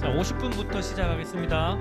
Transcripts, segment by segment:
자, 50분부터 시작하겠습니다.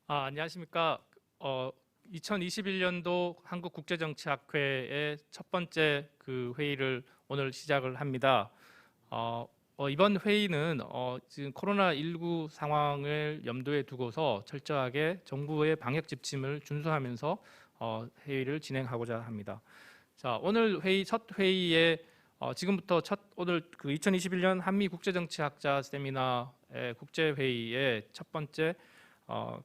안녕하십니까. 2021년도 한국국제정치학회의 첫 번째 그 회의를 오늘 시작을 합니다. 이번 회의는 지금 코로나19 상황을 염두에 두고서 철저하게 정부의 방역 지침을 준수하면서 회의를 진행하고자 합니다. 자, 오늘 회의 첫 회의에 지금부터 오늘 그 2021년 한미 국제정치학자 세미나의 국제회의의 첫 번째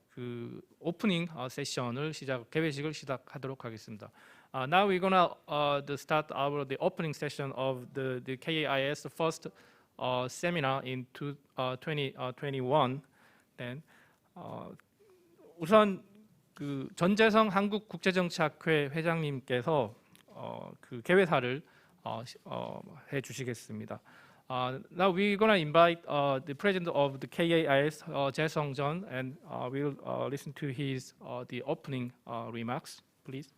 그 오프닝 세션을 개회식을 시작하도록 하겠습니다. Now we're gonna start the opening session of the K-U.S. first seminar in 2021. Then 우선 그 전재성 한국국제정치학회 회장님께서 그 개회사를 해주시겠습니다. Now we're gonna invite the president of the K-U.S. Chaesung Chun, and we'll listen to his the opening remarks, please.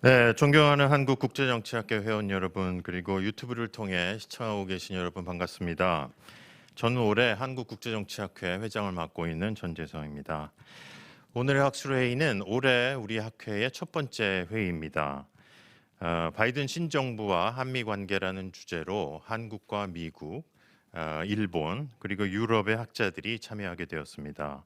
네, 존경하는 한국국제정치학회 회원 여러분, 그리고 유튜브를 통해 시청하고 계신 여러분 반갑습니다. 저는 올해 한국국제정치학회 회장을 맡고 있는 전재성입니다. 오늘의 학술회의는 올해 우리 학회의 첫 번째 회의입니다. 바이든 신정부와 한미관계라는 주제로 한국과 미국, 일본, 그리고 유럽의 학자들이 참여하게 되었습니다.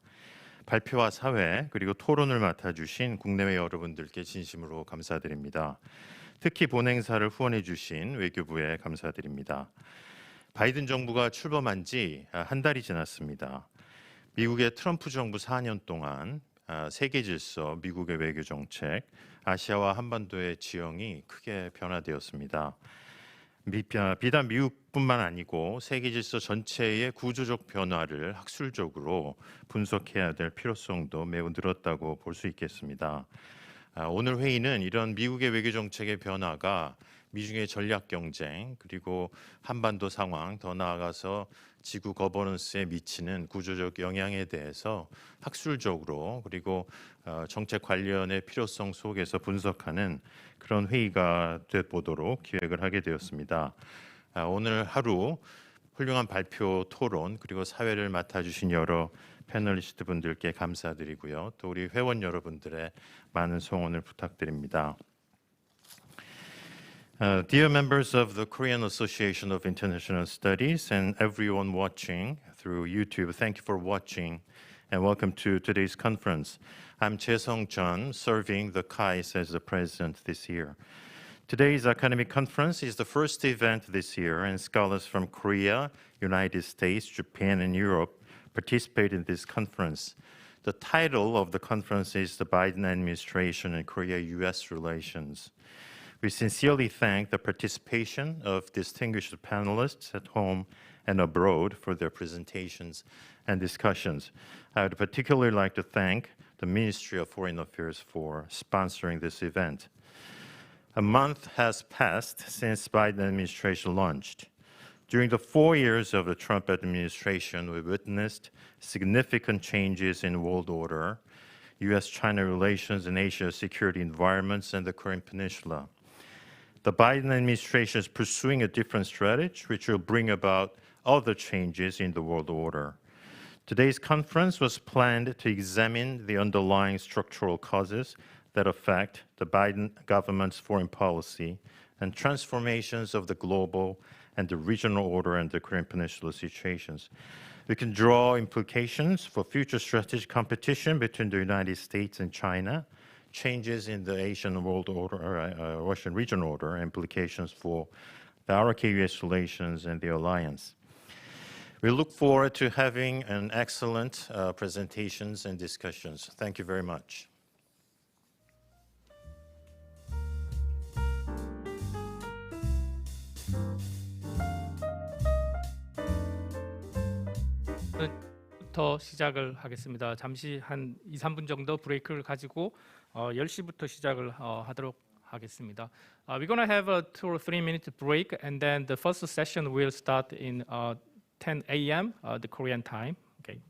발표와 사회 그리고 토론을 맡아주신 국내외 여러분들께 진심으로 감사드립니다. 특히 본행사를 후원해 주신 외교부에 감사드립니다. 바이든 정부가 출범한 지 한 달이 지났습니다. 미국의 트럼프 정부 4년 동안 세계 질서, 미국의 외교 정책, 아시아와 한반도의 지형이 크게 변화되었습니다. 비단 미국뿐만 아니고 세계 질서 전체의 구조적 변화를 학술적으로 분석해야 될 필요성도 매우 늘었다고 볼 수 있겠습니다. 오늘 회의는 이런 미국의 외교 정책의 변화가 미중의 전략 경쟁 그리고 한반도 상황, 더 나아가서 지구 거버넌스에 미치는 구조적 영향에 대해서 학술적으로 그리고 정책 관련의 필요성 속에서 분석하는 그런 회의가 되보도록 기획을 하게 되었습니다. 오늘 하루 훌륭한 발표, 토론 그리고 사회를 맡아주신 여러 패널리스트 분들께 감사드리고요. 또 우리 회원 여러분들의 많은 성원을 부탁드립니다. Dear members of the Korean Association of International Studies and everyone watching through YouTube, thank you for watching and welcome to today's conference. I'm Chaesung Chun, serving the KAIS as the president this year. Today's academic conference is the first event this year, and scholars from Korea, United States, Japan, and Europe participate in this conference. The title of the conference is The Biden Administration and Korea-U.S. Relations. We sincerely thank the participation of distinguished panelists at home and abroad for their presentations and discussions. I would particularly like to thank the Ministry of Foreign Affairs for sponsoring this event. A month has passed since Biden administration launched. During the 4 years of the Trump administration, we witnessed significant changes in world order, U.S.-China relations and Asia security environments and the Korean Peninsula. The Biden administration is pursuing a different strategy, which will bring about other changes in the world order. Today's conference was planned to examine the underlying structural causes that affect the Biden government's foreign policy and transformations of the global and the regional order and the Korean Peninsula situations. We can draw implications for future strategic competition between the United States and China, changes in the Asian world order, Russian regional order, implications for the RK-US relations and the alliance. We look forward to having an excellent presentations and discussions. Thank you very much. 부터 시작을 하겠습니다. 잠시 한 2, 3분 정도 브레이크를 가지고 10시부터 시작을 하도록 하겠습니다. We're gonna have a 2 or 3 minute break, and then the first session will start in 10 a.m. The Korean time. Okay.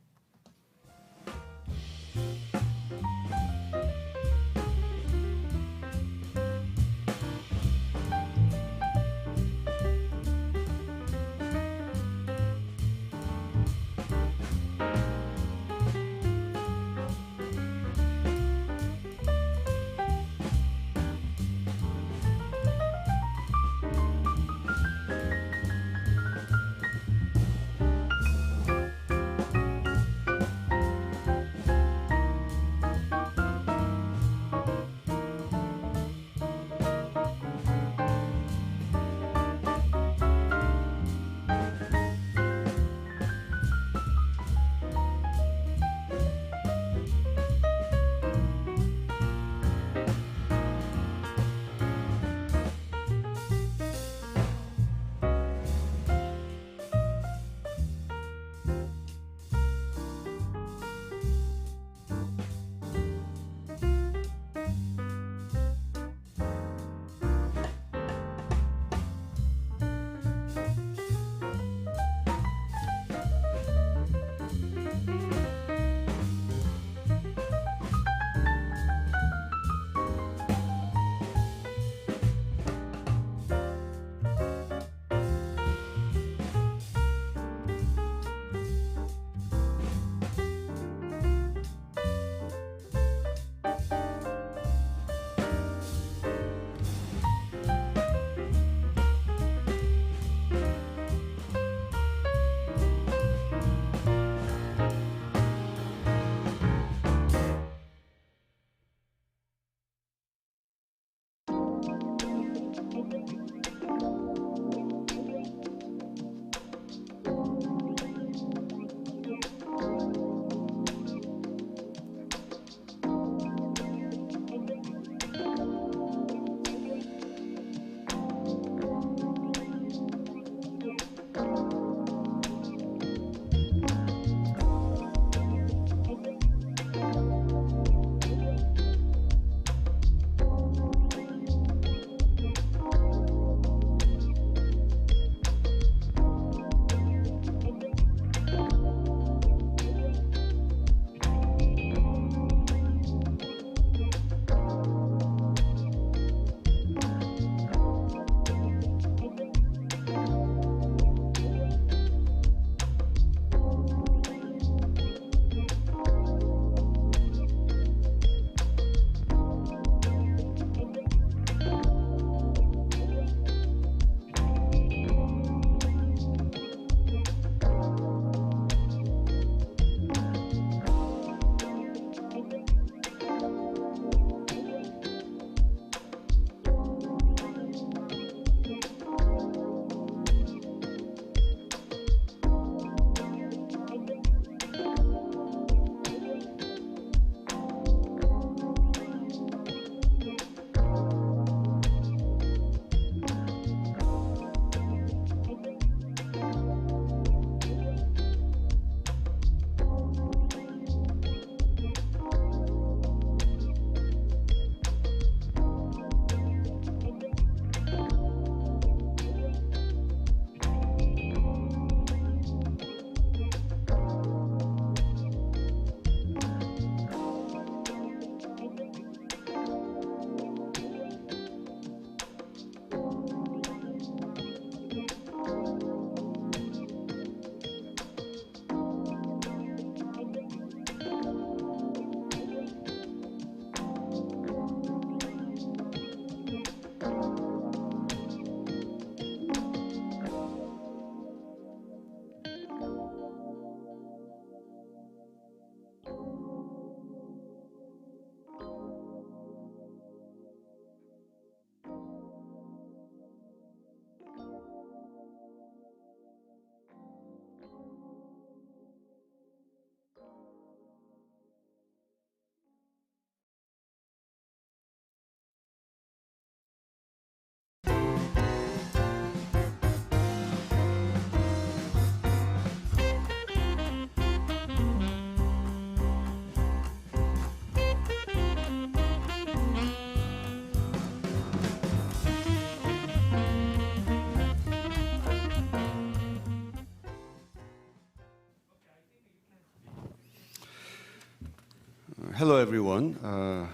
Hello, everyone.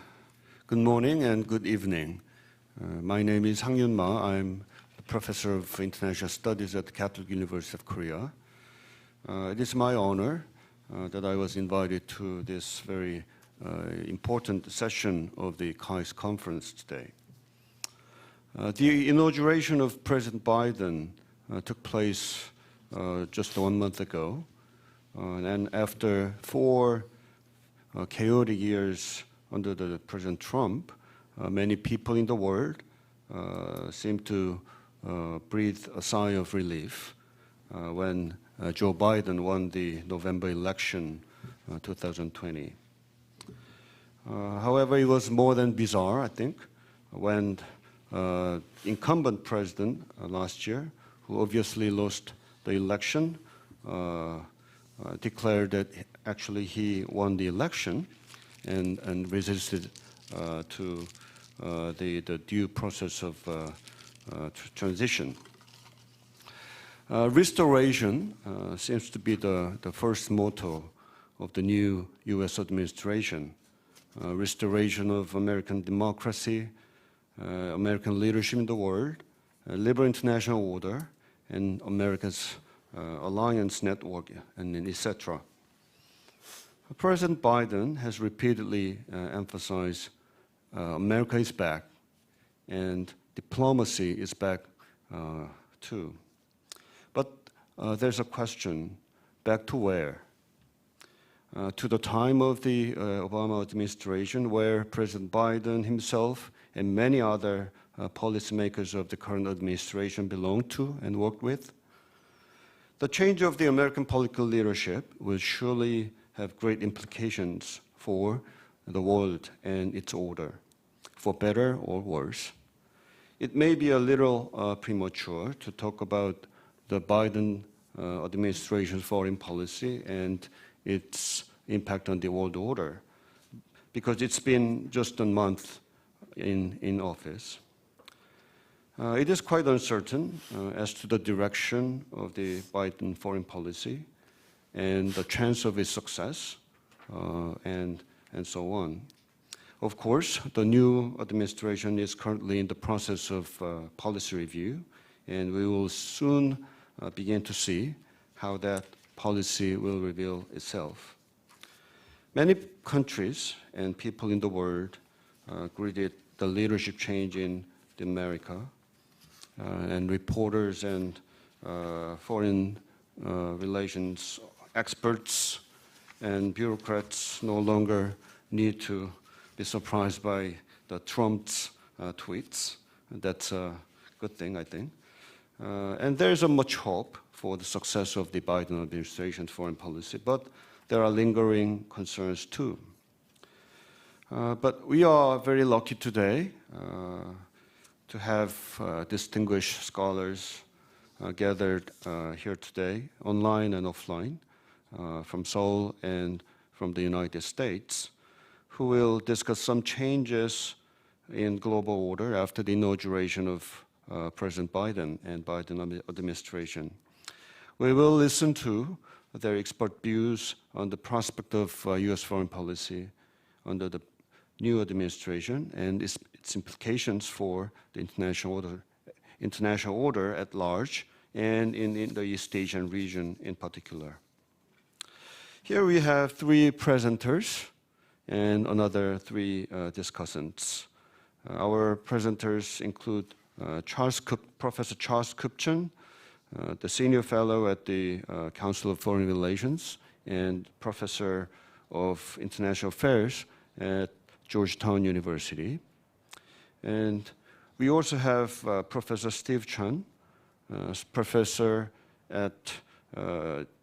Good morning and good evening. My name is Hang Yun Ma. I'm a professor of international studies at the Catholic University of Korea. It is my honor that I was invited to this very important session of the KAIS conference today. The inauguration of President Biden took place just 1 month ago, and after 4 chaotic years under the President Trump, many people in the world seem to breathe a sigh of relief when Joe Biden won the November election 2020. However, it was more than bizarre, I think, when incumbent president last year, who obviously lost the election, declared that actually he won the election and resisted to the due process of transition. Restoration seems to be the first motto of the new U.S. administration. Restoration of American democracy, American leadership in the world, liberal international order, and America's alliance network, and etc. President Biden has repeatedly emphasized America is back and diplomacy is back too. But there's a question, back to where? To the time of the Obama administration, where President Biden himself and many other policymakers of the current administration belonged to and worked with. The change of the American political leadership will surely have great implications for the world and its order, for better or worse. It may be a little premature to talk about the Biden administration's foreign policy and its impact on the world order, because it's been just a month in office. It is quite uncertain as to the direction of the Biden foreign policy and the chance of its success, and so on. Of course, the new administration is currently in the process of policy review, and we will soon begin to see how that policy will reveal itself. Many countries and people in the world greeted the leadership change in America, and reporters and foreign relations experts and bureaucrats no longer need to be surprised by the Trump's tweets. That's a good thing, I think. And there's much hope for the success of the Biden administration's foreign policy, but there are lingering concerns too. But we are very lucky today to have distinguished scholars gathered here today, online and offline, from Seoul and from the United States, who will discuss some changes in global order after the inauguration of President Biden and Biden administration. We will listen to their expert views on the prospect of U.S. foreign policy under the new administration and its implications for the international order at large and in the East Asian region in particular. Here we have 3 presenters and another 3 discussants. Our presenters include Professor Charles Chun, the senior fellow at the Council of Foreign Relations and professor of international affairs at Georgetown University. And we also have Professor Steve Chun, professor at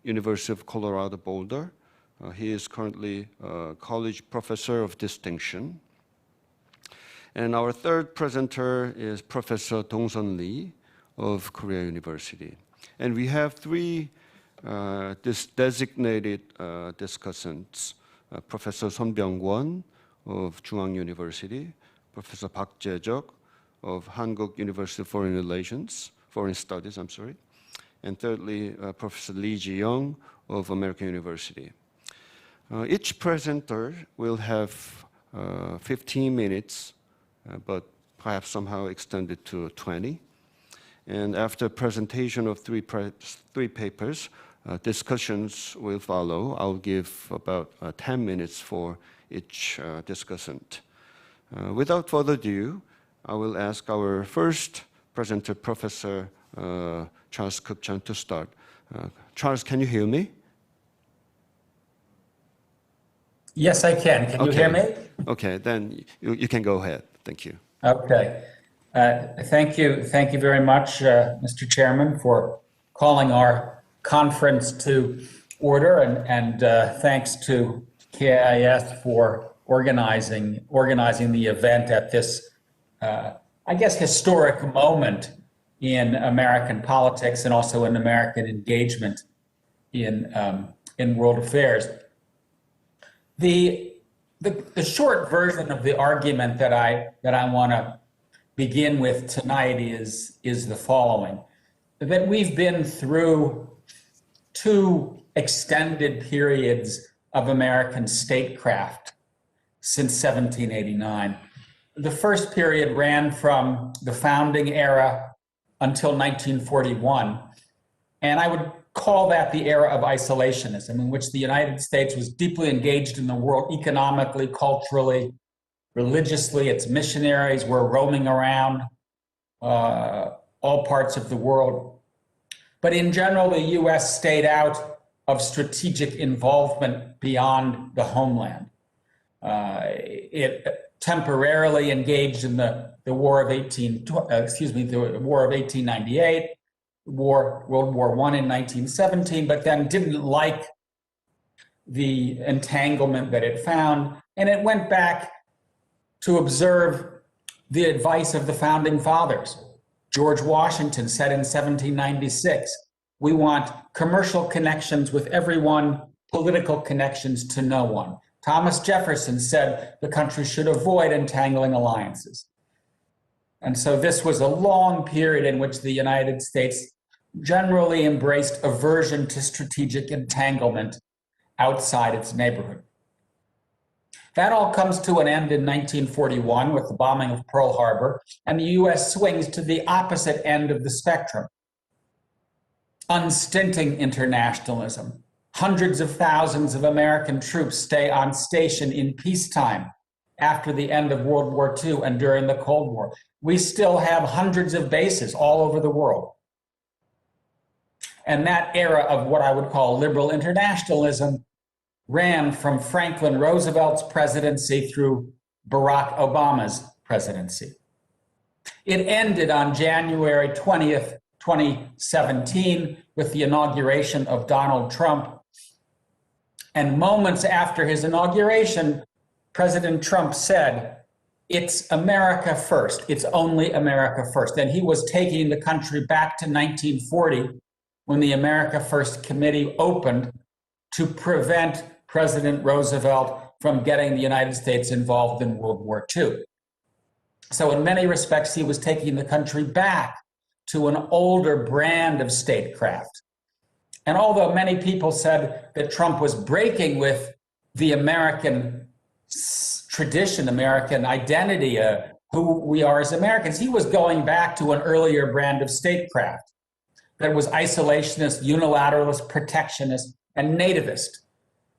University of Colorado Boulder. He is currently a college professor of distinction. And our third presenter is Professor Dong-sun Lee of Korea University. And we have 3 designated discussants, Professor Son Byung-kwon of Jungwon University, Professor Park Jae-jeok of Hankuk University of Foreign Studies, and thirdly, Professor Lee Ji-young of American University. Each presenter will have 15 minutes, but perhaps somehow extended to 20. And after presentation of three papers, discussions will follow. I'll give about 10 minutes for each discussant. Without further ado, I will ask our first presenter, Professor Charles Chun, to start. Charles, can you hear me? Yes, I can. Can you hear me? Okay, then you can go ahead. Thank you. Okay. Thank you very much, Mr. Chairman, for calling our conference to order, and thanks to Korea-U.S. for organizing the event at this, I guess, historic moment in American politics and also in American engagement in world affairs. The short version of the argument that I want to begin with tonight is the following: that we've been through two extended periods of American statecraft since 1789. The first period ran from the founding era until 1941, and I would call that the era of isolationism, in which the United States was deeply engaged in the world economically, culturally, religiously. Its missionaries were roaming around all parts of the world. But in general, the U.S. stayed out of strategic involvement beyond the homeland. It temporarily engaged in the War of 1898, World War I in 1917, but then didn't like the entanglement that it found, and it went back to observe the advice of the founding fathers. George Washington said in 1796, "We want commercial connections with everyone, political connections to no one." Thomas Jefferson said the country should avoid entangling alliances. And so this was a long period in which the United States generally embraced aversion to strategic entanglement outside its neighborhood. That all comes to an end in 1941 with the bombing of Pearl Harbor, and the U.S. swings to the opposite end of the spectrum. Unstinting internationalism. Hundreds of thousands of American troops stay on station in peacetime after the end of World War II and during the Cold War. We still have hundreds of bases all over the world. And that era of what I would call liberal internationalism ran from Franklin Roosevelt's presidency through Barack Obama's presidency. It ended on January 20th, 2017, with the inauguration of Donald Trump. And moments after his inauguration, President Trump said, "It's America first. It's only America first." And he was taking the country back to 1940, when the America First Committee opened to prevent President Roosevelt from getting the United States involved in World War II. So in many respects, he was taking the country back to an older brand of statecraft. And although many people said that Trump was breaking with the American tradition, American identity, who we are as Americans, he was going back to an earlier brand of statecraft that was isolationist, unilateralist, protectionist, and nativist,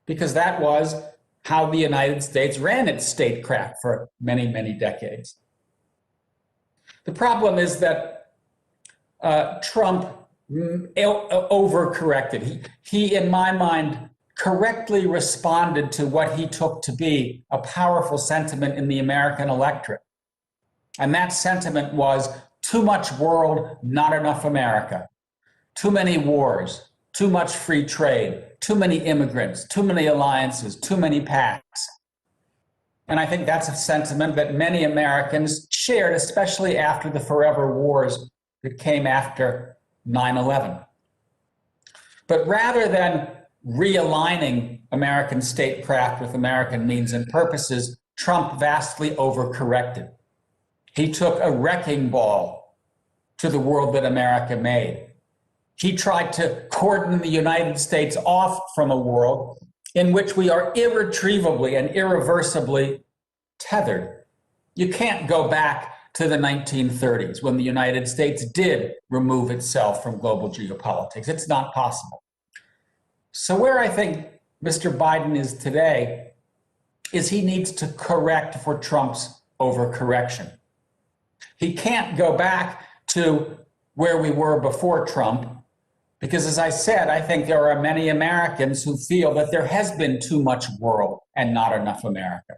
because that was how the United States ran its statecraft for many, many decades. The problem is that Trump overcorrected. He, in my mind, correctly responded to what he took to be a powerful sentiment in the American electorate. And that sentiment was too much world, not enough America. Too many wars, too much free trade, too many immigrants, too many alliances, too many pacts. And I think that's a sentiment that many Americans shared, especially after the forever wars that came after 9/11. But rather than realigning American statecraft with American means and purposes, Trump vastly overcorrected. He took a wrecking ball to the world that America made. He tried to cordon the United States off from a world in which we are irretrievably and irreversibly tethered. You can't go back to the 1930s when the United States did remove itself from global geopolitics. It's not possible. So where I think Mr. Biden is today is he needs to correct for Trump's overcorrection. He can't go back to where we were before Trump, because as I said, I think there are many Americans who feel that there has been too much world and not enough America.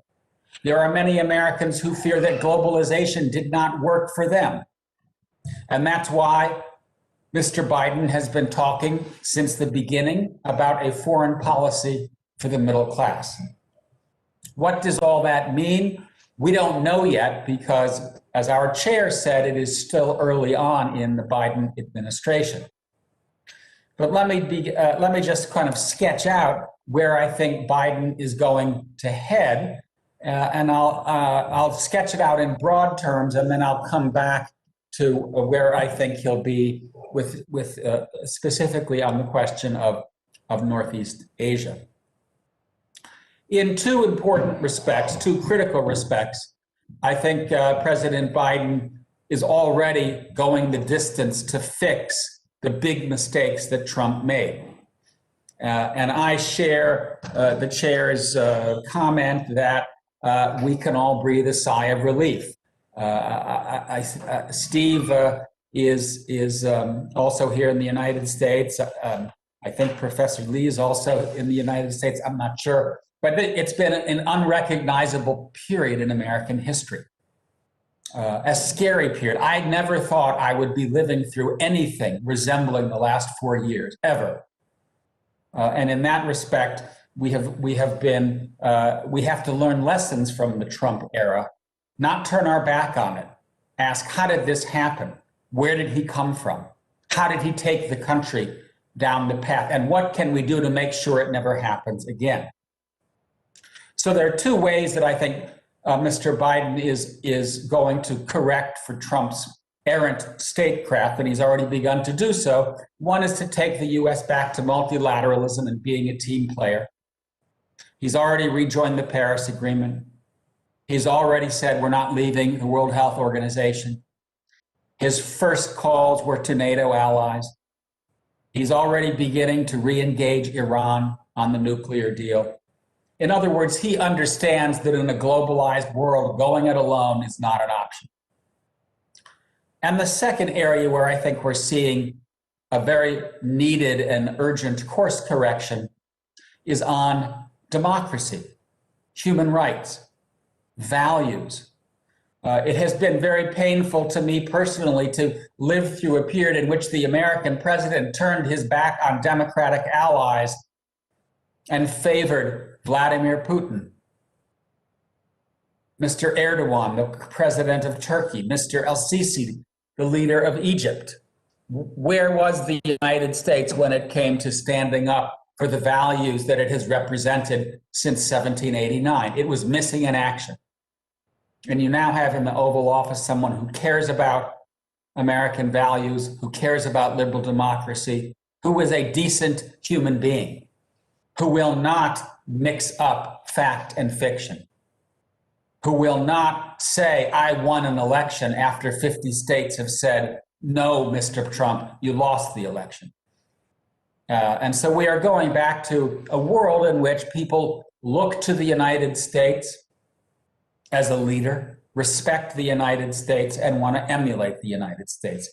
There are many Americans who fear that globalization did not work for them. And that's why Mr. Biden has been talking since the beginning about a foreign policy for the middle class. What does all that mean? We don't know yet because, as our chair said, it is still early on in the Biden administration. But let me just kind of sketch out where I think Biden is going to head. And I'll sketch it out in broad terms, and then I'll come back to where I think he'll be with specifically on the question of Northeast Asia. In two important respects, two critical respects, I think President Biden is already going the distance to fix the big mistakes that Trump made. And I share the chair's comment that we can all breathe a sigh of relief. Steve is also here in the United States. I think Professor Lee is also in the United States. I'm not sure. But it's been an unrecognizable period in American history, a scary period. I never thought I would be living through anything resembling the last 4 years, ever. And in that respect, we have to learn lessons from the Trump era, not turn our back on it. Ask, how did this happen? Where did he come from? How did he take the country down the path? And what can we do to make sure it never happens again? So there are two ways that I think Mr. Biden is going to correct for Trump's errant statecraft, and he's already begun to do so. One is to take the U.S. back to multilateralism and being a team player. He's already rejoined the Paris Agreement. He's already said we're not leaving the World Health Organization. His first calls were to NATO allies. He's already beginning to re-engage Iran on the nuclear deal. In other words, he understands that in a globalized world, going it alone is not an option. And the second area where I think we're seeing a very needed and urgent course correction is on democracy, human rights, values. It has been very painful to me personally to live through a period in which the American president turned his back on democratic allies and favored Vladimir Putin, Mr. Erdogan, the president of Turkey, Mr. El-Sisi, the leader of Egypt. Where was the United States when it came to standing up for the values that it has represented since 1789? It was missing in action. And you now have in the Oval Office someone who cares about American values, who cares about liberal democracy, who is a decent human being, who will not mix up fact and fiction, who will not say, I won an election after 50 states have said, no, Mr. Trump, you lost the election. And so we are going back to a world in which people look to the United States as a leader, respect the United States, and want to emulate the United States.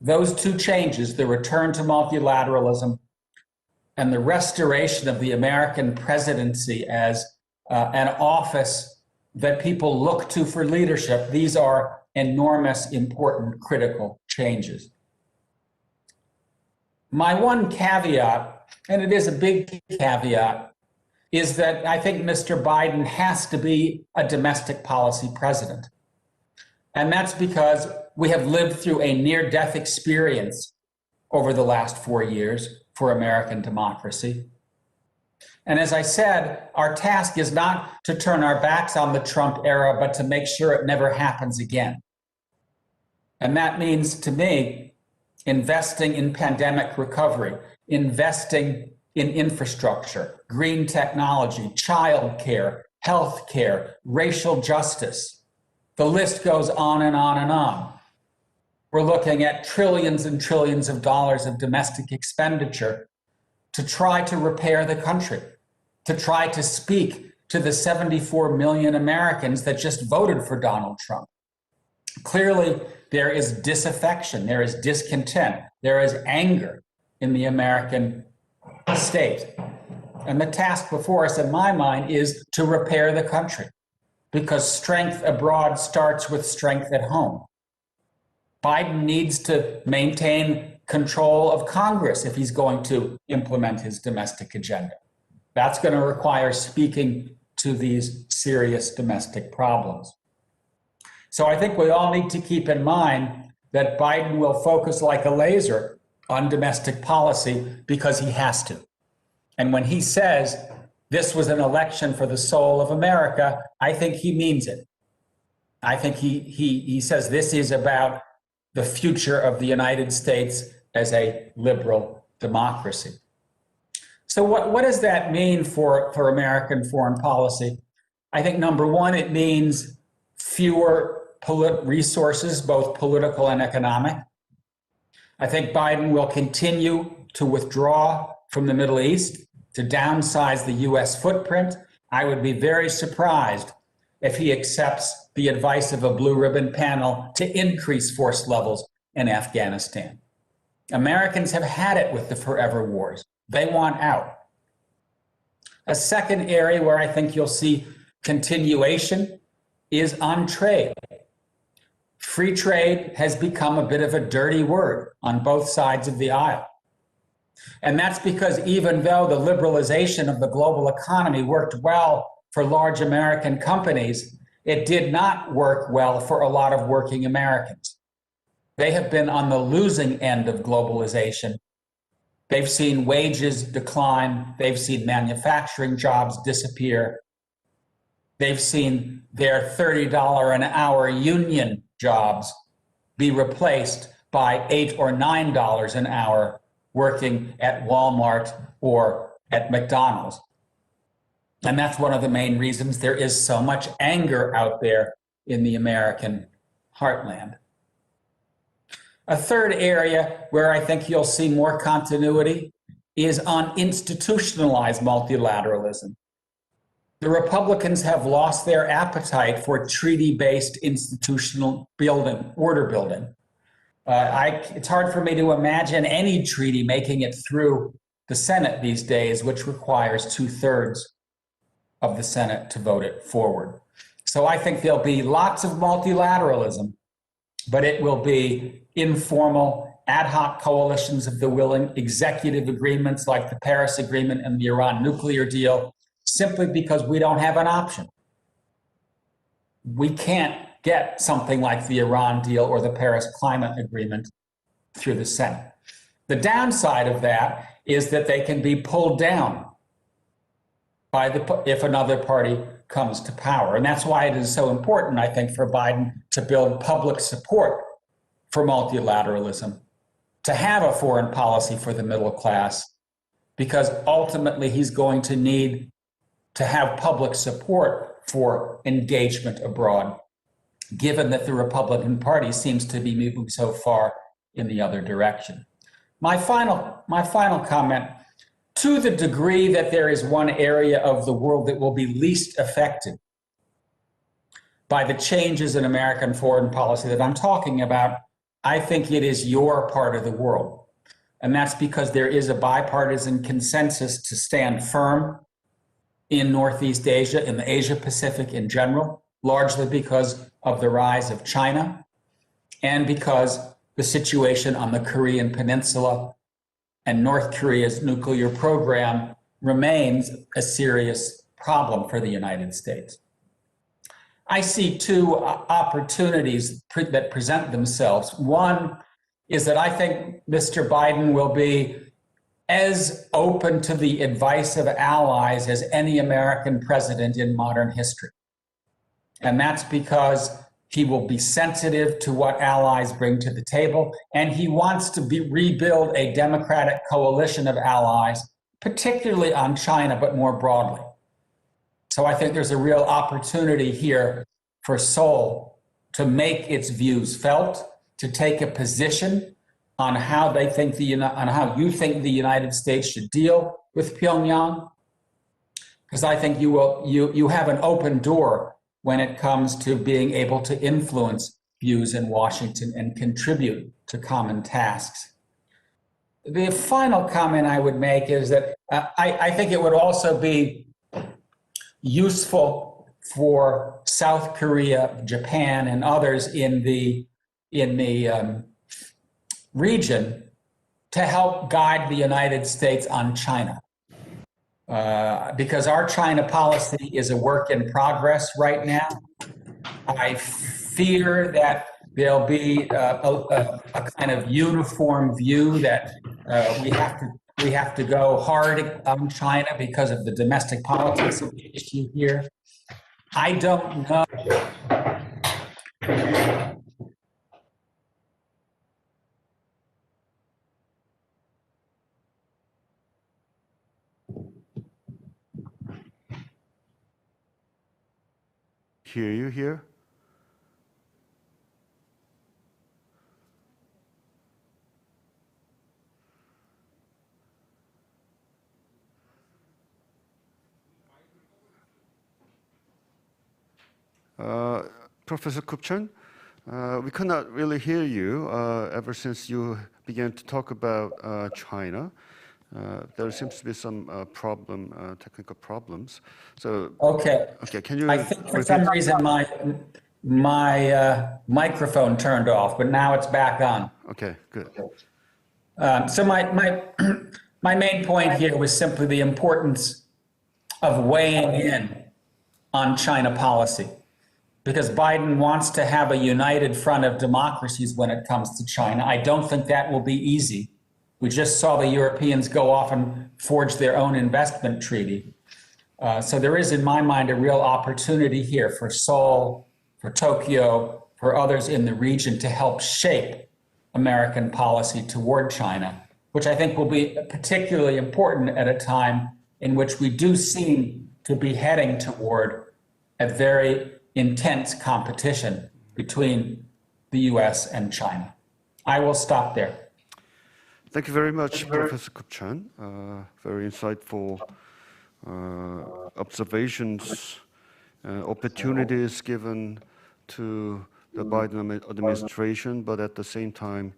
Those two changes, the return to multilateralism and the restoration of the American presidency as an office that people look to for leadership, these are enormous, important, critical changes. My one caveat, and it is a big caveat, is that I think Mr. Biden has to be a domestic policy president. And that's because we have lived through a near-death experience over the last 4 years for American democracy. And as I said, our task is not to turn our backs on the Trump era, but to make sure it never happens again. And that means, to me, investing in pandemic recovery, investing in infrastructure, green technology, childcare, healthcare, racial justice. The list goes on and on and on. We're looking at trillions and trillions of dollars of domestic expenditure to try to repair the country, to try to speak to the 74 million Americans that just voted for Donald Trump. Clearly, there is disaffection, there is discontent, there is anger in the American state. And the task before us, in my mind, is to repair the country, because strength abroad starts with strength at home. Biden needs to maintain control of Congress if he's going to implement his domestic agenda. That's going to require speaking to these serious domestic problems. So I think we all need to keep in mind that Biden will focus like a laser on domestic policy because he has to. And when he says this was an election for the soul of America, I think he means it. I think he says this is about the future of the United States as a liberal democracy. So what does that mean for American foreign policy? I think number one, it means fewer resources, both political and economic. I think Biden will continue to withdraw from the Middle East, to downsize the U.S. footprint. I would be very surprised if he accepts the advice of a blue ribbon panel to increase force levels in Afghanistan. Americans have had it with the forever wars. They want out. A second area where I think you'll see continuation is on trade. Free trade has become a bit of a dirty word on both sides of the aisle. And that's because even though the liberalization of the global economy worked well for large American companies, it did not work well for a lot of working Americans. They have been on the losing end of globalization. They've seen wages decline. They've seen manufacturing jobs disappear. They've seen their $30 an hour union jobs be replaced by $8 or $9 an hour working at Walmart or at McDonald's. And that's one of the main reasons there is so much anger out there in the American heartland. A third area where I think you'll see more continuity is on institutionalized multilateralism. The Republicans have lost their appetite for treaty-based institutional building, order building. It's hard for me to imagine any treaty making it through the Senate these days, which requires 2/3 of the Senate to vote it forward. So I think there'll be lots of multilateralism, but it will be informal, ad hoc coalitions of the willing, executive agreements like the Paris Agreement and the Iran nuclear deal, simply because we don't have an option. We can't get something like the Iran deal or the Paris Climate Agreement through the Senate. The downside of that is that they can be pulled down by if another party comes to power. And that's why it is so important, I think, for Biden to build public support for multilateralism, to have a foreign policy for the middle class, because ultimately he's going to need to have public support for engagement abroad, given that the Republican Party seems to be moving so far in the other direction. My final comment, to the degree that there is one area of the world that will be least affected by the changes in American foreign policy that I'm talking about, I think it is your part of the world. And that's because there is a bipartisan consensus to stand firm in Northeast Asia, in the Asia Pacific in general, largely because of the rise of China and because the situation on the Korean Peninsula and North Korea's nuclear program remains a serious problem for the United States. I see two opportunities that present themselves. One is that I think Mr. Biden will be as open to the advice of allies as any American president in modern history. And that's because he will be sensitive to what allies bring to the table, and he wants to rebuild a democratic coalition of allies particularly on China, but more broadly. So I think there's a real opportunity here for Seoul to make its views felt, to take a position on how they think on how you think the United States should deal with Pyongyang, because I think you have an open door when it comes to being able to influence views in Washington and contribute to common tasks. The final comment I would make is that I think it would also be useful for South Korea, Japan, and others in the region to help guide the United States on China. Because our China policy is a work in progress right now. I fear that there'll be a kind of uniform view that we have to go hard on China because of the domestic politics of the issue here. I don't know. Hear you here? Professor Kupchan, we cannot really hear you ever since you began to talk about China. There seems to be some technical problems. So Okay. Can you? I think for some reason my microphone turned off, but now it's back on. Okay, good. So my main point here was simply the importance of weighing in on China policy, because Biden wants to have a united front of democracies when it comes to China. I don't think that will be easy. We just saw the Europeans go off and forge their own investment treaty. So there is, in my mind, a real opportunity here for Seoul, for Tokyo, for others in the region to help shape American policy toward China, which I think will be particularly important at a time in which we do seem to be heading toward a very intense competition between the U.S. and China. I will stop there. Thank you very much, Professor Kupchan. Very insightful observations, opportunities given to the Biden administration, but at the same time,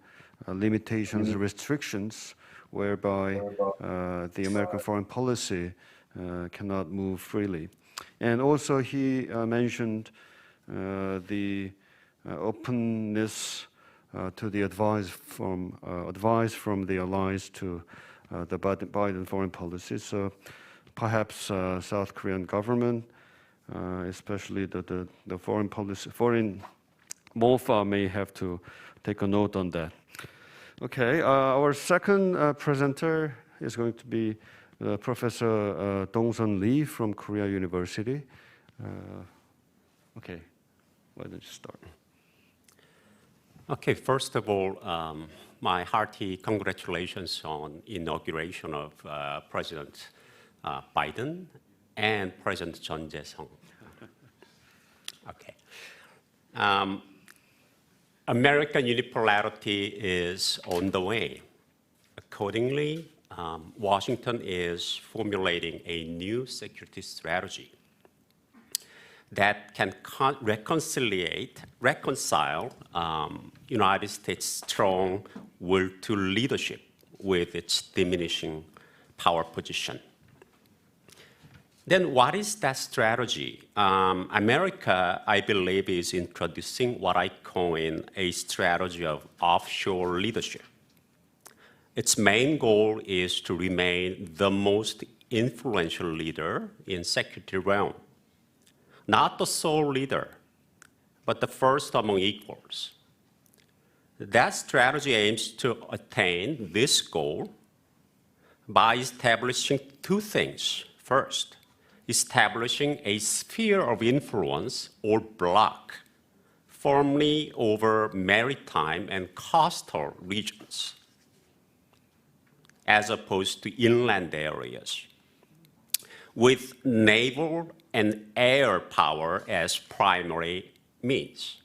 limitations and restrictions whereby the American foreign policy cannot move freely. And also he mentioned the openness to the advice from the allies to the Biden foreign policy. So perhaps South Korean government, especially the foreign MOFA may have to take a note on that. Okay, our second presenter is going to be Professor Dong-sun Lee from Korea University. Okay, why don't you start? Okay, first of all, my hearty congratulations on inauguration of President Biden and President Chun Chaesung. Okay. American unipolarity is on the way. Accordingly, Washington is formulating a new security strategy that can reconcile United States' strong will to leadership with its diminishing power position. Then what is that strategy? America, I believe, is introducing what I coin a strategy of offshore leadership. Its main goal is to remain the most influential leader in security realm. Not the sole leader, but the first among equals. That strategy aims to attain this goal by establishing two things. First, establishing a sphere of influence or bloc firmly over maritime and coastal regions. as opposed to inland areas, with naval and air power as primary means.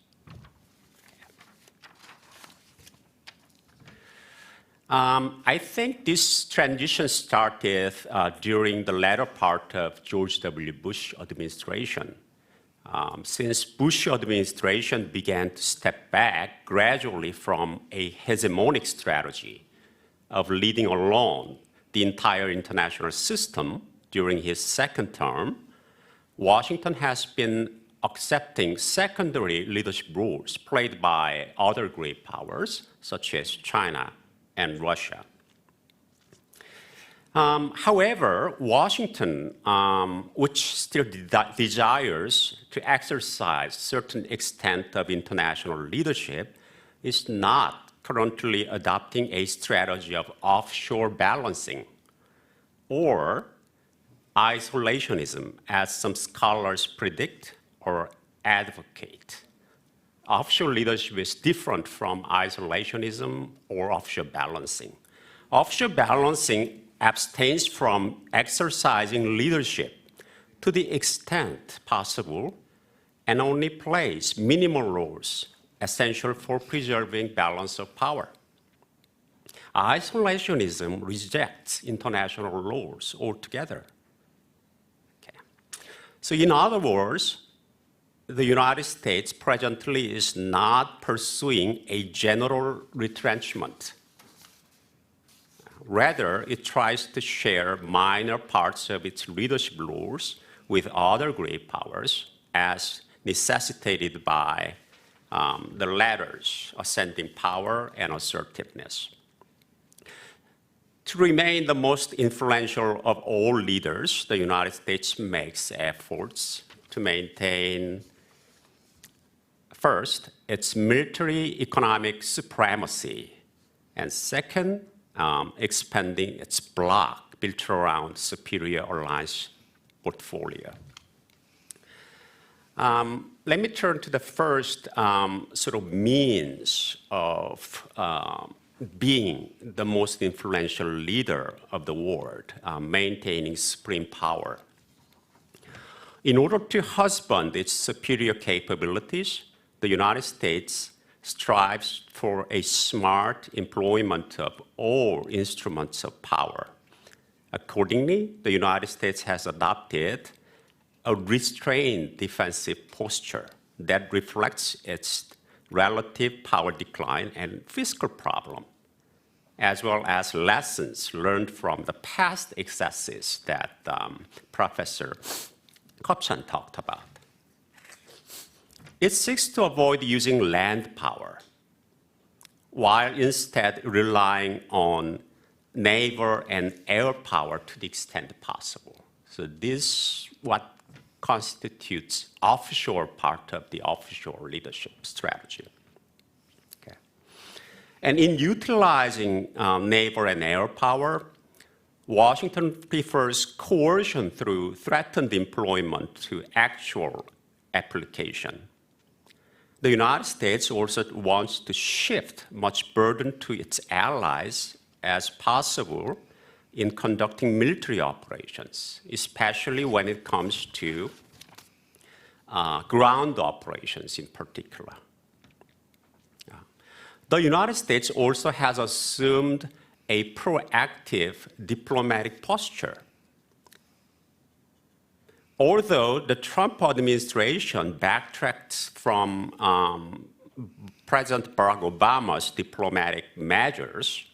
I think this transition started during the latter part of George W. Bush administration. Since Bush administration began to step back gradually from a hegemonic strategy of leading alone the entire international system during his second term, Washington has been accepting secondary leadership roles played by other great powers, such as China and Russia. However, Washington, which still desires to exercise certain extent of international leadership, is not currently adopting a strategy of offshore balancing or isolationism, as some scholars predict or advocate. Offshore leadership is different from isolationism or offshore balancing. Offshore balancing abstains from exercising leadership to the extent possible and only plays minimal roles essential for preserving balance of power. Isolationism rejects international laws altogether. Okay. So in other words, the United States presently is not pursuing a general retrenchment. Rather, it tries to share minor parts of its leadership roles with other great powers as necessitated by the latter's ascending power and assertiveness. To remain the most influential of all leaders, the United States makes efforts to maintain, first, its military economic supremacy, and second, expanding its bloc built around superior alliance portfolio. Let me turn to the first sort of means of being the most influential leader of the world, maintaining supreme power. In order to husband its superior capabilities, the United States strives for a smart employment of all instruments of power. Accordingly, the United States has adopted a restrained defensive posture that reflects its relative power decline and fiscal problem, as well as lessons learned from the past excesses that Professor Chun talked about. It seeks to avoid using land power, while instead relying on naval and air power to the extent possible. So this is what constitutes offshore part of the offshore leadership strategy. Okay. And in utilizing naval and air power, Washington prefers coercion through threatened employment to actual application. The United States also wants to shift much burden to its allies as possible in conducting military operations, especially when it comes to ground operations in particular. The United States also has assumed a proactive diplomatic posture. Although the Trump administration backtracked from President Barack Obama's diplomatic measures,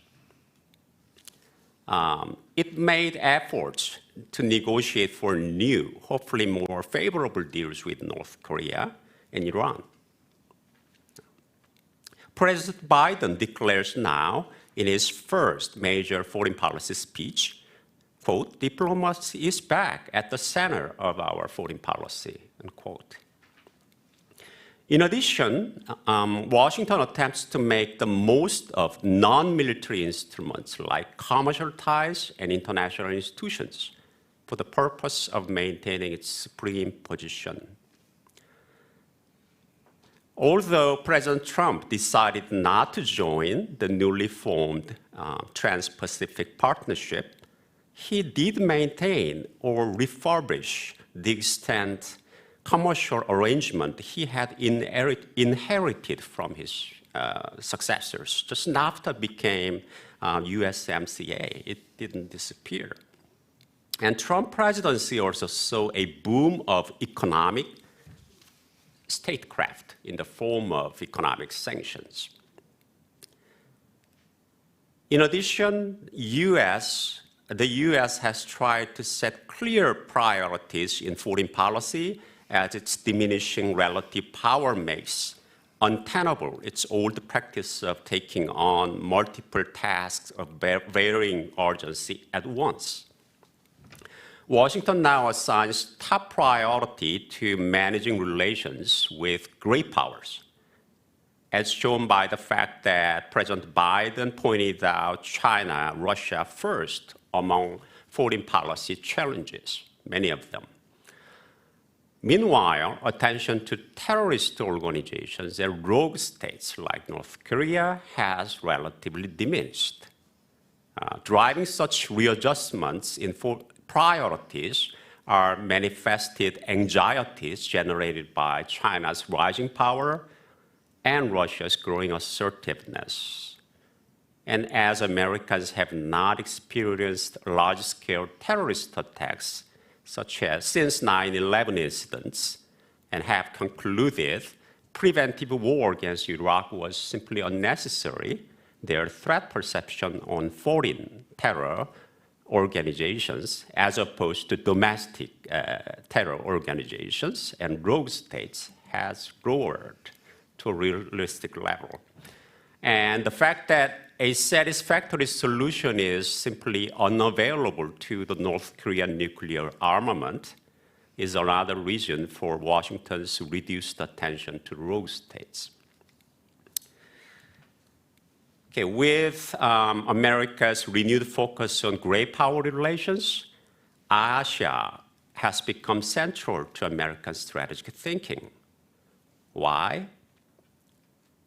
it made efforts to negotiate for new, hopefully more favorable deals with North Korea and Iran. President Biden declares now in his first major foreign policy speech, quote, "Diplomacy is back at the center of our foreign policy," unquote. In addition, Washington attempts to make the most of non-military instruments like commercial ties and international institutions for the purpose of maintaining its supreme position. Although President Trump decided not to join the newly formed Trans-Pacific Partnership, he did maintain or refurbish the extent commercial arrangement he had inherited from his successors. Just NAFTA became USMCA. It didn't disappear. And Trump presidency also saw a boom of economic statecraft in the form of economic sanctions. In addition, the US has tried to set clear priorities in foreign policy as its diminishing relative power makes untenable its old practice of taking on multiple tasks of varying urgency at once. Washington now assigns top priority to managing relations with great powers, as shown by the fact that President Biden pointed out China, Russia first among foreign policy challenges, many of them. Meanwhile, attention to terrorist organizations and rogue states like North Korea has relatively diminished. Driving such readjustments in priorities are manifested anxieties generated by China's rising power and Russia's growing assertiveness. And as Americans have not experienced large-scale terrorist attacks such as since 9/11 incidents and have concluded preventive war against Iraq was simply unnecessary, their threat perception on foreign terror organizations as opposed to domestic terror organizations and rogue states has lowered to a realistic level. And the fact that a satisfactory solution is simply unavailable to the North Korean nuclear armament is another reason for Washington's reduced attention to rogue states. Okay, with America's renewed focus on great power relations, Asia has become central to American strategic thinking. Why?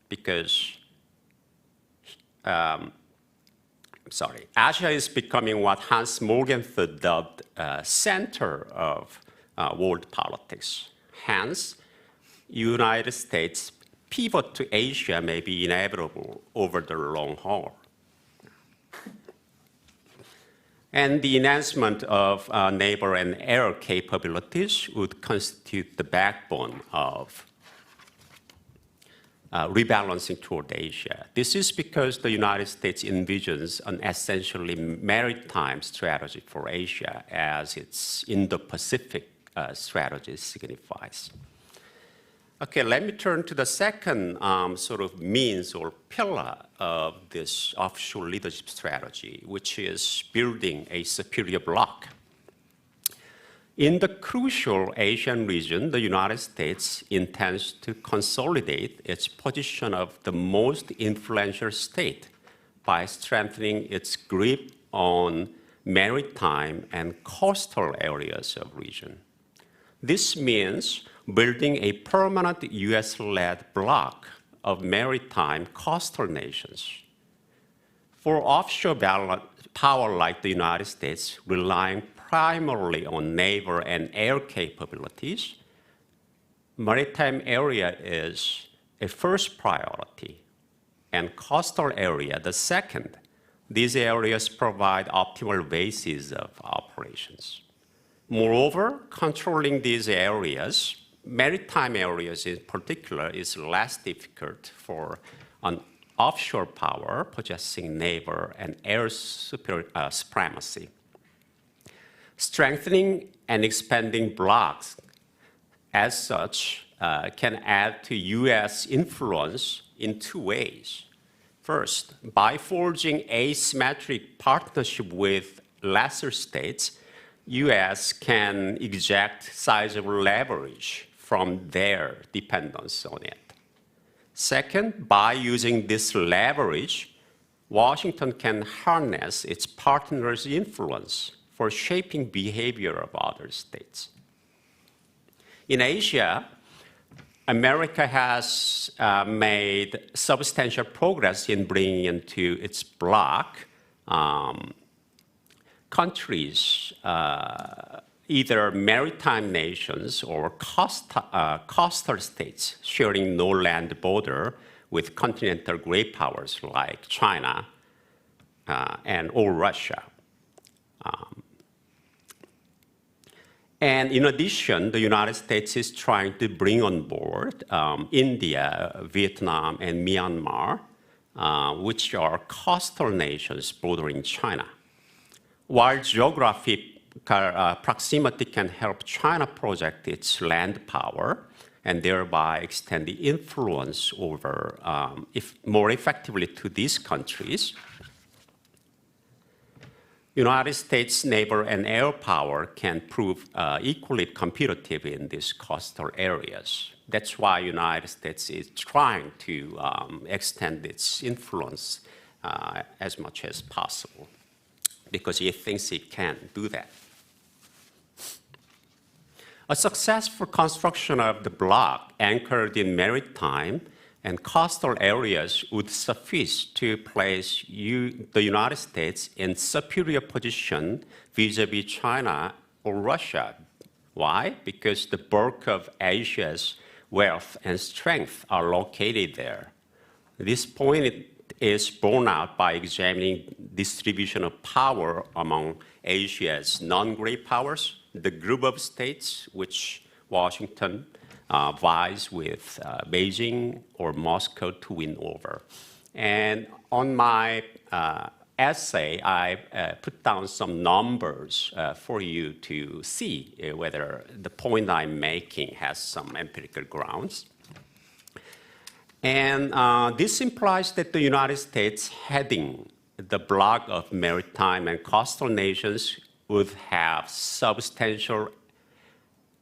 Because Asia is becoming what Hans Morgenthau dubbed center of world politics. Hence, United States pivot to Asia may be inevitable over the long haul. And the enhancement of naval and air capabilities would constitute the backbone of rebalancing toward Asia. This is because the United States envisions an essentially maritime strategy for Asia as its Indo-Pacific strategy signifies. Okay, let me turn to the second sort of means or pillar of this offshore leadership strategy, which is building a superior bloc. In the crucial Asian region, the United States intends to consolidate its position of the most influential state by strengthening its grip on maritime and coastal areas of region. This means building a permanent US-led bloc of maritime coastal nations. For offshore power like the United States, relying primarily on naval and air capabilities, maritime area is a first priority, and coastal area the second. These areas provide optimal bases of operations. Moreover, controlling these areas, maritime areas in particular, is less difficult for an offshore power possessing naval and air supremacy. Strengthening and expanding blocs as such can add to US influence in two ways. First, by forging asymmetric partnership with lesser states, US can extract sizable leverage from their dependence on it. Second, by using this leverage, Washington can harness its partners' influence for shaping behavior of other states. In Asia, America has made substantial progress in bringing into its bloc countries, either maritime nations or coastal states sharing no land border with continental great powers like China or Russia. And in addition, the United States is trying to bring on board India, Vietnam, and Myanmar, which are coastal nations bordering China. While geographic proximity can help China project its land power and thereby extend the influence over more effectively to these countries, United States naval and air power can prove equally competitive in these coastal areas. That's why United States is trying to extend its influence as much as possible, because it thinks it can do that. A successful construction of the bloc anchored in maritime and coastal areas would suffice to place the United States in superior position vis-a-vis China or Russia. Why? Because the bulk of Asia's wealth and strength are located there. This point is borne out by examining distribution of power among Asia's non-great powers, the group of states which Washington vies with Beijing or Moscow to win over. And on my essay, I put down some numbers for you to see whether the point I'm making has some empirical grounds. And this implies that the United States heading the bloc of maritime and coastal nations would have substantial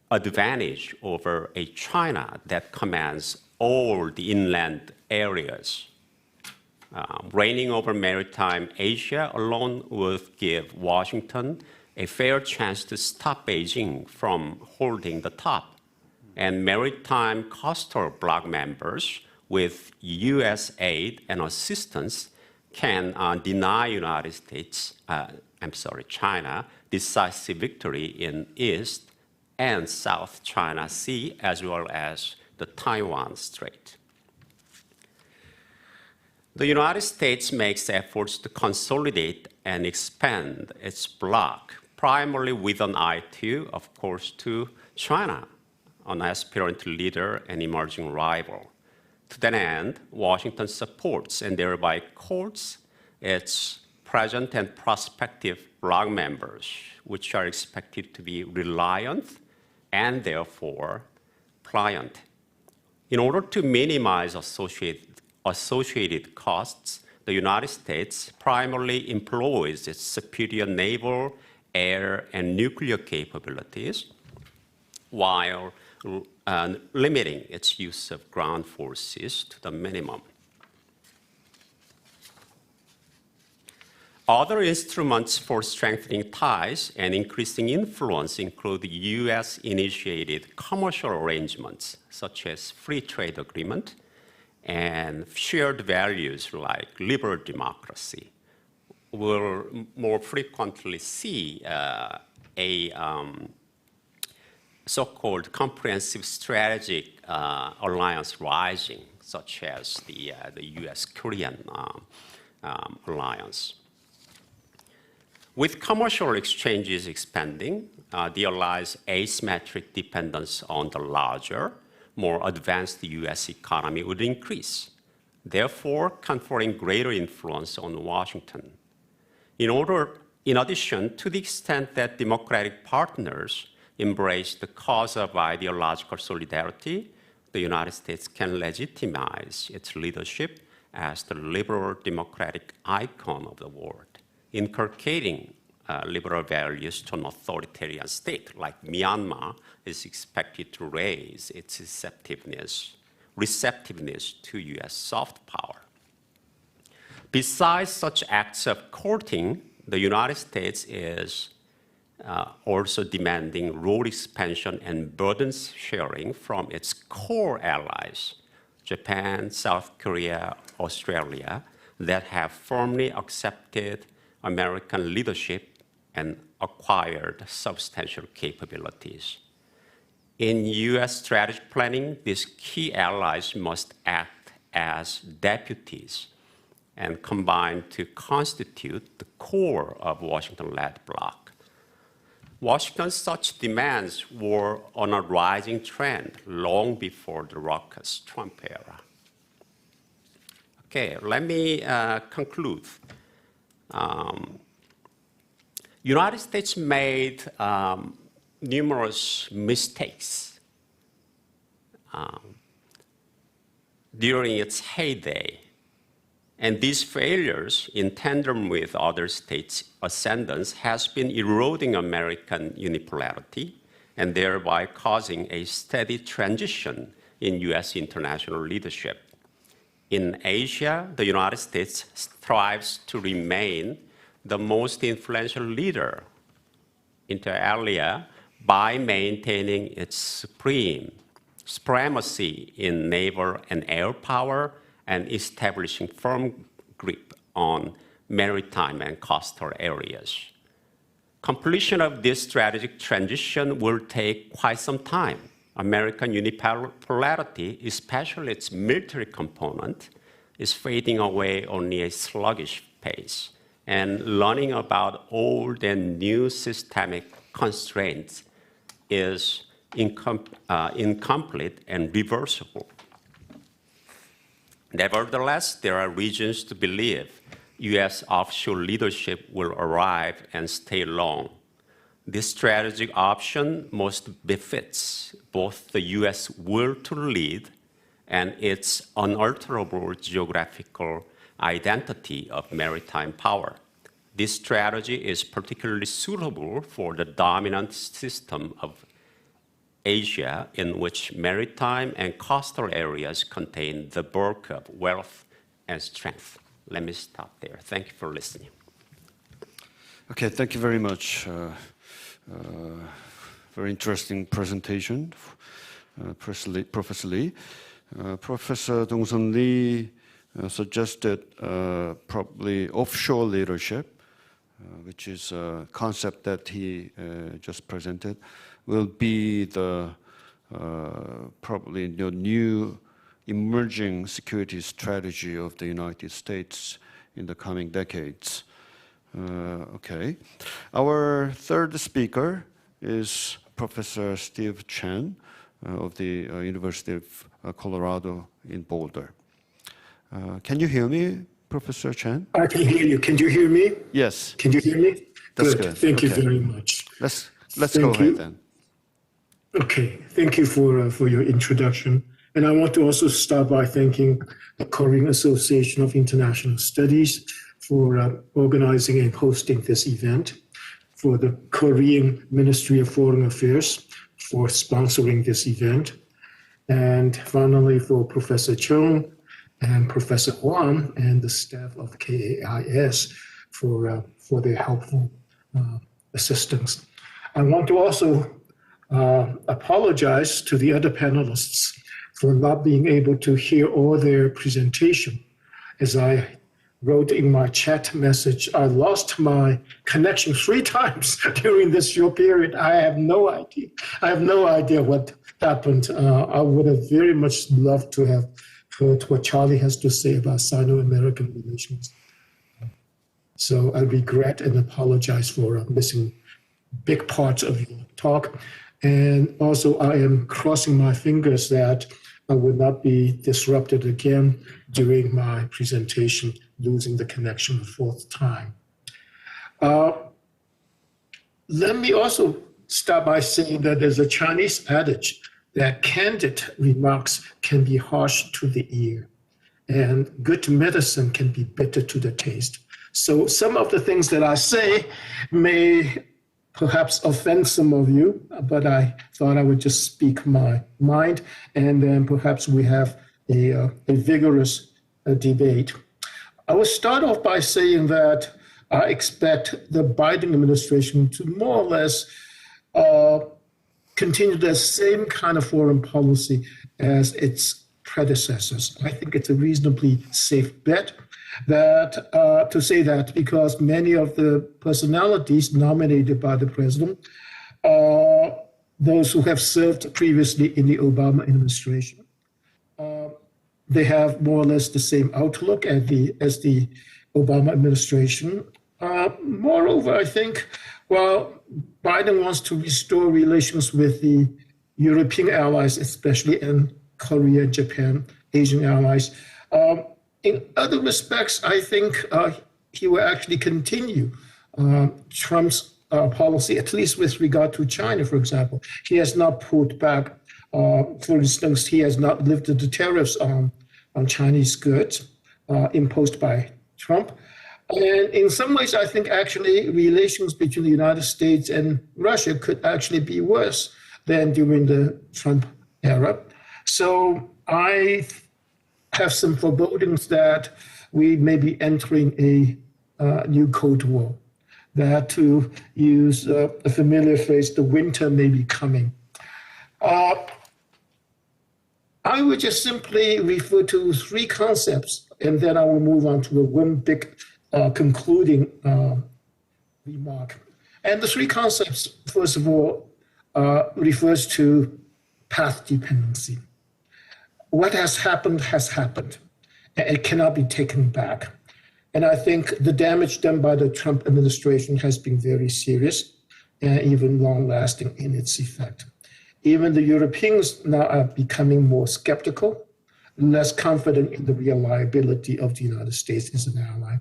advantage over a China that commands all the inland areas. Reigning over maritime Asia alone would give Washington a fair chance to stop Beijing from holding the top. And maritime coastal bloc members with U.S. aid and assistance can deny China decisive victory in East and South China Sea, as well as the Taiwan Strait. The United States makes efforts to consolidate and expand its bloc, primarily with an eye to, of course, to China, an aspirant leader and emerging rival. To that end, Washington supports and thereby courts its present and prospective bloc members, which are expected to be reliant and therefore pliant. In order to minimize associated costs, the United States primarily employs its superior naval, air, and nuclear capabilities, while limiting its use of ground forces to the minimum. Other instruments for strengthening ties and increasing influence include U.S.-initiated commercial arrangements, such as free trade agreement, and shared values like liberal democracy. We'll more frequently see a so-called comprehensive strategic alliance rising, such as the U.S.-Korean alliance. With commercial exchanges expanding, the allies' asymmetric dependence on the larger, more advanced U.S. economy would increase, therefore conferring greater influence on Washington. In addition, to the extent that democratic partners embrace the cause of ideological solidarity, the United States can legitimize its leadership as the liberal democratic icon of the world, inculcating liberal values to an authoritarian state like Myanmar is expected to raise its receptiveness to U.S. soft power. Besides such acts of courting, the United States is also demanding role expansion and burdens sharing from its core allies, Japan, South Korea, Australia, that have firmly accepted American leadership and acquired substantial capabilities. In U.S. strategic planning, these key allies must act as deputies and combine to constitute the core of Washington-led bloc. Washington's such demands were on a rising trend long before the raucous Trump era. Okay, let me conclude. United States made numerous mistakes during its heyday. And these failures, in tandem with other states' ascendance, has been eroding American unipolarity and thereby causing a steady transition in U.S. international leadership. In Asia, the United States strives to remain the most influential leader, inter alia, by maintaining its supremacy in naval and air power and establishing firm grip on maritime and coastal areas. Completion of this strategic transition will take quite some time. American unipolarity, especially its military component, is fading away only a sluggish pace, and learning about old and new systemic constraints is incomplete and reversible. Nevertheless, there are reasons to believe U.S. offshore leadership will arrive and stay long. This strategic option most befits both the U.S. will to lead and its unalterable geographical identity of maritime power. This strategy is particularly suitable for the dominant system of Asia, in which maritime and coastal areas contain the bulk of wealth and strength. Let me stop there. Thank you for listening. Okay, thank you very much. Very interesting presentation, Professor Lee. Professor Dong-sun Lee suggested probably offshore leadership, which is a concept that he just presented, will be the probably the new emerging security strategy of the United States in the coming decades. Okay. Our third speaker is Professor Steve Chen of the University of Colorado in Boulder. Can you hear me, Professor Chen? I can hear you. Can you hear me? Yes. Can you hear me? That's good. Thank you Okay. very much. Let's go ahead then. Okay. Thank you for your introduction. And I want to also start by thanking the Korean Association of International Studies for organizing and hosting this event, for the Korean Ministry of Foreign Affairs for sponsoring this event, and finally for Professor Chun and Professor Huang and the staff of Korea-U.S. for their helpful assistance. I want to also apologize to the other panelists for not being able to hear all their presentation. As I wrote in my chat message, I lost my connection 3 times during this short period. I have no idea. I have no idea what happened. I would have very much loved to have heard what Charlie has to say about Sino-American relations. So I regret and apologize for missing big parts of your talk. And also I am crossing my fingers that I would not be disrupted again during my presentation, losing the connection the 4th time. Let me also start by saying that there's a Chinese adage that candid remarks can be harsh to the ear, and good medicine can be bitter to the taste. So some of the things that I say may perhaps offend some of you, but I thought I would just speak my mind, and then perhaps we have a vigorous debate. I will start off by saying that I expect the Biden administration to more or less continue the same kind of foreign policy as its predecessors. I think it's a reasonably safe bet that to say that, because many of the personalities nominated by the president are those who have served previously in the Obama administration. They have more or less the same outlook as the Obama administration. Moreover, I think, while Biden wants to restore relations with the European allies, especially in Korea, Japan, Asian allies, in other respects, I think he will actually continue Trump's policy, at least with regard to China, for example. He has not pulled back. For instance, he has not lifted the tariffs on Chinese goods imposed by Trump. And in some ways, I think actually relations between the United States and Russia could actually be worse than during the Trump era. So I have some forebodings that we may be entering a new Cold War, that, to use a familiar phrase, the winter may be coming. I would just simply refer to three concepts, and then I will move on to one big concluding remark. And the three concepts, first of all, refers to path dependency. What has happened, and it cannot be taken back. And I think the damage done by the Trump administration has been very serious and even long-lasting in its effect. Even the Europeans now are becoming more skeptical, less confident in the reliability of the United States as an ally.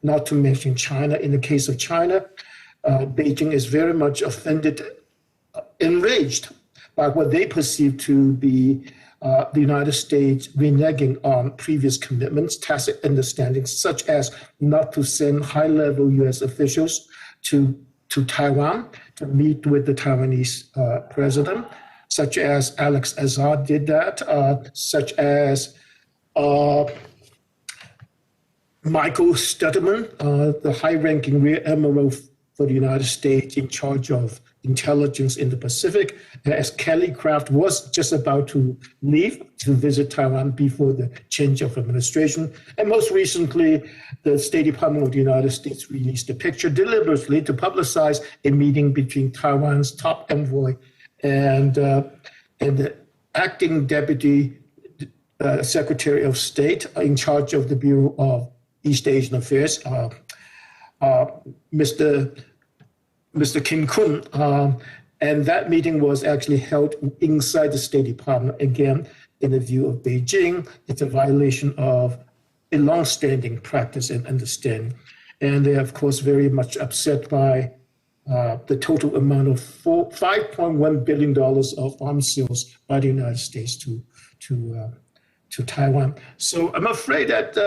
Not to mention China. In the case of China, Beijing is very much offended, enraged by what they perceive to be the United States reneging on previous commitments, tacit understandings, such as not to send high-level U.S. officials to Taiwan to meet with the Taiwanese president, such as Alex Azar did that, such as Michael Stutterman, the high-ranking Rear Admiral for the United States in charge of intelligence in the Pacific, as Kelly Craft was just about to leave to visit Taiwan before the change of administration. And most recently, the State Department of the United States released a picture deliberately to publicize a meeting between Taiwan's top envoy and the acting deputy Secretary of State in charge of the Bureau of East Asian Affairs, Mr. Kim Chun, and that meeting was actually held inside the State Department. Again, in the view of Beijing, it's a violation of a long-standing practice and understanding. And they're, of course, very much upset by the total amount of $5.1 billion of arms sales by the United States to Taiwan. So I'm afraid that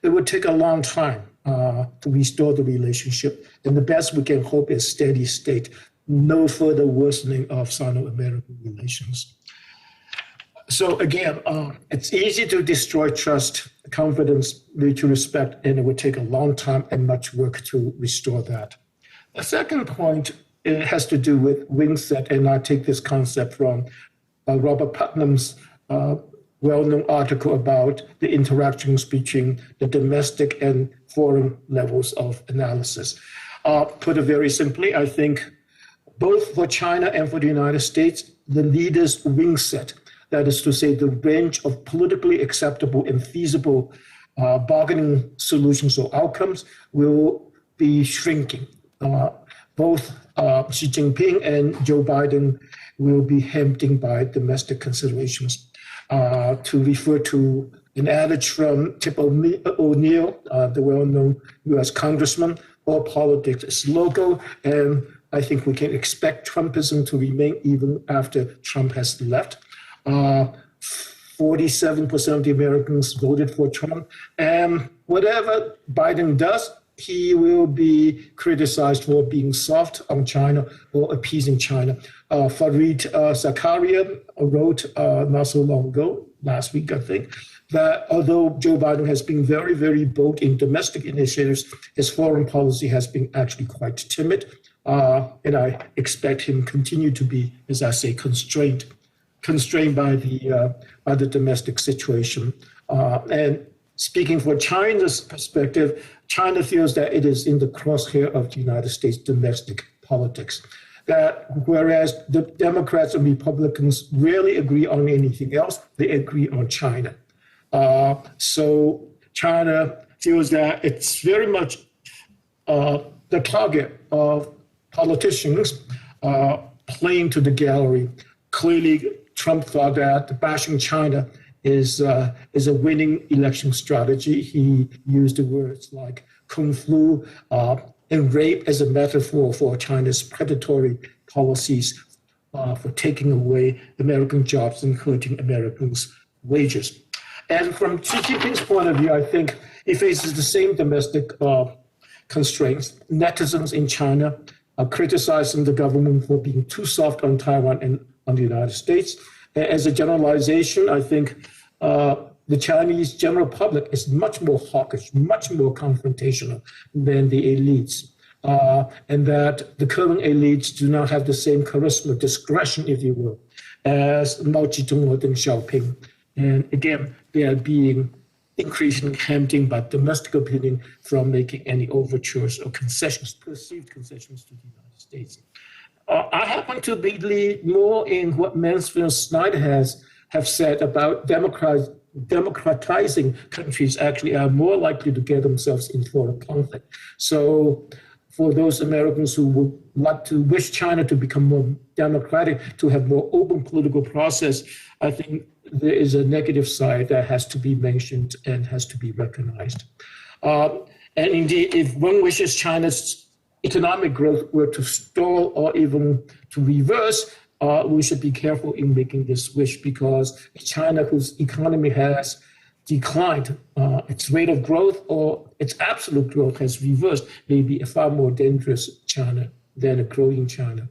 it would take a long time to restore the relationship. And the best we can hope is steady state, no further worsening of Sino-American relations. So again, it's easy to destroy trust, confidence, mutual respect, and it would take a long time and much work to restore that. The second point, it has to do with wingset, and I take this concept from Robert Putnam's well-known article about the interactions between the domestic and foreign levels of analysis. Put it very simply, I think both for China and for the United States, the leader's wingset, that is to say the range of politically acceptable and feasible bargaining solutions or outcomes, will be shrinking. Both Xi Jinping and Joe Biden will be hemmed in by domestic considerations. To refer to an adage from Tip O'Neill, the well-known U.S. congressman, all politics is local, and I think we can expect Trumpism to remain even after Trump has left. 47% of the Americans voted for Trump, and whatever Biden does, he will be criticized for being soft on China or appeasing China. Fareed Zakaria wrote not so long ago, last week, I think, that although Joe Biden has been very, very bold in domestic initiatives, his foreign policy has been actually quite timid. And I expect him continue to be, as I say, constrained by the domestic situation. And speaking for China's perspective, China feels that it is in the crosshair of the United States domestic politics. That whereas the Democrats and Republicans rarely agree on anything else, they agree on China. So China feels that it's very much the target of politicians playing to the gallery. Clearly, Trump thought that bashing China is a winning election strategy. He used the words like kung flu and rape as a metaphor for China's predatory policies for taking away American jobs and hurting Americans' wages. And from Xi Jinping's point of view, I think he faces the same domestic constraints. Netizens in China are criticizing the government for being too soft on Taiwan and on the United States. As a generalization, I think the Chinese general public is much more hawkish, much more confrontational than the elites. And that the current elites do not have the same charisma, discretion, if you will, as Mao Zedong or Deng Xiaoping. And again, they are being increasingly hemmed in by domestic opinion from making any overtures or concessions, perceived concessions to the United States. I happen to believe more in what Mansfield Snyder have said about democratizing countries actually are more likely to get themselves in foreign conflict. So for those Americans who would like to wish China to become more democratic, to have more open political process, I think there is a negative side that has to be mentioned and has to be recognized. And indeed, if one wishes China's economic growth were to stall or even to reverse, we should be careful in making this wish, because China, whose economy has declined, its rate of growth or its absolute growth has reversed, may be a far more dangerous China than a growing China.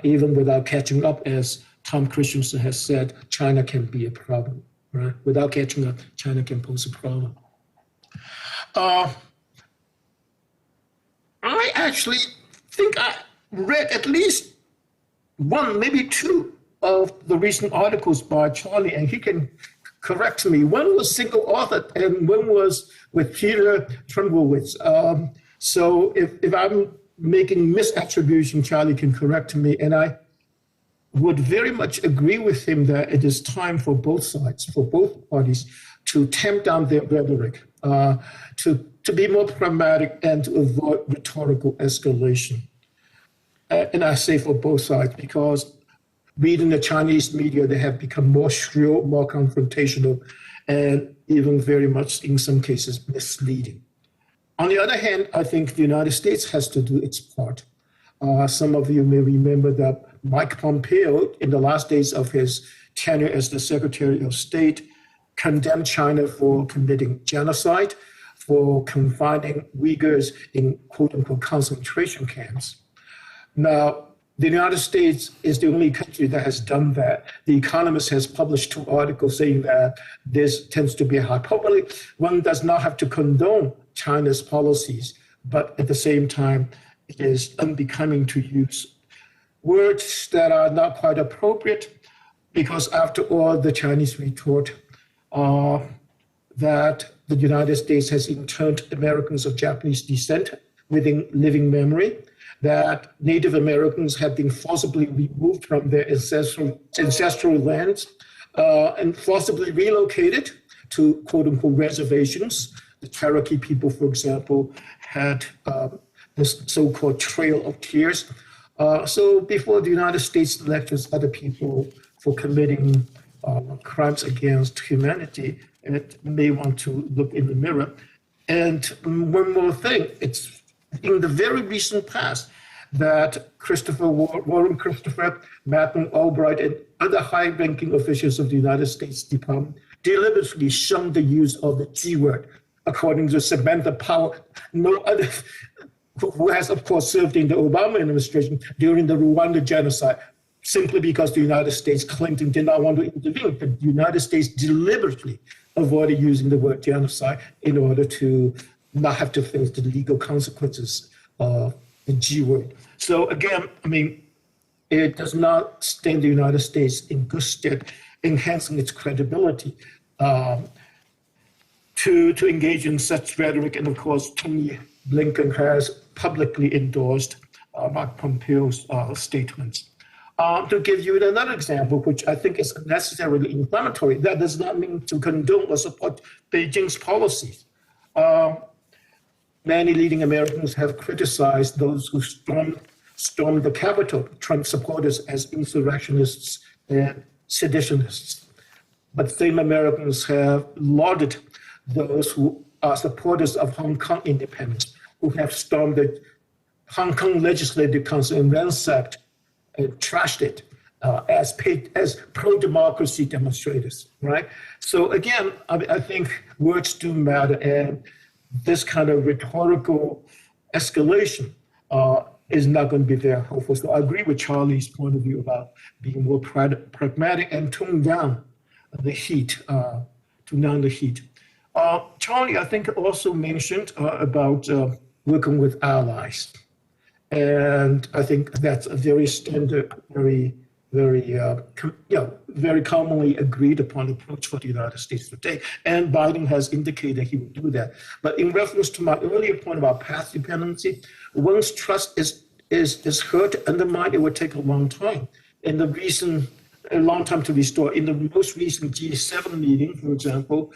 Even without catching up, as Tom Christensen has said, China can be a problem, right? Without catching up, China can pose a problem. I actually think I read at least one, maybe two of the recent articles by Charlie, and he can correct me. One was single authored and one was with Peter Trembowitz. So if I'm making misattribution, Charlie can correct me. And I would very much agree with him that it is time for both sides, for both parties, to tamp down their rhetoric, to be more pragmatic and to avoid rhetorical escalation. And I say for both sides because reading the Chinese media, they have become more shrill, more confrontational, and even very much, in some cases, misleading. On the other hand, I think the United States has to do its part. Some of you may remember that Mike Pompeo, in the last days of his tenure as the Secretary of State, condemned China for committing genocide, for confining Uyghurs in quote-unquote concentration camps. Now, the United States is the only country that has done that. The Economist has published 2 articles saying that this tends to be a hyperbole. One does not have to condone China's policies, but at the same time, it is unbecoming to use words that are not quite appropriate, because after all, the Chinese retort that the United States has interned Americans of Japanese descent within living memory, that Native Americans have been forcibly removed from their ancestral lands and forcibly relocated to quote-unquote reservations. The Cherokee people, for example, had this so-called Trail of Tears. So before the United States lectures other people for committing crimes against humanity, it may want to look in the mirror. And one more thing, it's in the very recent past that Warren Christopher, Madeleine Albright, and other high-ranking officials of the United States Department deliberately shunned the use of the G word, according to Samantha Power, no other, who has, of course, served in the Obama administration during the Rwanda genocide, simply because the United States, Clinton did not want to intervene. The United States deliberately avoided using the word genocide in order to not have to face the legal consequences of the G word. So again, I mean, it does not stand the United States in good stead, enhancing its credibility to engage in such rhetoric. And of course, Tony Blinken has publicly endorsed Mark Pompeo's statements. To give you another example, which I think is necessarily inflammatory, that does not mean to condone or support Beijing's policies. Many leading Americans have criticized those who stormed the Capitol, Trump supporters, as insurrectionists and seditionists. But same Americans have lauded those who are supporters of Hong Kong independence, who have stormed the Hong Kong Legislative Council and ransacked and trashed it as pro-democracy demonstrators, right? So again, I think words do matter, and this kind of rhetorical escalation is not going to be very helpful. So I agree with Charlie's point of view about being more pragmatic and tone down the heat. Charlie, I think, also mentioned about working with allies. And I think that's a very standard, very commonly agreed upon approach for the United States to take. And Biden has indicated he will do that. But in reference to my earlier point about path dependency, once trust is hurt, undermined, it will take a long time. A long time to restore. In the most recent G7 meeting, for example,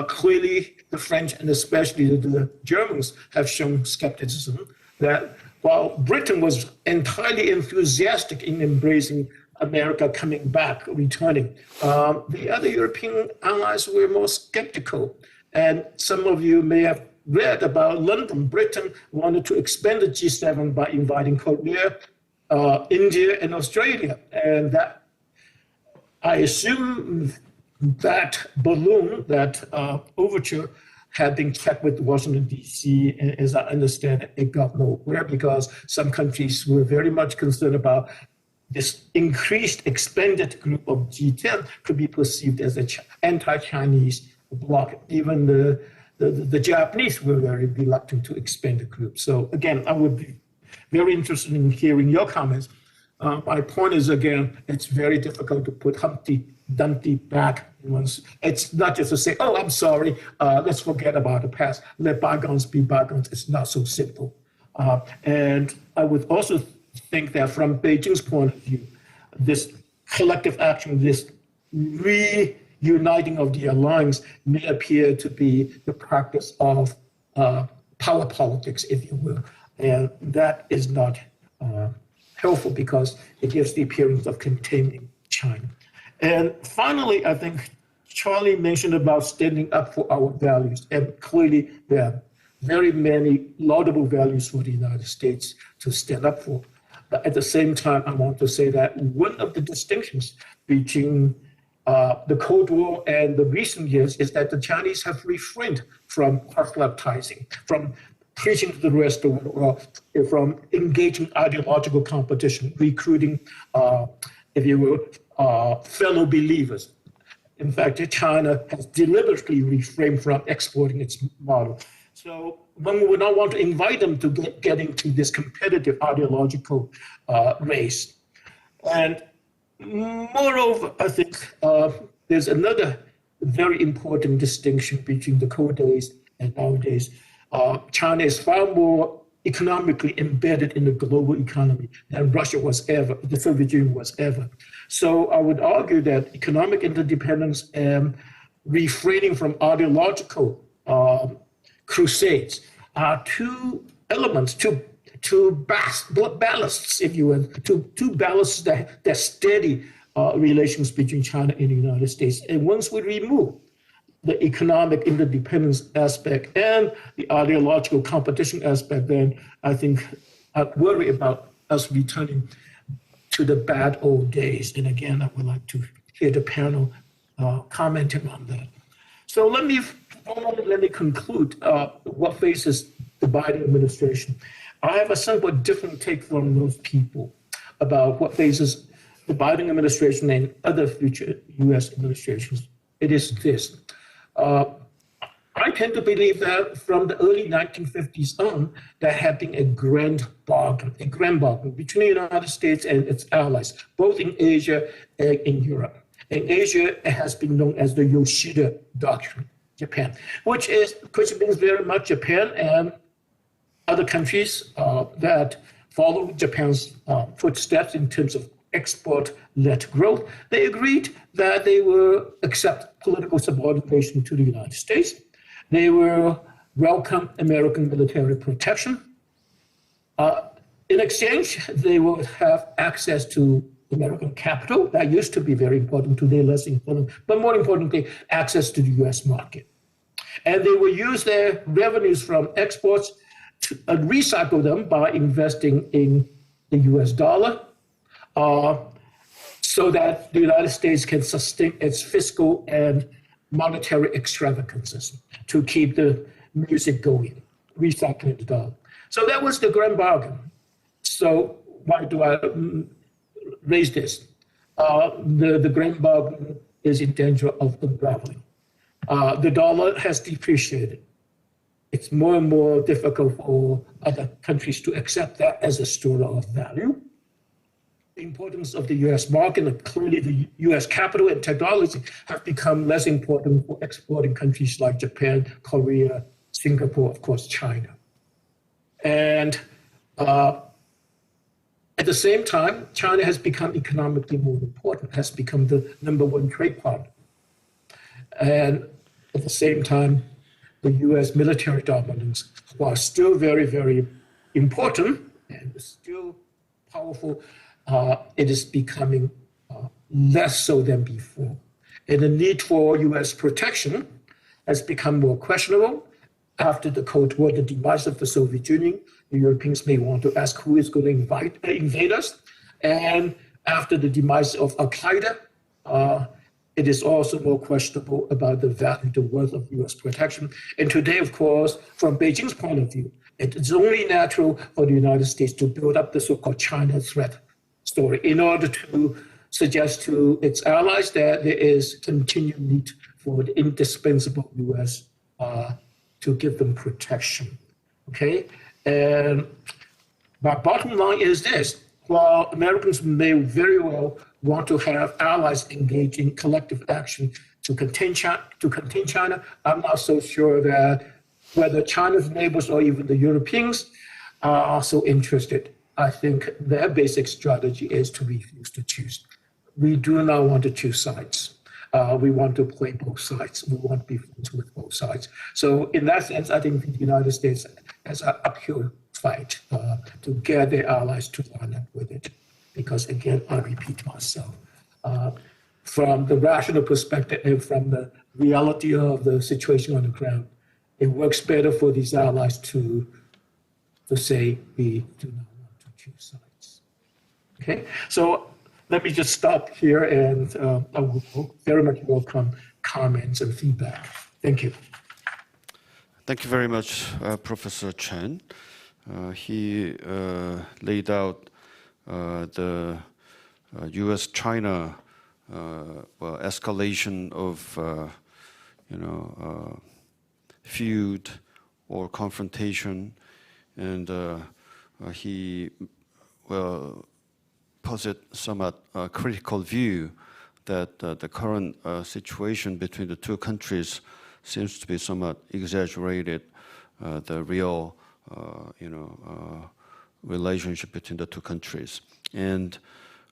clearly the French and especially the Germans have shown skepticism that while Britain was entirely enthusiastic in embracing America coming back, returning, the other European allies were more skeptical. And some of you may have read about London. Britain wanted to expand the G7 by inviting Korea, India, and Australia. And that, I assume that balloon, that overture, had been checked with Washington, D.C., and as I understand it, it got nowhere because some countries were very much concerned about this increased, expanded group of G10 could be perceived as an anti-Chinese bloc. Even the Japanese were very reluctant to expand the group. So again, I would be very interested in hearing your comments. My point is, again, it's very difficult to put Humpty Dumpty back once. It's not just to say, oh, I'm sorry, let's forget about the past, let bygones be bygones. It's not so simple. And I would also think that from Beijing's point of view, this collective action, this reuniting of the alliance may appear to be the practice of power politics, if you will. And that is not helpful because it gives the appearance of containing China. And finally, I think Charlie mentioned about standing up for our values. And clearly, there are very many laudable values for the United States to stand up for. But at the same time, I want to say that one of the distinctions between the Cold War and the recent years is that the Chinese have refrained from proselytizing, from preaching to the rest of the world, from engaging ideological competition, recruiting, if you will, fellow believers. In fact, China has deliberately refrained from exporting its model. So one would not want to invite them to get into this competitive ideological race. And moreover, I think there's another very important distinction between the Cold days and nowadays. China is far more economically embedded in the global economy than Russia was ever, the Soviet Union was ever. So I would argue that economic interdependence and refraining from ideological crusades are two elements, two ballasts, if you will, two ballasts that steady relations between China and the United States. And once we remove the economic interdependence aspect and the ideological competition aspect, then I think I worry about us returning to the bad old days. And again, I would like to hear the panel commenting on that. So let me for a moment, let me conclude what faces the Biden administration. I have a somewhat different take from most people about what faces the Biden administration and other future U.S. administrations. It is this. I tend to believe that from the early 1950s on, there had been a grand bargain between the United States and its allies, both in Asia and in Europe. In Asia, it has been known as the Yoshida Doctrine, Japan, which means very much Japan and other countries that follow Japan's footsteps in terms of export-led growth. They agreed that they will accept political subordination to the United States. They will welcome American military protection. In exchange, they will have access to American capital. That used to be very important, today less important, but more importantly, access to the US market. And they will use their revenues from exports to recycle them by investing in the US dollar so that the United States can sustain its fiscal and monetary extravagances to keep the music going, recycling the dollar. So that was the grand bargain. So why do I raise this? The grand bargain is in danger of unraveling. The dollar has depreciated. It's more and more difficult for other countries to accept that as a store of value. The importance of the US market, and clearly the US capital and technology have become less important for exporting countries like Japan, Korea, Singapore, of course, China. And at the same time, China has become economically more important, has become the #1 trade partner. And at the same time, the US military dominance, while still very, very important and still powerful, it is becoming less so than before. And the need for US protection has become more questionable. After the Cold War, the demise of the Soviet Union, the Europeans may want to ask who is going to invade us. And after the demise of Al-Qaeda, it is also more questionable about the value, the worth of US protection. And today, of course, from Beijing's point of view, it is only natural for the United States to build up the so-called China threat story in order to suggest to its allies that there is continued need for the indispensable US to give them protection, okay? And my bottom line is this: while Americans may very well want to have allies engage in collective action to contain China, I'm not so sure that whether China's neighbors or even the Europeans are also interested. I think their basic strategy is to refuse to choose. We do not want to choose sides. We want to play both sides. We want to be friends with both sides. So in that sense, I think the United States has an uphill fight to get their allies to line up with it. Because again, I repeat myself, from the rational perspective and from the reality of the situation on the ground, it works better for these allies to say we do not want to choose sides. Okay, so let me just stop here, and I will very much welcome comments and feedback. Thank you. Thank you very much, Professor Chen. He laid out the U.S.-China escalation of feud or confrontation, and he posit somewhat critical view that the current situation between the two countries seems to be somewhat exaggerated. The real, relationship between the two countries, and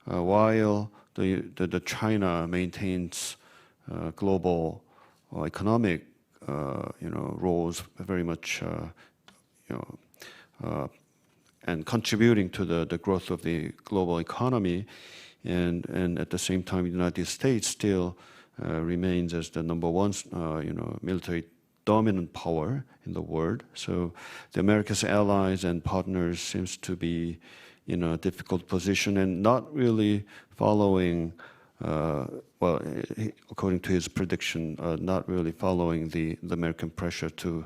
while the China maintains global economic, roles very much, and contributing to the growth of the global economy, and at the same time, the United States still remains as the #1, military dominant power in the world. So the America's allies and partners seems to be in a difficult position and not really following well, according to his prediction, not really following the American pressure to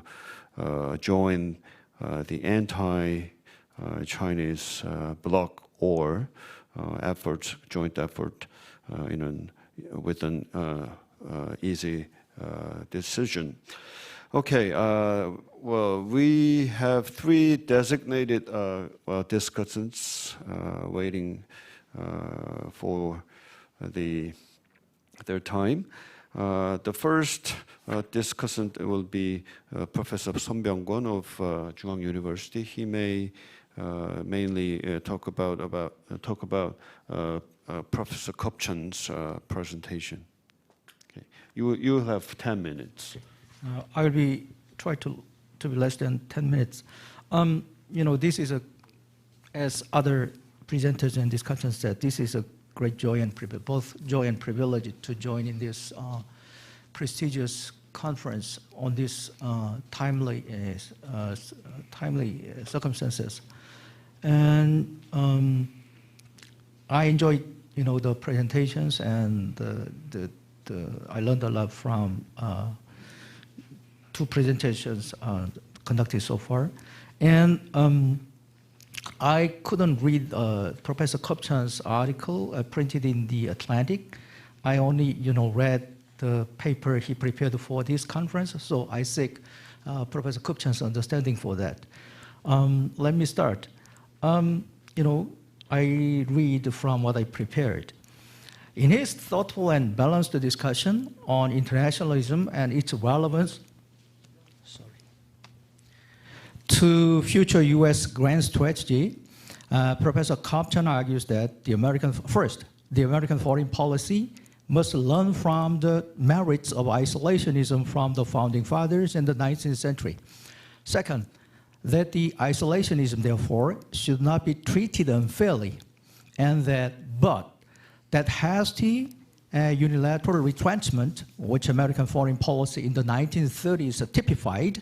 join the anti-Chinese bloc or joint effort with an easy decision. Okay, well, we have 3 designated discussants waiting for their time. The first discussant will be Professor Son Byung-kwon of Jungwon University. He may mainly talk about Professor Kup Chun's presentation. Okay. You have 10 minutes. I will try to be less than 10 minutes. This is as other presenters and discussants said, this is a great joy and privilege, both joy and privilege to join in this prestigious conference on this timely circumstances. And I enjoyed, the presentations, and I learned a lot from 2 presentations conducted so far. And I couldn't read Professor Kup Chun's article printed in the Atlantic. I only, read the paper he prepared for this conference, so I seek Professor Kup Chun's understanding for that. Let me start. I read from what I prepared. In his thoughtful and balanced discussion on internationalism and its relevance to future U.S. grand strategy, Professor Kup Chun argues that the American foreign policy must learn from the merits of isolationism from the founding fathers in the 19th century. Second, that the isolationism, therefore, should not be treated unfairly, and that hasty unilateral retrenchment, which American foreign policy in the 1930s typified,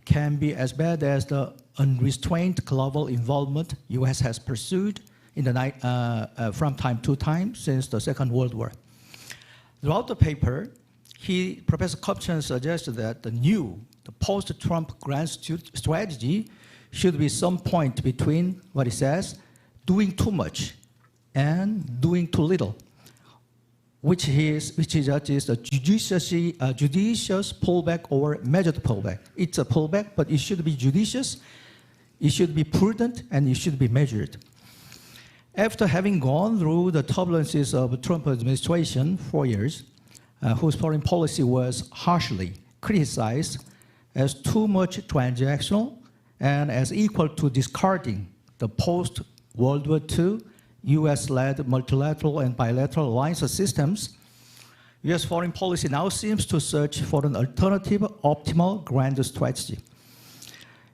can be as bad as the unrestrained global involvement U.S. has pursued from time to time since the Second World War. Throughout the paper, Professor Kup Chun suggested that the post-Trump grand strategy should be some point between what he says, doing too much and doing too little, which he judges a judicious pullback or measured pullback. It's a pullback, but it should be judicious, it should be prudent, and it should be measured. After having gone through the turbulences of the Trump administration 4 years, whose foreign policy was harshly criticized as too much transactional and as equal to discarding the post-World War II U.S.-led multilateral and bilateral alliance systems, U.S. foreign policy now seems to search for an alternative, optimal grand strategy.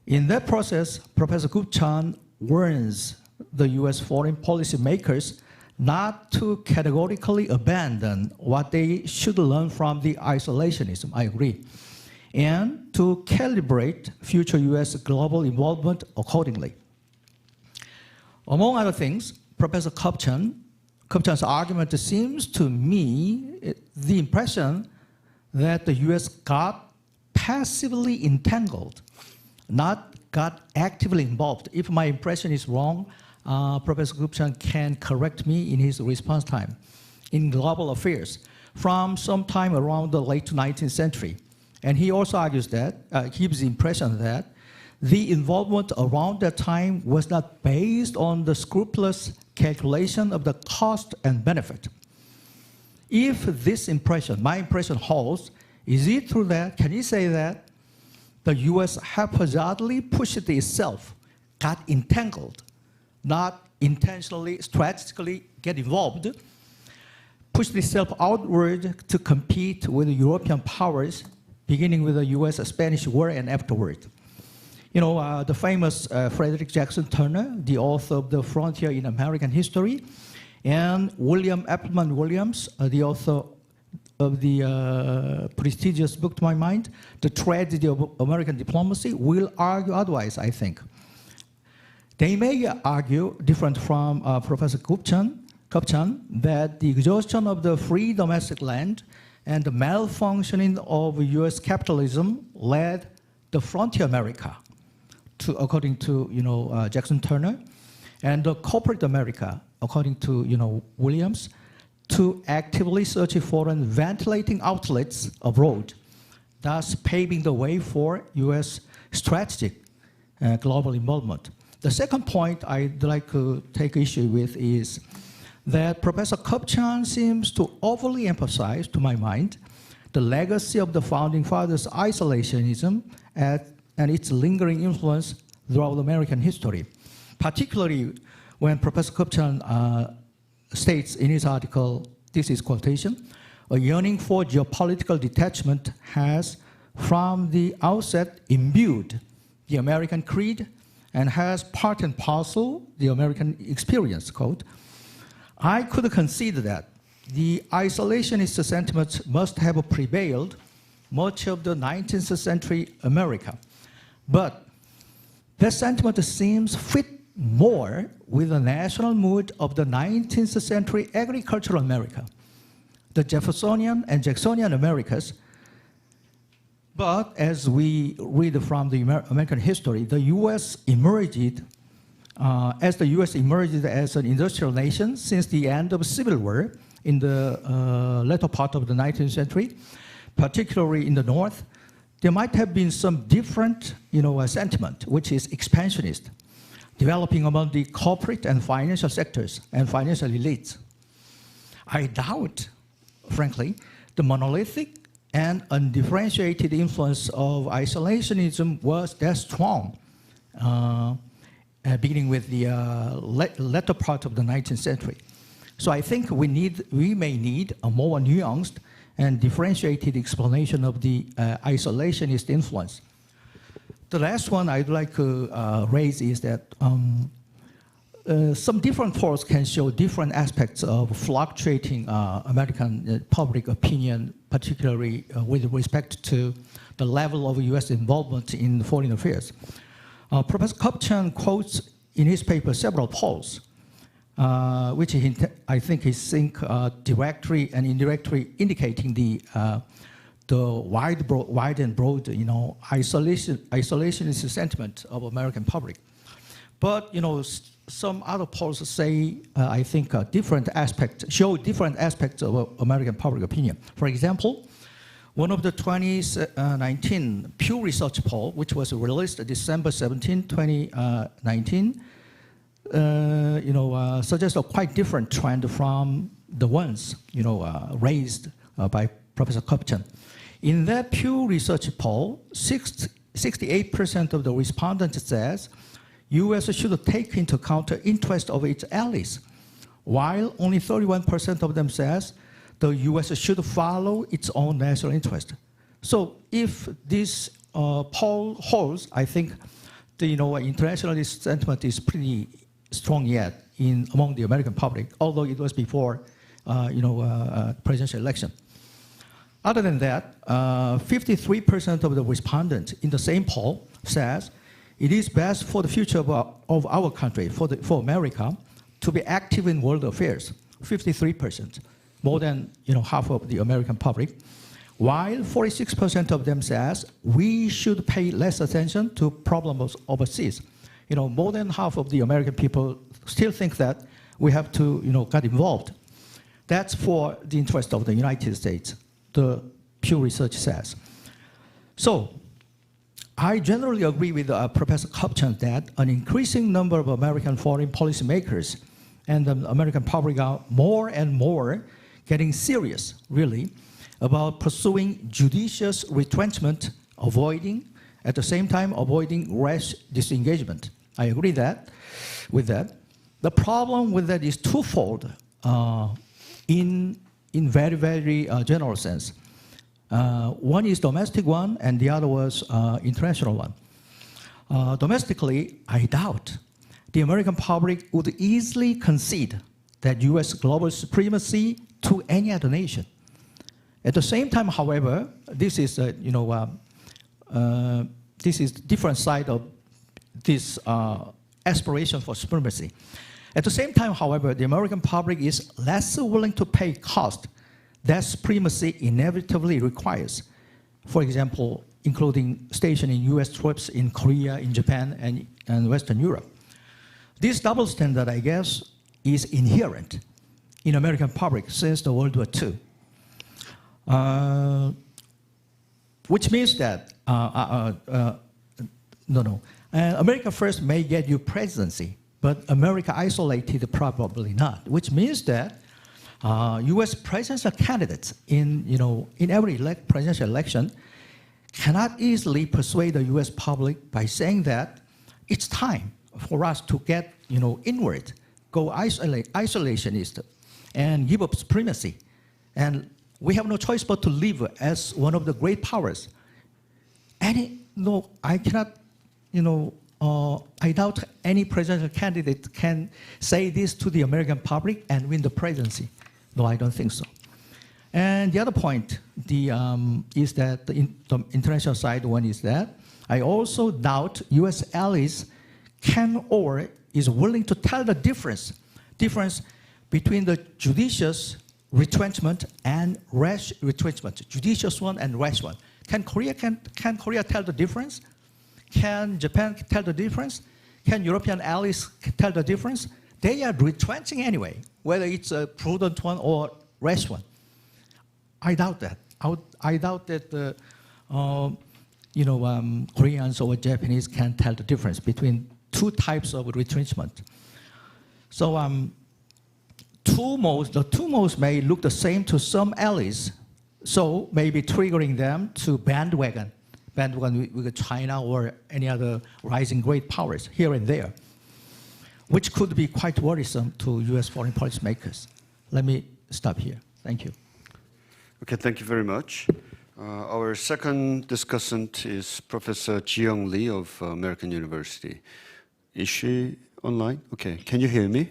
In that process, Professor Kup Chun warns the U.S. foreign policy makers not to categorically abandon what they should learn from the isolationism, I agree, and to calibrate future U.S. global involvement accordingly. Among other things, Professor Kup Chun's argument seems to me the impression that the U.S. got passively entangled, not got actively involved. If my impression is wrong, Professor Kup Chun can correct me in his response time in global affairs from sometime around the late 19th century. And he also argues that, gives the impression that the involvement around that time was not based on the scrupulous calculation of the cost and benefit. If this impression, my impression holds, is it true that, can you say that the US haphazardly pushed itself, got entangled, not intentionally, strategically get involved, pushed itself outward to compete with the European powers, beginning with the US-Spanish War and afterward? The famous Frederick Jackson Turner, the author of The Frontier in American History, and William Appleman Williams, the author of the prestigious book, to my mind, The Tragedy of American Diplomacy, will argue otherwise, I think. They may argue, different from Professor Kup Chun, Kopchan, that the exhaustion of the free domestic land and the malfunctioning of U.S. capitalism led the frontier America to, according to Jackson Turner, and the corporate America, according to Williams, to actively search for and ventilating outlets abroad, thus paving the way for U.S. strategic global involvement. The second point I'd like to take issue with is that Professor Kopchan seems to overly emphasize, to my mind, the legacy of the Founding Fathers' isolationism and its lingering influence throughout American history, particularly when Professor Kopchan states in his article, this is quotation, a yearning for geopolitical detachment has from the outset imbued the American creed and has part and parcel the American experience, quote. I could concede that the isolationist sentiments must have prevailed much of the 19th century America, but that sentiment seems fit more with the national mood of the 19th century agricultural America, the Jeffersonian and Jacksonian Americas. But as we read from the American history, the U.S. emerged as an industrial nation since the end of Civil War in the latter part of the 19th century, particularly in the North, there might have been some different sentiment, which is expansionist, developing among the corporate and financial sectors and financial elites. I doubt, frankly, the monolithic and undifferentiated influence of isolationism was that strong, beginning with the latter part of the 19th century. So I think we may need a more nuanced and differentiated explanation of the isolationist influence. The last one I'd like to raise is that some different polls can show different aspects of fluctuating American public opinion, particularly with respect to the level of U.S. involvement in foreign affairs. Professor Kopchan quotes in his paper several polls, which I think is directly and indirectly indicating the wide and broad, isolationist sentiment of American public. But some other polls say, I think, show different aspects of American public opinion. For example, one of the 2019 Pew Research poll, which was released December 17, 2019, suggests a quite different trend from the ones, raised by Professor Kopchan. In that Pew Research poll, 68% of the respondents says U.S. should take into account the interest of its allies, while only 31% of them says the U.S. should follow its own national interest. So if this poll holds, I think the internationalist sentiment is pretty strong yet among the American public, although it was before presidential election. Other than that, 53% of the respondents in the same poll says it is best for the future of our country, for America, to be active in world affairs. 53%, more than half of the American public, while 46% of them says we should pay less attention to problems overseas. More than half of the American people still think that we have to get involved. That's for the interest of the United States, the Pew Research says. So I generally agree with Professor Kopchan that an increasing number of American foreign policy makers and the American public are more and more getting serious, really, about pursuing judicious retrenchment, at the same time avoiding rash disengagement. I agree with that. The problem with that is twofold in very, very general sense. One is domestic one, and the other was international one. Domestically, I doubt the American public would easily concede that U.S. global supremacy to any other nation. At the same time, however, this is different side of this aspiration for supremacy. At the same time, however, the American public is less willing to pay cost that supremacy inevitably requires. For example, including stationing US troops in Korea, in Japan, and Western Europe. This double standard, I guess, is inherent in American public since the World War II. Which means that, America first may get you presidency, but America isolated probably not, which means that US presidential candidates in every presidential election cannot easily persuade the US public by saying that it's time for us to get inward, go isolationist, and give up supremacy. And we have no choice but to live as one of the great powers. I cannot, I doubt any presidential candidate can say this to the American public and win the presidency. No, I don't think so. And the other point is that the international side one is that I also doubt US allies can or is willing to tell the difference between the judicious retrenchment and rash retrenchment, judicious one and rash one. Can Korea tell the difference? Can Japan tell the difference? Can European allies tell the difference? They are retrenching anyway, whether it's a prudent one or rash one. I doubt that. I doubt that the Koreans or Japanese can tell the difference between two types of retrenchment. So the two most may look the same to some allies, so maybe triggering them to bandwagon with China or any other rising great powers here and there, which could be quite worrisome to US foreign policy makers. Let me stop here. Thank you. Okay, thank you very much. Our second discussant is Professor Jiyoung Lee of American University. Is she online? Okay, can you hear me?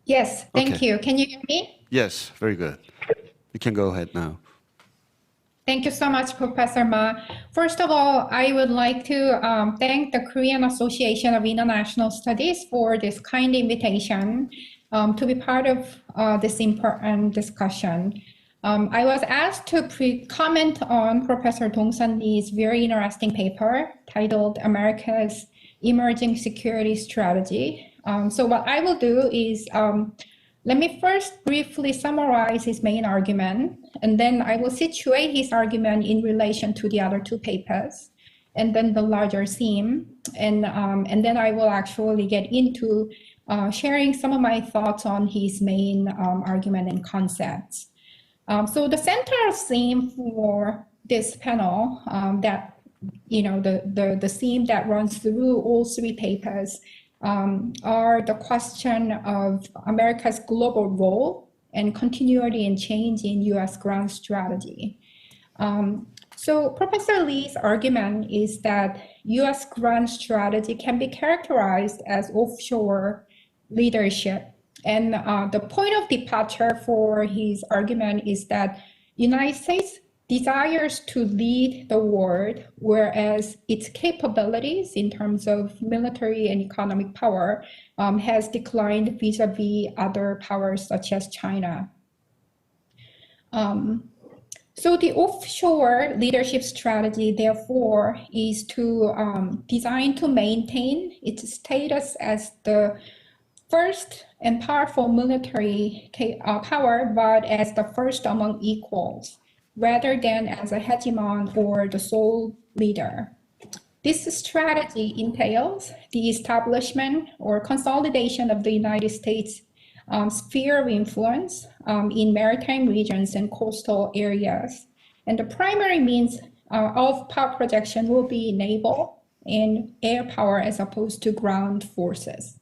Yes, thank Okay. you. Can you hear me? Yes, very good. You can go ahead now. Thank you so much, Professor Ma. First of all, I would like to thank the Korean Association of International Studies for this kind invitation to be part of this important discussion. I was asked to comment on Professor Dong-Sun Lee's very interesting paper titled America's Emerging Security Strategy. So what I will do is let me first briefly summarize his main argument, and then I will situate his argument in relation to the other two papers, and then the larger theme, and then I will actually get into sharing some of my thoughts on his main argument and concepts. So the central theme for this panel, the theme that runs through all three papers are the question of America's global role and continuity and change in U.S. grand strategy. So Professor Lee's argument is that U.S. grand strategy can be characterized as offshore leadership. And the point of departure for his argument is that United States desires to lead the world, whereas its capabilities in terms of military and economic power has declined vis-a-vis other powers such as China. So the offshore leadership strategy, therefore, is designed to maintain its status as the first and powerful military power, but as the first among equals, rather than as a hegemon or the sole leader. This strategy entails the establishment or consolidation of the United States sphere of influence in maritime regions and coastal areas. And the primary means of power projection will be naval and air power as opposed to ground forces.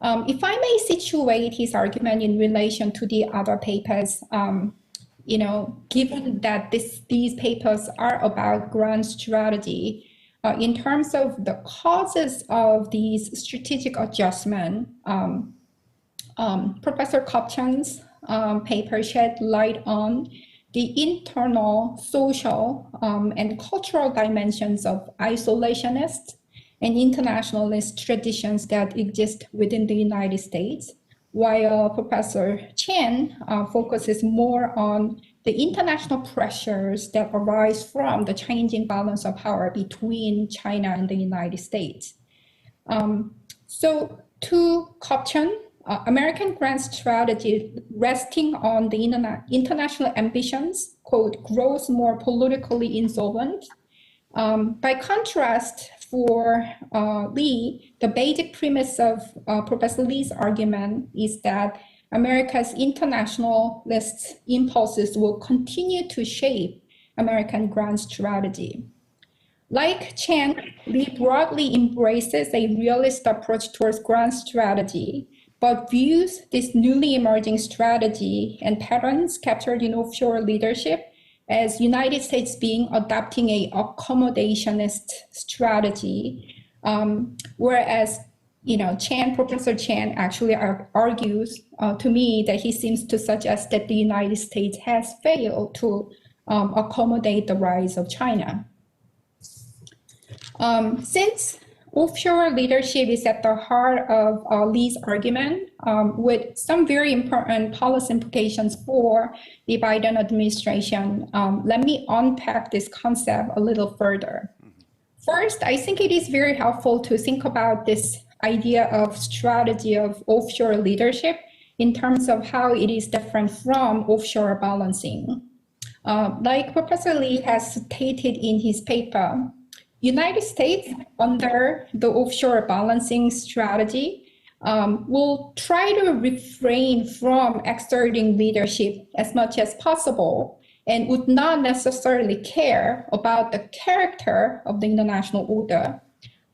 If I may situate his argument in relation to the other papers, given that these papers are about grand strategy, in terms of the causes of these strategic adjustment, Professor Kopchan's paper shed light on the internal, social, and cultural dimensions of isolationist and internationalist traditions that exist within the United States, while Professor Chen focuses more on the international pressures that arise from the changing balance of power between China and the United States. So to Chun, American grand strategy resting on the international ambitions, quote, grows more politically insolvent. By contrast, for Lee, the basic premise of Professor Lee's argument is that America's internationalist impulses will continue to shape American grand strategy. Like Chen, Lee broadly embraces a realist approach towards grand strategy, but views this newly emerging strategy and patterns captured in offshore leadership as United States being adopting a accommodationist strategy, whereas Professor Chen actually argues to me that he seems to suggest that the United States has failed to accommodate the rise of China. Since offshore leadership is at the heart of Lee's argument, with some very important policy implications for the Biden administration, let me unpack this concept a little further. First, I think it is very helpful to think about this idea of strategy of offshore leadership in terms of how it is different from offshore balancing. Like Professor Lee has stated in his paper, United States, under the offshore balancing strategy, will try to refrain from exerting leadership as much as possible and would not necessarily care about the character of the international order.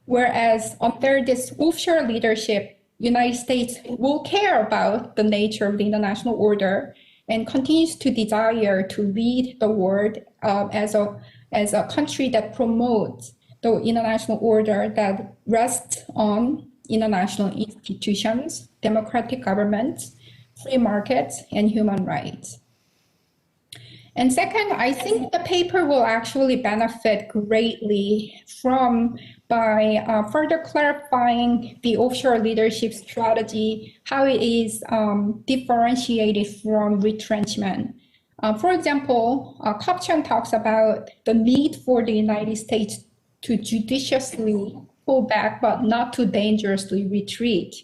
Whereas under this offshore leadership, United States will care about the nature of the international order and continues to desire to lead the world as a country that promotes the international order that rests on international institutions, democratic governments, free markets, and human rights. And second, I think the paper will actually benefit greatly by further clarifying the offshore leadership strategy, how it is differentiated from retrenchment. For example, Chun talks about the need for the United States to judiciously pull back, but not to dangerously retreat.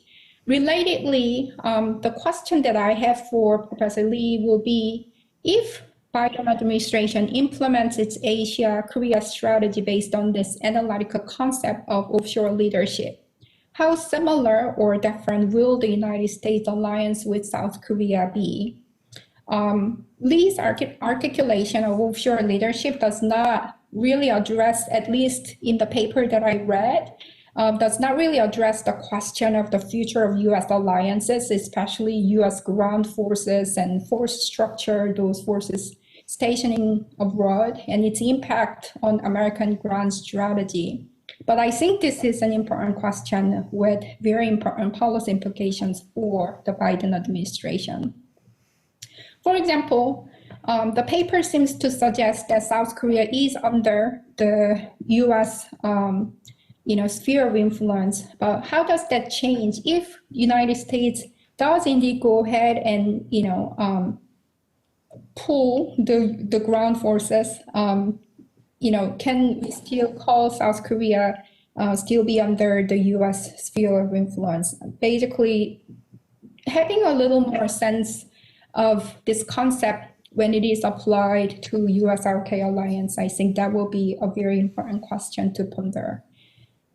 Relatedly, the question that I have for Professor Lee will be, if Biden administration implements its Asia-Korea strategy based on this analytical concept of offshore leadership, how similar or different will the United States alliance with South Korea be? Lee's articulation of offshore leadership does not really address, at least in the paper that I read, does not really address the question of the future of U.S. alliances, especially U.S. ground forces and force structure, those forces stationing abroad, and its impact on American grand strategy. But I think this is an important question with very important policy implications for the Biden administration. For example, the paper seems to suggest that South Korea is under the U.S. Sphere of influence. But how does that change if the United States does indeed go ahead and pull the ground forces? Can we still call South Korea still be under the U.S. sphere of influence? Basically, having a little more sense of this concept when it is applied to US-RK alliance, I think that will be a very important question to ponder.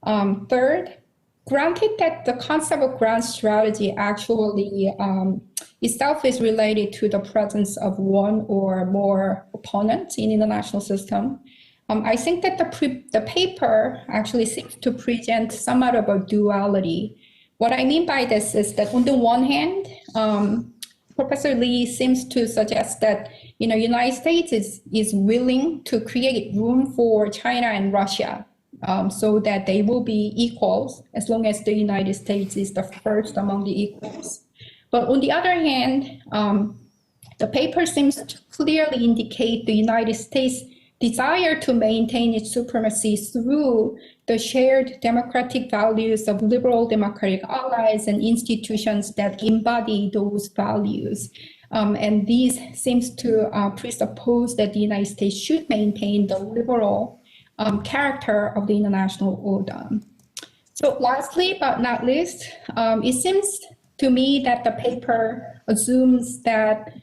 Third, granted that the concept of grand strategy actually itself is related to the presence of one or more opponents in international system, I think that the paper actually seeks to present somewhat of a duality. What I mean by this is that on the one hand, Professor Lee seems to suggest that United States is willing to create room for China and Russia so that they will be equals as long as the United States is the first among the equals. But on the other hand, the paper seems to clearly indicate the United States desire to maintain its supremacy through the shared democratic values of liberal democratic allies and institutions that embody those values. And this seems to presuppose that the United States should maintain the liberal character of the international order. So lastly, but not least, it seems to me that the paper assumes that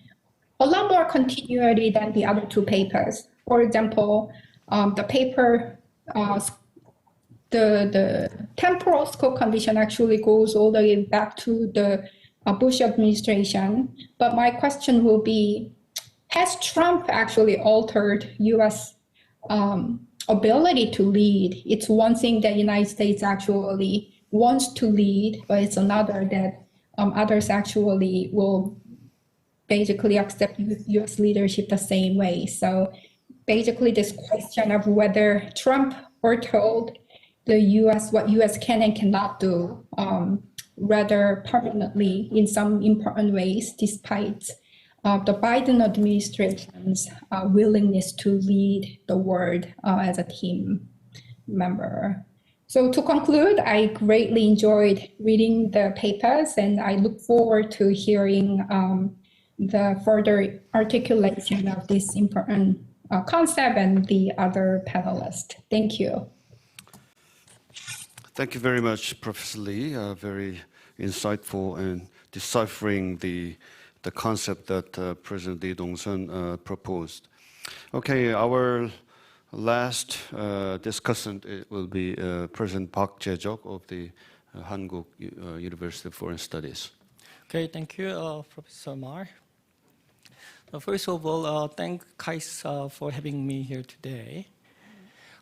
a lot more continuity than the other two papers. For example, the paper, the temporal scope condition actually goes all the way back to the Bush administration. But my question will be, has Trump actually altered U.S. Ability to lead? It's one thing that the United States actually wants to lead, but it's another that others actually will basically accept U.S. leadership the same way. So basically this question of whether Trump foretold the U.S. what U.S. can and cannot do rather permanently in some important ways, despite the Biden administration's willingness to lead the world as a team member. So to conclude, I greatly enjoyed reading the papers, and I look forward to hearing the further articulation of this important concept and the other panelists. Thank you. Thank you very much, Professor Lee. Very insightful and deciphering the concept that President Lee Dong-sun proposed. Okay, our last discussant will be President Park Jae-jok of the Hankuk University of Foreign Studies. Okay, thank you, Professor Ma. First of all, thank KAIS for having me here today.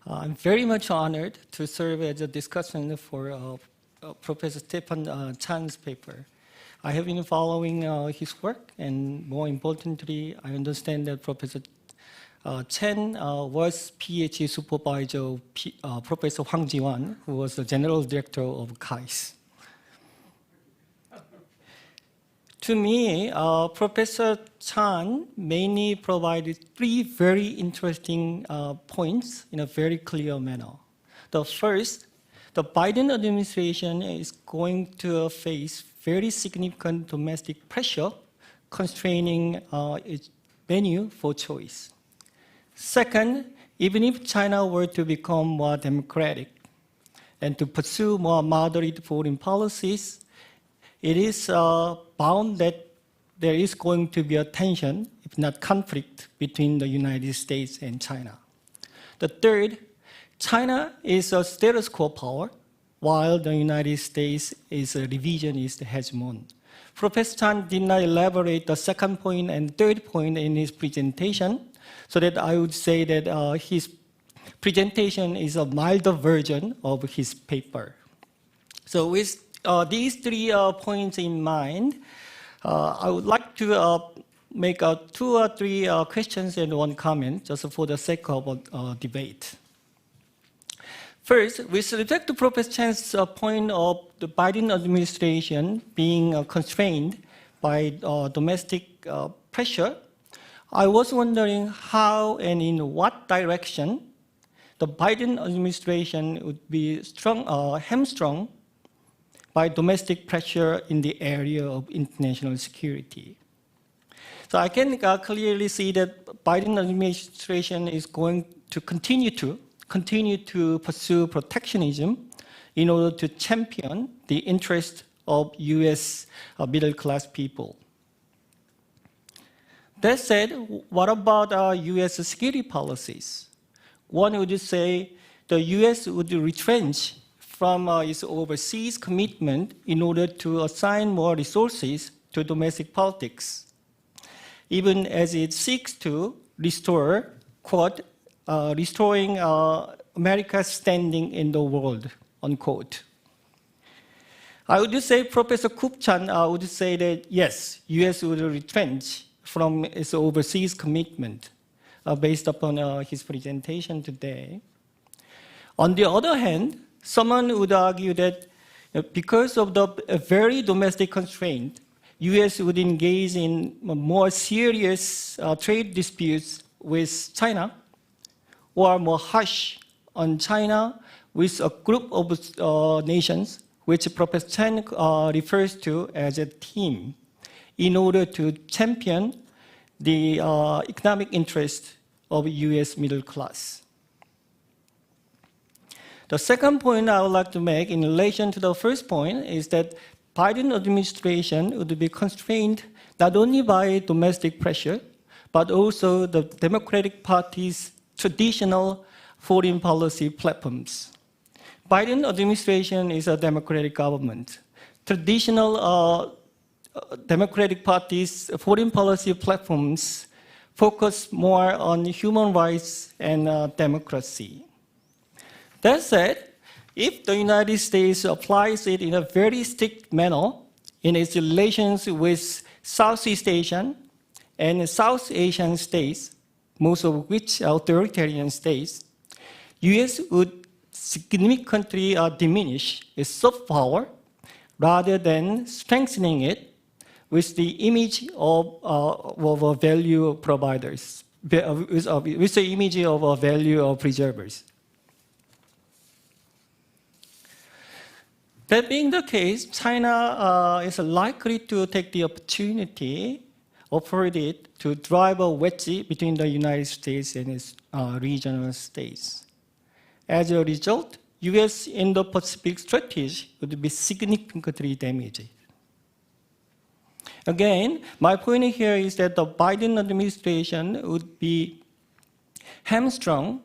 I'm very much honored to serve as a discussant for Professor Stephen Chan's paper. I have been following his work, and more importantly, I understand that Professor Chen was PhD supervisor of Professor Hwang Ji-won, who was the general director of KAIS. To me, Professor Chan mainly provided three very interesting points in a very clear manner. The first, the Biden administration is going to face very significant domestic pressure constraining its menu for choice. Second, even if China were to become more democratic and to pursue more moderate foreign policies, it is bound that there is going to be a tension, if not conflict, between the United States and China. The third, China is a status quo power, while the United States is a revisionist hegemon. Professor Chan did not elaborate the second point and third point in his presentation, so that I would say that his presentation is a milder version of his paper. So with these 3 points in mind, I would like to make 2 or 3 questions and 1 comment, just for the sake of a debate. First, with respect to Professor Chan's point of the Biden administration being constrained by domestic pressure, I was wondering how and in what direction the Biden administration would be hamstrung by domestic pressure in the area of international security. So I can clearly see that Biden administration is going to continue to pursue protectionism in order to champion the interest of US middle-class people. That said, what about US security policies? One would say the US would retrench from its overseas commitment in order to assign more resources to domestic politics, even as it seeks to restore, quote, restoring America's standing in the world, unquote. I would say Professor Kup-chan would say that yes, US would retrench from its overseas commitment based upon his presentation today. On the other hand, someone would argue that because of the very domestic constraint, US would engage in more serious trade disputes with China, or more harsh on China with a group of nations, which Professor Chen refers to as a team, in order to champion the economic interest of U.S. middle class. The second point I would like to make in relation to the first point is that Biden administration would be constrained not only by domestic pressure, but also the Democratic Party's traditional foreign policy platforms. Biden administration is a Democratic government. Traditional Democratic Party's foreign policy platforms focus more on human rights and democracy. That said, if the United States applies it in a very strict manner in its relations with Southeast Asian and South Asian states, most of which are authoritarian states, U.S. would significantly diminish its soft power rather than strengthening it with the image of value providers, with the image of value preservers. That being the case, China is likely to take the opportunity offered it to drive a wedge between the United States and its regional states. As a result, U.S. Indo-Pacific strategy would be significantly damaged. Again, my point here is that the Biden administration would be hamstrung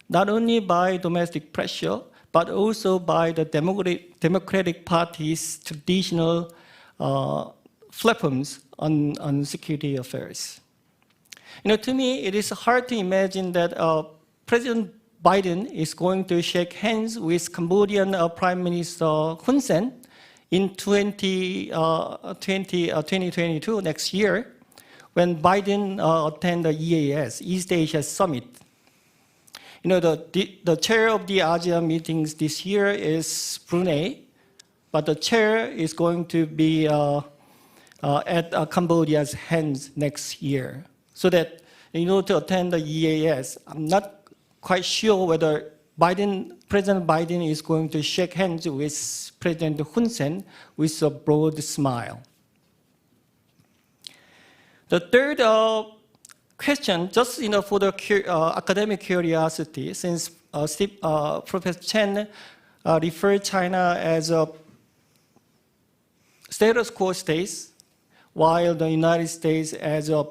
not only by domestic pressure, but also by the Democratic Party's traditional platforms on security affairs. To me, it is hard to imagine that President Biden is going to shake hands with Cambodian Prime Minister Hun Sen in 2022, next year, when Biden attend the EAS, East Asia Summit. The chair of the ASEAN meetings this year is Brunei, but the chair is going to be at Cambodia's hands next year. So that, to attend the EAS, I'm not quite sure whether President Biden is going to shake hands with President Hun Sen with a broad smile. The third question, just for the academic curiosity, since Professor Chen referred China as a status quo state, while the United States as a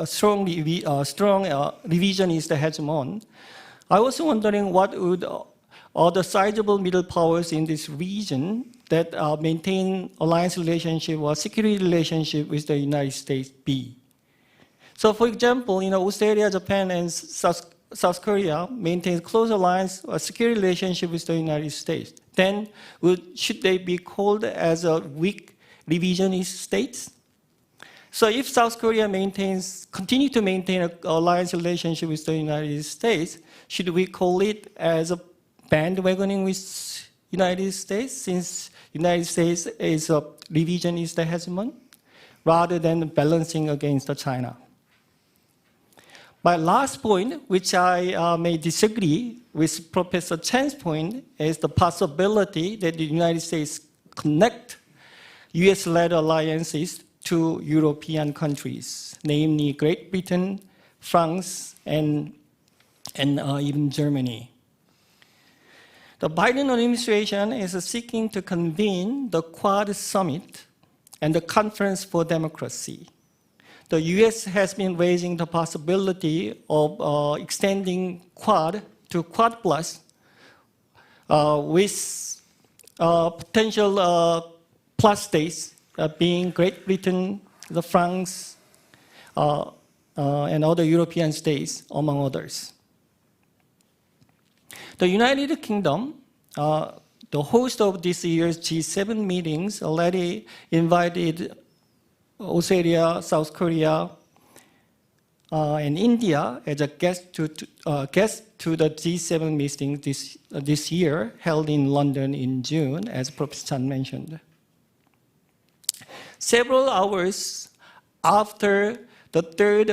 strong revisionist hegemon, I was wondering what would all the sizable middle powers in this region that maintain alliance relationship or security relationship with the United States be. So, for example, Australia, Japan, and South Korea maintain close alliance or security relationship with the United States. Then, should they be called as a weak revisionist states? So, if South Korea continue to maintain an alliance relationship with the United States, should we call it as a bandwagoning with United States, since United States is a revisionist hegemon, rather than balancing against China? My last point, which I may disagree with Professor Chen's point, is the possibility that the United States connect US-led alliances to European countries, namely Great Britain, France, and even Germany. The Biden administration is seeking to convene the Quad Summit and the Conference for Democracy. The US has been raising the possibility of extending Quad to Quad Plus with potential plus states being Great Britain, France, and other European states, among others. The United Kingdom, the host of this year's G7 meetings, already invited Australia, South Korea, and India as a guest to the G7 meeting this year, held in London in June, as Professor Chan mentioned. Several hours after the third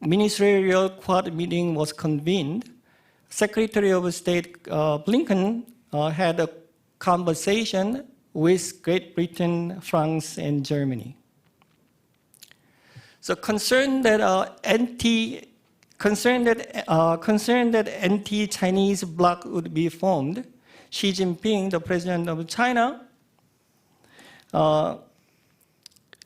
ministerial quad meeting was convened, Secretary of State Blinken had a conversation with Great Britain, France, and Germany. So concerned that anti-Chinese bloc would be formed, Xi Jinping, the president of China,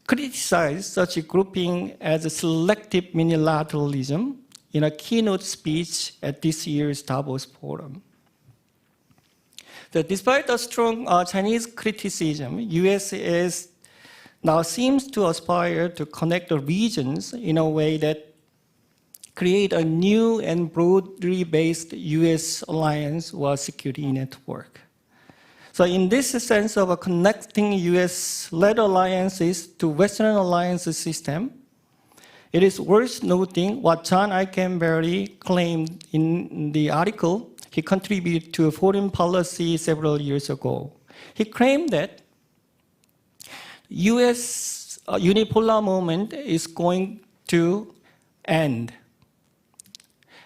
criticized such a grouping as a selective unilateralism in a keynote speech at this year's Davos Forum. So despite the strong Chinese criticism, U.S. now seems to aspire to connect the regions in a way that create a new and broadly based U.S. alliance or security network. So in this sense of connecting U.S.-led alliances to Western alliance system, it is worth noting what John Ikenberry claimed in the article he contributed to foreign policy several years ago. He claimed that U.S. unipolar movement is going to end.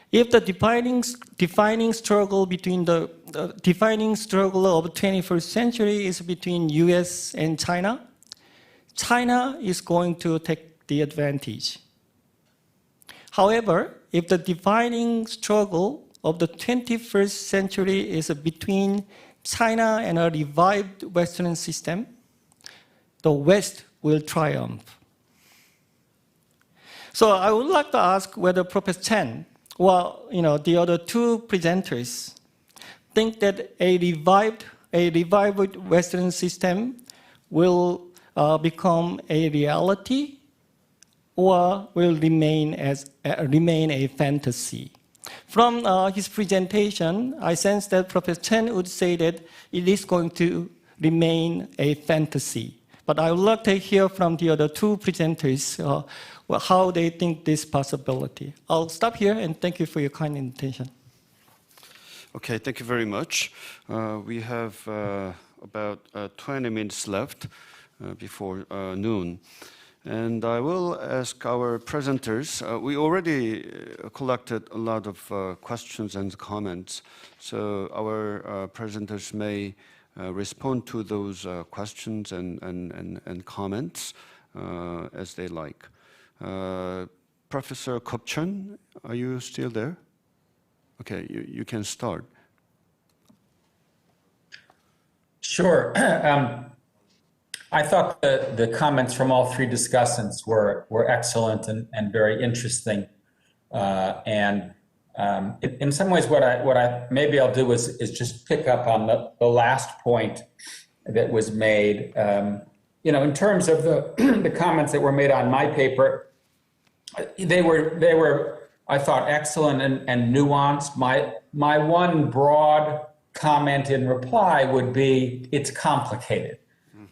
If the defining struggle between the defining struggle of the 21st century is between U.S. and China, China is going to take the advantage. However, if the defining struggle of the 21st century is between China and a revived Western system, the West will triumph. So I would like to ask whether Professor Chen or the other two presenters think that a revived Western system will become a reality or will remain a fantasy. From his presentation, I sense that Professor Chen would say that it is going to remain a fantasy. But I would like to hear from the other two presenters how they think this possibility. I'll stop here and thank you for your kind attention. Okay, thank you very much. We have about 20 minutes left before noon. And I will ask our presenters. We already collected a lot of questions and comments. So our presenters may respond to those questions and comments as they like. Professor Chun, are you still there? Okay, you can start. Sure. I thought the comments from all three discussants were excellent and very interesting. In some ways, what I maybe I'll do is just pick up on the last point that was made. In terms of the comments that were made on my paper, they were I thought excellent and nuanced. My one broad comment in reply would be it's complicated.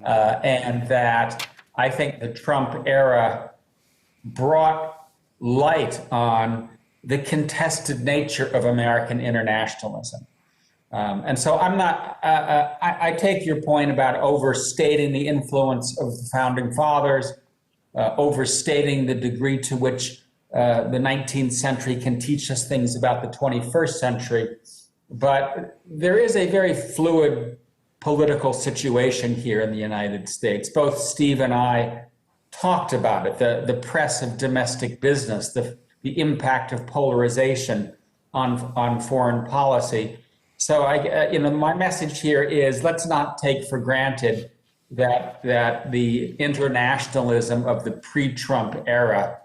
And that I think the Trump era brought light on the contested nature of American internationalism. And so I'm not, I take your point about overstating the influence of the founding fathers, overstating the degree to which the 19th century can teach us things about the 21st century. But there is a very fluid political situation here in the United States. Both Steve and I talked about it, the press of domestic business, the impact of polarization on foreign policy. So my message here is let's not take for granted that the internationalism of the pre-Trump era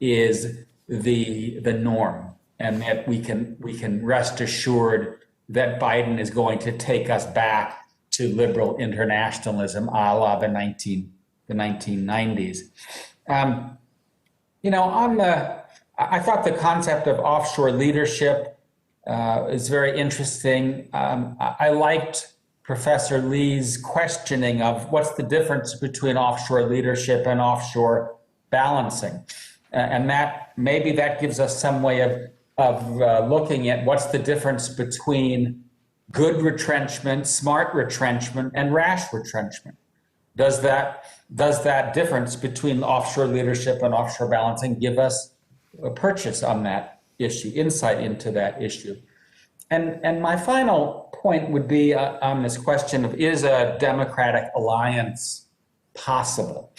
is the norm, and that we can rest assured that Biden is going to take us back to liberal internationalism, a la the 1990s. I thought the concept of offshore leadership is very interesting. I liked Professor Lee's questioning of what's the difference between offshore leadership and offshore balancing, and maybe that gives us some way of looking at what's the difference between good retrenchment, smart retrenchment, and rash retrenchment. Does that difference between offshore leadership and offshore balancing give us purchase on that issue, insight into that issue. And my final point would be on this question of, is a democratic alliance possible?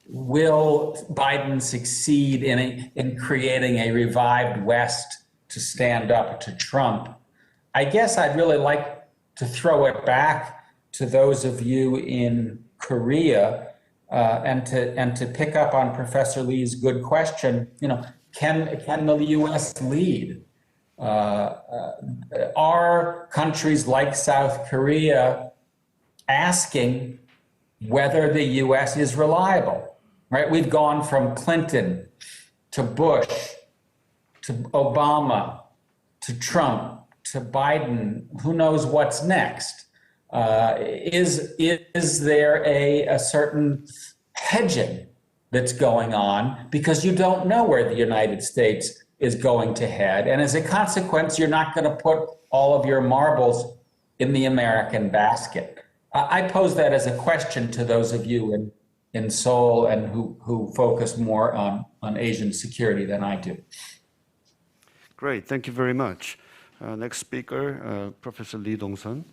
Will Biden succeed in creating a revived West to stand up to Trump? I guess I'd really like to throw it back to those of you in Korea and to pick up on Professor Lee's good question. Can the U.S. lead? Are countries like South Korea asking whether the U.S. is reliable? Right? We've gone from Clinton to Bush to Obama to Trump to Biden. Who knows what's next? Is there a certain hedging that's going on because you don't know where the United States is going to head, and as a consequence, you're not going to put all of your marbles in the American basket? I pose that as a question to those of you in Seoul and who focus more on Asian security than I do. Great, thank you very much. Next speaker, Professor Lee Dong-sun.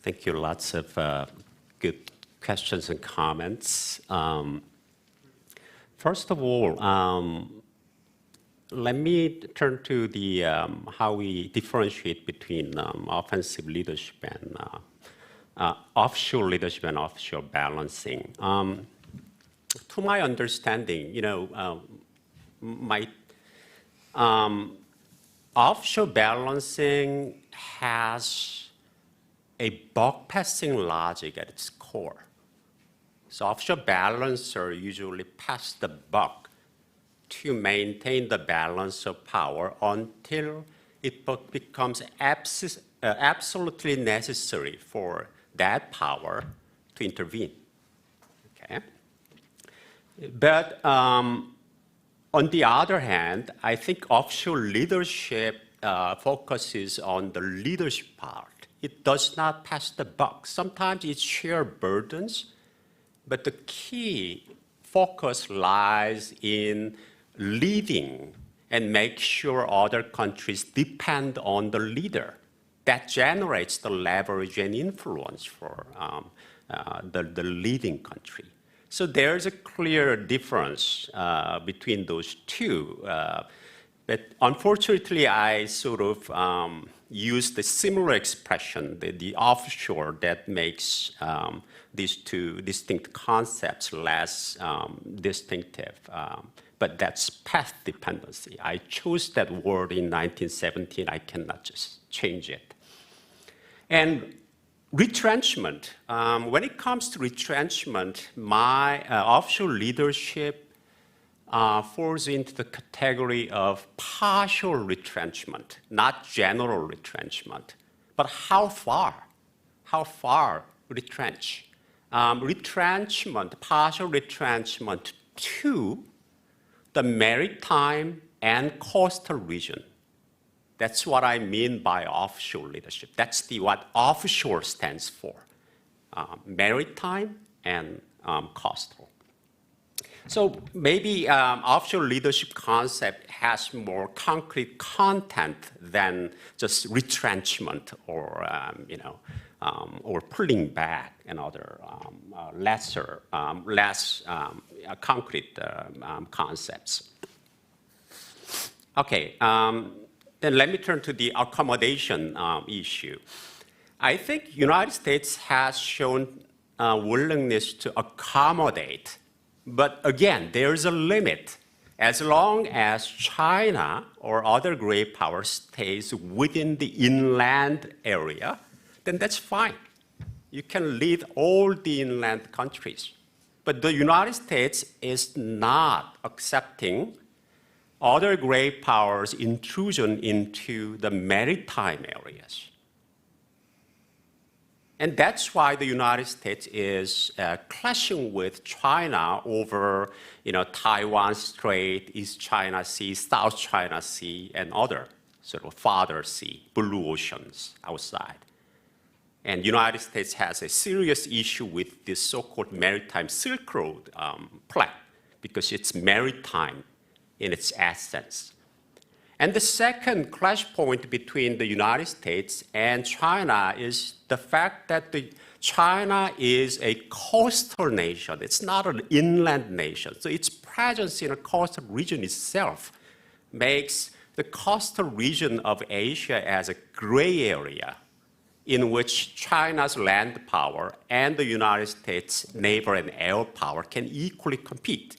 Thank you. Lots of good questions and comments. First of all, let me turn to the how we differentiate between offensive leadership and offshore leadership and offshore balancing. To my understanding, offshore balancing has a buck passing logic at its core. So offshore balancer usually pass the buck to maintain the balance of power until it becomes absolutely necessary for that power to intervene. Okay? But on the other hand, I think offshore leadership focuses on the leadership part. It does not pass the buck. Sometimes it shares burdens, but the key focus lies in leading and make sure other countries depend on the leader. That generates the leverage and influence for the leading country. So there's a clear difference between those two. But unfortunately, I sort of used a similar expression, the offshore, that makes these two distinct concepts less distinctive. But that's path dependency. I chose that word in 1917. I cannot just change it. And retrenchment. When it comes to retrenchment, my offshore leadership falls into the category of partial retrenchment, not general retrenchment. But how far? How far retrench? Retrenchment, partial retrenchment to the maritime and coastal region. That's what I mean by offshore leadership. That's what offshore stands for, maritime and coastal. So maybe offshore leadership concept has more concrete content than just retrenchment or pulling back and other less concrete concepts. Okay, then let me turn to the accommodation issue. I think United States has shown willingness to accommodate, but again, there's a limit. As long as China or other great power stays within the inland area, then that's fine. You can lead all the inland countries. But the United States is not accepting other great powers' intrusion into the maritime areas. And that's why the United States is clashing with China over Taiwan Strait, East China Sea, South China Sea, and other sort of farther sea, blue oceans outside. And the United States has a serious issue with this so-called maritime Silk Road plan, because it's maritime in its essence. And the second clash point between the United States and China is the fact that China is a coastal nation. It's not an inland nation. So its presence in a coastal region itself makes the coastal region of Asia as a gray area in which China's land power and the United States' naval and air power can equally compete.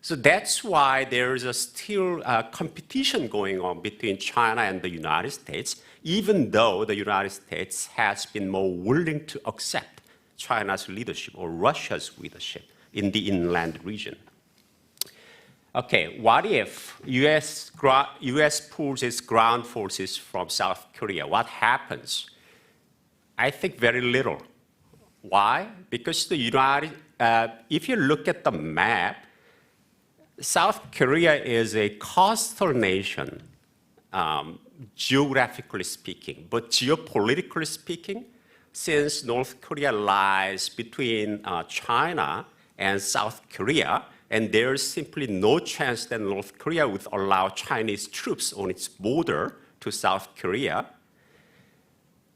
So that's why there is still competition going on between China and the United States, even though the United States has been more willing to accept China's leadership or Russia's leadership in the inland region. Okay, what if US pulls its ground forces from South Korea? What happens? I think very little. Why? Because if you look at the map, South Korea is a coastal nation, geographically speaking, but geopolitically speaking, since North Korea lies between China and South Korea, and there's simply no chance that North Korea would allow Chinese troops on its border to South Korea.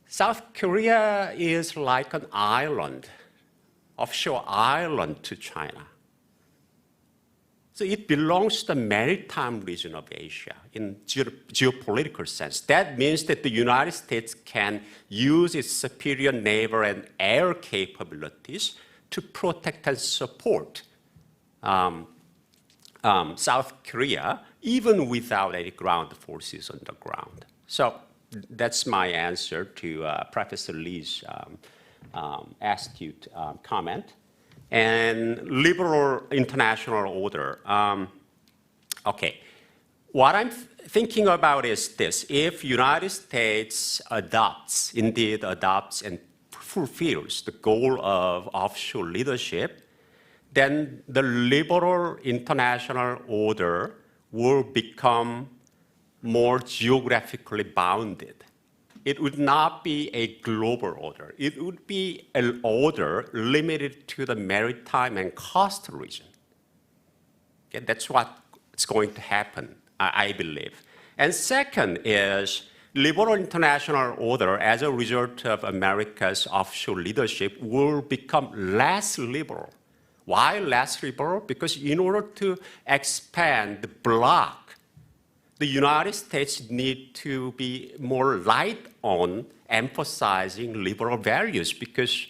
South Korea is like an island, offshore island to China. So it belongs to the maritime region of Asia in geopolitical sense. That means that the United States can use its superior naval and air capabilities to protect and support South Korea, even without any ground forces on the ground. So that's my answer to Professor Lee's astute comment. And liberal international order. Okay, what I'm thinking about is this: if United States indeed adopts and fulfills the goal of offshore leadership, then the liberal international order will become more geographically bounded. It would not be a global order. It would be an order limited to the maritime and coastal region. Okay, that's what's going to happen, I believe. And second is liberal international order, as a result of America's offshore leadership, will become less liberal. Why less liberal? Because in order to expand the bloc, the United States need to be more light on emphasizing liberal values, because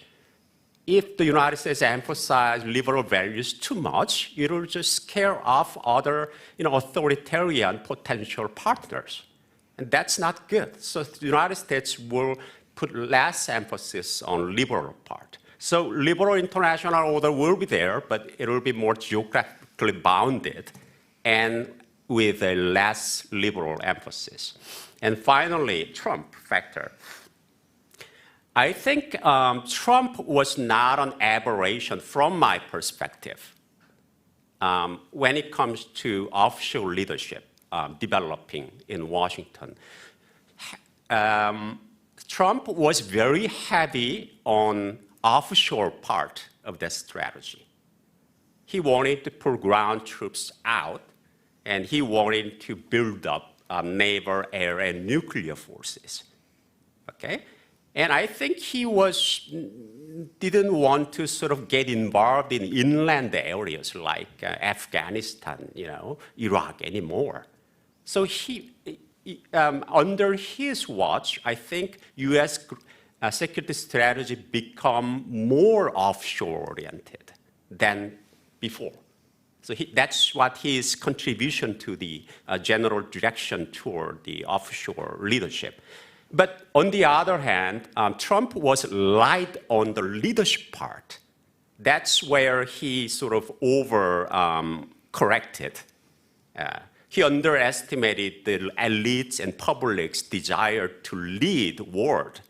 if the United States emphasizes liberal values too much, it will just scare off other authoritarian potential partners. And that's not good. So the United States will put less emphasis on liberal part. So liberal international order will be there, but it will be more geographically bounded and with a less liberal emphasis. And finally, Trump factor. I think Trump was not an aberration from my perspective when it comes to offshore leadership developing in Washington. Trump was very heavy on offshore part of that strategy. He wanted to pull ground troops out, and he wanted to build up naval, air, and nuclear forces. Okay? And I think he didn't want to sort of get involved in inland areas like Afghanistan, Iraq anymore. So under his watch, I think U.S. Security strategy become more offshore-oriented than before. So that's what his contribution to the general direction toward the offshore leadership. But on the other hand, Trump was light on the leadership part. That's where he sort of over-corrected. He underestimated the elites and public's desire to lead the world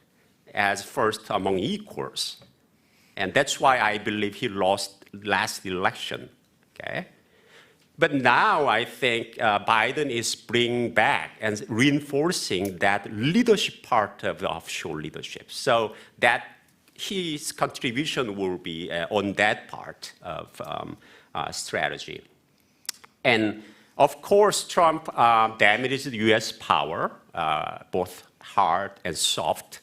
as first among equals. And that's why I believe he lost last election. Okay? But now I think Biden is bringing back and reinforcing that leadership part of the offshore leadership, so that his contribution will be on that part of strategy. And of course, Trump damaged the U.S. power, both hard and soft,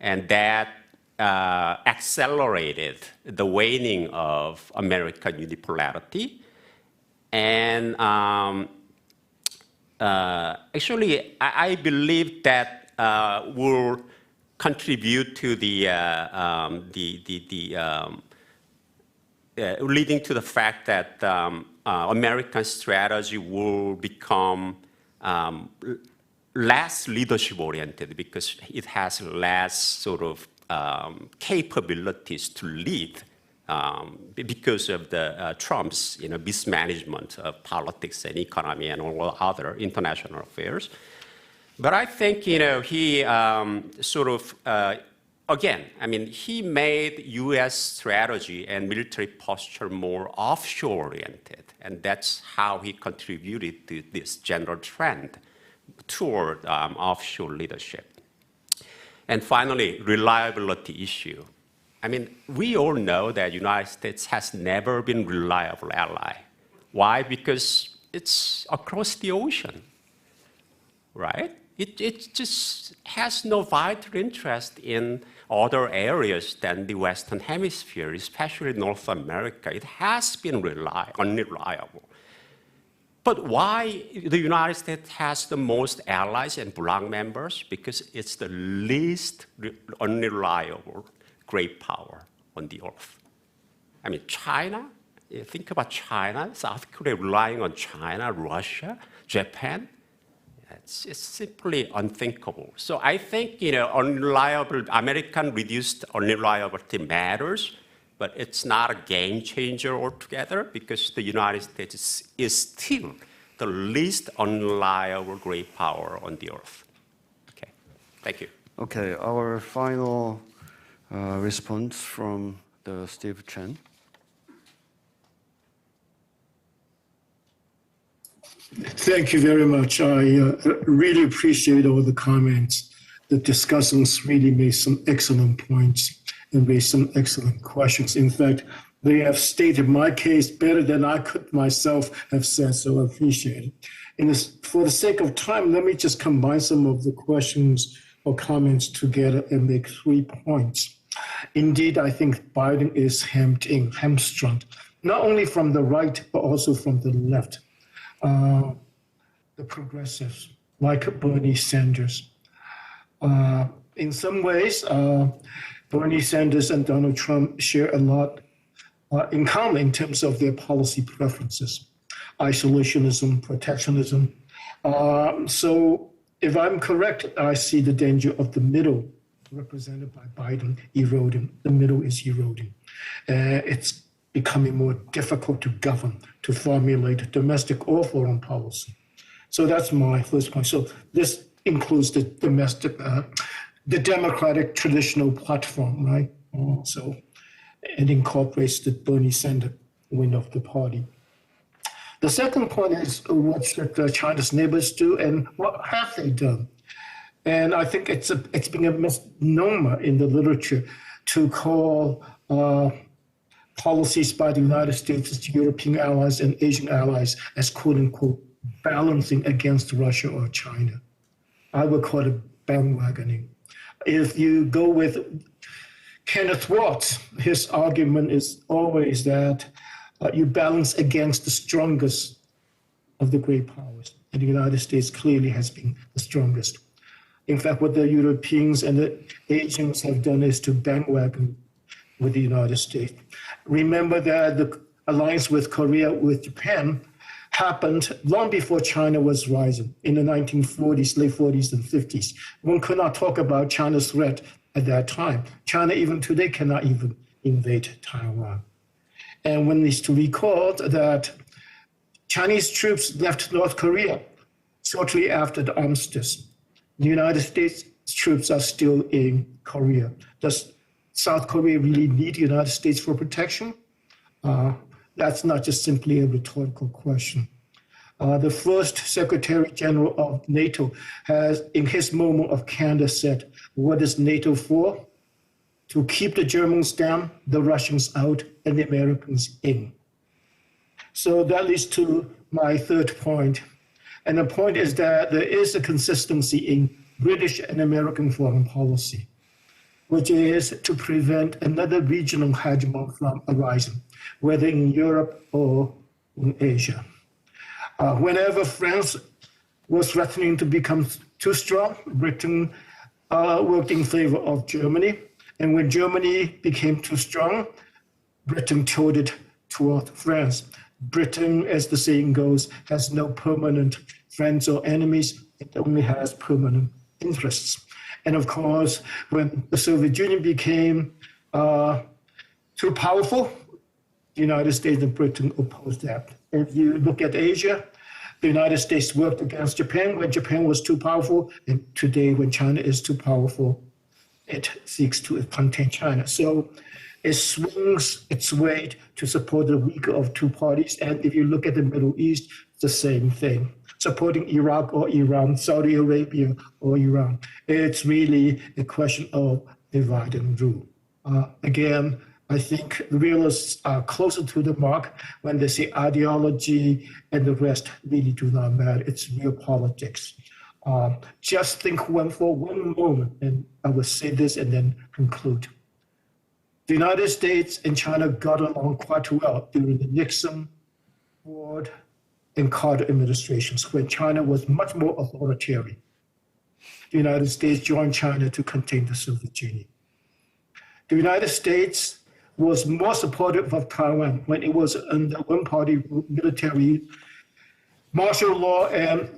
and that accelerated the waning of American unipolarity. And actually, I believe that will contribute to leading to the fact that American strategy will become less leadership-oriented because it has less sort of capabilities to lead because of the Trump's mismanagement of politics and economy and all other international affairs. But I think he sort of again, I mean, he made U.S. strategy and military posture more offshore-oriented, and that's how he contributed to this general trend toward offshore leadership. And finally, reliability issue. I mean, we all know that the United States has never been a reliable ally. Why? Because it's across the ocean, right? It just has no vital interest in other areas than the Western Hemisphere, especially North America. It has been unreliable. But why the United States has the most allies and bloc members? Because it's the least unreliable great power on the earth. I mean, China, you think about China, South Korea relying on China, Russia, Japan. It's simply unthinkable. So I think American reduced unreliability matters, but it's not a game changer altogether because the United States is still the least unreliable great power on the earth. Okay, thank you. Okay, our final response from the Steve Chen. Thank you very much. I really appreciate all the comments. The discussants really made some excellent points and raised some excellent questions. In fact, they have stated my case better than I could myself have said, so I appreciate it. And for the sake of time, let me just combine some of the questions or comments together and make 3 points. Indeed, I think Biden is hamstrung, not only from the right, but also from the left. The progressives, like Bernie Sanders. In some ways, Bernie Sanders and Donald Trump share a lot in common in terms of their policy preferences, isolationism, protectionism. So if I'm correct, I see the danger of the middle represented by Biden eroding. The middle is eroding. It's becoming more difficult to govern, to formulate domestic or foreign policy. So that's my first point. So this includes the domestic, the Democratic traditional platform, right? So it incorporates the Bernie Sanders wing of the party. The second point is what should China's neighbors do and what have they done? And I think it's been a misnomer in the literature to call policies by the United States, European allies, and Asian allies as quote unquote balancing against Russia or China. I would call it bandwagoning. If you go with Kenneth Watts, his argument is always that you balance against the strongest of the great powers. And the United States clearly has been the strongest. In fact, what the Europeans and the Asians have done is to bandwagon with the United States. Remember that the alliance with Korea, with Japan, happened long before China was rising in the 1940s, late 40s and 50s. One could not talk about China's threat at that time. China even today cannot even invade Taiwan. And one needs to recall that Chinese troops left North Korea shortly after the armistice. The United States troops are still in Korea. Does South Korea really need the United States for protection? That's not just simply a rhetorical question. The first Secretary General of NATO has, in his moment of candor, said, what is NATO for? To keep the Germans down, the Russians out, and the Americans in. So that leads to my third point. And the point is that there is a consistency in British and American foreign policy, which is to prevent another regional hegemon from arising, whether in Europe or in Asia. Whenever France was threatening to become too strong, Britain worked in favor of Germany. And when Germany became too strong, Britain tilted toward France. Britain, as the saying goes, has no permanent friends or enemies. It only has permanent interests. And of course, when the Soviet Union became too powerful, the United States and Britain opposed that. If you look at Asia, the United States worked against Japan when Japan was too powerful, and today when China is too powerful, it seeks to contain China. So it swings its weight to support the weaker of two parties. And if you look at the Middle East, it's the same thing. Supporting Iraq or Iran, Saudi Arabia or Iran. It's really a question of divide and rule. Again, I think realists are closer to the mark when they say ideology and the rest really do not matter. It's real politics. Just think for one moment, and I will say this and then conclude. The United States and China got along quite well during the Nixon, Ford, and Carter administrations, when China was much more authoritarian. The United States joined China to contain the Soviet Union. The United States was more supportive of Taiwan when it was under one-party military martial law and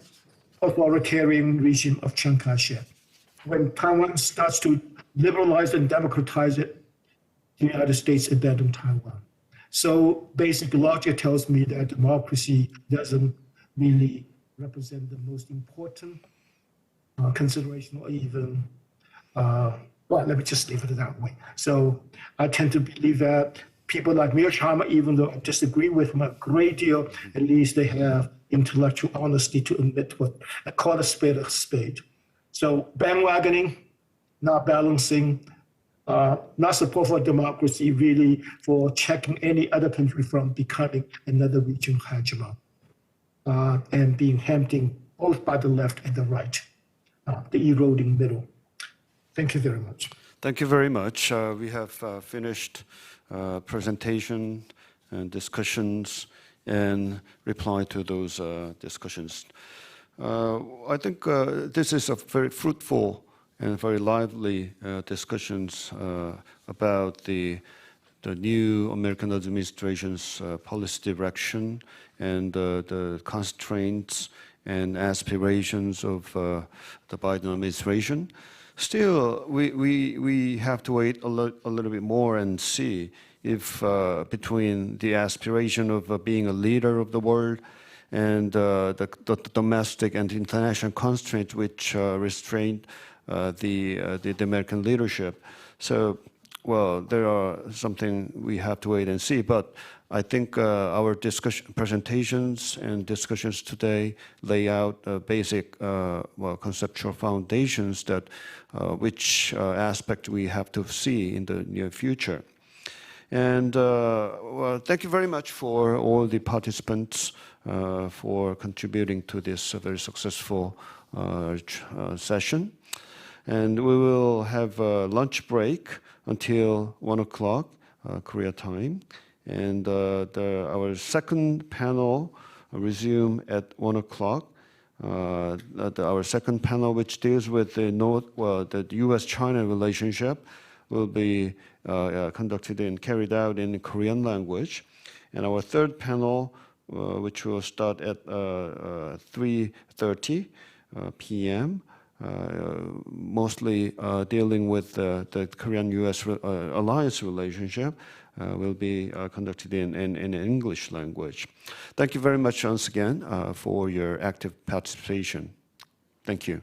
authoritarian regime of Chiang Kai-shek. When Taiwan starts to liberalize and democratize it, the United States abandoned Taiwan. So basic logic tells me that democracy doesn't really represent the most important consideration, or even, well, let me just leave it that way. So I tend to believe that people like Mearsheimer, even though I disagree with him a great deal, at least they have intellectual honesty to admit what I call a spade. So bandwagoning, not balancing, not support for democracy, really for checking any other country from becoming another regional hegemon, and being hemmed in both by the left and the right, the eroding middle. Thank you very much. Thank you very much. We have finished presentation and discussions and reply to those discussions. I think this is a very fruitful and very lively discussions about the new American administration's policy direction and the constraints and aspirations of the Biden administration. Still, we have to wait a little bit more and see if between the aspiration of being a leader of the world and the domestic and international constraints which restrain the American leadership. So, well, there are something we have to wait and see. But I think our presentations and discussions today lay out basic, conceptual foundations that which aspect we have to see in the near future. And well, thank you very much for all the participants for contributing to this very successful session. And we will have a lunch break until 1 o'clock Korea time. And our second panel resume at 1 o'clock. Our second panel, which deals with the U.S.-China relationship, will be conducted and carried out in Korean language. And our third panel, which will start at 3:30 p.m., mostly dealing with the Korean-U.S. alliance relationship, will be conducted in English language. Thank you very much once again for your active participation. Thank you.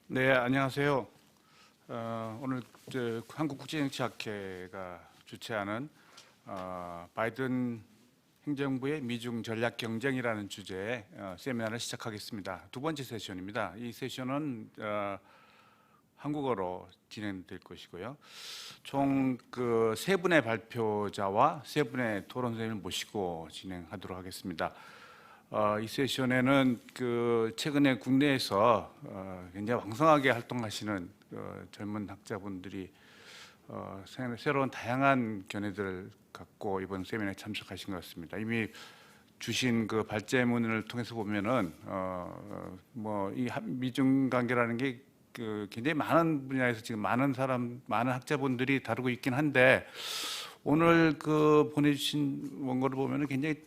네, 안녕하세요. 오늘 한국국제정치학회가 주최하는 바이든 행정부의 미중 전략 경쟁이라는 주제의 세미나를 시작하겠습니다. 두 번째 세션입니다. 이 세션은 한국어로 진행될 것이고요. 총 세 분의 발표자와 세 분의 토론 선생님을 모시고 진행하도록 하겠습니다. 이 세션에는 최근에 국내에서 굉장히 왕성하게 활동하시는 젊은 학자분들이 새로운 다양한 견해들을 갖고 이번 세미나에 참석하신 것 같습니다. 이미 주신 발제문을 통해서 보면은 이 미중 관계라는 게 굉장히 많은 분야에서 지금 많은 학자분들이 다루고 있긴 한데 오늘 보내주신 원고를 보면은 굉장히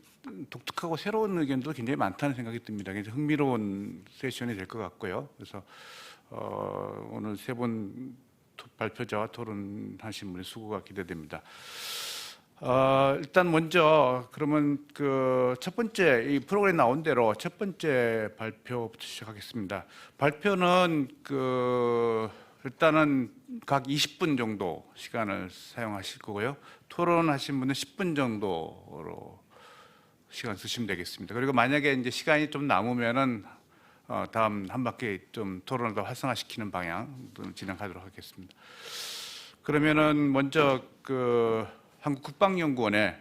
독특하고 새로운 의견도 굉장히 많다는 생각이 듭니다. 굉장히 흥미로운 세션이 될 것 같고요. 그래서 오늘 세 분 발표자와 토론하신 분의 수고가 기대됩니다. 일단 먼저 그러면 첫 번째 이 프로그램에 나온 대로 첫 번째 발표부터 시작하겠습니다. 발표는 일단은 각 20분 정도 시간을 사용하실 거고요. 토론하신 분은 10분 정도로 시간 쓰시면 되겠습니다. 그리고 만약에 이제 시간이 좀 남으면은 다음 한 바퀴 좀 토론을 더 활성화시키는 방향 진행하도록 하겠습니다. 그러면은 먼저 한국국방연구원의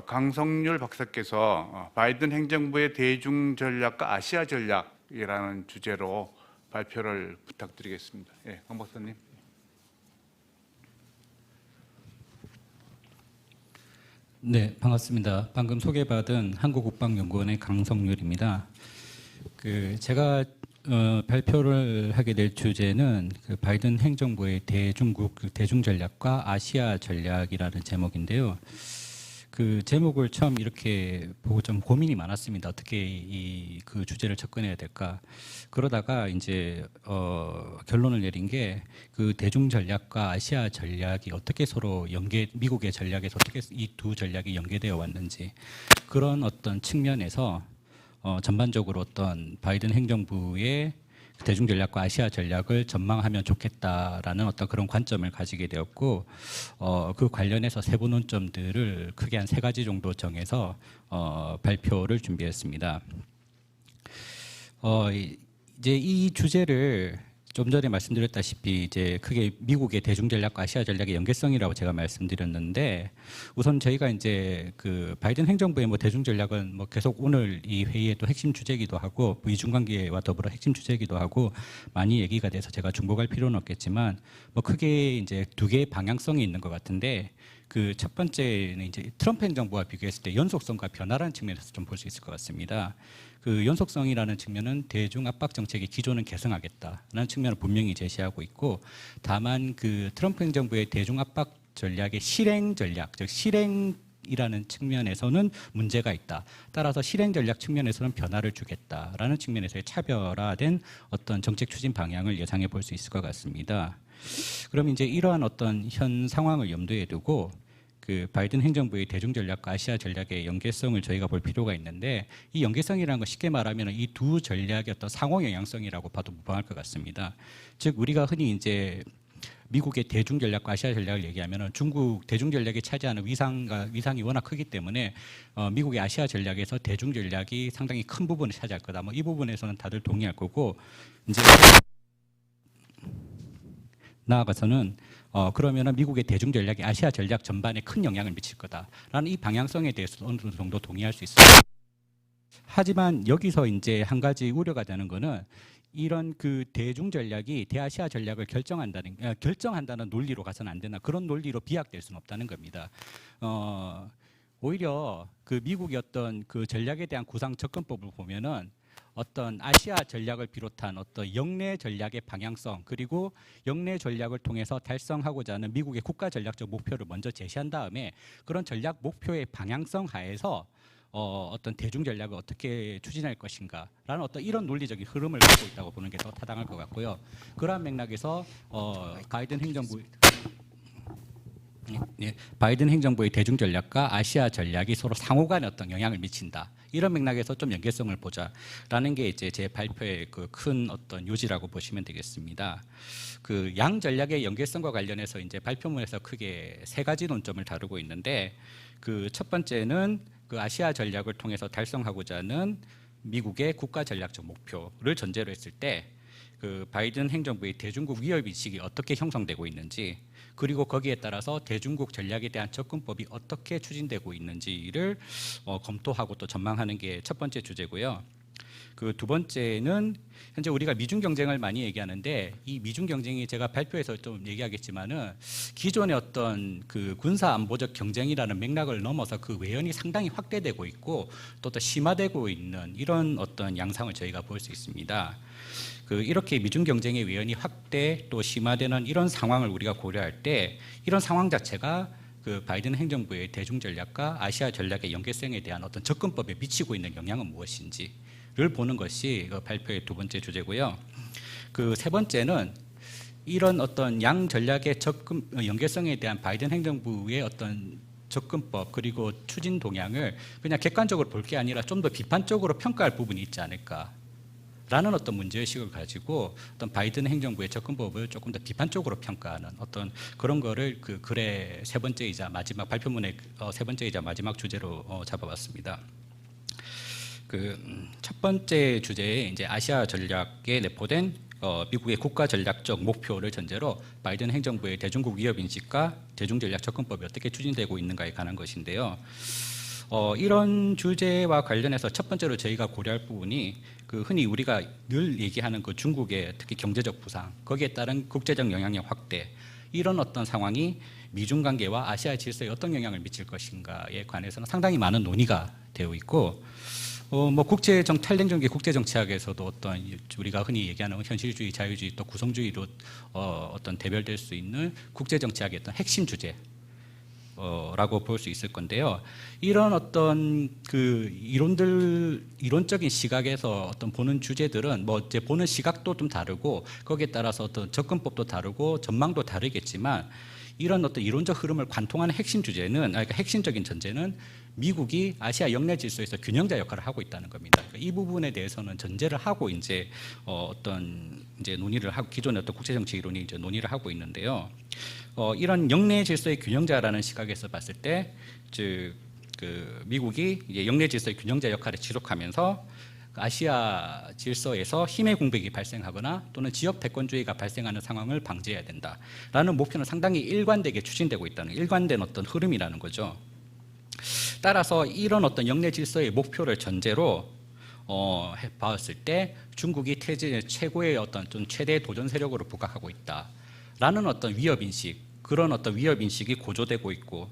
강성률 박사께서 바이든 행정부의 대중 전략과 아시아 전략이라는 주제로 발표를 부탁드리겠습니다. 예, 강 박사님. 네, 반갑습니다. 방금 소개받은 한국국방연구원의 강성률입니다. 제가 발표를 하게 될 주제는 바이든 행정부의 대중 전략과 아시아 전략이라는 제목인데요. 그 제목을 처음 이렇게 보고 좀 고민이 많았습니다. 어떻게 그 주제를 접근해야 될까? 그러다가 이제 결론을 내린 게 그 대중 전략과 아시아 전략이 어떻게 서로 미국의 전략에서 어떻게 이 두 전략이 연계되어 왔는지 그런 어떤 측면에서 전반적으로 어떤 바이든 행정부의 대중 전략과 아시아 전략을 전망하면 좋겠다라는 어떤 그런 관점을 가지게 되었고 그 관련해서 세부 논점들을 크게 한 3가지 정도 정해서 발표를 준비했습니다. 이제 이 주제를 좀 전에 말씀드렸다시피 이제 크게 미국의 대중 전략과 아시아 전략의 연계성이라고 제가 말씀드렸는데, 우선 저희가 이제 그 바이든 행정부의 뭐 대중 전략은 뭐 계속 오늘 이 회의의 또 핵심 주제이기도 하고 미중 관계와 더불어 핵심 주제이기도 하고 많이 얘기가 돼서 제가 중복할 필요는 없겠지만, 뭐 크게 이제 두 개의 방향성이 있는 것 같은데, 그 첫 번째는 이제 트럼프 행정부와 비교했을 때 연속성과 변화라는 측면에서 좀 볼 수 있을 것 같습니다. 그 연속성이라는 측면은 대중 압박 정책의 기조는 개선하겠다라는 측면을 분명히 제시하고 있고, 다만 그 트럼프 행정부의 대중 압박 전략의 실행 전략, 즉 실행이라는 측면에서는 문제가 있다. 따라서 실행 전략 측면에서는 변화를 주겠다라는 측면에서의 차별화된 어떤 정책 추진 방향을 예상해 볼 수 있을 것 같습니다. 그럼 이제 이러한 어떤 현 상황을 염두에 두고 그 바이든 행정부의 대중 전략과 아시아 전략의 연계성을 저희가 볼 필요가 있는데, 이 연계성이라는 건 쉽게 말하면 이 두 전략의 어떤 상호 영향성이라고 봐도 무방할 것 같습니다. 즉 우리가 흔히 이제 미국의 대중 전략과 아시아 전략을 얘기하면 중국 대중 전략이 차지하는 위상이 워낙 크기 때문에 미국의 아시아 전략에서 대중 전략이 상당히 큰 부분을 차지할 거다. 뭐 이 부분에서는 다들 동의할 거고, 이제 나아가서는 그러면은 미국의 대중 전략이 아시아 전략 전반에 큰 영향을 미칠 거다라는 이 방향성에 대해서도 어느 정도 동의할 수 있습니다. 하지만 여기서 이제 한 가지 우려가 되는 거는 이런 그 대중 전략이 대아시아 전략을 결정한다는 논리로 가서는 안 되나, 그런 논리로 비약될 수는 없다는 겁니다. 오히려 그 미국의 어떤 그 전략에 대한 구상 접근법을 보면은 어떤 아시아 전략을 비롯한 어떤 영내 전략의 방향성, 그리고 영내 전략을 통해서 달성하고자 하는 미국의 국가 전략적 목표를 먼저 제시한 다음에 그런 전략 목표의 방향성 하에서 어떤 대중 전략을 어떻게 추진할 것인가라는 어떤 이런 논리적인 흐름을 갖고 있다고 보는 게 더 타당할 것 같고요. 그러한 맥락에서 바이든 행정부의 대중 전략과 아시아 전략이 서로 상호간에 어떤 영향을 미친다. 이런 맥락에서 좀 연계성을 보자라는 게 이제 제 발표의 그 큰 어떤 요지라고 보시면 되겠습니다. 그 양 전략의 연계성과 관련해서 이제 발표문에서 크게 세 가지 논점을 다루고 있는데, 그 첫 번째는 그 아시아 전략을 통해서 달성하고자 하는 미국의 국가 전략적 목표를 전제로 했을 때 그 바이든 행정부의 대중국 위협 의식이 어떻게 형성되고 있는지, 그리고 거기에 따라서 대중국 전략에 대한 접근법이 어떻게 추진되고 있는지를 검토하고 또 전망하는 게 첫 번째 주제고요. 그 두 번째는 현재 우리가 미중 경쟁을 많이 얘기하는데, 이 미중 경쟁이 제가 발표에서 좀 얘기하겠지만은 기존의 어떤 그 군사 안보적 경쟁이라는 맥락을 넘어서 그 외연이 상당히 확대되고 있고 또 심화되고 있는 이런 어떤 양상을 저희가 볼 수 있습니다. 그 이렇게 미중 경쟁의 외연이 확대 또 심화되는 이런 상황을 우리가 고려할 때, 이런 상황 자체가 그 바이든 행정부의 대중 전략과 아시아 전략의 연계성에 대한 어떤 접근법에 미치고 있는 영향은 무엇인지를 보는 것이 그 발표의 두 번째 주제고요. 그 세 번째는 이런 어떤 양 전략의 연계성에 대한 바이든 행정부의 어떤 접근법 그리고 추진 동향을 그냥 객관적으로 볼 게 아니라 좀 더 비판적으로 평가할 부분이 있지 않을까. 라는 어떤 문제의식을 가지고 어떤 바이든 행정부의 접근법을 조금 더 비판적으로 평가하는 어떤 그런 거를 그 글의 세 번째이자 마지막 발표문의 세 번째이자 마지막 주제로 잡아봤습니다. 그 첫 번째 주제에 이제 아시아 전략에 내포된 미국의 국가 전략적 목표를 전제로 바이든 행정부의 대중국 위협 인식과 대중 전략 접근법이 어떻게 추진되고 있는가에 관한 것인데요. 이런 주제와 관련해서 첫 번째로 저희가 고려할 부분이 그 흔히 우리가 늘 얘기하는 그 중국의 특히 경제적 부상, 거기에 따른 국제적 영향력 확대, 이런 어떤 상황이 미중 관계와 아시아 질서에 어떤 영향을 미칠 것인가에 관해서는 상당히 많은 논의가 되어 있고, 뭐 탈냉정기 국제 정치학에서도 어떤 우리가 흔히 얘기하는 현실주의, 자유주의 또 구성주의로 어떤 대별될 수 있는 국제 정치학의 어떤 핵심 주제. 라고 볼 수 있을 건데요. 이런 어떤 그 이론적인 시각에서 어떤 보는 주제들은 뭐 이제 보는 시각도 좀 다르고 거기에 따라서 어떤 접근법도 다르고 전망도 다르겠지만, 이런 어떤 이론적 흐름을 관통하는 핵심 주제는, 그러니까 핵심적인 전제는 미국이 아시아 영내 질서에서 균형자 역할을 하고 있다는 겁니다. 그러니까 이 부분에 대해서는 전제를 하고 이제 어떤 이제 논의를 하고 기존의 어떤 국제 정치 이론이 이제 논의를 하고 있는데요. 이런 영내 질서의 균형자라는 시각에서 봤을 때, 즉 그 미국이 이제 영내 질서의 균형자 역할을 지속하면서 아시아 질서에서 힘의 공백이 발생하거나 또는 지역 패권주의가 발생하는 상황을 방지해야 된다라는 목표는 상당히 일관되게 추진되고 있다는 일관된 어떤 흐름이라는 거죠. 따라서 이런 어떤 영내 질서의 목표를 전제로 봤을 때 중국이 최고의 어떤 좀 최대 도전 세력으로 부각하고 있다라는 어떤 위협 인식, 그런 어떤 위협 인식이 고조되고 있고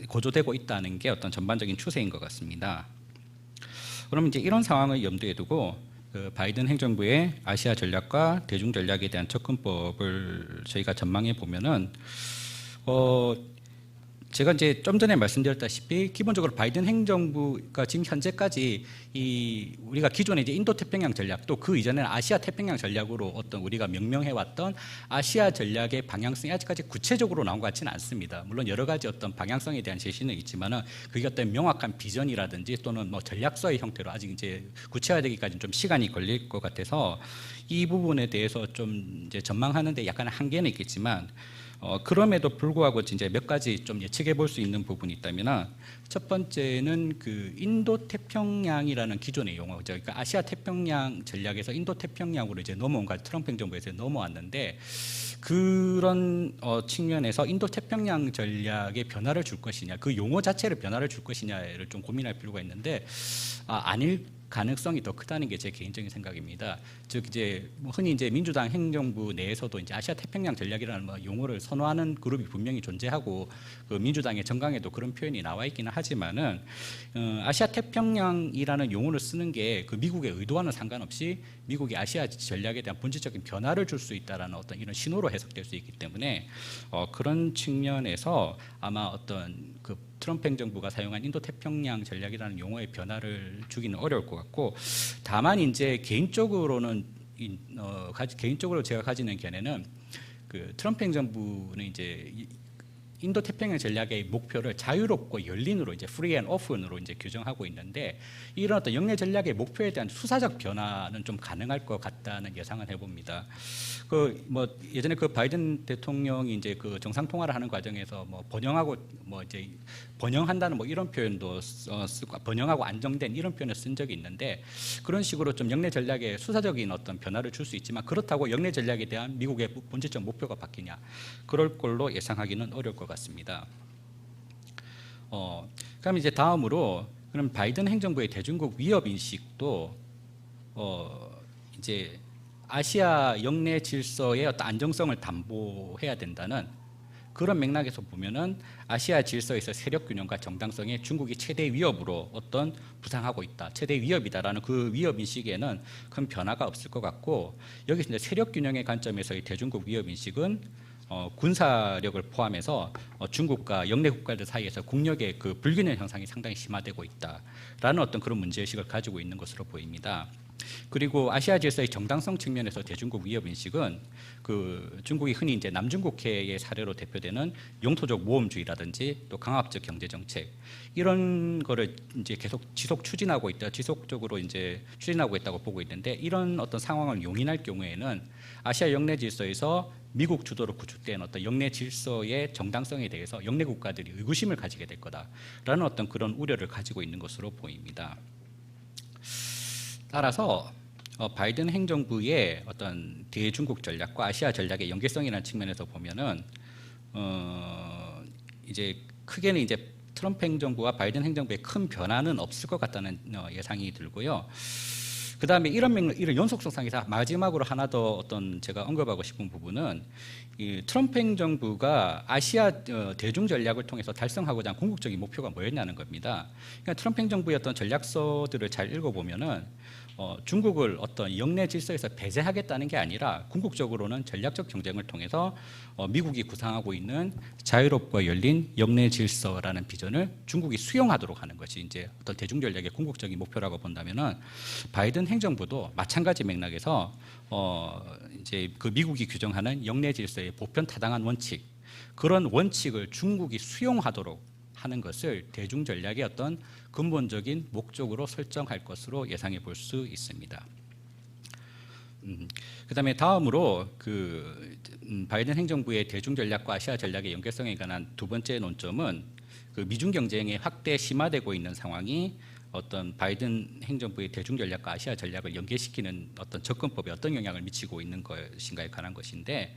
고조되고 있다는 게 어떤 전반적인 추세인 것 같습니다. 그럼 이제 이런 상황을 염두에 두고 그 바이든 행정부의 아시아 전략과 대중 전략에 대한 접근법을 저희가 전망해 보면은 제가 이제 좀 전에 말씀드렸다시피 기본적으로 바이든 행정부가 지금 현재까지 우리가 기존에 이제 인도 태평양 전략 또 그 이전에는 아시아 태평양 전략으로 어떤 우리가 명명해 왔던 아시아 전략의 방향성이 아직까지 구체적으로 나온 것 같지는 않습니다. 물론 여러 가지 어떤 방향성에 대한 제시는 있지만은 그게 어떤 명확한 비전이라든지 또는 뭐 전략서의 형태로 아직 이제 구체화되기까지는 좀 시간이 걸릴 것 같아서 이 부분에 대해서 좀 이제 전망하는데 약간의 한계는 있겠지만. 그럼에도 불구하고 이제 몇 가지 좀 예측해 볼 수 있는 부분이 있다면 첫 번째는 그 인도 태평양이라는 기존의 용어죠. 그러니까 아시아 태평양 전략에서 인도 태평양으로 이제 넘어온 거 트럼프 행정부에서 넘어왔는데 그런 측면에서 인도 태평양 전략에 변화를 줄 것이냐, 그 용어 자체를 변화를 줄 것이냐를 좀 고민할 필요가 있는데 아닐 가능성이 더 크다는 게 제 개인적인 생각입니다. 즉 이제 흔히 이제 민주당 행정부 내에서도 이제 아시아 태평양 전략이라는 용어를 선호하는 그룹이 분명히 존재하고 그 민주당의 정강에도 그런 표현이 나와 있기는 하지만은 아시아 태평양이라는 용어를 쓰는 게 그 미국의 의도와는 상관없이 미국이 아시아 전략에 대한 본질적인 변화를 줄 수 있다라는 어떤 이런 신호로 해석될 수 있기 때문에 그런 측면에서 아마 어떤 그 트럼프 행정부가 사용한 인도 태평양 전략이라는 용어의 변화를 주기는 어려울 것 같고 다만 이제 개인적으로는 개인적으로 제가 가지는 견해는 그 트럼프 행정부는 이제 인도 태평양 전략의 목표를 자유롭고 열린으로 이제 free and open으로 이제 규정하고 있는데 이런 어떤 영내 전략의 목표에 대한 수사적 변화는 좀 가능할 것 같다는 예상을 해봅니다. 그 뭐 예전에 그 바이든 대통령이 이제 그 정상 통화를 하는 과정에서 뭐 번영하고 뭐 이제 번영한다는 뭐 이런 표현도 쓰고 번영하고 안정된 이런 표현을 쓴 적이 있는데 그런 식으로 좀 영내 전략에 수사적인 어떤 변화를 줄 수 있지만 그렇다고 영내 전략에 대한 미국의 본질적 목표가 바뀌냐 그럴 걸로 예상하기는 어려울 것 같습니다. 그럼 이제 다음으로 그럼 바이든 행정부의 대중국 위협 인식도 이제 아시아 영내 질서의 어떤 안정성을 담보해야 된다는 그런 맥락에서 보면은 아시아 질서에서 세력 균형과 정당성에 중국이 최대 위협으로 어떤 부상하고 있다, 최대 위협이다라는 그 위협 인식에는 큰 변화가 없을 것 같고 여기서 이제 세력 균형의 관점에서의 대중국 위협 인식은 군사력을 포함해서 중국과 영내 국가들 사이에서 국력의 그 불균형 형상이 상당히 심화되고 있다라는 어떤 그런 문제의식을 가지고 있는 것으로 보입니다. 그리고 아시아 질서의 정당성 측면에서 대중국 위협 인식은 그 중국이 흔히 이제 남중국해의 사례로 대표되는 영토적 모험주의라든지 또 강압적 경제 정책 이런 거를 이제 계속 지속적으로 이제 추진하고 있다고 보고 있는데 이런 어떤 상황을 용인할 경우에는 아시아 영내 질서에서 미국 주도로 구축된 어떤 영내 질서의 정당성에 대해서 영내 국가들이 의구심을 가지게 될 거다라는 어떤 그런 우려를 가지고 있는 것으로 보입니다. 따라서 바이든 행정부의 어떤 대중국 전략과 아시아 전략의 연계성이라는 측면에서 보면은 이제 크게는 이제 트럼프 행정부와 바이든 행정부의 큰 변화는 없을 것 같다는 예상이 들고요. 그 다음에 이런 연속성상에서 마지막으로 하나 더 어떤 제가 언급하고 싶은 부분은 이 트럼프 행정부가 아시아 대중 전략을 통해서 달성하고자 한 궁극적인 목표가 뭐였냐는 겁니다. 그러니까 트럼프 행정부의 어떤 전략서들을 잘 읽어보면은 중국을 어떤 영내 질서에서 배제하겠다는 게 아니라 궁극적으로는 전략적 경쟁을 통해서 미국이 구상하고 있는 자유롭고 열린 영내 질서라는 비전을 중국이 수용하도록 하는 것이 이제 어떤 대중 전략의 궁극적인 목표라고 본다면은 바이든 행정부도 마찬가지 맥락에서 이제 그 미국이 규정하는 영내 질서의 보편 타당한 원칙 그런 원칙을 중국이 수용하도록 하는 것을 대중 전략의 어떤 근본적인 목적으로 설정할 것으로 예상해 볼 수 있습니다. 그다음에 다음으로 그 바이든 행정부의 대중 전략과 아시아 전략의 연계성에 관한 두 번째 논점은 그 미중 경쟁의 확대 심화되고 있는 상황이 어떤 바이든 행정부의 대중 전략과 아시아 전략을 연계시키는 어떤 접근법에 어떤 영향을 미치고 있는 것인가에 관한 것인데,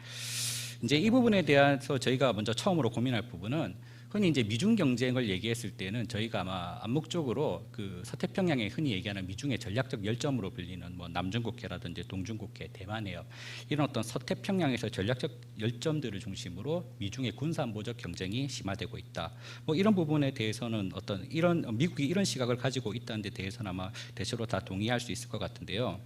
이제 이 부분에 대해서 저희가 먼저 처음으로 고민할 부분은, 흔히 이제 미중 경쟁을 얘기했을 때는 저희가 아마 암묵적으로 그 서태평양에 흔히 얘기하는 미중의 전략적 열점으로 불리는 뭐 남중국해라든지 동중국해, 대만 해협, 이런 어떤 서태평양에서 전략적 열점들을 중심으로 미중의 군사안보적 경쟁이 심화되고 있다. 뭐 이런 부분에 대해서는 어떤 이런 미국이 이런 시각을 가지고 있다는 데 대해서는 아마 대체로 다 동의할 수 있을 것 같은데요.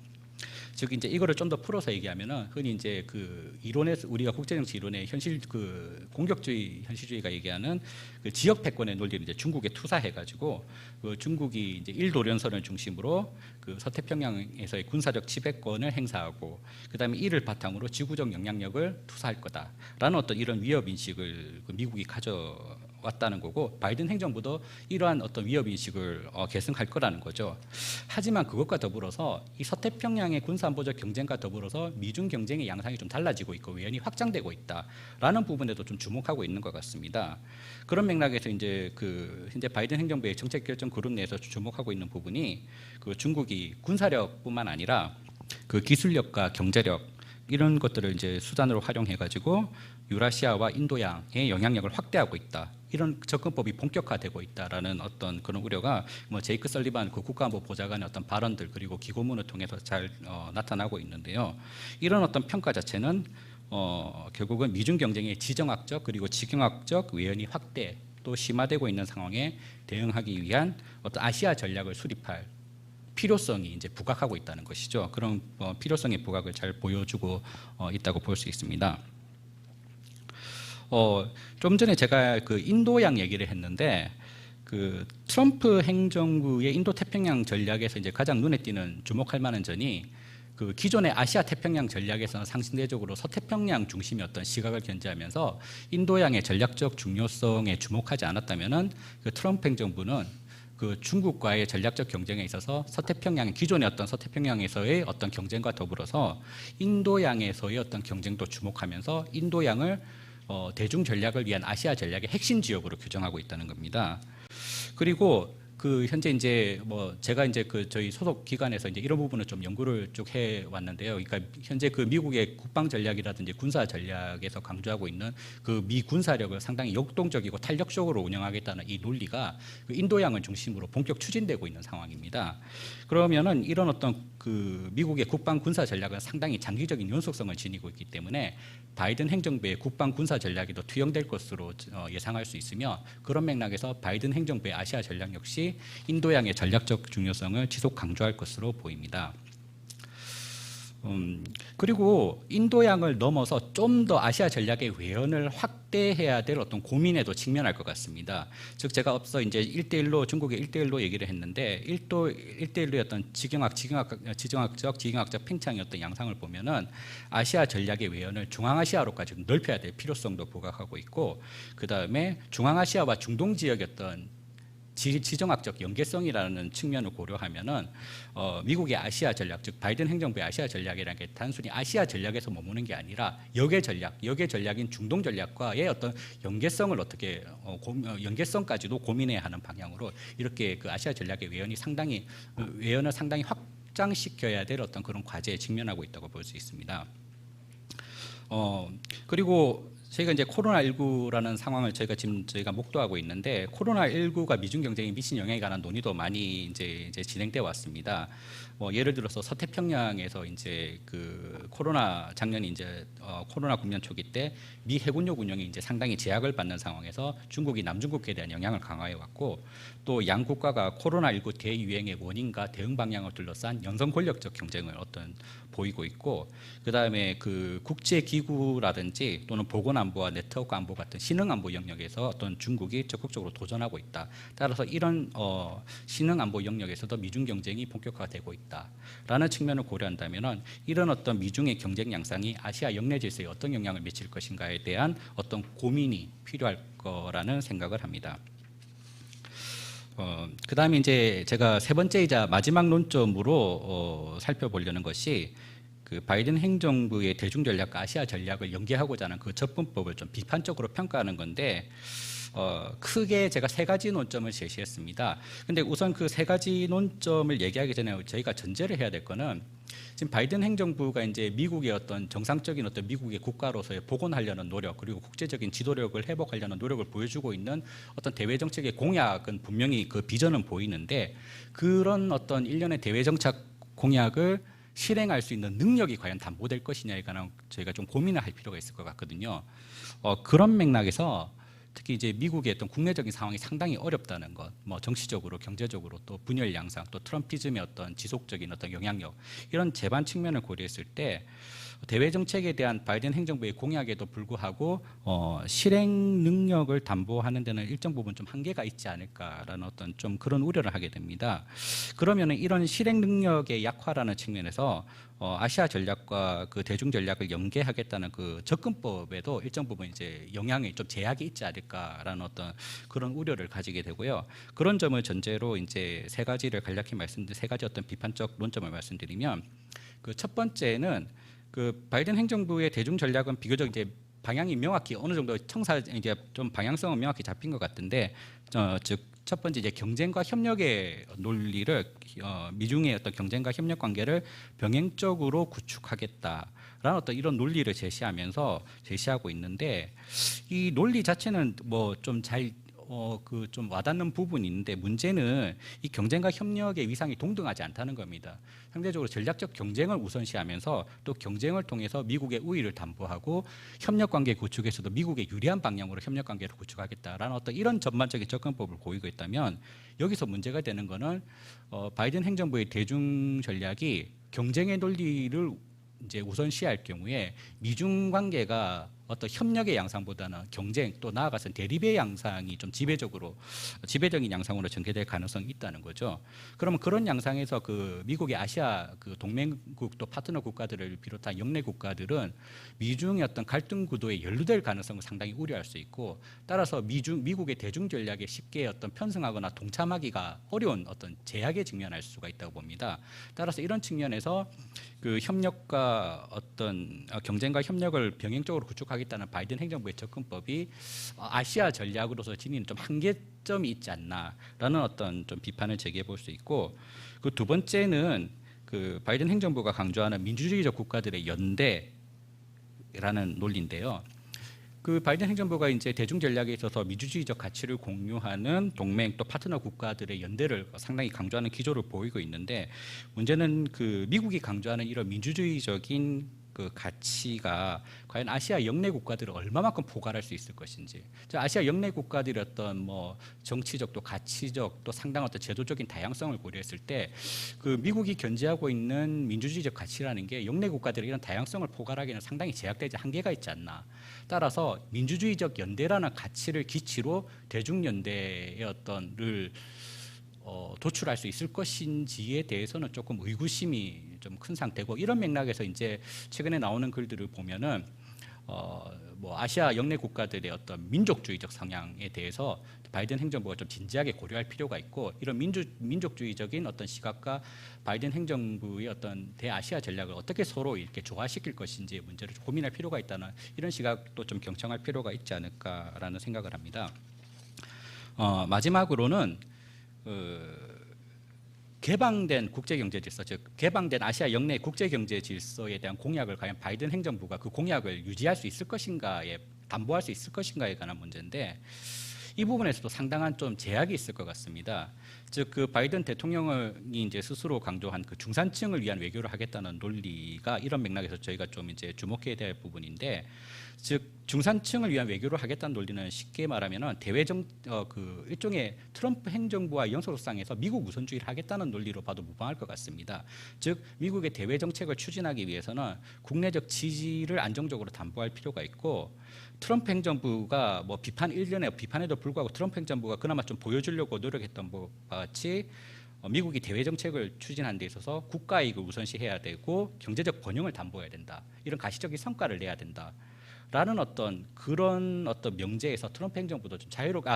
즉 이제 이거를 좀 더 풀어서 얘기하면은, 흔히 이제 그 이론에서 우리가 국제정치 이론의 현실 그 공격주의 현실주의가 얘기하는 그 지역 패권의 논리를 이제 중국에 투사해가지고, 그 중국이 이제 일도련선을 중심으로 그 서태평양에서의 군사적 지배권을 행사하고, 그다음에 이를 바탕으로 지구적 영향력을 투사할 거다라는 어떤 이런 위협 인식을 그 미국이 가져왔다는 거고, 바이든 행정부도 이러한 어떤 위협 인식을 계승할 거라는 거죠. 하지만 그것과 더불어서 이 서태평양의 군사안보적 경쟁과 더불어서 미중 경쟁의 양상이 좀 달라지고 있고 외연이 확장되고 있다라는 부분에도 좀 주목하고 있는 것 같습니다. 그런 맥락에서 이제 그 현재 바이든 행정부의 정책 결정 그룹 내에서 주목하고 있는 부분이, 그 중국이 군사력뿐만 아니라 그 기술력과 경제력 이런 것들을 이제 수단으로 활용해가지고 유라시아와 인도양의 영향력을 확대하고 있다. 이런 접근법이 본격화되고 있다라는 어떤 그런 우려가 뭐 제이크 설리반 그 국가안보 보좌관의 어떤 발언들 그리고 기고문을 통해서 잘 나타나고 있는데요. 이런 어떤 평가 자체는 결국은 미중 경쟁의 지정학적 그리고 지경학적 외연이 확대 또 심화되고 있는 상황에 대응하기 위한 어떤 아시아 전략을 수립할 필요성이 이제 부각하고 있다는 것이죠. 그런 필요성의 부각을 잘 보여주고 있다고 볼 수 있습니다. 좀 전에 제가 그 인도양 얘기를 했는데, 그 트럼프 행정부의 인도 태평양 전략에서 이제 가장 눈에 띄는 주목할 만한 점이, 그 기존의 아시아 태평양 전략에서는 상대적으로 서태평양 중심이었던 시각을 견지하면서 인도양의 전략적 중요성에 주목하지 않았다면은, 그 트럼프 행정부는 그 중국과의 전략적 경쟁에 있어서 서태평양, 기존의 어떤 서태평양에서의 어떤 경쟁과 더불어서 인도양에서의 어떤 경쟁도 주목하면서 인도양을 대중 전략을 위한 아시아 전략의 핵심 지역으로 규정하고 있다는 겁니다. 그리고 그 현재 이제 뭐 제가 이제 그 저희 소속 기관에서 이제 이런 부분을 좀 연구를 쭉 해 왔는데요. 그러니까 현재 그 미국의 국방 전략이라든지 군사 전략에서 강조하고 있는 그 미 군사력을 상당히 역동적이고 탄력적으로 운영하겠다는 이 논리가 그 인도양을 중심으로 본격 추진되고 있는 상황입니다. 그러면은 이런 어떤 그 미국의 국방 군사 전략은 상당히 장기적인 연속성을 지니고 있기 때문에 바이든 행정부의 국방 군사 전략에도 투영될 것으로 예상할 수 있으며, 그런 맥락에서 바이든 행정부의 아시아 전략 역시 인도양의 전략적 중요성을 지속 강조할 것으로 보입니다. 그리고 인도양을 넘어서 좀 더 아시아 전략의 외연을 확대해야 될 어떤 고민에도 직면할 것 같습니다. 즉 제가 앞서 이제 1대1로 중국의 1대1로 얘기를 했는데, 1대1로의 어떤 지정학적 팽창의 어떤 양상을 보면은 아시아 전략의 외연을 중앙아시아로까지 넓혀야 될 필요성도 부각하고 있고, 그 다음에 중앙아시아와 중동 지역의 어떤 지정학적 연계성이라는 측면을 고려하면은 미국의 아시아 전략, 즉 바이든 행정부의 아시아 전략이라는 게 단순히 아시아 전략에서 머무는 게 아니라 역의 전략인 중동 전략과의 어떤 연계성을 어떻게 연계성까지도 고민해야 하는 방향으로 이렇게 그 아시아 전략의 외연을 상당히 확장시켜야 될 어떤 그런 과제에 직면하고 있다고 볼 수 있습니다. 그리고 저희가 이제 코로나19라는 상황을 저희가 목도하고 있는데, 코로나19가 미중 경쟁에 미친 영향에 관한 논의도 많이 이제 진행돼 왔습니다. 뭐 예를 들어서 서태평양에서 이제 그 작년 이제 코로나 국면 초기 때 미 해군력 운영이 이제 상당히 제약을 받는 상황에서 중국이 남중국해에 대한 영향을 강화해 왔고, 또 양 국가가 코로나19 대유행의 원인과 대응 방향을 둘러싼 연성 권력적 경쟁을 보이고 있고, 그 다음에 그 국제 기구라든지 또는 보건 안보와 네트워크 안보 같은 신흥 안보 영역에서 어떤 중국이 적극적으로 도전하고 있다. 따라서 이런 신흥 안보 영역에서도 미중 경쟁이 본격화되고 있다라는 측면을 고려한다면은, 이런 어떤 미중의 경쟁 양상이 아시아 영내 질서에 어떤 영향을 미칠 것인가에 대한 어떤 고민이 필요할 거라는 생각을 합니다. 그 다음에 이제 제가 세 번째이자 마지막 논점으로 살펴보려는 것이, 그 바이든 행정부의 대중 전략과 아시아 전략을 연계하고자 하는 그 접근법을 좀 비판적으로 평가하는 건데, 크게 제가 세 가지 논점을 제시했습니다. 근데 우선 그 세 가지 논점을 얘기하기 전에 저희가 전제를 해야 될 거는 지금 바이든 행정부가 이제 미국의 어떤 정상적인 어떤 미국의 국가로서의 복원하려는 노력 그리고 국제적인 지도력을 회복하려는 노력을 보여주고 있는 어떤 대외 정책의 공약은 분명히 그 비전은 보이는데 그런 어떤 일련의 대외 정책 공약을 실행할 수 있는 능력이 과연 담보될 것이냐에 관한 저희가 좀 고민을 할 필요가 있을 것 같거든요. 그런 맥락에서 특히 이제 미국의 어떤 국내적인 상황이 상당히 어렵다는 것, 뭐 정치적으로, 경제적으로 또 분열 양상, 또 트럼피즘의 어떤 지속적인 어떤 영향력 이런 제반 측면을 고려했을 때 대외 정책에 대한 바이든 행정부의 공약에도 불구하고 실행 능력을 담보하는 데는 일정 부분 좀 한계가 있지 않을까라는 어떤 좀 그런 우려를 하게 됩니다. 그러면은 이런 실행 능력의 약화라는 측면에서 아시아 전략과 그 대중 전략을 연계하겠다는 그 접근법에도 일정 부분 이제 영향이 좀 제약이 있지 않을까라는 어떤 그런 우려를 가지게 되고요. 그런 점을 전제로 이제 세 가지를 간략히 세 가지 어떤 비판적 논점을 말씀드리면 그 첫 번째는 그 바이든 행정부의 대중 전략은 비교적 이제 방향이 명확히 어느 정도 이제 좀 방향성은 명확히 잡힌 것 같은데 즉 첫 번째 이제 경쟁과 협력의 논리를 미중의 어떤 경쟁과 협력 관계를 병행적으로 구축하겠다라는 어떤 이런 논리를 제시하고 있는데 이 논리 자체는 뭐 좀 좀 와닿는 부분이 있는데 문제는 이 경쟁과 협력의 위상이 동등하지 않다는 겁니다. 상대적으로 전략적 경쟁을 우선시하면서 또 경쟁을 통해서 미국의 우위를 담보하고 협력관계 구축에서도 미국의 유리한 방향으로 협력관계를 구축하겠다라는 어떤 이런 전반적인 접근법을 보이고 있다면 여기서 문제가 되는 거는 바이든 행정부의 대중 전략이 경쟁의 논리를 이제 우선시할 경우에 미중 관계가 어떤 협력의 양상보다는 경쟁 또 나아가서 대립의 양상이 좀 지배적인 양상으로 전개될 가능성이 있다는 거죠. 그러면 그런 양상에서 그 미국의 아시아 그 동맹국 또 파트너 국가들을 비롯한 영내 국가들은 미중의 어떤 갈등 구도에 연루될 가능성을 상당히 우려할 수 있고 따라서 미국의 대중 전략에 쉽게 어떤 편승하거나 동참하기가 어려운 어떤 제약에 직면할 수가 있다고 봅니다. 따라서 이런 측면에서 그 협력과 어떤 경쟁과 협력을 병행적으로 구축하겠다는 바이든 행정부의 접근법이 아시아 전략으로서 지니는 좀 한계점이 있지 않나라는 어떤 좀 비판을 제기해 볼 수 있고 그 두 번째는 그 바이든 행정부가 강조하는 민주주의적 국가들의 연대라는 논리인데요. 그 바이든 행정부가 이제 대중 전략에 있어서 민주주의적 가치를 공유하는 동맹 또 파트너 국가들의 연대를 상당히 강조하는 기조를 보이고 있는데 문제는 그 미국이 강조하는 이런 민주주의적인 그 가치가 과연 아시아 영내 국가들을 얼마만큼 포괄할 수 있을 것인지, 아시아 영내 국가들의 어떤 뭐 정치적 또 가치적 또 상당한 어떤 제도적인 다양성을 고려했을 때 그 미국이 견지하고 있는 민주주의적 가치라는 게 영내 국가들의 이런 다양성을 포괄하기에는 상당히 제약되지 한계가 있지 않나. 따라서 민주주의적 연대라는 가치를 기치로 대중연대의 어떤을 도출할 수 있을 것인지에 대해서는 조금 의구심이 좀 큰 상태고 이런 맥락에서 이제 최근에 나오는 글들을 보면은 뭐 아시아 영내 국가들의 어떤 민족주의적 성향에 대해서 바이든 행정부가 좀 진지하게 고려할 필요가 있고 이런 민족주의적인 어떤 시각과 바이든 행정부의 어떤 대아시아 전략을 어떻게 서로 이렇게 조화시킬 것인지의 문제를 좀 고민할 필요가 있다는 이런 시각도 좀 경청할 필요가 있지 않을까라는 생각을 합니다. 마지막으로는 개방된 국제경제 질서, 즉 개방된 아시아 영내 국제경제 질서에 대한 공약을 과연 바이든 행정부가 그 공약을 유지할 수 있을 것인가에 담보할 수 있을 것인가에 관한 문제인데 이 부분에서도 상당한 좀 제약이 있을 것 같습니다. 즉 그 바이든 대통령이 이제 스스로 강조한 그 중산층을 위한 외교를 하겠다는 논리가 이런 맥락에서 저희가 좀 이제 주목해야 될 부분인데, 즉 중산층을 위한 외교를 하겠다는 논리는 쉽게 말하면은 그 일종의 트럼프 행정부와 연속상에서 미국 우선주의를 하겠다는 논리로 봐도 무방할 것 같습니다. 즉 미국의 대외 정책을 추진하기 위해서는 국내적 지지를 안정적으로 담보할 필요가 있고, 트럼프 행정부가 뭐 일련의 비판에도 불구하고 트럼프 행정부가 그나마 좀 보여주려고 노력했던 것과 같이 미국이 대외 정책을 추진하는 데 있어서 국가 이익을 우선시해야 되고 경제적 번영을 담보해야 된다. 이런 가시적인 성과를 내야 된다. 라는 그런 명제에서 트럼프 행정부도 좀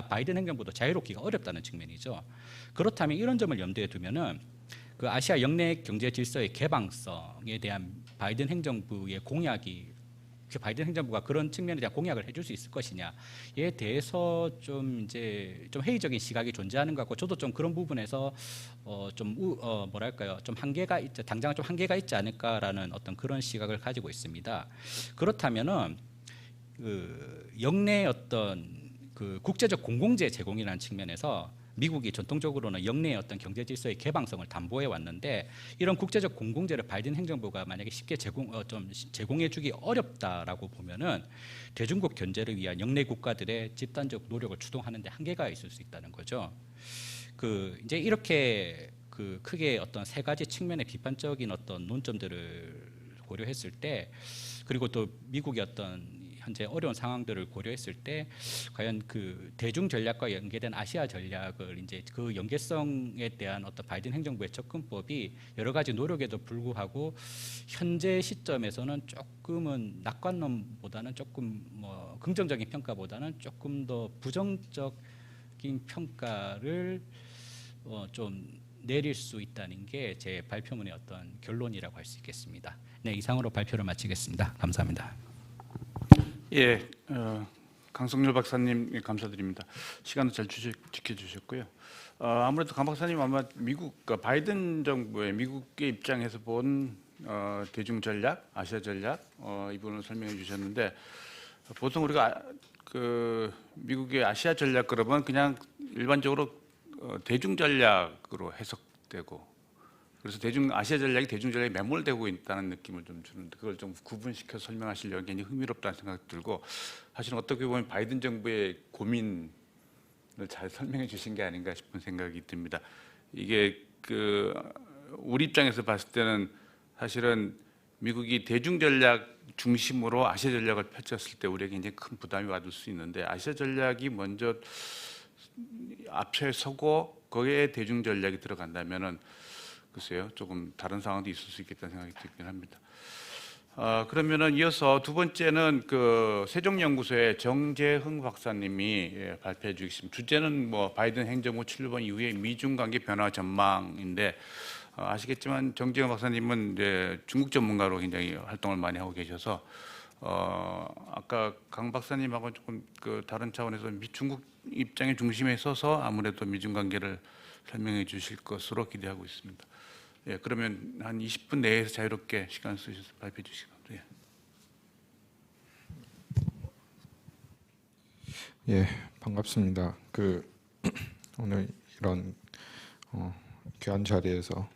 바이든 행정부도 자유롭기가 어렵다는 측면이죠. 그렇다면 이런 점을 염두에 두면은 그 아시아 영내 경제 질서의 개방성에 대한 바이든 행정부의 공약이 바이든 행정부가 그런 측면에 대한 공약을 해줄 수 있을 것이냐에 대해서 좀 이제 좀 회의적인 시각이 존재하는 것 같고 저도 좀 그런 부분에서 뭐랄까요 좀 한계가 있지 당장 좀 한계가 있지 않을까라는 어떤 그런 시각을 가지고 있습니다. 그렇다면은 그 역내 어떤 그 국제적 공공재 제공이라는 측면에서 미국이 전통적으로는 역내의 어떤 경제 질서의 개방성을 담보해 왔는데 이런 국제적 공공재를 바이든 행정부가 만약에 쉽게 제공해주기 어렵다라고 보면은 대중국 견제를 위한 역내 국가들의 집단적 노력을 추동하는 데 한계가 있을 수 있다는 거죠. 그 이제 이렇게 그 크게 어떤 세 가지 측면의 비판적인 어떤 논점들을 고려했을 때 그리고 또 미국의 어떤 현재 어려운 상황들을 고려했을 때 과연 그 대중 전략과 연계된 아시아 전략을 이제 그 연계성에 대한 어떤 바이든 행정부의 접근법이 여러 가지 노력에도 불구하고 현재 시점에서는 조금은 낙관론보다는 조금 뭐 긍정적인 평가보다는 조금 더 부정적인 평가를 좀 내릴 수 있다는 게 제 발표문의 어떤 결론이라고 할 수 있겠습니다. 네, 이상으로 발표를 마치겠습니다. 감사합니다. 예, 강성률 박사님 감사드립니다. 시간도 잘 지켜주셨고요. 아무래도 강 박사님 아마 미국 바이든 정부의 미국의 입장에서 본 대중 전략, 아시아 전략 이 부분을 설명해 주셨는데 보통 우리가 그 미국의 아시아 전략 그러면 그냥 일반적으로 대중 전략으로 해석되고 그래서 아시아 전략이 대중 전략에 매몰되고 있다는 느낌을 좀 주는데 그걸 좀 구분시켜 설명하시려고 굉장히 흥미롭다는 생각이 들고 사실은 어떻게 보면 바이든 정부의 고민을 잘 설명해 주신 게 아닌가 싶은 생각이 듭니다. 이게 그 우리 입장에서 봤을 때는 사실은 미국이 대중 전략 중심으로 아시아 전략을 펼쳤을 때 우리에게 굉장히 큰 부담이 와줄 수 있는데 아시아 전략이 먼저 앞에 서고 거기에 대중 전략이 들어간다면은 글쎄요, 조금 다른 상황도 있을 수 있겠다는 생각이 들긴 합니다. 그러면은 이어서 두 번째는 그 세종연구소의 정재흥 박사님이 발표해 주겠습니다. 주제는 뭐 바이든 행정부 출범 이후의 미중 관계 변화 전망인데 아시겠지만 정재흥 박사님은 이제 중국 전문가로 굉장히 활동을 많이 하고 계셔서 아까 강 박사님하고 조금 그 다른 차원에서 중국 입장의 중심에 서서 아무래도 미중 관계를 설명해 주실 것으로 기대하고 있습니다. 예, 그러면 한 20분 내에서 자유롭게 시간 쓰셔서 발표해 주시기 바랍니다. 예, 반갑습니다. 오늘 이런 귀한 자리에서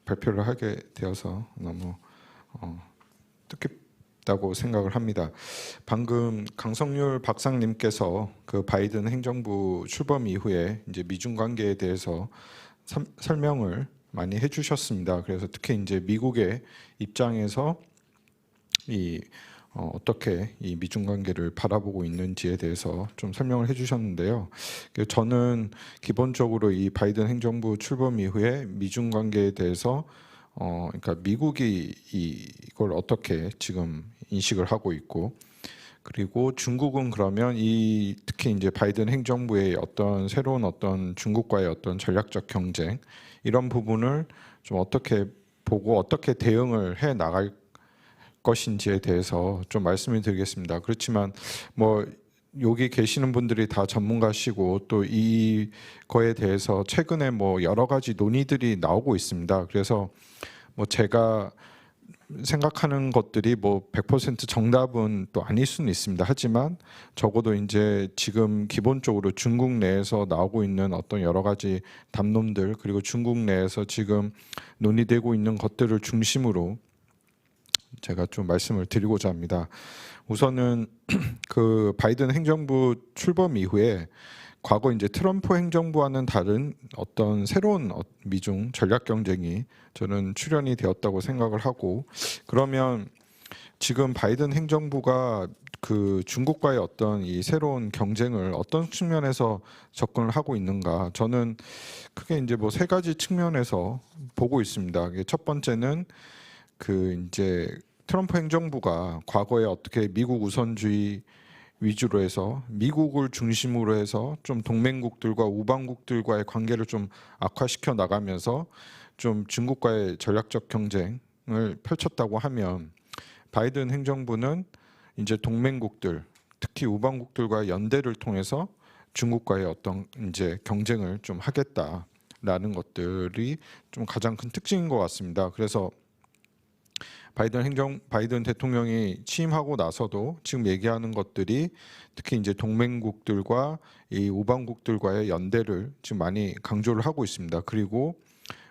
발표를 하게 되어서 너무 뜻깊다고 생각을 합니다. 방금 강성률 박사님께서 그 바이든 행정부 출범 이후에 이제 미중 관계에 대해서 설명을 많이 해주셨습니다. 그래서 특히 이제 미국의 입장에서 어떻게 이 미중 관계를 바라보고 있는지에 대해서 좀 설명을 해주셨는데요. 저는 기본적으로 이 바이든 행정부 출범 이후에 미중 관계에 대해서 그러니까 미국이 이걸 어떻게 지금 인식을 하고 있고 그리고 중국은 그러면 특히 이제 바이든 행정부의 어떤 새로운 어떤 중국과의 어떤 전략적 경쟁 이런 부분을 좀 어떻게 보고 어떻게 대응을 해 나갈 것인지에 대해서 좀 말씀을 드리겠습니다. 그렇지만 뭐 여기 계시는 분들이 다 전문가시고 또 이거에 대해서 최근에 뭐 여러 가지 논의들이 나오고 있습니다. 그래서 뭐 제가 생각하는 것들이 뭐 100% 정답은 또 아닐 수는 있습니다. 하지만 적어도 이제 지금 기본적으로 중국 내에서 나오고 있는 어떤 여러 가지 담론들 그리고 중국 내에서 지금 논의되고 있는 것들을 중심으로 제가 좀 말씀을 드리고자 합니다. 우선은 그 바이든 행정부 출범 이후에 과거 이제 트럼프 행정부와는 다른 어떤 새로운 미중 전략 경쟁이 저는 출현이 되었다고 생각을 하고 그러면 지금 바이든 행정부가 그 중국과의 어떤 이 새로운 경쟁을 어떤 측면에서 접근을 하고 있는가 저는 크게 이제 뭐 세 가지 측면에서 보고 있습니다. 첫 번째는 그 이제 트럼프 행정부가 과거에 어떻게 미국 우선주의 위주로 해서 미국을 중심으로 해서 좀 동맹국들과 우방국들과의 관계를 좀 악화시켜 나가면서 좀 중국과의 전략적 경쟁을 펼쳤다고 하면 바이든 행정부는 이제 동맹국들, 특히 우방국들과 연대를 통해서 중국과의 어떤 이제 경쟁을 좀 하겠다라는 것들이 좀 가장 큰 특징인 것 같습니다. 그래서 바이든 대통령이 취임하고 나서도 지금 얘기하는 것들이 특히 이제 동맹국들과 이 우방국들과의 연대를 지금 많이 강조를 하고 있습니다. 그리고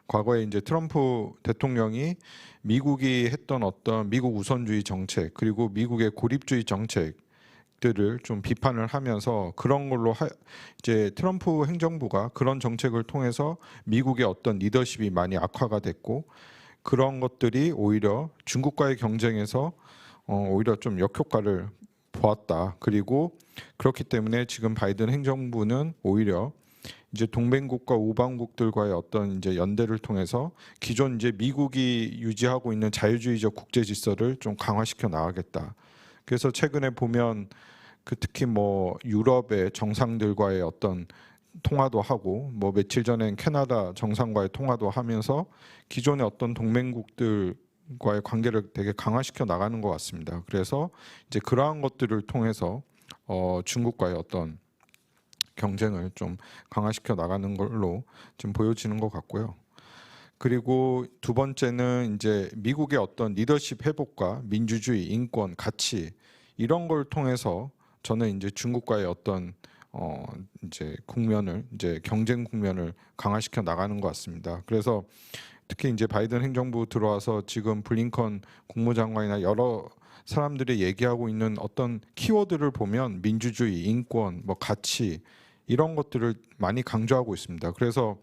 과거에 이제 트럼프 대통령이 미국이 했던 어떤 미국 우선주의 정책 그리고 미국의 고립주의 정책들을 좀 비판을 하면서 그런 걸로 이제 트럼프 행정부가 그런 정책을 통해서 미국의 어떤 리더십이 많이 악화가 됐고 그런 것들이 오히려 중국과의 경쟁에서 오히려 좀 역효과를 보았다. 그리고 그렇기 때문에 지금 바이든 행정부는 오히려 이제 동맹국과 우방국들과의 어떤 이제 연대를 통해서 기존 이제 미국이 유지하고 있는 자유주의적 국제 질서를 좀 강화시켜 나가겠다. 그래서 최근에 보면 그 특히 뭐 유럽의 정상들과의 어떤 통화도 하고 뭐 며칠 전엔 캐나다 정상과의 통화도 하면서 기존의 어떤 동맹국들과의 관계를 되게 강화시켜 나가는 것 같습니다. 그래서 이제 그러한 것들을 통해서 중국과의 어떤 경쟁을 좀 강화시켜 나가는 걸로 지금 보여지는 것 같고요. 그리고 두 번째는 이제 미국의 어떤 리더십 회복과 민주주의, 인권, 가치 이런 걸 통해서 저는 이제 중국과의 어떤 이제 국면을 이제 경쟁 국면을 강화시켜 나가는 것 같습니다. 그래서 특히 이제 바이든 행정부 들어와서 지금 블링컨 국무장관이나 여러 사람들이 얘기하고 있는 어떤 키워드를 보면 민주주의, 인권, 뭐 가치 이런 것들을 많이 강조하고 있습니다. 그래서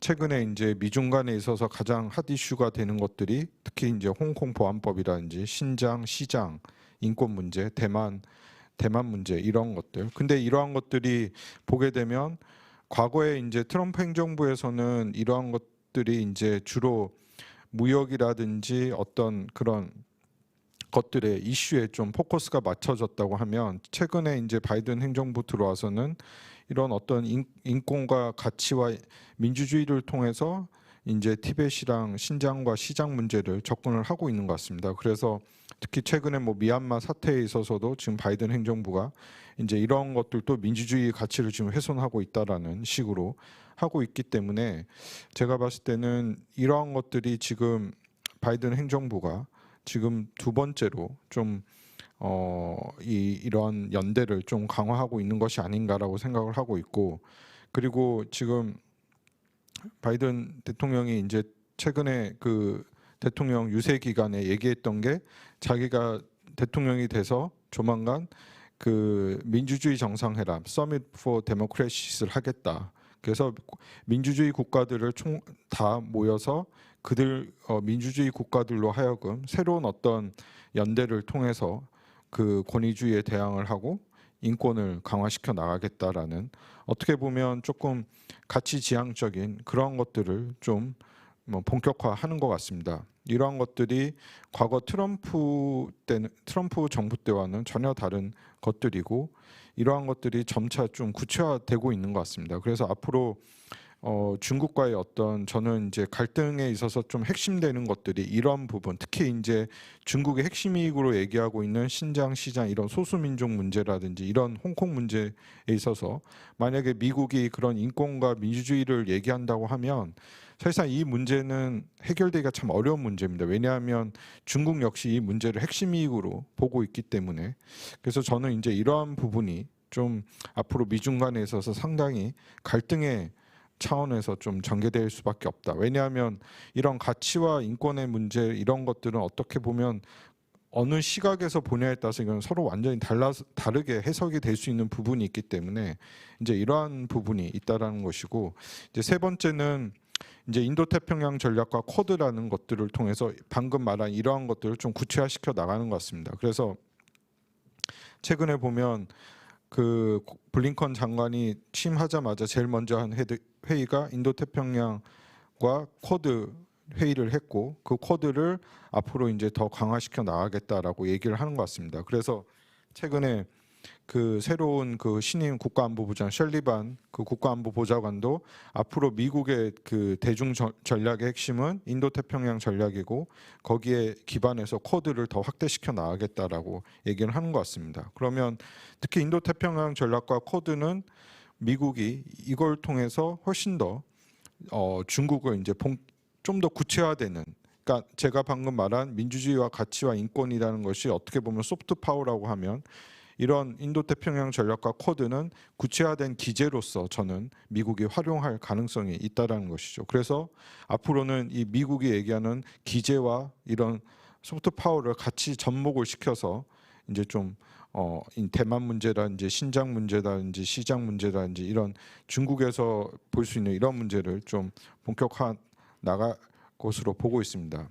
최근에 이제 미중 간에 있어서 가장 핫 이슈가 되는 것들이 특히 이제 홍콩 보안법이라든지 신장, 시장, 인권 문제, 대만 문제 이런 것들. 근데 이러한 것들이 보게 되면 과거에 이제 트럼프 행정부에서는 이러한 것들이 이제 주로 무역이라든지 어떤 그런 것들의 이슈에 좀 포커스가 맞춰졌다고 하면 최근에 이제 바이든 행정부 들어와서는 이런 어떤 인권과 가치와 민주주의를 통해서 이제 티벳이랑 신장과 시장 문제를 접근을 하고 있는 것 같습니다. 그래서 특히 최근에 뭐 미얀마 사태에 있어서도 지금 바이든 행정부가 이제 이런 것들도 민주주의 가치를 지금 훼손하고 있다라는 식으로 하고 있기 때문에 제가 봤을 때는 이러한 것들이 지금 바이든 행정부가 지금 두 번째로 좀 이러한 연대를 좀 강화하고 있는 것이 아닌가라고 생각을 하고 있고 그리고 지금 바이든 대통령이 이제 최근에 그 대통령 유세 기간에 얘기했던 게 자기가 대통령이 돼서 조만간 그 민주주의 정상회담 Summit for Democracy를 하겠다. 그래서 민주주의 국가들을 다 모여서 그들 민주주의 국가들로 하여금 새로운 어떤 연대를 통해서 그 권위주의에 대항을 하고 인권을 강화시켜 나가겠다라는 어떻게 보면 조금 가치 지향적인 그런 것들을 좀 본격화하는 것 같습니다. 이러한 것들이 과거 트럼프 정부 때와는 전혀 다른 것들이고 이러한 것들이 점차 좀 구체화되고 있는 것 같습니다. 그래서 앞으로 중국과의 어떤 저는 이제 갈등에 있어서 좀 핵심되는 것들이 이런 부분, 특히 이제 중국의 핵심 이익으로 얘기하고 있는 신장, 시장 이런 소수민족 문제라든지 이런 홍콩 문제에 있어서 만약에 미국이 그런 인권과 민주주의를 얘기한다고 하면 사실상 이 문제는 해결되기가 참 어려운 문제입니다. 왜냐하면 중국 역시 이 문제를 핵심 이익으로 보고 있기 때문에 그래서 저는 이제 이러한 부분이 좀 앞으로 미중 간에 있어서 상당히 갈등의 차원에서 좀 전개될 수밖에 없다. 왜냐하면 이런 가치와 인권의 문제 이런 것들은 어떻게 보면 어느 시각에서 보냐에 따라서 이건 서로 완전히 다르게 해석이 될 수 있는 부분이 있기 때문에 이제 이러한 부분이 있다라는 것이고 이제 세 번째는 이제 인도태평양 전략과 쿼드라는 것들을 통해서 방금 말한 이러한 것들을 좀 구체화시켜 나가는 것 같습니다. 그래서 최근에 보면 그 블링컨 장관이 취임하자마자 제일 먼저 한 회의가 인도태평양과 쿼드 회의를 했고 그 쿼드를 앞으로 이제 더 강화시켜 나가겠다라고 얘기를 하는 것 같습니다. 그래서 최근에 그 새로운 그 신임 국가안보부장 셜리반 그 국가안보보좌관도 앞으로 미국의 그 대중 전략의 핵심은 인도태평양 전략이고 거기에 기반해서 쿼드를 더 확대시켜 나가겠다라고 얘기를 하는 것 같습니다. 그러면 특히 인도태평양 전략과 쿼드는 미국이 이걸 통해서 훨씬 더 중국을 이제 좀 더 구체화되는, 그러니까 제가 방금 말한 민주주의와 가치와 인권이라는 것이 어떻게 보면 소프트 파워라고 하면 이런 인도태평양 전략과 쿼드는 구체화된 기제로서 저는 미국이 활용할 가능성이 있다는 것이죠. 그래서 앞으로는 이 미국이 얘기하는 기제와 이런 소프트 파워를 같이 접목을 시켜서 이제 좀 대만 문제라든지 신장 문제라든지 시장 문제라든지 이런 중국에서 볼 수 있는 이런 문제를 좀 본격화 나갈 것으로 보고 있습니다.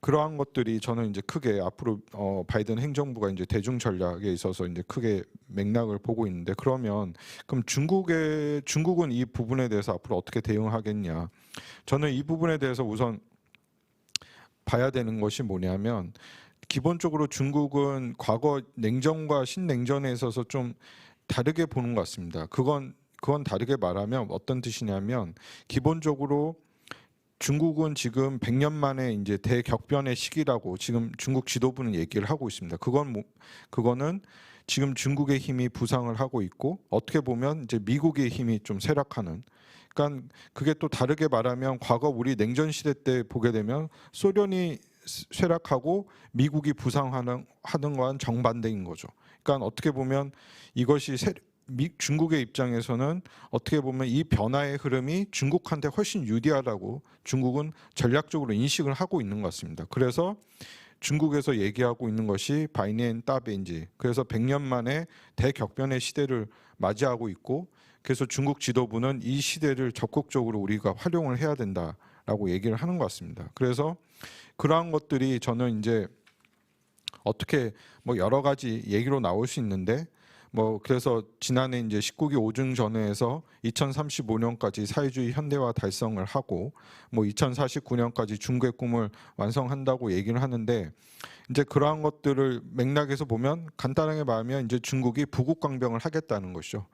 그러한 것들이 저는 이제 크게 앞으로 바이든 행정부가 이제 대중 전략에 있어서 이제 크게 맥락을 보고 있는데, 그러면 그럼 중국은 이 부분에 대해서 앞으로 어떻게 대응하겠냐? 저는 이 부분에 대해서 우선 봐야 되는 것이 뭐냐면, 기본적으로 중국은 과거 냉전과 신냉전에 있어서 좀 다르게 보는 것 같습니다. 그건 다르게 말하면 어떤 뜻이냐면, 기본적으로 중국은 지금 100년 만에 이제 대격변의 시기라고 지금 중국 지도부는 얘기를 하고 있습니다. 그거는 지금 중국의 힘이 부상을 하고 있고 어떻게 보면 이제 미국의 힘이 좀 쇠락하는. 그러니까 그게 또 다르게 말하면 과거 우리 냉전 시대 때 보게 되면 소련이 쇠락하고 미국이 부상하는 거와는 정반대인 거죠. 그러니까 어떻게 보면 이것이 중국의 입장에서는 어떻게 보면 이 변화의 흐름이 중국한테 훨씬 유리하다고 중국은 전략적으로 인식을 하고 있는 것 같습니다. 그래서 중국에서 얘기하고 있는 것이 바이넨 따벤지, 그래서 100년 만에 대격변의 시대를 맞이하고 있고, 그래서 중국 지도부는 이 시대를 적극적으로 우리가 활용을 해야 된다라고 얘기를 하는 것 같습니다. 그래서 그러한 것들이 저는 이제 어떻게 뭐 여러 가지 얘기로 나올 수 있는데, 그래서 지난해 이제 19기 5중 전회에서 2035년까지 사회주의 현대화 달성을 하고 2049년까지 중국의 꿈을 완성한다고 얘기를 하는데, 이제 그러한 것들을 맥락에서 보면 간단하게 말하면 이제 중국이 부국 강병을 하겠다는 것이죠.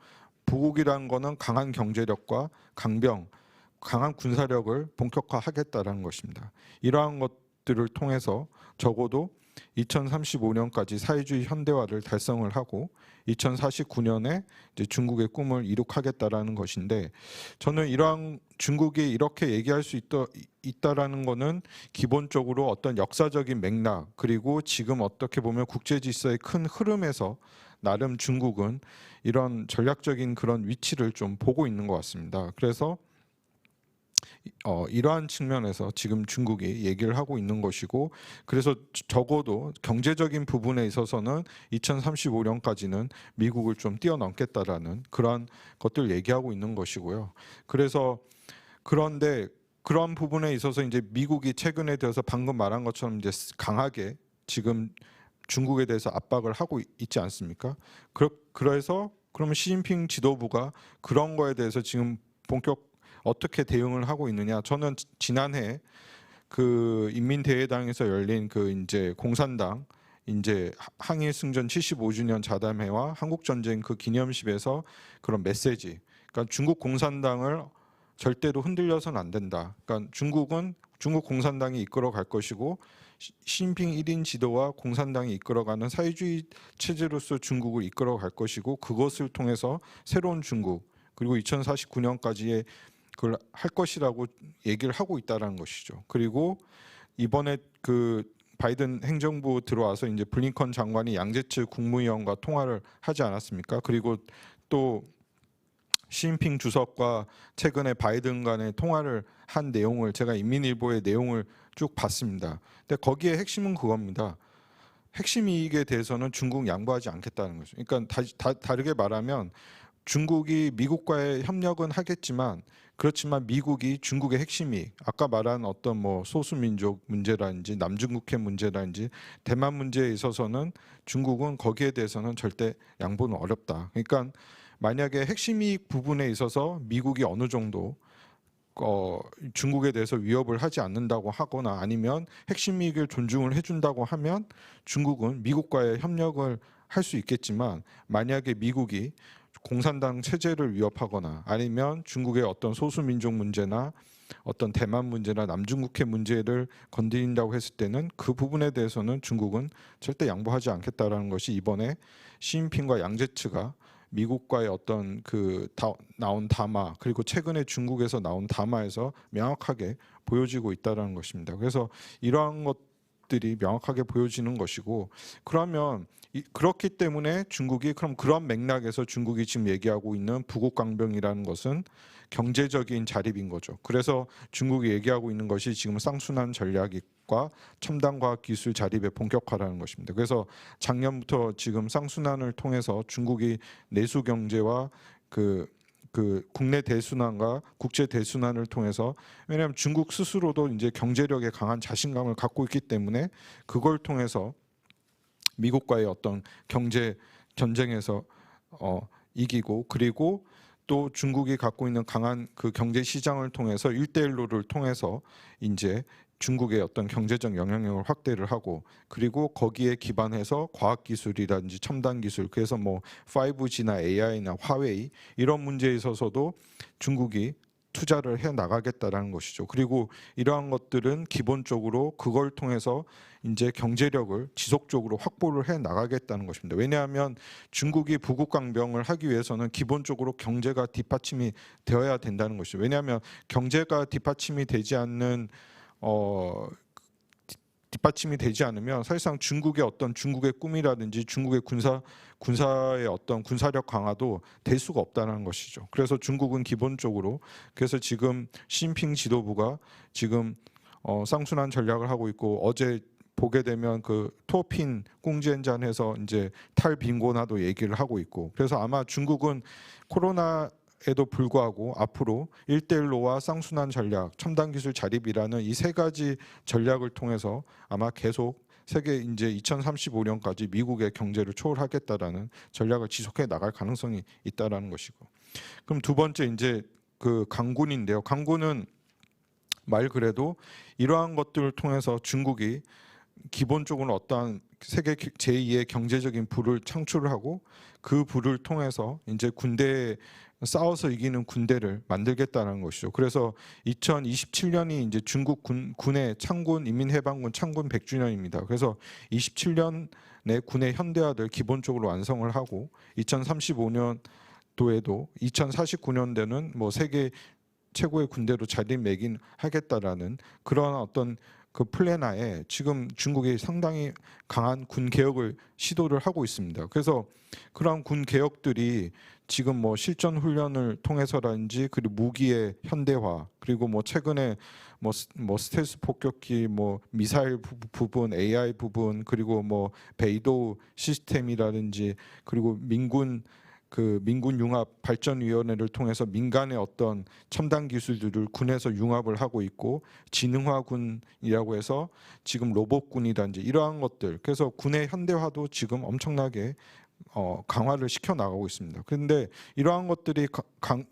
부국이라는 거는 강한 경제력과 강한 군사력을 본격화하겠다는 것입니다. 이러한 것들을 통해서 적어도 2035년까지 사회주의 현대화를 달성을 하고 2049년에 이제 중국의 꿈을 이룩하겠다라는 것인데, 저는 이러한 중국이 이렇게 얘기할 수 있다라는 것은 기본적으로 어떤 역사적인 맥락, 그리고 지금 어떻게 보면 국제 질서의 큰 흐름에서 나름 중국은 이런 전략적인 그런 위치를 좀 보고 있는 것 같습니다. 그래서 이러한 측면에서 지금 중국이 얘기를 하고 있는 것이고, 그래서 적어도 경제적인 부분에 있어서는 2035년까지는 미국을 좀 뛰어넘겠다라는 그런 것들 얘기하고 있는 것이고요. 그래서 그런데 그런 부분에 있어서 이제 미국이 최근에 들어서 방금 말한 것처럼 이제 강하게 지금 중국에 대해서 압박을 하고 있지 않습니까? 그래서 그러면 시진핑 지도부가 그런 거에 대해서 지금 어떻게 대응을 하고 있느냐? 저는 지난해 그 인민대회당에서 열린 그 이제 공산당 이제 항일 승전 75주년 자담회와 한국 전쟁 그 기념식에서 그런 메시지. 그러니까 중국 공산당을 절대로 흔들려서는 안 된다. 그러니까 중국 공산당이 이끌어 갈 것이고 시진핑 1인 지도와 공산당이 이끌어가는 사회주의 체제로서 중국을 이끌어 갈 것이고, 그것을 통해서 새로운 중국, 그리고 2049년까지의 그걸 할 것이라고 얘기를 하고 있다는 것이죠. 그리고 이번에 그 바이든 행정부 들어와서 이제 블링컨 장관이 양제츠 국무위원과 통화를 하지 않았습니까? 그리고 또 시진핑 주석과 최근에 바이든 간의 통화를 한 내용을 제가 인민일보의 내용을 쭉 봤습니다. 근데 거기에 핵심은 그겁니다. 핵심 이익에 대해서는 중국 양보하지 않겠다는 거죠. 그러니까 다르게 말하면 중국이 미국과의 협력은 하겠지만, 그렇지만 미국이 중국의 핵심 이익, 아까 말한 어떤 뭐 소수민족 문제라든지 남중국해 문제라든지 대만 문제에 있어서는 중국은 거기에 대해서는 절대 양보는 어렵다. 그러니까 만약에 핵심 이익 부분에 있어서 미국이 어느 정도 중국에 대해서 위협을 하지 않는다고 하거나 아니면 핵심 이익을 존중을 해준다고 하면 중국은 미국과의 협력을 할 수 있겠지만 만약에 미국이 공산당 체제를 위협하거나 아니면 중국의 어떤 소수민족 문제나 어떤 대만 문제나 남중국해 문제를 건드린다고 했을 때는 그 부분에 대해서는 중국은 절대 양보하지 않겠다라는 것이 이번에 시진핑과 양제츠가 미국과의 어떤 나온 담화 그리고 최근에 중국에서 나온 담화에서 명확하게 보여지고 있다는 것입니다. 그래서 이러한 것들이 명확하게 보여지는 것이고 그러면 그렇기 때문에 중국이 그런 맥락에서 중국이 지금 얘기하고 있는 부국 강병이라는 것은 경제적인 자립인 거죠. 그래서 중국이 얘기하고 있는 것이 지금 쌍순환 전략과 첨단 과학 기술 자립의 본격화라는 것입니다. 그래서 작년부터 지금 쌍순환을 통해서 중국이 내수 경제와 국내 대순환과 국제 대순환을 통해서 왜냐하면 중국 스스로도 이제 경제력에 강한 자신감을 갖고 있기 때문에 그걸 통해서 미국과의 어떤 경제 전쟁에서 이기고 그리고 또 중국이 갖고 있는 강한 그 경제 시장을 통해서 1대1로를 통해서 이제 중국의 어떤 경제적 영향력을 확대를 하고 그리고 거기에 기반해서 과학기술이라든지 첨단기술 그래서 뭐 5G나 AI나 화웨이 이런 문제에 있어서도 중국이 투자를 해 나가겠다라는 것이죠. 그리고 이러한 것들은 기본적으로 그걸 통해서 이제 경제력을 지속적으로 확보를 해 나가겠다는 것입니다. 왜냐하면 중국이 부국 강병을 하기 위해서는 기본적으로 경제가 뒷받침이 되어야 된다는 것이죠. 왜냐하면 경제가 뒷받침이 되지 않는 뒷받침이 되지 않으면 사실상 중국의 꿈이라든지 중국의 군사의 어떤 군사력 강화도 될 수가 없다는 것이죠. 그래서 중국은 기본적으로 그래서 지금 시진핑 지도부가 지금 쌍순환 전략을 하고 있고 어제 보게 되면 그 토핀 꿍지엔잔해서 이제 탈빈곤화도 얘기를 하고 있고 그래서 아마 중국은 코로나에도 불구하고 앞으로 1대1로와 쌍순환 전략, 첨단기술 자립이라는 이 세 가지 전략을 통해서 아마 계속 세계 이제 2035년까지 미국의 경제를 초월하겠다라는 전략을 지속해 나갈 가능성이 있다라는 것이고. 그럼 두 번째 이제 그 강군인데요. 강군은 말 그래도 이러한 것들을 통해서 중국이 기본적으로 어떠한 세계 제2의 경제적인 부를 창출을 하고 그 부를 통해서 이제 군대에 싸워서 이기는 군대를 만들겠다는 것이죠. 그래서 2027년이 이제 중국 군의 창군 인민해방군 창군 100주년입니다. 그래서 27년에 군의 현대화를 기본적으로 완성을 하고 2035년도에도 2049년대는 뭐 세계 최고의 군대로 자리매김하겠다라는 그런 어떤 그 플랜 하에 지금 중국이 상당히 강한 군 개혁을 시도를 하고 있습니다. 그래서 그런 군 개혁들이 지금 뭐 실전 훈련을 통해서라든지 그리고 무기의 현대화 그리고 뭐 최근에 뭐 스텔스 폭격기 뭐 미사일 부분 AI 부분 그리고 뭐 베이도 시스템이라든지 그리고 민군 융합 발전위원회를 통해서 민간의 어떤 첨단 기술들을 군에서 융합을 하고 있고 지능화군이라고 해서 지금 로봇군이라든지 이러한 것들 그래서 군의 현대화도 지금 엄청나게 강화를 시켜 나가고 있습니다. 그런데 이러한 것들이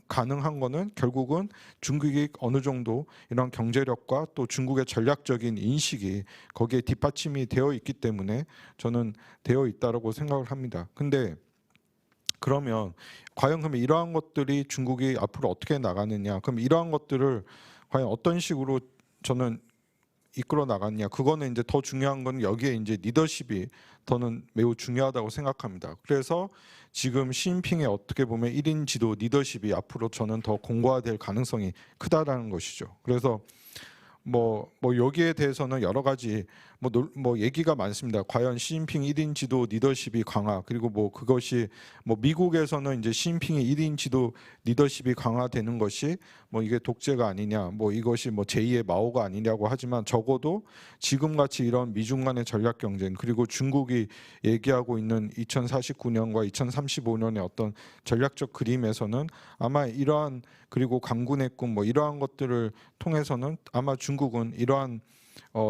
가능한 거는 결국은 중국이 어느 정도 이런 경제력과 또 중국의 전략적인 인식이 거기에 뒷받침이 되어 있기 때문에 저는 되어 있다라고 생각을 합니다. 근데 그러면 과연 그러면 이러한 것들이 중국이 앞으로 어떻게 나가느냐? 그럼 이러한 것들을 과연 어떤 식으로 저는 이끌어 나갔냐? 그거는 이제 더 중요한 건 여기에 이제 리더십이 저는 매우 중요하다고 생각합니다. 그래서 지금 시진핑의 어떻게 보면 1인 지도 리더십이 앞으로 저는 더 공고화될 가능성이 크다라는 것이죠. 그래서 뭐 여기에 대해서는 여러 가지 뭐 얘기가 많습니다. 과연 시진핑 1인 지도 리더십이 강화 그리고 뭐 그것이 뭐 미국에서는 이제 시진핑의 1인 지도 리더십이 강화되는 것이 뭐 이게 독재가 아니냐 뭐 이것이 뭐 제2의 마오가 아니냐고 하지만 적어도 지금같이 이런 미중 간의 전략 경쟁 그리고 중국이 얘기하고 있는 2049년과 2035년의 어떤 전략적 그림에서는 아마 이러한 그리고 강군의 꿈 뭐 이러한 것들을 통해서는 아마 중국은 이러한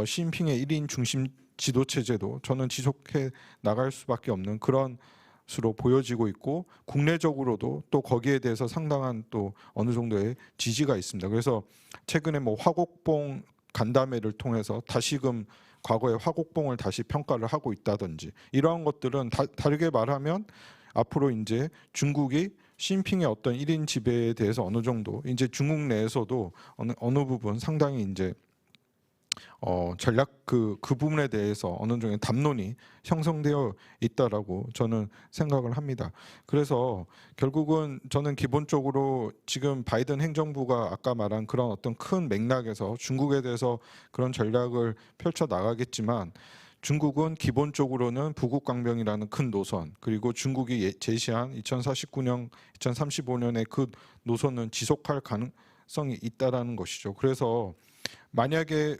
시진핑의 1인 중심 지도 체제도 저는 지속해 나갈 수밖에 없는 그런 수로 보여지고 있고 국내적으로도 또 거기에 대해서 상당한 또 어느 정도의 지지가 있습니다. 그래서 최근에 뭐 화곡봉 간담회를 통해서 다시금 과거의 화곡봉을 다시 평가를 하고 있다든지 이러한 것들은 다르게 말하면 앞으로 이제 중국이 시진핑의 어떤 1인 지배에 대해서 어느 정도 이제 중국 내에서도 어느 부분 상당히 이제 전략 그 부분에 대해서 어느 정도의 담론이 형성되어 있다라고 저는 생각을 합니다. 그래서 결국은 저는 기본적으로 지금 바이든 행정부가 아까 말한 그런 어떤 큰 맥락에서 중국에 대해서 그런 전략을 펼쳐 나가겠지만 중국은 기본적으로는 부국강병이라는 큰 노선 그리고 중국이 제시한 2049년, 2035년의 그 노선은 지속할 가능성이 있다라는 것이죠. 그래서 만약에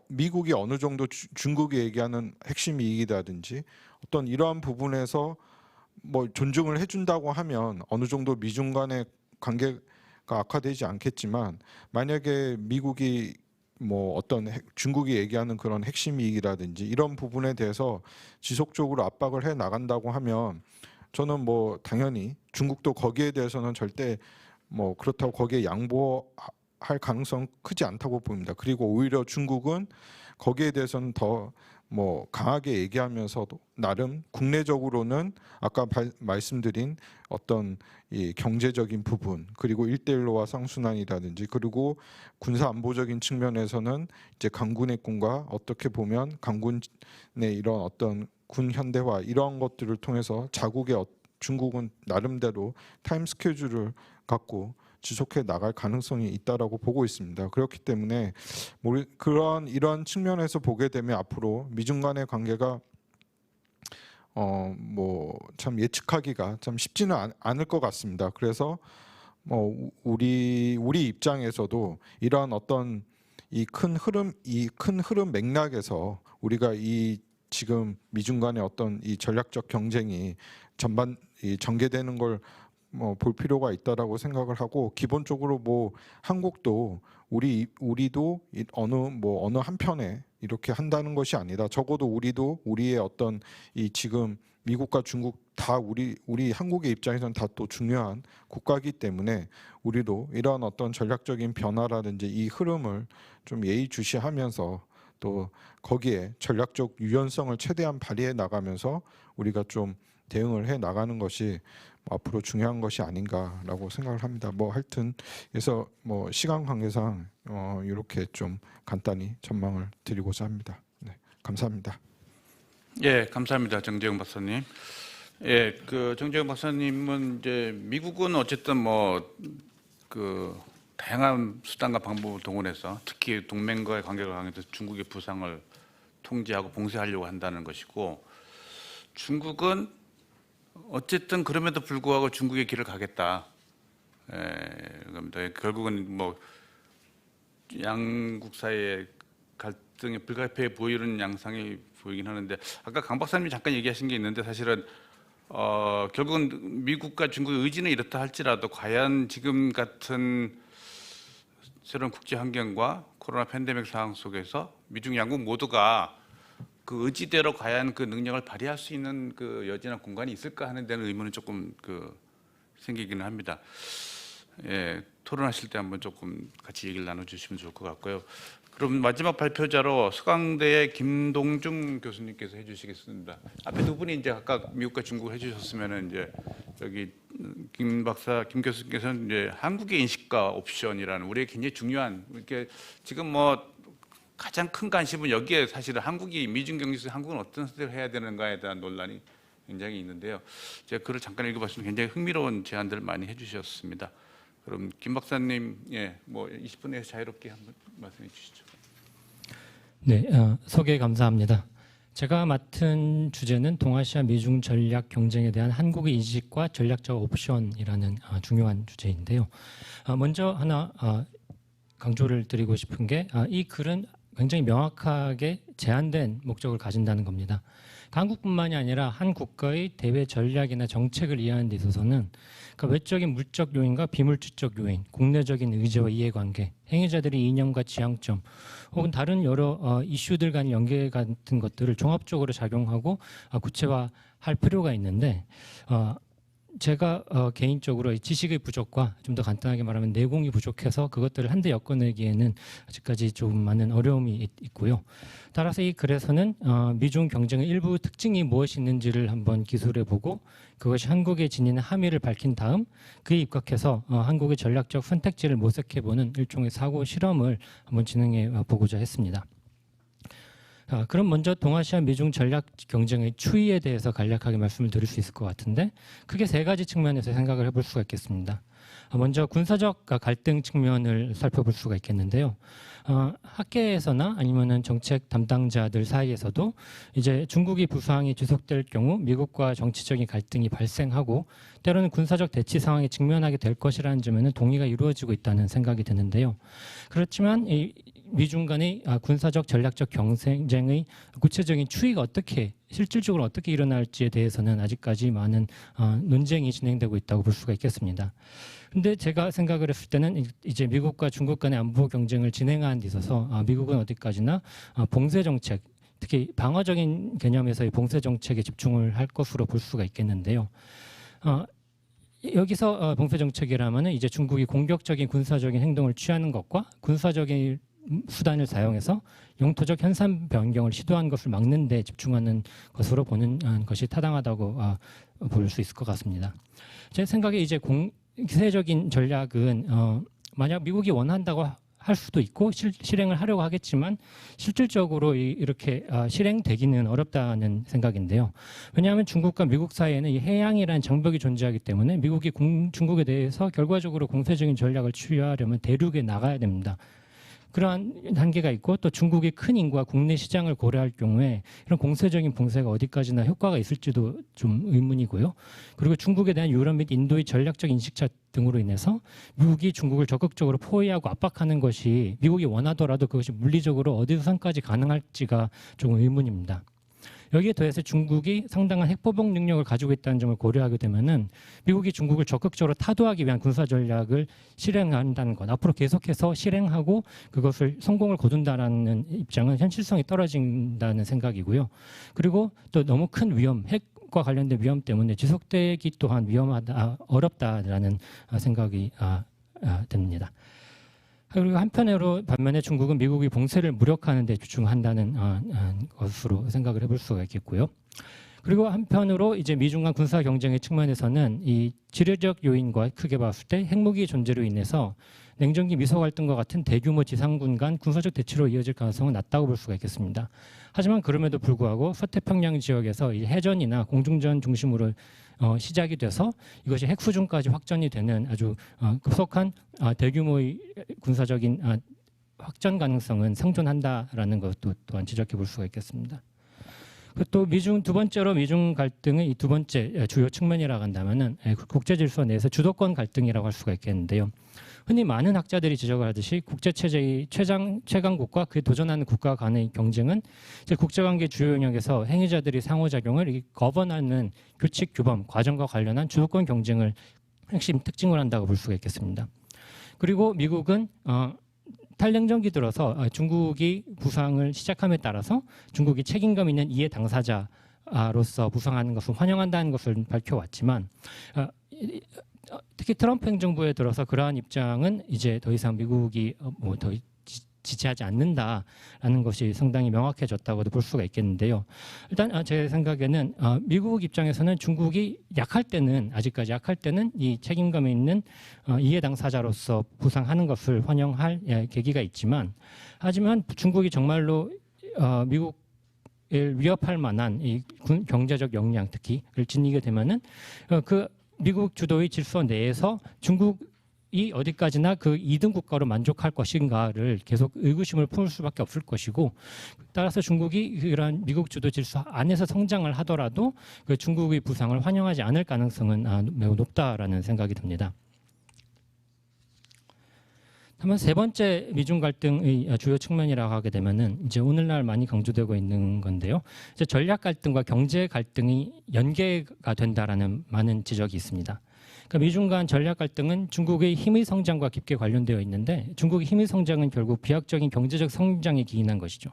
미국이 어느 정도 중국이 얘기하는 핵심 이익이라든지 어떤 이러한 부분에서 뭐 존중을 해준다고 하면 어느 정도 미중 간의 관계가 악화되지 않겠지만 만약에 미국이 뭐 어떤 중국이 얘기하는 그런 핵심 이익이라든지 이런 부분에 대해서 지속적으로 압박을 해 나간다고 하면 저는 뭐 당연히 중국도 거기에 대해서는 절대 뭐 그렇다고 거기에 양보할 가능성 크지 않다고 봅니다. 그리고 오히려 중국은 거기에 대해서는 더 뭐 강하게 얘기하면서도 나름 국내적으로는 아까 말씀드린 어떤 이 경제적인 부분 그리고 일대일로와 쌍순환이라든지 그리고 군사 안보적인 측면에서는 이제 강군의 꿈과 어떻게 보면 강군의 이런 어떤 군 현대화 이런 것들을 통해서 자국의 중국은 나름대로 타임 스케줄을 갖고 지속해 나갈 가능성이 있다라고 보고 있습니다. 그렇기 때문에 이런 측면에서 보게 되면 앞으로 미중 간의 관계가 뭐 참 예측하기가 참 쉽지는 않을 것 같습니다. 그래서 뭐 우리 입장에서도 이러한 어떤 이 큰 흐름 맥락에서 우리가 이 지금 미중 간의 어떤 이 전략적 경쟁이 전반 전개되는 걸 뭐 볼 필요가 있다라고 생각을 하고 기본적으로 뭐 한국도 우리도 어느 한편에 이렇게 한다는 것이 아니다. 적어도 우리도 우리의 어떤 이 지금 미국과 중국 다 우리 한국의 입장에서는 다 또 중요한 국가이기 때문에 우리도 이러한 어떤 전략적인 변화라든지 이 흐름을 좀 예의주시하면서 또 거기에 전략적 유연성을 최대한 발휘해 나가면서 우리가 좀 대응을 해 나가는 것이 앞으로 중요한 것이 아닌가라고 생각을 합니다. 뭐 하여튼 그래서 뭐 시간 관계상 이렇게 좀 간단히 전망을 드리고자 합니다. 네, 감사합니다. 예, 감사합니다, 정재영 박사님. 예, 그 정재영 박사님은 이제 미국은 어쨌든 뭐 그 다양한 수단과 방법을 동원해서 특히 동맹과의 관계를 강화해서 중국의 부상을 통제하고 봉쇄하려고 한다는 것이고 중국은 어쨌든 그럼에도 불구하고 중국의 길을 가겠다. 그럽니다. 결국은 뭐 양국 사이의 갈등이 불가피해 보이는 양상이 보이긴 하는데 아까 강 박사님이 잠깐 얘기하신 게 있는데 사실은 결국은 미국과 중국의 의지는 이렇다 할지라도 과연 지금 같은 새로운 국제 환경과 코로나 팬데믹 상황 속에서 미중 양국 모두가 그 의지대로 과연 그 능력을 발휘할 수 있는 그 여지나 공간이 있을까 하는 데는 의문은 조금 생기기는 합니다. 예, 토론하실 때 한번 조금 같이 얘기를 나눠주시면 좋을 것 같고요. 그럼 마지막 발표자로 서강대의 김동중 교수님께서 해주시겠습니다. 앞에 두 분이 이제 아까 미국과 중국을 해주셨으면은 이제 여기 김 교수님께서는 이제 한국의 인식과 옵션이라는 우리의 굉장히 중요한 이렇게 지금 뭐 가장 큰 관심은 여기에 사실은 한국이 미중 경제에서 한국은 어떤 선택을 해야 되는가에 대한 논란이 굉장히 있는데요. 제가 글을 잠깐 읽어봤을 때 굉장히 흥미로운 제안들을 많이 해주셨습니다. 그럼 김 박사님, 예, 뭐 20분 내에 자유롭게 한번 말씀해 주시죠. 네, 소개 감사합니다. 제가 맡은 주제는 동아시아 미중 전략 경쟁에 대한 한국의 인식과 전략적 옵션이라는 중요한 주제인데요. 먼저 하나 강조를 드리고 싶은 게 이 글은 굉장히 명확하게 제한된 목적을 가진다는 겁니다. 한국뿐만이 아니라 한 국가의 대외 전략이나 정책을 이해하는 데 있어서는 그 외적인 물적 요인과 비물질적 요인, 국내적인 의제와 이해관계, 행위자들의 이념과 지향점, 혹은 다른 여러 이슈들 간의 연계 같은 것들을 종합적으로 작용하고 구체화할 필요가 있는데 제가 개인적으로 지식의 부족과 좀 더 간단하게 말하면 내공이 부족해서 그것들을 한데 엮어내기에는 아직까지 좀 많은 어려움이 있고요. 따라서 이 글에서는 미중 경쟁의 일부 특징이 무엇이 있는지를 한번 기술해보고 그것이 한국에 지니는 함의를 밝힌 다음 그에 입각해서 한국의 전략적 선택지를 모색해보는 일종의 사고 실험을 한번 진행해 보고자 했습니다. 그럼 먼저 동아시아 미중 전략 경쟁의 추이에 대해서 간략하게 말씀을 드릴 수 있을 것 같은데 크게 세 가지 측면에서 생각을 해볼 수가 있겠습니다. 먼저 군사적 갈등 측면을 살펴볼 수가 있겠는데요. 학계에서나 아니면은 정책 담당자들 사이에서도 이제 중국이 부상이 지속될 경우 미국과 정치적인 갈등이 발생하고 때로는 군사적 대치 상황에 직면하게 될 것이라는 점에는 동의가 이루어지고 있다는 생각이 드는데요. 그렇지만 이 미중 간의 군사적 전략적 경쟁의 구체적인 추이가 어떻게 실질적으로 어떻게 일어날지에 대해서는 아직까지 많은 논쟁이 진행되고 있다고 볼 수가 있겠습니다. 근데 제가 생각을 했을 때는 이제 미국과 중국 간의 안보 경쟁을 진행하는 데 있어서 미국은 어디까지나 봉쇄 정책, 특히 방어적인 개념에서의 봉쇄 정책에 집중을 할 것으로 볼 수가 있겠는데요. 여기서 봉쇄 정책이라면은 이제 중국이 공격적인 군사적인 행동을 취하는 것과 군사적인 수단을 사용해서 영토적 현상 변경을 시도한 것을 막는 데 집중하는 것으로 보는 것이 타당하다고 볼 수 있을 것 같습니다. 제 생각에 이제 공세적인 전략은 만약 미국이 원한다고 할 수도 있고 실행을 하려고 하겠지만 실질적으로 이렇게 실행되기는 어렵다는 생각인데요. 왜냐하면 중국과 미국 사이에는 이 해양이라는 장벽이 존재하기 때문에 미국이 중국에 대해서 결과적으로 공세적인 전략을 취하려면 대륙에 나가야 됩니다. 그러한 한계가 있고 또 중국의 큰 인구와 국내 시장을 고려할 경우에 이런 공세적인 봉쇄가 어디까지나 효과가 있을지도 좀 의문이고요. 그리고 중국에 대한 유럽 및 인도의 전략적 인식차 등으로 인해서 미국이 중국을 적극적으로 포위하고 압박하는 것이 미국이 원하더라도 그것이 물리적으로 어디 수준까지 가능할지가 조금 의문입니다. 여기에 더해서 중국이 상당한 핵보복 능력을 가지고 있다는 점을 고려하게 되면은 미국이 중국을 적극적으로 타도하기 위한 군사 전략을 실행한다는 것, 앞으로 계속해서 실행하고 그것을 성공을 거둔다라는 입장은 현실성이 떨어진다는 생각이고요. 그리고 또 너무 큰 위험, 핵과 관련된 위험 때문에 지속되기 또한 위험하다, 어렵다라는 생각이 듭니다. 그리고 한편으로 반면에 중국은 미국이 봉쇄를 무력화하는 데 집중한다는 것으로 생각을 해볼 수가 있겠고요. 그리고 한편으로 이제 미중 간 군사 경쟁의 측면에서는 이 지리적 요인과 크게 봤을 때 핵무기 존재로 인해서 냉전기 미소 갈등과 같은 대규모 지상군 간 군사적 대치로 이어질 가능성은 낮다고 볼 수가 있겠습니다. 하지만 그럼에도 불구하고 서태평양 지역에서 이 해전이나 공중전 중심으로 시작이 돼서 이것이 핵수준까지 확전이 되는 아주 급속한 대규모의 군사적인 확전 가능성은 생존한다라는 것도 또한 지적해 볼 수가 있겠습니다. 또 두 번째로 미중 갈등의 이 두 번째 주요 측면이라고 한다면은 국제 질서 내에서 주도권 갈등이라고 할 수가 있겠는데요. 흔히 많은 학자들이 지적을 하듯이 국제 체제의 최강국과 그에 도전하는 국가 간의 경쟁은 이제 국제관계 주요 영역에서 행위자들이 상호작용을 거번하는 규칙, 규범, 과정과 관련한 주도권 경쟁을 핵심 특징으로 한다고 볼 수가 있겠습니다. 그리고 미국은 탈냉전기 들어서 중국이 부상을 시작함에 따라서 중국이 책임감 있는 이해 당사자로서 부상하는 것을 환영한다는 것을 밝혀왔지만 특히 트럼프 행정부에 들어서 그러한 입장은 이제 더 이상 미국이 더 지지하지 않는다라는 것이 상당히 명확해졌다고도 볼 수가 있겠는데요. 일단 제 생각에는 미국 입장에서는 중국이 아직까지 약할 때는 이 책임감에 있는 이해 당사자로서 부상하는 것을 환영할 계기가 있지만 하지만 중국이 정말로 미국을 위협할 만한 이 경제적 역량 특히를 지니게 되면은 그 미국 주도의 질서 내에서 중국이 어디까지나 그 2등 국가로 만족할 것인가를 계속 의구심을 품을 수밖에 없을 것이고 따라서 중국이 그러한 미국 주도 질서 안에서 성장을 하더라도 그 중국의 부상을 환영하지 않을 가능성은 매우 높다라는 생각이 듭니다. 다만 세 번째 미중 갈등의 주요 측면이라고 하게 되면은 이제 오늘날 많이 강조되고 있는 건데요. 이제 전략 갈등과 경제 갈등이 연계가 된다라는 많은 지적이 있습니다. 그러니까 미중 간 전략 갈등은 중국의 힘의 성장과 깊게 관련되어 있는데 중국의 힘의 성장은 결국 비약적인 경제적 성장에 기인한 것이죠.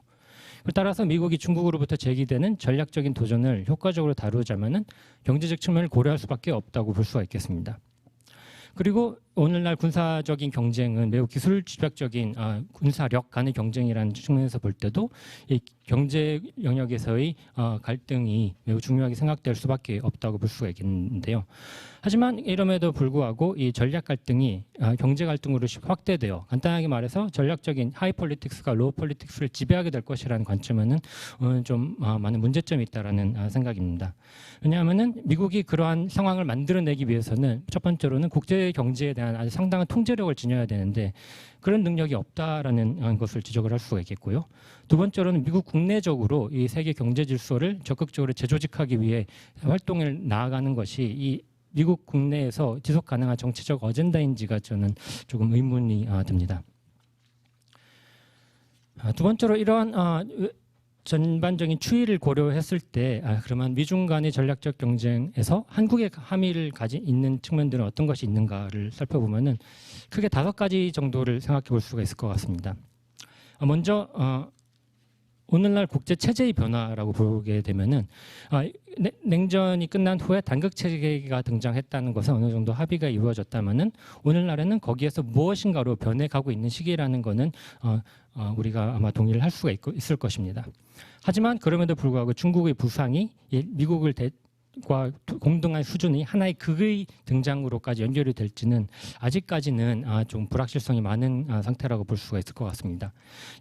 따라서 미국이 중국으로부터 제기되는 전략적인 도전을 효과적으로 다루자면은 경제적 측면을 고려할 수밖에 없다고 볼 수가 있겠습니다. 그리고 오늘날 군사적인 경쟁은 매우 기술 집약적인 군사력 간의 경쟁이라는 측면에서 볼 때도 이 경제 영역에서의 갈등이 매우 중요하게 생각될 수밖에 없다고 볼 수가 있겠는데요. 하지만 이럼에도 불구하고 이 전략 갈등이 경제 갈등으로 확대되어 간단하게 말해서 전략적인 하이 폴리틱스가 로우 폴리틱스를 지배하게 될 것이라는 관점에는 좀 많은 문제점이 있다라는 생각입니다. 왜냐하면은 미국이 그러한 상황을 만들어내기 위해서는 첫 번째로는 국제 경제에 대한 아주 상당한 통제력을 지녀야 되는데 그런 능력이 없다라는 것을 지적을 할 수가 있겠고요. 두 번째로는 미국 국내적으로 이 세계 경제 질서를 적극적으로 재조직하기 위해 활동을 나아가는 것이 이 미국 국내에서 지속 가능한 정치적 어젠다인지가 저는 조금 의문이 듭니다. 두 번째로 이러한 전반적인 추이를 고려했을 때 그러면 미중 간의 전략적 경쟁에서 한국의 함의를 가진 있는 측면들은 어떤 것이 있는가를 살펴보면은 크게 5가지 정도를 생각해 볼 수가 있을 것 같습니다. 먼저 오늘날 국제 체제의 변화라고 보게 되면은 냉전이 끝난 후에 단극 체계가 등장했다는 것은 어느 정도 합의가 이루어졌다면은 오늘날에는 거기에서 무엇인가로 변해가고 있는 시기라는 것은 우리가 아마 동의를 할 수가 있을 것입니다. 하지만 그럼에도 불구하고 중국의 부상이 미국을 과 공동한 수준이 하나의 극의 등장으로까지 연결이 될지는 아직까지는 좀 불확실성이 많은 상태라고 볼 수가 있을 것 같습니다.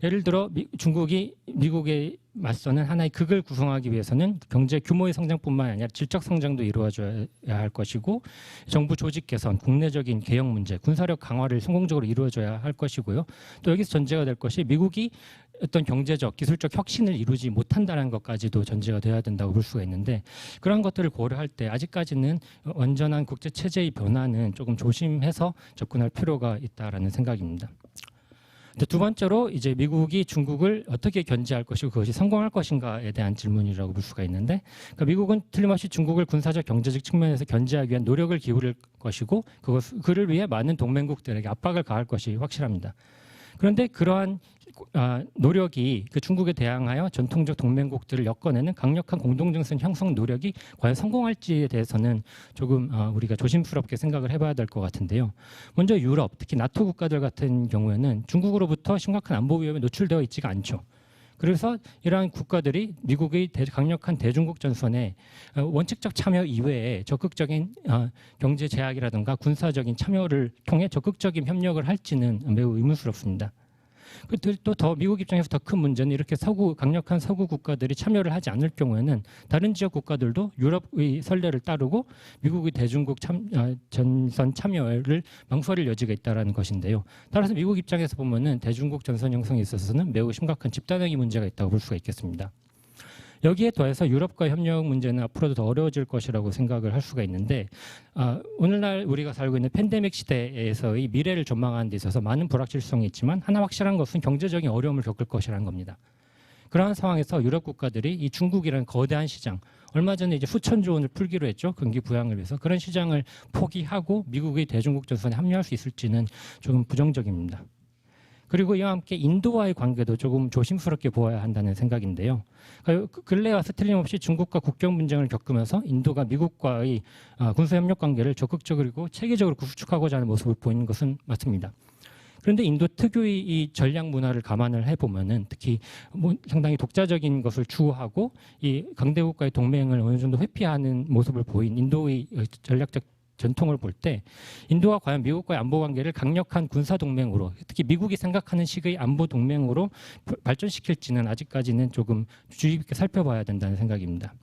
예를 들어 중국이 미국에 맞서는 하나의 극을 구성하기 위해서는 경제 규모의 성장뿐만 아니라 질적 성장도 이루어져야 할 것이고 정부 조직 개선, 국내적인 개혁 문제, 군사력 강화를 성공적으로 이루어져야 할 것이고요. 또 여기서 전제가 될 것이 미국이 어떤 경제적, 기술적 혁신을 이루지 못한다는 것까지도 전제가 돼야 된다고 볼 수가 있는데 그런 것들을 고려할 때 아직까지는 완전한 국제 체제의 변화는 조금 조심해서 접근할 필요가 있다라는 생각입니다. 두 번째로 이제 미국이 중국을 어떻게 견제할 것이고 그것이 성공할 것인가에 대한 질문이라고 볼 수가 있는데 그러니까 미국은 틀림없이 중국을 군사적 경제적 측면에서 견제하기 위한 노력을 기울일 것이고 그를 위해 많은 동맹국들에게 압박을 가할 것이 확실합니다. 그런데 그러한 노력이 그 중국에 대항하여 전통적 동맹국들을 엮어내는 강력한 공동정선 형성 노력이 과연 성공할지에 대해서는 조금 우리가 조심스럽게 생각을 해봐야 될 것 같은데요. 먼저 유럽, 특히 나토 국가들 같은 경우에는 중국으로부터 심각한 안보 위협에 노출되어 있지가 않죠. 그래서 이러한 국가들이 미국의 강력한 대중국 전선에 원칙적 참여 이외에 적극적인 경제 제약이라든가 군사적인 참여를 통해 적극적인 협력을 할지는 매우 의문스럽습니다. 또 더 미국 입장에서 더 큰 문제는 이렇게 강력한 서구 국가들이 참여를 하지 않을 경우에는 다른 지역 국가들도 유럽의 선례를 따르고 미국의 대중국 전선 참여를 망설일 여지가 있다는 것인데요. 따라서 미국 입장에서 보면은 대중국 전선 형성에 있어서는 매우 심각한 집단행위 문제가 있다고 볼 수가 있겠습니다. 여기에 더해서 유럽과 협력 문제는 앞으로도 더 어려워질 것이라고 생각을 할 수가 있는데 오늘날 우리가 살고 있는 팬데믹 시대에서의 미래를 전망하는 데 있어서 많은 불확실성이 있지만 하나 확실한 것은 경제적인 어려움을 겪을 것이라는 겁니다. 그러한 상황에서 유럽 국가들이 이 중국이라는 거대한 시장, 얼마 전에 이제 수천조 원을 풀기로 했죠. 경기 부양을 위해서. 그런 시장을 포기하고 미국의 대중국 전선에 합류할 수 있을지는 조금 부정적입니다. 그리고 이와 함께 인도와의 관계도 조금 조심스럽게 보아야 한다는 생각인데요. 근래 와서 틀림없이 중국과 국경 분쟁을 겪으면서 인도가 미국과의 군사협력 관계를 적극적으로 그리고 체계적으로 구축하고자 하는 모습을 보이는 것은 맞습니다. 그런데 인도 특유의 이 전략 문화를 감안을 해보면은 특히 상당히 독자적인 것을 추구하고 이 강대국과의 동맹을 어느 정도 회피하는 모습을 보인 인도의 전략적 전통을 볼 때 인도가 과연 미국과의 안보 관계를 강력한 군사 동맹으로 특히 미국이 생각하는 식의 안보 동맹으로 발전시킬지는 아직까지는 조금 주의 깊게 살펴봐야 된다는 생각입니다.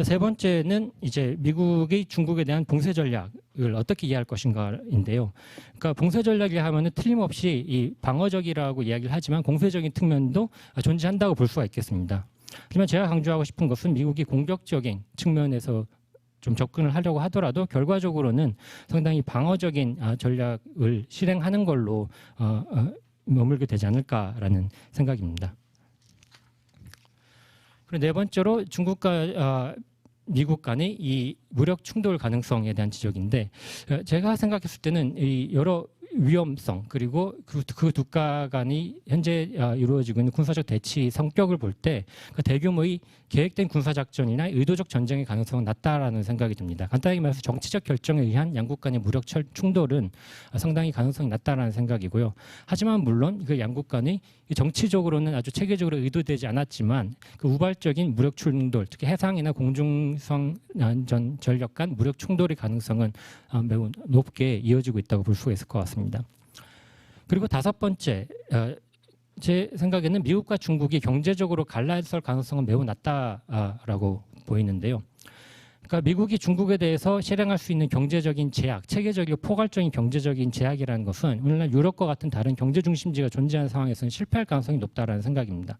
세 번째는 이제 미국의 중국에 대한 봉쇄 전략을 어떻게 이해할 것인가인데요. 그러니까 봉쇄 전략이라 하면은 틀림없이 이 방어적이라고 이야기를 하지만 공세적인 측면도 존재한다고 볼 수가 있겠습니다. 하지만 제가 강조하고 싶은 것은 미국이 공격적인 측면에서 좀 접근을 하려고 하더라도 결과적으로는 상당히 방어적인 전략을 실행하는 걸로 머물게 되지 않을까라는 생각입니다. 그리고 네 번째로 중국과 미국 간의 이 무력 충돌 가능성에 대한 지적인데 제가 생각했을 때는 이 여러 위험성 그리고 그 두 국가 간이 현재 이루어지고 있는 군사적 대치 성격을 볼 때 그 대규모의 계획된 군사작전이나 의도적 전쟁의 가능성은 낮다라는 생각이 듭니다. 간단하게 말해서 정치적 결정에 의한 양국 간의 무력 충돌은 상당히 가능성이 낮다라는 생각이고요. 하지만 물론 그 양국 간의 정치적으로는 아주 체계적으로 의도되지 않았지만 그 우발적인 무력 충돌, 특히 해상이나 공중성 전력 간 무력 충돌의 가능성은 매우 높게 이어지고 있다고 볼 수가 있을 것 같습니다. 그리고 다섯 번째, 제 생각에는 미국과 중국이 경제적으로 갈라설 가능성은 매우 낮다라고 보이는데요. 그러니까 미국이 중국에 대해서 실행할 수 있는 경제적인 제약, 체계적이고 포괄적인 경제적인 제약이라는 것은 오늘날 유럽과 같은 다른 경제 중심지가 존재하는 상황에서는 실패할 가능성이 높다라는 생각입니다.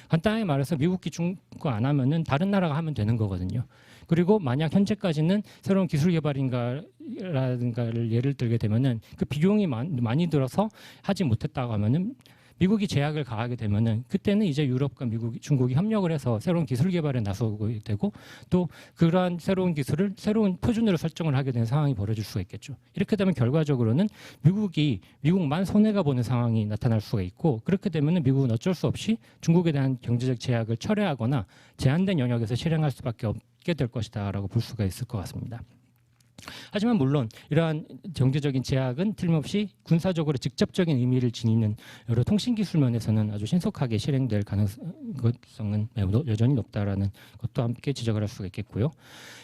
간단하게 말해서 미국이 중국과 안 하면은 다른 나라가 하면 되는 거거든요. 그리고 만약 현재까지는 새로운 기술 개발인가라든가를 예를 들게 되면은 그 비용이 많이 들어서 하지 못했다고 하면은 미국이 제약을 가하게 되면은 그때는 이제 유럽과 중국이 협력을 해서 새로운 기술 개발에 나서게 되고 또 그러한 새로운 기술을 새로운 표준으로 설정을 하게 되는 상황이 벌어질 수가 있겠죠. 이렇게 되면 결과적으로는 미국만 손해가 보는 상황이 나타날 수가 있고 그렇게 되면은 미국은 어쩔 수 없이 중국에 대한 경제적 제약을 철회하거나 제한된 영역에서 실행할 수밖에 없게 될 것이다라고 볼 수가 있을 것 같습니다. 하지만 물론 이러한 경제적인 제약은 틀림없이 군사적으로 직접적인 의미를 지니는 여러 통신기술 면에서는 아주 신속하게 실행될 가능성은 매우 여전히 높다라는 것도 함께 지적을 할 수가 있겠고요.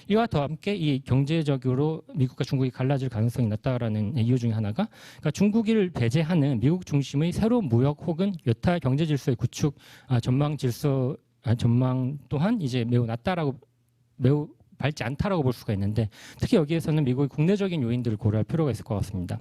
이와 더 함께 이 경제적으로 미국과 중국이 갈라질 가능성이 낮다라는 이유 중에 하나가 그러니까 중국을 배제하는 미국 중심의 새로운 무역 혹은 여타 경제 질서의 구축 전망 또한 이제 매우 낮다라고 매우 밝지 않다라고 볼 수가 있는데 특히 여기에서는 미국의 국내적인 요인들을 고려할 필요가 있을 것 같습니다.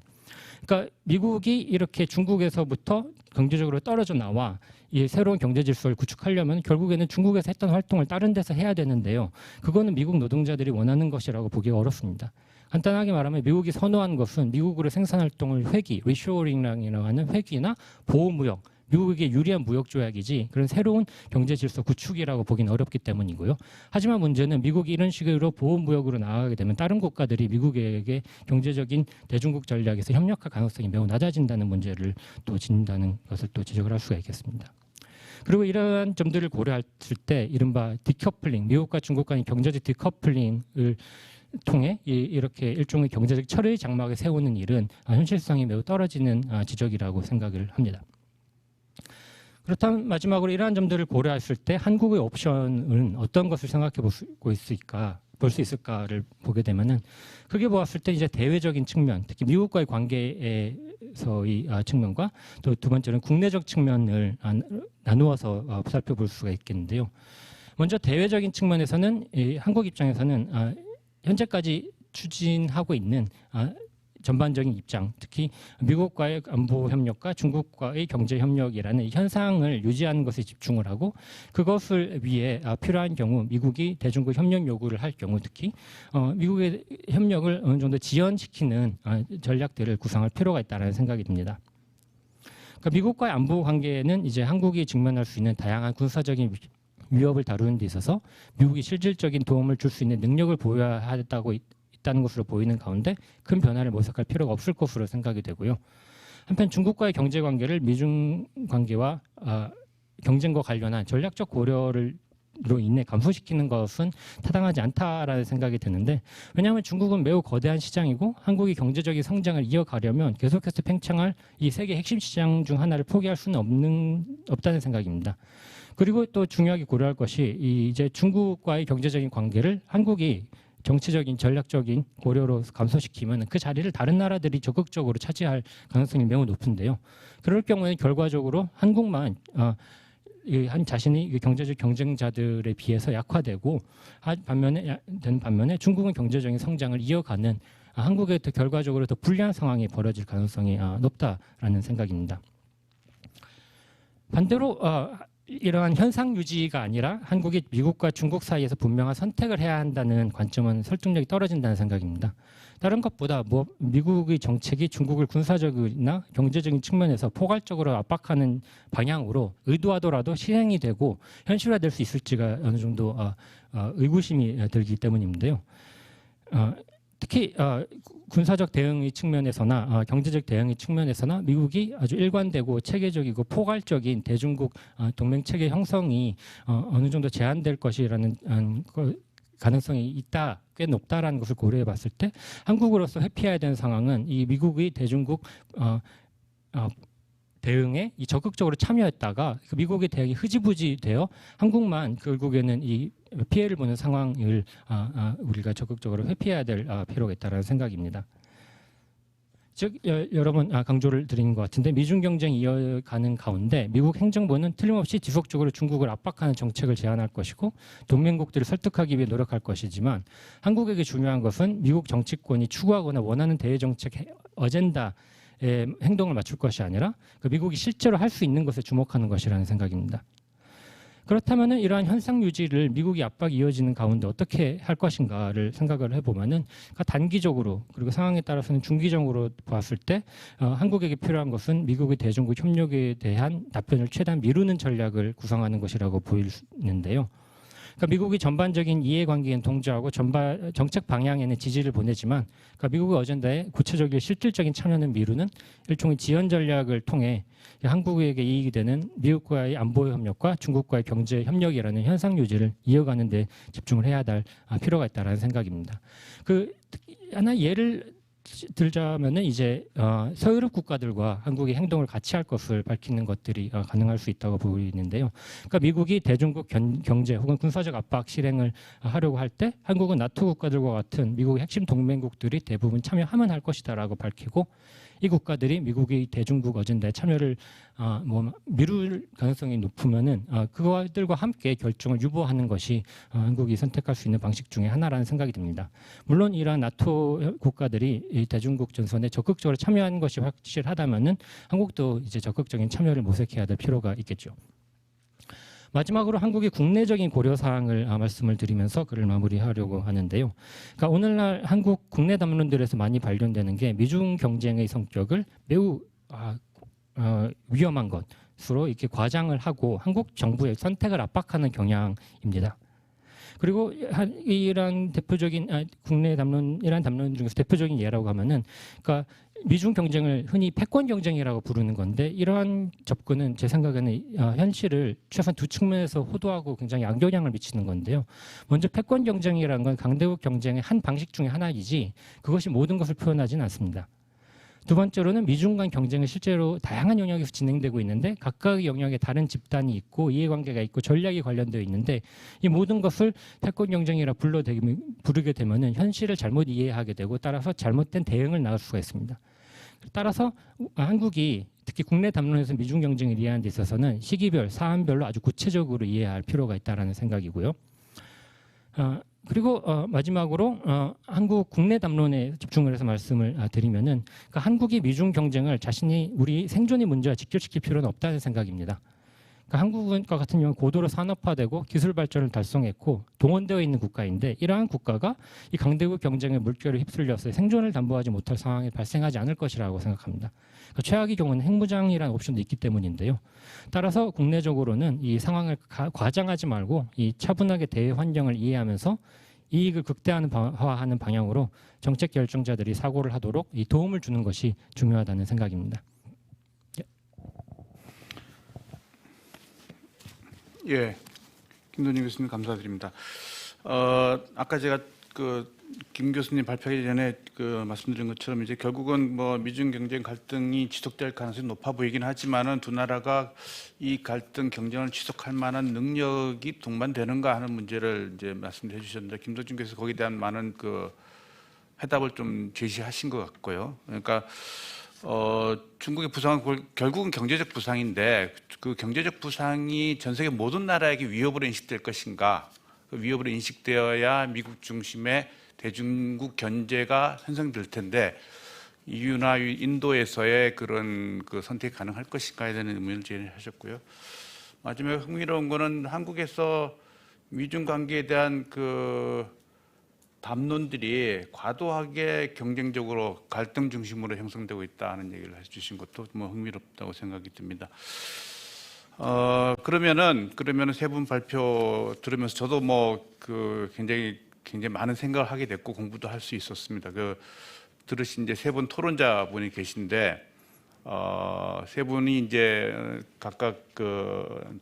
그러니까 미국이 이렇게 중국에서부터 경제적으로 떨어져 나와 이 새로운 경제 질서를 구축하려면 결국에는 중국에서 했던 활동을 다른 데서 해야 되는데요. 그거는 미국 노동자들이 원하는 것이라고 보기가 어렵습니다. 간단하게 말하면 미국이 선호한 것은 미국으로 생산 활동을 리쇼어링이라고 하는 회귀나 보호무역 미국에게 유리한 무역 조약이지 그런 새로운 경제 질서 구축이라고 보기는 어렵기 때문이고요. 하지만 문제는 미국이 이런 식으로 보호 무역으로 나아가게 되면 다른 국가들이 미국에게 경제적인 대중국 전략에서 협력할 가능성이 매우 낮아진다는 문제를 또 짓는다는 것을 또 지적을 할 수가 있겠습니다. 그리고 이러한 점들을 고려했을 때 이른바 디커플링, 미국과 중국 간의 경제적 디커플링을 통해 이렇게 일종의 경제적 철의 장막을 세우는 일은 현실성이 매우 떨어지는 지적이라고 생각을 합니다. 그렇다면 마지막으로 이러한 점들을 고려했을 때 한국의 옵션은 어떤 것을 생각해 볼 수 있을까를 보게 되면은 크게 보았을 때 이제 대외적인 측면, 특히 미국과의 관계에서의 측면과 또 두 번째는 국내적 측면을 나누어서 살펴볼 수가 있겠는데요. 먼저 대외적인 측면에서는 한국 입장에서는 현재까지 추진하고 있는 전반적인 입장, 특히 미국과의 안보 협력과 중국과의 경제 협력이라는 현상을 유지하는 것에 집중을 하고 그것을 위해 필요한 경우 미국이 대중국 협력 요구를 할 경우 특히 미국의 협력을 어느 정도 지연시키는 전략들을 구상할 필요가 있다는 생각이 듭니다. 그러니까 미국과의 안보 관계에는 이제 한국이 직면할 수 있는 다양한 군사적인 위협을 다루는 데 있어서 미국이 실질적인 도움을 줄 수 있는 능력을 보여야 하다고 있다는 것으로 보이는 가운데 큰 변화를 모색할 필요가 없을 것으로 생각이 되고요. 한편 중국과의 경제 관계를 미중 관계와 경쟁과 관련한 전략적 고려로 인해 감소시키는 것은 타당하지 않다라는 생각이 드는데 왜냐하면 중국은 매우 거대한 시장이고 한국이 경제적인 성장을 이어가려면 계속해서 팽창할 이 세계 핵심 시장 중 하나를 포기할 수는 없다는 생각입니다. 그리고 또 중요하게 고려할 것이 이제 중국과의 경제적인 관계를 한국이 정치적인 전략적인 고려로 감소시키면 그 자리를 다른 나라들이 적극적으로 차지할 가능성이 매우 높은데요. 그럴 경우에는 결과적으로 한국만 한 자신이 경제적 경쟁자들에 비해서 약화되고 반면에 중국은 경제적인 성장을 이어가는 한국에 더 결과적으로 더 불리한 상황이 벌어질 가능성이 높다라는 생각입니다. 반대로 이러한 현상 유지가 아니라 한국이 미국과 중국 사이에서 분명한 선택을 해야 한다는 관점은 설득력이 떨어진다는 생각입니다. 다른 것보다 미국의 정책이 중국을 군사적이나 경제적인 측면에서 포괄적으로 압박하는 방향으로 의도하더라도 실행이 되고 현실화될 수 있을지가 어느 정도 의구심이 들기 때문인데요. 특히 군사적 대응의 측면에서나 경제적 대응의 측면에서나 미국이 아주 일관되고 체계적이고 포괄적인 대중국 동맹 체계 형성이 어느 정도 제한될 것이라는 가능성이 있다, 꽤 높다라는 것을 고려해 봤을 때 한국으로서 회피해야 되는 상황은 이 미국의 대중국 대응에 적극적으로 참여했다가 그 미국의 대응이 흐지부지 되어 한국만 결국에는 이 피해를 보는 상황을 우리가 적극적으로 회피해야 될 필요가 있다는 생각입니다. 즉 여러 번 강조를 드린 것 같은데 미중 경쟁이 이어가는 가운데 미국 행정부는 틀림없이 지속적으로 중국을 압박하는 정책을 제안할 것이고 동맹국들을 설득하기 위해 노력할 것이지만 한국에게 중요한 것은 미국 정치권이 추구하거나 원하는 대외 정책 어젠다에 행동을 맞출 것이 아니라 그 미국이 실제로 할 수 있는 것에 주목하는 것이라는 생각입니다. 그렇다면 이러한 현상 유지를 미국이 압박이 이어지는 가운데 어떻게 할 것인가를 생각을 해보면은 단기적으로 그리고 상황에 따라서는 중기적으로 봤을 때 한국에게 필요한 것은 미국의 대중국 협력에 대한 답변을 최대한 미루는 전략을 구상하는 것이라고 보이는데요. 그러니까 미국이 전반적인 이해관계에는 동조하고 정책 방향에는 지지를 보내지만 그러니까 미국의 어젠다에 구체적인 실질적인 참여는 미루는 일종의 지연 전략을 통해 한국에게 이익이 되는 미국과의 안보 협력과 중국과의 경제 협력이라는 현상 유지를 이어가는 데 집중을 해야 할 필요가 있다는 생각입니다. 하나 예를 들자면은 이제 서유럽 국가들과 한국의 행동을 같이 할 것을 밝히는 것들이 가능할 수 있다고 보이는데요. 그러니까 미국이 대중국 경제 혹은 군사적 압박 실행을 하려고 할 때 한국은 나토 국가들과 같은 미국의 핵심 동맹국들이 대부분 참여하면 할 것이다라고 밝히고 이 국가들이 미국의 대중국 어젠다에 참여를 미룰 가능성이 높으면은 그들과 함께 결정을 유보하는 것이 한국이 선택할 수 있는 방식 중에 하나라는 생각이 듭니다. 물론 이러한 나토 국가들이 이 대중국 전선에 적극적으로 참여하는 것이 확실하다면은 한국도 이제 적극적인 참여를 모색해야 될 필요가 있겠죠. 마지막으로 한국의 국내적인 고려 사항을 말씀을 드리면서 글을 마무리하려고 하는데요. 그러니까 오늘날 한국 국내 담론들에서 많이 발견되는 게 미중 경쟁의 성격을 매우 위험한 것으로 이렇게 과장을 하고 한국 정부의 선택을 압박하는 경향입니다. 그리고 이런 대표적인 국내 담론, 이런 담론 중에서 대표적인 예라고 하면은, 그러니까 미중 경쟁을 흔히 패권 경쟁이라고 부르는 건데 이러한 접근은 제 생각에는 현실을 최소한 두 측면에서 호도하고 굉장히 악영향을 미치는 건데요. 먼저 패권 경쟁이라는 건 강대국 경쟁의 한 방식 중에 하나이지 그것이 모든 것을 표현하지는 않습니다. 두 번째로는 미중 간 경쟁은 실제로 다양한 영역에서 진행되고 있는데 각각의 영역에 다른 집단이 있고 이해관계가 있고 전략이 관련되어 있는데 이 모든 것을 패권 경쟁이라 부르게 되면은 현실을 잘못 이해하게 되고 따라서 잘못된 대응을 낳을 수가 있습니다. 따라서 한국이 특히 국내 담론에서 미중 경쟁을 이해하는 데 있어서는 시기별, 사안별로 아주 구체적으로 이해할 필요가 있다는 생각이고요. 그리고 마지막으로 한국 국내 담론에 집중을 해서 말씀을 드리면은 그러니까 한국이 미중 경쟁을 자신이 우리 생존의 문제와 직결시킬 필요는 없다는 생각입니다. 그러니까 한국과 같은 경우는 고도로 산업화되고 기술 발전을 달성했고 동원되어 있는 국가인데 이러한 국가가 이 강대국 경쟁의 물결에 휩쓸려서 생존을 담보하지 못할 상황이 발생하지 않을 것이라고 생각합니다. 그러니까 최악의 경우는 핵무장이라는 옵션도 있기 때문인데요. 따라서 국내적으로는 이 상황을 과장하지 말고 이 차분하게 대외 환경을 이해하면서 이익을 극대화하는 방향으로 정책 결정자들이 사고를 하도록 이 도움을 주는 것이 중요하다는 생각입니다. 예, 김도진 교수님 감사드립니다. 아까 제가 김 교수님 발표하기 전에 말씀드린 것처럼 이제 결국은 뭐 미중 경쟁 갈등이 지속될 가능성이 높아 보이긴 하지만은 두 나라가 이 갈등 경쟁을 지속할 만한 능력이 동반되는가 하는 문제를 이제 말씀해 주셨는데 김도진 교수 거기에 대한 많은 해답을 좀 제시하신 것 같고요. 그러니까 중국의 부상은 결국은 경제적 부상인데 그 경제적 부상이 전 세계 모든 나라에게 위협으로 인식될 것인가? 그 위협으로 인식되어야 미국 중심의 대중국 견제가 형성될 텐데 EU나 인도에서의 그런 선택이 가능할 것인가에 대한 의문을 제기하셨고요. 마지막에 흥미로운 거는 한국에서 미중 관계에 대한 담론들이 과도하게 경쟁적으로 갈등 중심으로 형성되고 있다는 얘기를 해주신 것도 뭐 흥미롭다고 생각이 듭니다. 그러면은 세 분 발표 들으면서 저도 굉장히 굉장히 많은 생각을 하게 됐고 공부도 할 수 있었습니다. 들으신 이제 세 분 토론자분이 계신데 세 분이 이제 각각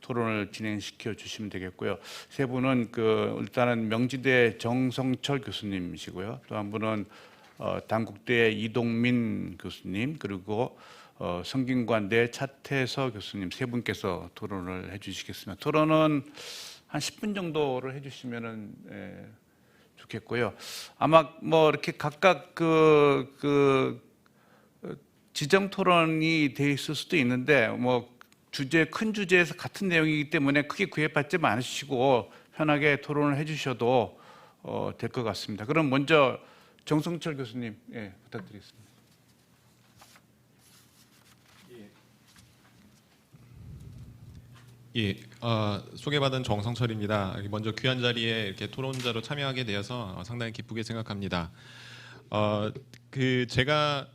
토론을 진행시켜 주시면 되겠고요. 세 분은 일단은 명지대 정성철 교수님이시고요. 또 한 분은 단국대 이동민 교수님, 그리고 성균관대 차태서 교수님 세 분께서 토론을 해주시겠습니다. 토론은 한 10분 정도를 해주시면은 좋겠고요. 아마 뭐 이렇게 각각 지정 토론이 돼 있을 수도 있는데 뭐 큰 주제에서 같은 내용이기 때문에 크게 구애받지 마시고 편하게 토론을 해주셔도 될 것 같습니다. 그럼 먼저 정성철 교수님 부탁드리겠습니다. 소개받은 정성철입니다. 먼저 귀한 자리에 이렇게 토론자로 참여하게 되어서 상당히 기쁘게 생각합니다. 제가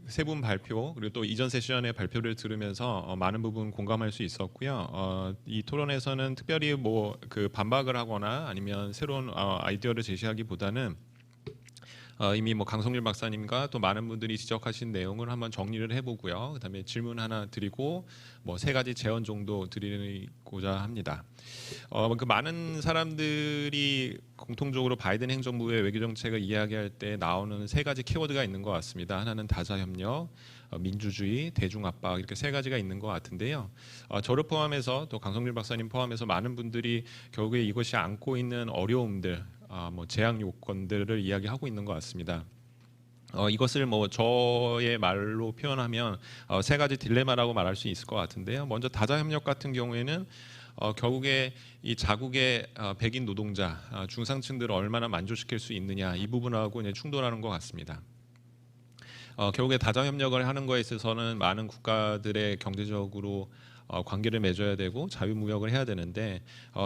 세 분 발표 그리고 또 이전 세션의 발표를 들으면서 많은 부분 공감할 수 있었고요. 이 토론에서는 특별히 반박을 하거나 아니면 새로운 아이디어를 제시하기보다는 이미 강성률 박사님과 또 많은 분들이 지적하신 내용을 한번 정리를 해보고요. 그다음에 질문 하나 드리고 세 가지 제언 정도 드리고자 합니다. 많은 사람들이 공통적으로 바이든 행정부의 외교 정책을 이야기할 때 나오는 세 가지 키워드가 있는 것 같습니다. 하나는 다자협력, 민주주의, 대중압박 이렇게 세 가지가 있는 것 같은데요. 저를 포함해서 또 강성률 박사님 포함해서 많은 분들이 결국에 이것이 안고 있는 어려움들, 제약 요건들을 이야기하고 있는 것 같습니다. 이것을 저의 말로 표현하면 세 가지 딜레마라고 말할 수 있을 것 같은데요. 먼저 다자협력 같은 경우에는 결국에 이 자국의 백인 노동자, 중상층들을 얼마나 만족시킬 수 있느냐 이 부분하고 이제 충돌하는 것 같습니다. 결국에 다자협력을 하는 것에 있어서는 많은 국가들의 경제적으로 관계를 맺어야 되고 자유무역을 해야 되는데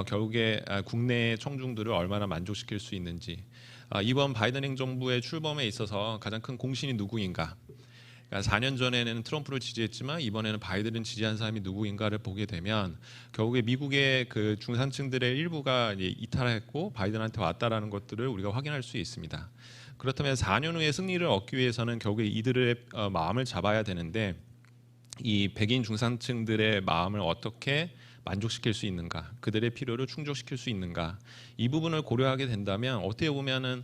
결국에 국내 청중들을 얼마나 만족시킬 수 있는지, 이번 바이든 행정부의 출범에 있어서 가장 큰 공신이 누구인가, 그러니까 4년 전에는 트럼프를 지지했지만 이번에는 바이든을 지지한 사람이 누구인가를 보게 되면 결국에 미국의 중산층들의 일부가 이탈했고 바이든한테 왔다라는 것들을 우리가 확인할 수 있습니다. 그렇다면 4년 후에 승리를 얻기 위해서는 결국에 이들의 마음을 잡아야 되는데 이 백인 중산층들의 마음을 어떻게 만족시킬 수 있는가, 그들의 필요를 충족시킬 수 있는가, 이 부분을 고려하게 된다면 어떻게 보면은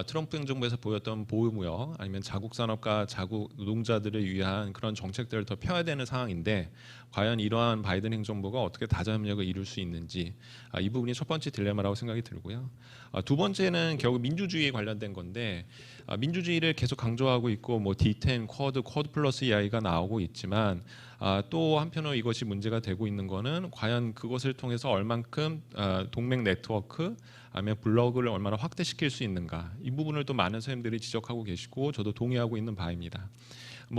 트럼프 행정부에서 보였던 보호무역 아니면 자국 산업과 자국 노동자들을 위한 그런 정책들을 더 펴야 되는 상황인데 과연 이러한 바이든 행정부가 어떻게 다자협력을 이룰 수 있는지, 이 부분이 첫 번째 딜레마라고 생각이 들고요. 두 번째는 결국 민주주의에 관련된 건데 민주주의를 계속 강조하고 있고 D10, 쿼드 플러스 이야기가 나오고 있지만 또 한편으로 이것이 문제가 되고 있는 거는 과연 그것을 통해서 얼만큼 동맹 네트워크 아니면 블록을 얼마나 확대시킬 수 있는가, 이 부분을 또 많은 선생님들이 지적하고 계시고 저도 동의하고 있는 바입니다.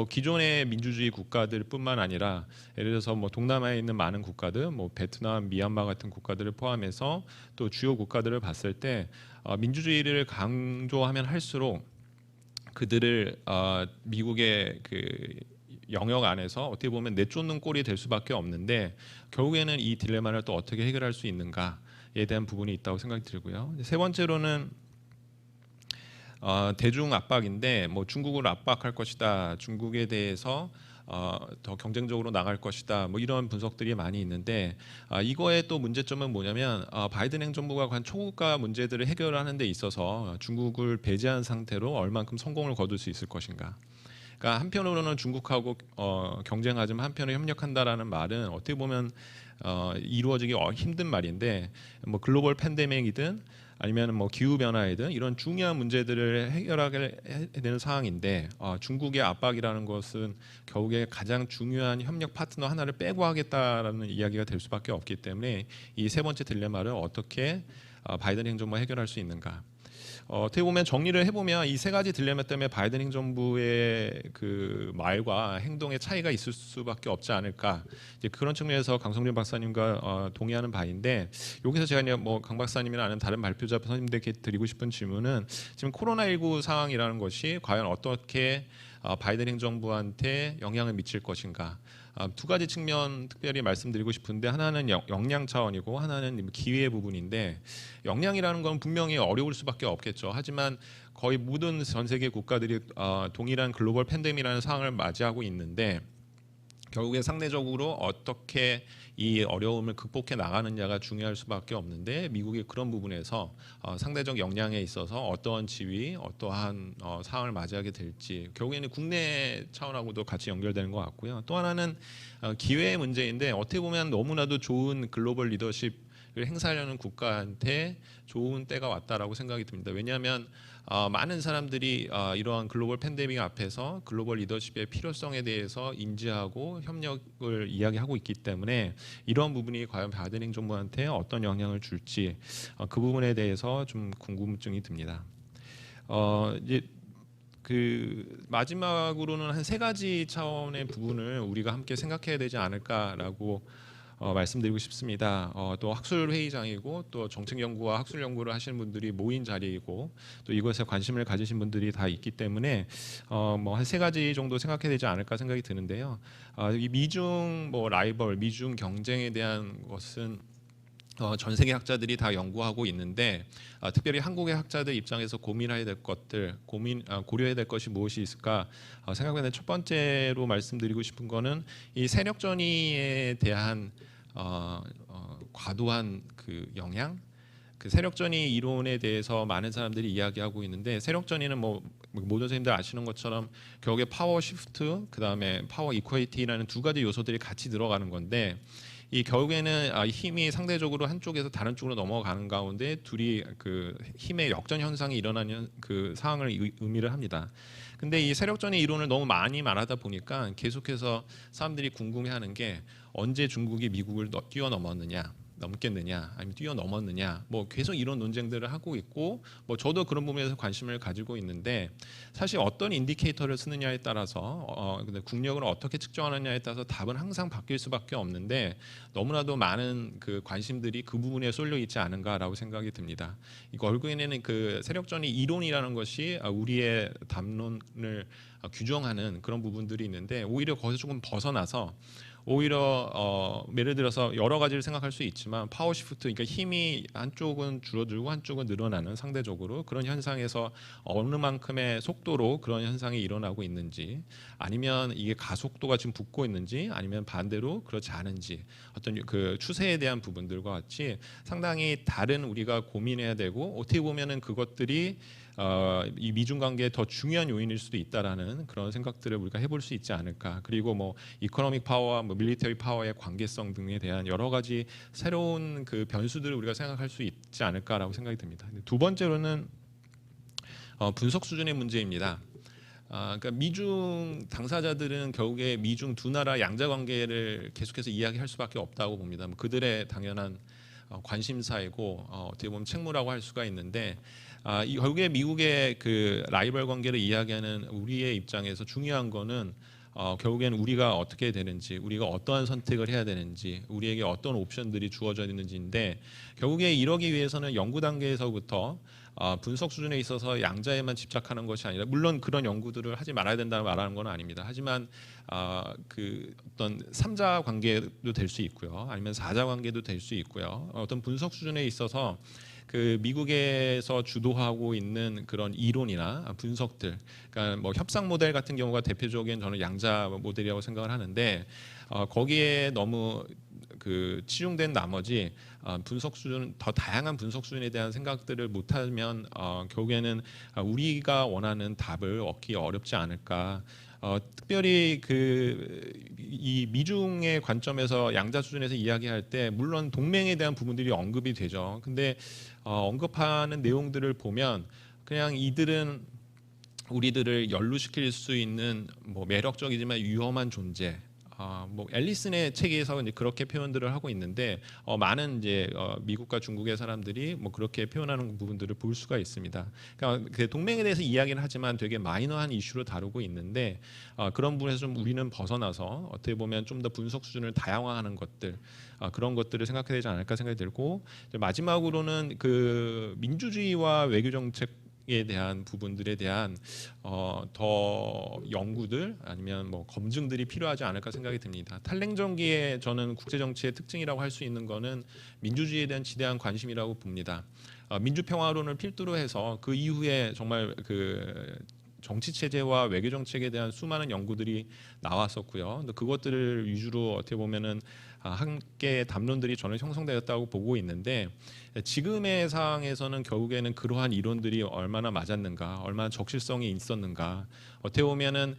기존의 민주주의 국가들뿐만 아니라 예를 들어서 동남아에 있는 많은 국가들, 베트남, 미얀마 같은 국가들을 포함해서 또 주요 국가들을 봤을 때 민주주의를 강조하면 할수록 그들을 미국의 영역 안에서 어떻게 보면 내쫓는 꼴이 될 수밖에 없는데 결국에는 이 딜레마를 또 어떻게 해결할 수 있는가에 대한 부분이 있다고 생각이 들고요. 세 번째로는 대중 압박인데 중국을 압박할 것이다, 중국에 대해서 더 경쟁적으로 나갈 것이다, 이런 분석들이 많이 있는데 이거의 또 문제점은 뭐냐면 바이든 행정부가 관 초국가 문제들을 해결하는 데 있어서 중국을 배제한 상태로 얼만큼 성공을 거둘 수 있을 것인가. 그러니까 한편으로는 중국하고 경쟁하지만 한편으로 협력한다라는 말은 어떻게 보면 이루어지기 힘든 말인데 글로벌 팬데믹이든 아니면 기후 변화이든 이런 중요한 문제들을 해결하게 되는 상황인데 중국의 압박이라는 것은 결국에 가장 중요한 협력 파트너 하나를 빼고 하겠다라는 이야기가 될 수밖에 없기 때문에 이 세 번째 딜레마를 어떻게 바이든 행정부가 해결할 수 있는가. 어떻게 보면 정리를 해보면 이 세 가지 딜레마 때문에 바이든 행정부의 말과 행동의 차이가 있을 수밖에 없지 않을까, 이제 그런 측면에서 강성률 박사님과 동의하는 바인데 여기서 제가 강 박사님이나 아는 다른 발표자 선생님들께 드리고 싶은 질문은 지금 코로나19 상황이라는 것이 과연 어떻게 바이든 행정부한테 영향을 미칠 것인가, 두 가지 측면 특별히 말씀드리고 싶은데 하나는 역량 차원이고 하나는 기회 부분인데 역량이라는 건 분명히 어려울 수밖에 없겠죠. 하지만 거의 모든 전 세계 국가들이 동일한 글로벌 팬데믹이라는 상황을 맞이하고 있는데 결국에 상대적으로 어떻게 이 어려움을 극복해 나가느냐가 중요할 수밖에 없는데 미국이 그런 부분에서 상대적 역량에 있어서 어떠한 지위, 어떠한 상황을 맞이하게 될지 결국에는 국내 차원하고도 같이 연결되는 것 같고요. 또 하나는 기회의 문제인데 어떻게 보면 너무나도 좋은 글로벌 리더십을 행사하려는 국가한테 좋은 때가 왔다라고 생각이 듭니다. 왜냐하면 많은 사람들이 이러한 글로벌 팬데믹 앞에서 글로벌 리더십의 필요성에 대해서 인지하고 협력을 이야기하고 있기 때문에 이러한 부분이 과연 바이든 행정부한테 어떤 영향을 줄지 그 부분에 대해서 좀 궁금증이 듭니다. 이제 그 마지막으로는 한 세 가지 차원의 부분을 우리가 함께 생각해야 되지 않을까라고 말씀드리고 싶습니다. 또 학술 회의장이고 또 정책 연구와 학술 연구를 하시는 분들이 모인 자리이고 또 이것에 관심을 가지신 분들이 다 있기 때문에 뭐 한 세 가지 정도 생각해야 되지 않을까 생각이 드는데요. 이 미중 뭐 라이벌, 미중 경쟁에 대한 것은 전 세계 학자들이 다 연구하고 있는데 특별히 한국의 학자들 입장에서 고민해야 될 것들, 고려해야 될 것이 무엇이 있을까 생각하는데 첫 번째로 말씀드리고 싶은 거는 이 세력 전이에 대한 과도한 그 영향, 그 세력 전이 이론에 대해서 많은 사람들이 이야기하고 있는데 세력 전이는 뭐 모든 선생님들 아시는 것처럼 결국에 파워 시프트, 그 다음에 파워 이퀄리티라는 두 가지 요소들이 같이 들어가는 건데. 이 결국에는 힘이 상대적으로 한쪽에서 다른 쪽으로 넘어가는 가운데 둘이 그 힘의 역전 현상이 일어나는 그 상황을 의미를 합니다. 근데 이 세력전의 이론을 너무 많이 말하다 보니까 계속해서 사람들이 궁금해하는 게 언제 중국이 미국을 넘겠느냐 아니면 뛰어넘었느냐 뭐 계속 이런 논쟁들을 하고 있고 뭐 저도 그런 부분에서 관심을 가지고 있는데 사실 어떤 인디케이터를 쓰느냐에 따라서 근데 국력을 어떻게 측정하느냐에 따라서 답은 항상 바뀔 수밖에 없는데 너무나도 많은 그 관심들이 그 부분에 쏠려 있지 않은가라고 생각이 듭니다. 이 결국에는 그 세력전의 이론이라는 것이 우리의 담론을 규정하는 그런 부분들이 있는데 오히려 거기서 조금 벗어나서 오히려 예를 들어서 여러 가지를 생각할 수 있지만 파워 시프트, 그러니까 힘이 한쪽은 줄어들고 한쪽은 늘어나는 상대적으로 그런 현상에서 어느 만큼의 속도로 그런 현상이 일어나고 있는지 아니면 이게 가속도가 지금 붙고 있는지 아니면 반대로 그렇지 않은지 어떤 그 추세에 대한 부분들과 같이 상당히 다른 우리가 고민해야 되고 어떻게 보면은 그것들이 이 미중 관계의 더 중요한 요인일 수도 있다라는 그런 생각들을 우리가 해볼 수 있지 않을까. 그리고 뭐 이코노믹 파워와 뭐 밀리터리 파워의 관계성 등에 대한 여러 가지 새로운 그 변수들을 우리가 생각할 수 있지 않을까라고 생각이 듭니다. 두 번째로는 분석 수준의 문제입니다. 그러니까 미중 당사자들은 결국에 미중 두 나라 양자 관계를 계속해서 이야기할 수밖에 없다고 봅니다. 그들의 당연한 관심사이고 어떻게 보면 책무라고 할 수가 있는데 결국에 미국의 그 라이벌 관계를 이야기하는 우리의 입장에서 중요한 거는 결국에는 우리가 어떻게 되는지, 우리가 어떠한 선택을 해야 되는지, 우리에게 어떤 옵션들이 주어져 있는지인데 결국에 이러기 위해서는 연구 단계에서부터 분석 수준에 있어서 양자에만 집착하는 것이 아니라 물론 그런 연구들을 하지 말아야 된다고 말하는 건 아닙니다. 하지만 그 어떤 3자 관계도 될 수 있고요, 아니면 4자 관계도 될 수 있고요. 어떤 분석 수준에 있어서 그 미국에서 주도하고 있는 그런 이론이나 분석들, 그러니까 뭐 협상 모델 같은 경우가 대표적인 저는 양자 모델이라고 생각을 하는데 거기에 너무 그 치중된 나머지 분석 수준 더 다양한 분석 수준에 대한 생각들을 못하면 결국에는 우리가 원하는 답을 얻기 어렵지 않을까. 특별히 이 미중의 관점에서 양자 수준에서 이야기할 때 물론 동맹에 대한 부분들이 언급이 되죠. 근데 언급하는 내용들을 보면 그냥 이들은 우리들을 연루시킬 수 있는 뭐 매력적이지만 위험한 존재. 뭐 앨리슨의 책에서 이제 그렇게 표현들을 하고 있는데 많은 이제 미국과 중국의 사람들이 뭐 그렇게 표현하는 부분들을 볼 수가 있습니다. 그러니까 그 동맹에 대해서 이야기는 하지만 되게 마이너한 이슈로 다루고 있는데 그런 부분에서 좀 우리는 벗어나서 어떻게 보면 좀 더 분석 수준을 다양화하는 것들 그런 것들을 생각해야 되지 않을까 생각이 들고 마지막으로는 그 민주주의와 외교 정책 대한 부분들에 대한 더 연구들 아니면 뭐 검증들이 필요하지 않을까 생각이 듭니다. 탈냉정기의 저는 국제 정치의 특징이라고 할 수 있는 거는 민주주의에 대한 지대한 관심이라고 봅니다. 민주평화론을 필두로 해서 그 이후에 정말 그 정치 체제와 외교 정책에 대한 수많은 연구들이 나왔었고요. 근데 그것들을 위주로 어떻게 보면은 함께 담론들이 저는 형성되었다고 보고 있는데 지금의 상황에서는 결국에는 그러한 이론들이 얼마나 맞았는가, 얼마나 적실성이 있었는가. 어떻게 보면은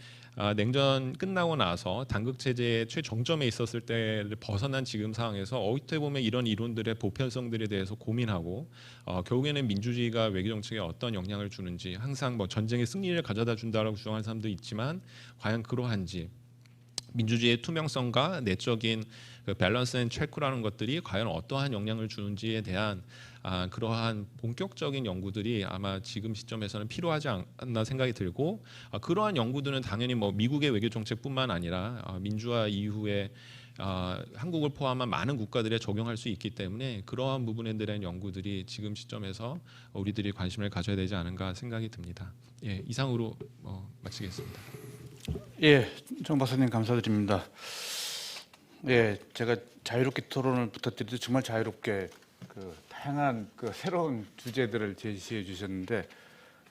냉전 끝나고 나서 단극 체제의 최정점에 있었을 때를 벗어난 지금 상황에서 어떻게 보면 이런 이론들의 보편성들에 대해서 고민하고 결국에는 민주주의가 외교 정책에 어떤 영향을 주는지 항상 뭐 전쟁의 승리를 가져다 준다라고 주장하는 사람도 있지만 과연 그러한지 민주주의의 투명성과 내적인 그 밸런스 앤 체크라는 것들이 과연 어떠한 영향을 주는지에 대한 그러한 본격적인 연구들이 아마 지금 시점에서는 필요하지 않나 생각이 들고 그러한 연구들은 당연히 뭐 미국의 외교 정책뿐만 아니라 민주화 이후에 한국을 포함한 많은 국가들에 적용할 수 있기 때문에 그러한 부분에 대한 연구들이 지금 시점에서 우리들이 관심을 가져야 되지 않은가 생각이 듭니다. 예, 이상으로 마치겠습니다. 예, 정 박사님 감사드립니다. 예, 제가 자유롭게 토론을 부탁드리도 정말 자유롭게 그 다양한 그 새로운 주제들을 제시해 주셨는데,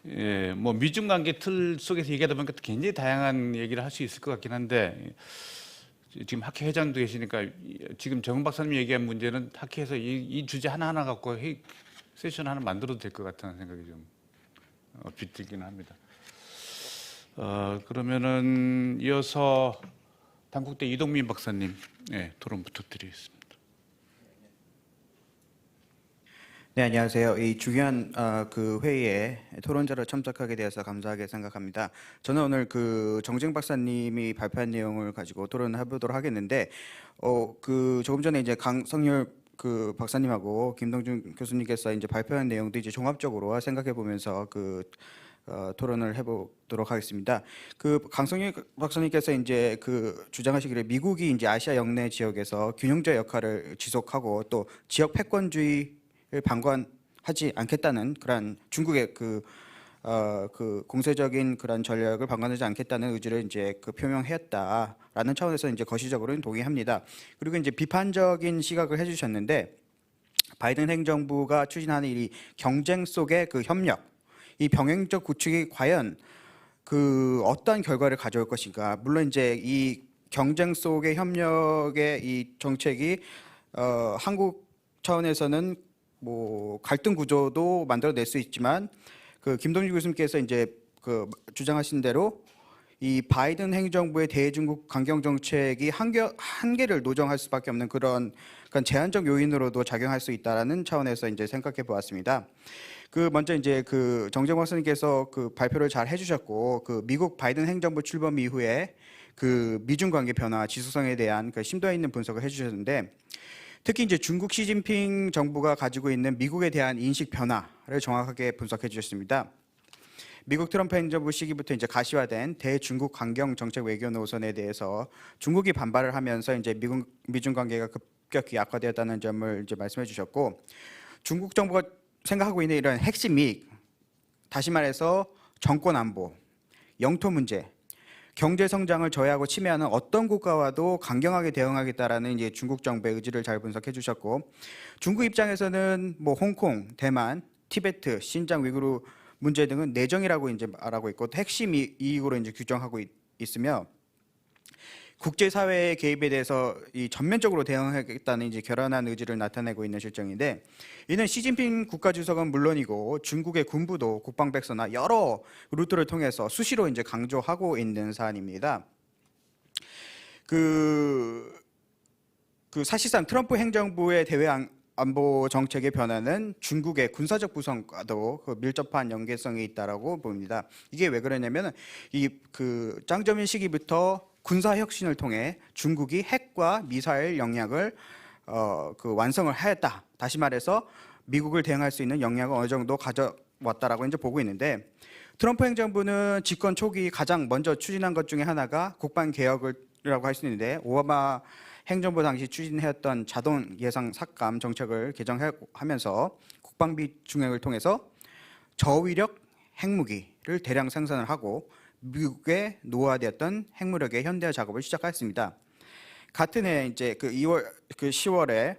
예, 뭐 미중 관계 틀 속에서 얘기하다 보니까 굉장히 다양한 얘기를 할 수 있을 것 같긴 한데 지금 학회 회장도 계시니까 지금 정 박사님 얘기한 문제는 학회에서 이 주제 하나하나 갖고 세션 하나 만들어도 될 것 같다는 생각이 좀 얼핏 들기는 합니다. 그러면은 이어서 단국대 이동민 박사님, 예, 토론 부탁드리겠습니다. 네, 안녕하세요. 이 중요한 그 회의에 토론자로 참석하게 되어서 감사하게 생각합니다. 저는 오늘 그 정쟁 박사님이 발표한 내용을 가지고 토론을 해보도록 하겠는데, 그 조금 전에 이제 강성률 그 박사님하고 김동준 교수님께서 이제 발표한 내용도 이제 종합적으로 생각해 보면서 토론을 해보도록 하겠습니다. 그 강성일 박사님께서 이제 그 주장하시기를 미국이 이제 아시아 영내 지역에서 균형자 역할을 지속하고 또 지역 패권주의를 방관하지 않겠다는 그런 중국의 그 공세적인 그런 전략을 방관하지 않겠다는 의지를 이제 그 표명했다라는 차원에서 이제 거시적으로는 동의합니다. 그리고 이제 비판적인 시각을 해주셨는데 바이든 행정부가 추진하는 이 경쟁 속의 그 협력 이 병행적 구축이 과연 그 어떠한 결과를 가져올 것인가. 물론 이제 이 경쟁 속의 협력의 이 정책이 한국 차원에서는 뭐 갈등 구조도 만들어낼 수 있지만 그 김동준 교수님께서 이제 그 주장하신 대로 이 바이든 행정부의 대중국 강경 정책이 한계를 노정할 수밖에 없는 그런 제한적 요인으로도 작용할 수 있다라는 차원에서 이제 생각해 보았습니다. 그 먼저 이제 그 정쟁 박사님께서 그 발표를 잘 해주셨고 그 미국 바이든 행정부 출범 이후에 그 미중 관계 변화 지속성에 대한 그 심도 있는 분석을 해주셨는데 특히 이제 중국 시진핑 정부가 가지고 있는 미국에 대한 인식 변화를 정확하게 분석해 주셨습니다. 미국 트럼프 행정부 시기부터 이제 가시화된 대중국 강경 정책 외교 노선에 대해서 중국이 반발을 하면서 이제 미중 관계가 급격히 악화되었다는 점을 이제 말씀해 주셨고 중국 정부가 생각하고 있는 이런 핵심 이익, 다시 말해서 정권 안보, 영토 문제, 경제 성장을 저해하고 침해하는 어떤 국가와도 강경하게 대응하겠다라는 이제 중국 정부의 의지를 잘 분석해 주셨고 중국 입장에서는 뭐 홍콩, 대만, 티베트, 신장 위구르 문제 등은 내정이라고 이제 말하고 있고 핵심 이익으로 이제 규정하고 있으며 국제사회의 개입에 대해서 이 전면적으로 대응하겠다는 이제 결연한 의지를 나타내고 있는 실정인데 이는 시진핑 국가주석은 물론이고 중국의 군부도 국방백서나 여러 루트를 통해서 수시로 이제 강조하고 있는 사안입니다. 그 사실상 트럼프 행정부의 대외 안보 정책의 변화는 중국의 군사적 구성과도 밀접한 연계성이 있다라고 봅니다. 이게 왜 그러냐면 이 그 짱점인 시기부터 군사 혁신을 통해 중국이 핵과 미사일 역량을 완성을 하였다. 다시 말해서 미국을 대응할 수 있는 역량을 어느 정도 가져왔다라고 이제 보고 있는데 트럼프 행정부는 집권 초기 가장 먼저 추진한 것 중에 하나가 국방 개혁이라고 할 수 있는데 오바마 행정부 당시 추진해왔던 자동 예상 삭감 정책을 개정하면서 국방비 중액을 통해서 저위력 핵무기를 대량 생산을 하고 미국에 노후화되었던 핵무력의 현대화 작업을 시작했습니다. 같은 해 이제 그 10월에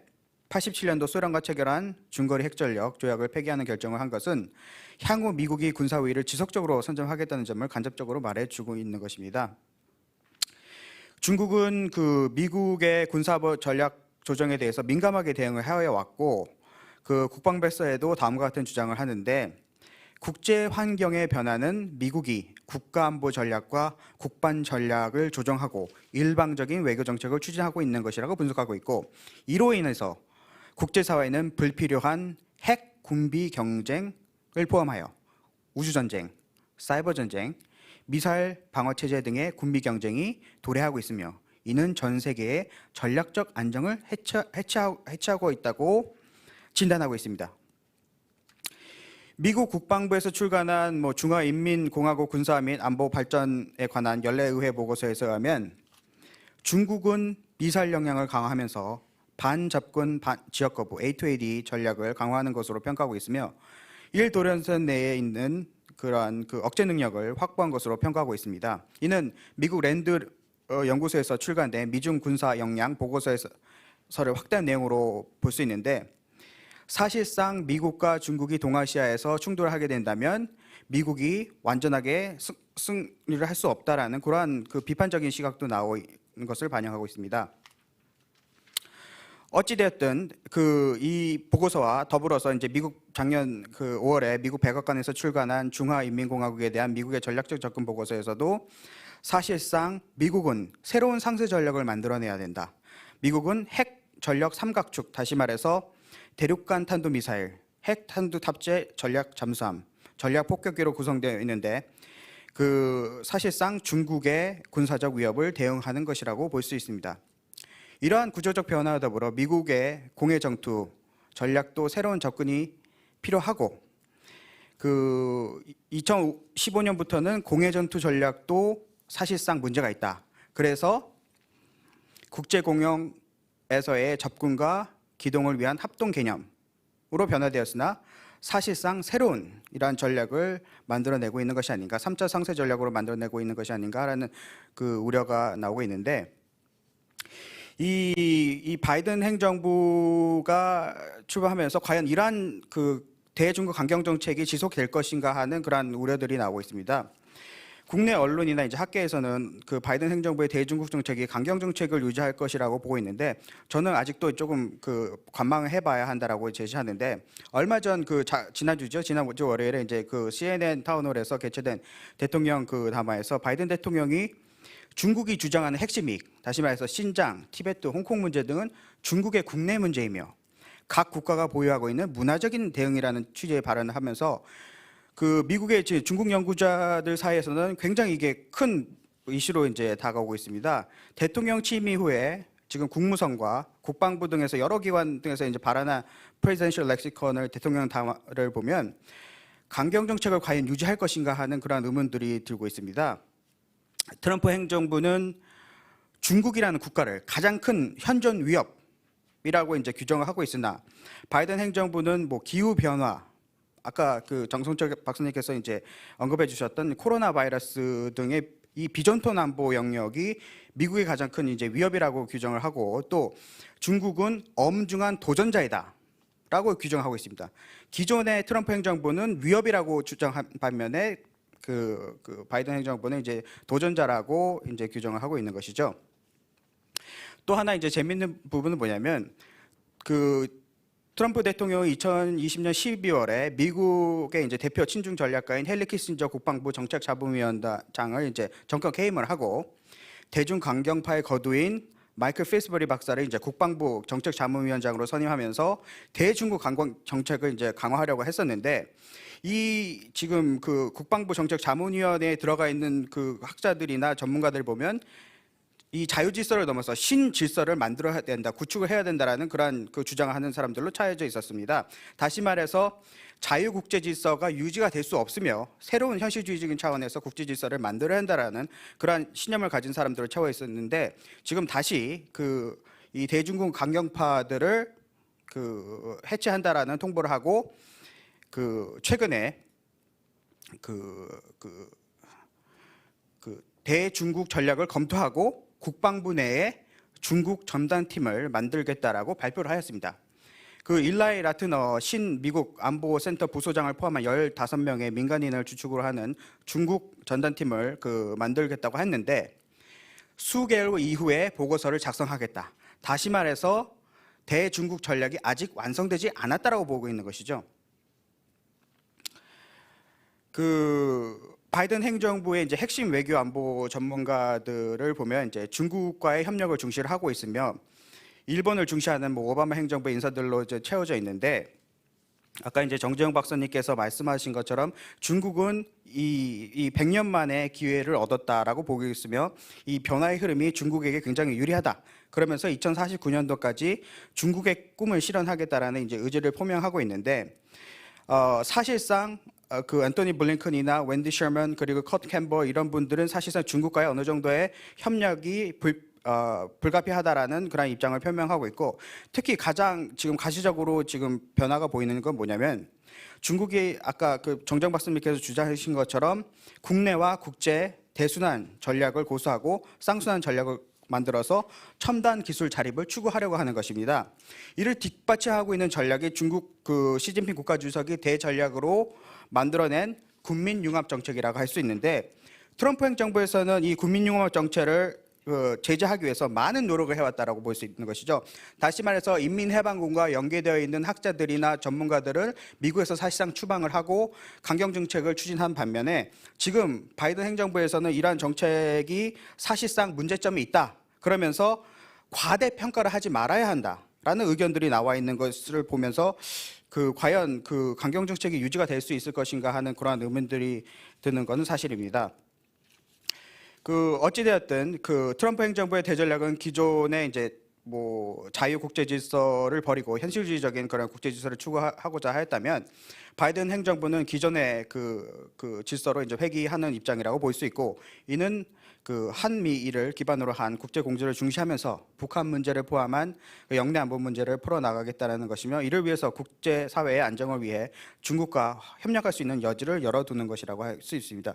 87년도 소련과 체결한 중거리 핵전력 조약을 폐기하는 결정을 한 것은 향후 미국이 군사 우위를 지속적으로 선점하겠다는 점을 간접적으로 말해주고 있는 것입니다. 중국은 그 미국의 군사 전략 조정에 대해서 민감하게 대응을 해왔고 그 국방백서에도 다음과 같은 주장을 하는데 국제 환경의 변화는 미국이 국가안보 전략과 국방 전략을 조정하고 일방적인 외교 정책을 추진하고 있는 것이라고 분석하고 있고 이로 인해서 국제사회는 불필요한 핵 군비 경쟁을 포함하여 우주전쟁, 사이버전쟁, 미사일 방어체제 등의 군비 경쟁이 도래하고 있으며 이는 전 세계의 전략적 안정을 해치하고 있다고 진단하고 있습니다. 미국 국방부에서 출간한 중화인민공화국 군사 및 안보 발전에 관한 연례의회 보고서에서 의하면 중국은 미사일 역량을 강화하면서 반접근 지역 거부 A2AD 전략을 강화하는 것으로 평가하고 있으며 일도련선 내에 있는 그러한 그 억제 능력을 확보한 것으로 평가하고 있습니다. 이는 미국 랜드 연구소에서 출간된 미중 군사 역량 보고서를 확대한 내용으로 볼 수 있는데 사실상 미국과 중국이 동아시아에서 충돌을 하게 된다면 미국이 완전하게 승리를 할 수 없다라는 그러한 그 비판적인 시각도 나오는 것을 반영하고 있습니다. 어찌되었든 이 보고서와 더불어서 이제 미국 작년 5월에 미국 백악관에서 출간한 중화인민공화국에 대한 미국의 전략적 접근 보고서에서도 사실상 미국은 새로운 상세 전략을 만들어내야 된다. 미국은 핵 전력 삼각축, 다시 말해서 대륙간 탄도미사일, 핵 탄도 탑재 전략 잠수함, 전략 폭격기로 구성되어 있는데 사실상 중국의 군사적 위협을 대응하는 것이라고 볼 수 있습니다. 이러한 구조적 변화와 더불어 미국의 공해 정투 전략도 새로운 접근이 필요하고 2015년부터는 공해 전투 전략도 사실상 문제가 있다. 그래서 국제 공영에서의 접근과 기동을 위한 합동 개념으로 변화되었으나 사실상 새로운 이러한 전략을 만들어내고 있는 것이 아닌가, 3차 상세 전략으로 만들어내고 있는 것이 아닌가라는 그 우려가 나오고 있는데 이 바이든 행정부가 출범하면서 과연 이러한 대중국 강경 정책이 지속될 것인가 하는 그러한 우려들이 나오고 있습니다. 국내 언론이나 이제 학계에서는 바이든 행정부의 대중국 정책이 강경 정책을 유지할 것이라고 보고 있는데 저는 아직도 조금 관망을 해봐야 한다라고 제시하는데 얼마 전 지난주 월요일에 이제 CNN 타운홀에서 개최된 대통령 담화에서 바이든 대통령이 중국이 주장하는 핵심 이익, 다시 말해서 신장, 티베트, 홍콩 문제 등은 중국의 국내 문제이며 각 국가가 보유하고 있는 문화적인 대응이라는 취지의 발언을 하면서 미국의 중국 연구자들 사이에서는 굉장히 이게 큰 이슈로 이제 다가오고 있습니다. 대통령 취임 이후에 지금 국무성과 국방부 등에서 여러 기관 등에서 이제 발언한 프레지던셜 렉시컨을 대통령 담화를 보면 강경 정책을 과연 유지할 것인가 하는 그런 의문들이 들고 있습니다. 트럼프 행정부는 중국이라는 국가를 가장 큰 현존 위협이라고 이제 규정을 하고 있으나 바이든 행정부는 기후 변화, 아까 정성철 박사님께서 이제 언급해 주셨던 코로나 바이러스 등의 이 비전통 안보 영역이 미국의 가장 큰 이제 위협이라고 규정을 하고 또 중국은 엄중한 도전자이다라고 규정하고 있습니다. 기존의 트럼프 행정부는 위협이라고 주장한 반면에 바이든 행정부는 이제 도전자라고 이제 규정을 하고 있는 것이죠. 또 하나 이제 재밌는 부분은 뭐냐면 트럼프 대통령이 2020년 12월에 미국의 이제 대표 친중 전략가인 헨리 키신저 국방부 정책자문위원장을 이제 전격 해임을 하고 대중 강경파의 거두인 마이클 피스버리 박사를 이제 국방부 정책자문위원장으로 선임하면서 대중국 강경 정책을 이제 강화하려고 했었는데 이 지금 국방부 정책자문위원회에 들어가 있는 학자들이나 전문가들 보면 이 자유질서를 넘어서 신질서를 만들어야 된다, 구축을 해야 된다라는 그런 주장을 하는 사람들로 차여져 있었습니다. 다시 말해서 자유국제질서가 유지가 될 수 없으며 새로운 현실주의적인 차원에서 국제질서를 만들어야 한다라는 그러한 신념을 가진 사람들을 채워 있었는데 지금 다시 이 대중국 강경파들을 해체한다라는 통보를 하고 최근에 대중국 전략을 검토하고 국방부 내에 중국 전담팀을 만들겠다라고 발표를 하였습니다. 그 일라이 라트너 신 미국 안보센터 부소장을 포함한 15명의 민간인을 주축으로 하는 중국 전담팀을 만들겠다고 했는데 수개월 이후에 보고서를 작성하겠다. 다시 말해서 대중국 전략이 아직 완성되지 않았다라고 보고 있는 것이죠. 바이든 행정부의 이제 핵심 외교 안보 전문가들을 보면 이제 중국과의 협력을 중시를 하고 있으며 일본을 중시하는 오바마 행정부 인사들로 이제 채워져 있는데 아까 이제 정재영 박사님께서 말씀하신 것처럼 중국은 이 100년 만에 기회를 얻었다라고 보고 있으며 이 변화의 흐름이 중국에게 굉장히 유리하다. 그러면서 2049년도까지 중국의 꿈을 실현하겠다라는 이제 의지를 표명하고 있는데 사실상 앤토니 블링컨이나 웬디 셔먼 그리고 커트 캠버 이런 분들은 사실상 중국과의 어느 정도의 협력이 불가피하다라는 그런 입장을 표명하고 있고 특히 가장 지금 가시적으로 지금 변화가 보이는 건 뭐냐면 중국이 아까 정정 박사님께서 주장하신 것처럼 국내와 국제 대순환 전략을 고수하고 쌍순환 전략을 만들어서 첨단 기술 자립을 추구하려고 하는 것입니다. 이를 뒷받침하고 있는 전략이 중국 시진핑 국가주석이 대전략으로 만들어낸 군민융합 정책이라고 할 수 있는데 트럼프 행정부에서는 이 군민융합 정책을 제재하기 위해서 많은 노력을 해왔다라고 볼 수 있는 것이죠. 다시 말해서 인민해방군과 연계되어 있는 학자들이나 전문가들을 미국에서 사실상 추방을 하고 강경 정책을 추진한 반면에 지금 바이든 행정부에서는 이러한 정책이 사실상 문제점이 있다. 그러면서 과대평가를 하지 말아야 한다라는 의견들이 나와 있는 것을 보면서 과연 강경 정책이 유지가 될 수 있을 것인가 하는 그러한 의문들이 드는 것은 사실입니다. 어찌되었든 트럼프 행정부의 대전략은 기존의 이제 자유 국제 질서를 버리고 현실주의적인 그런 국제 질서를 추구하고자 하였다면 바이든 행정부는 기존의 질서로 이제 회귀하는 입장이라고 볼 수 있고 이는 한미일을 기반으로 한 국제 공조를 중시하면서 북한 문제를 포함한 영내 안보 문제를 풀어 나가겠다는 것이며 이를 위해서 국제 사회의 안정을 위해 중국과 협력할 수 있는 여지를 열어두는 것이라고 할 수 있습니다.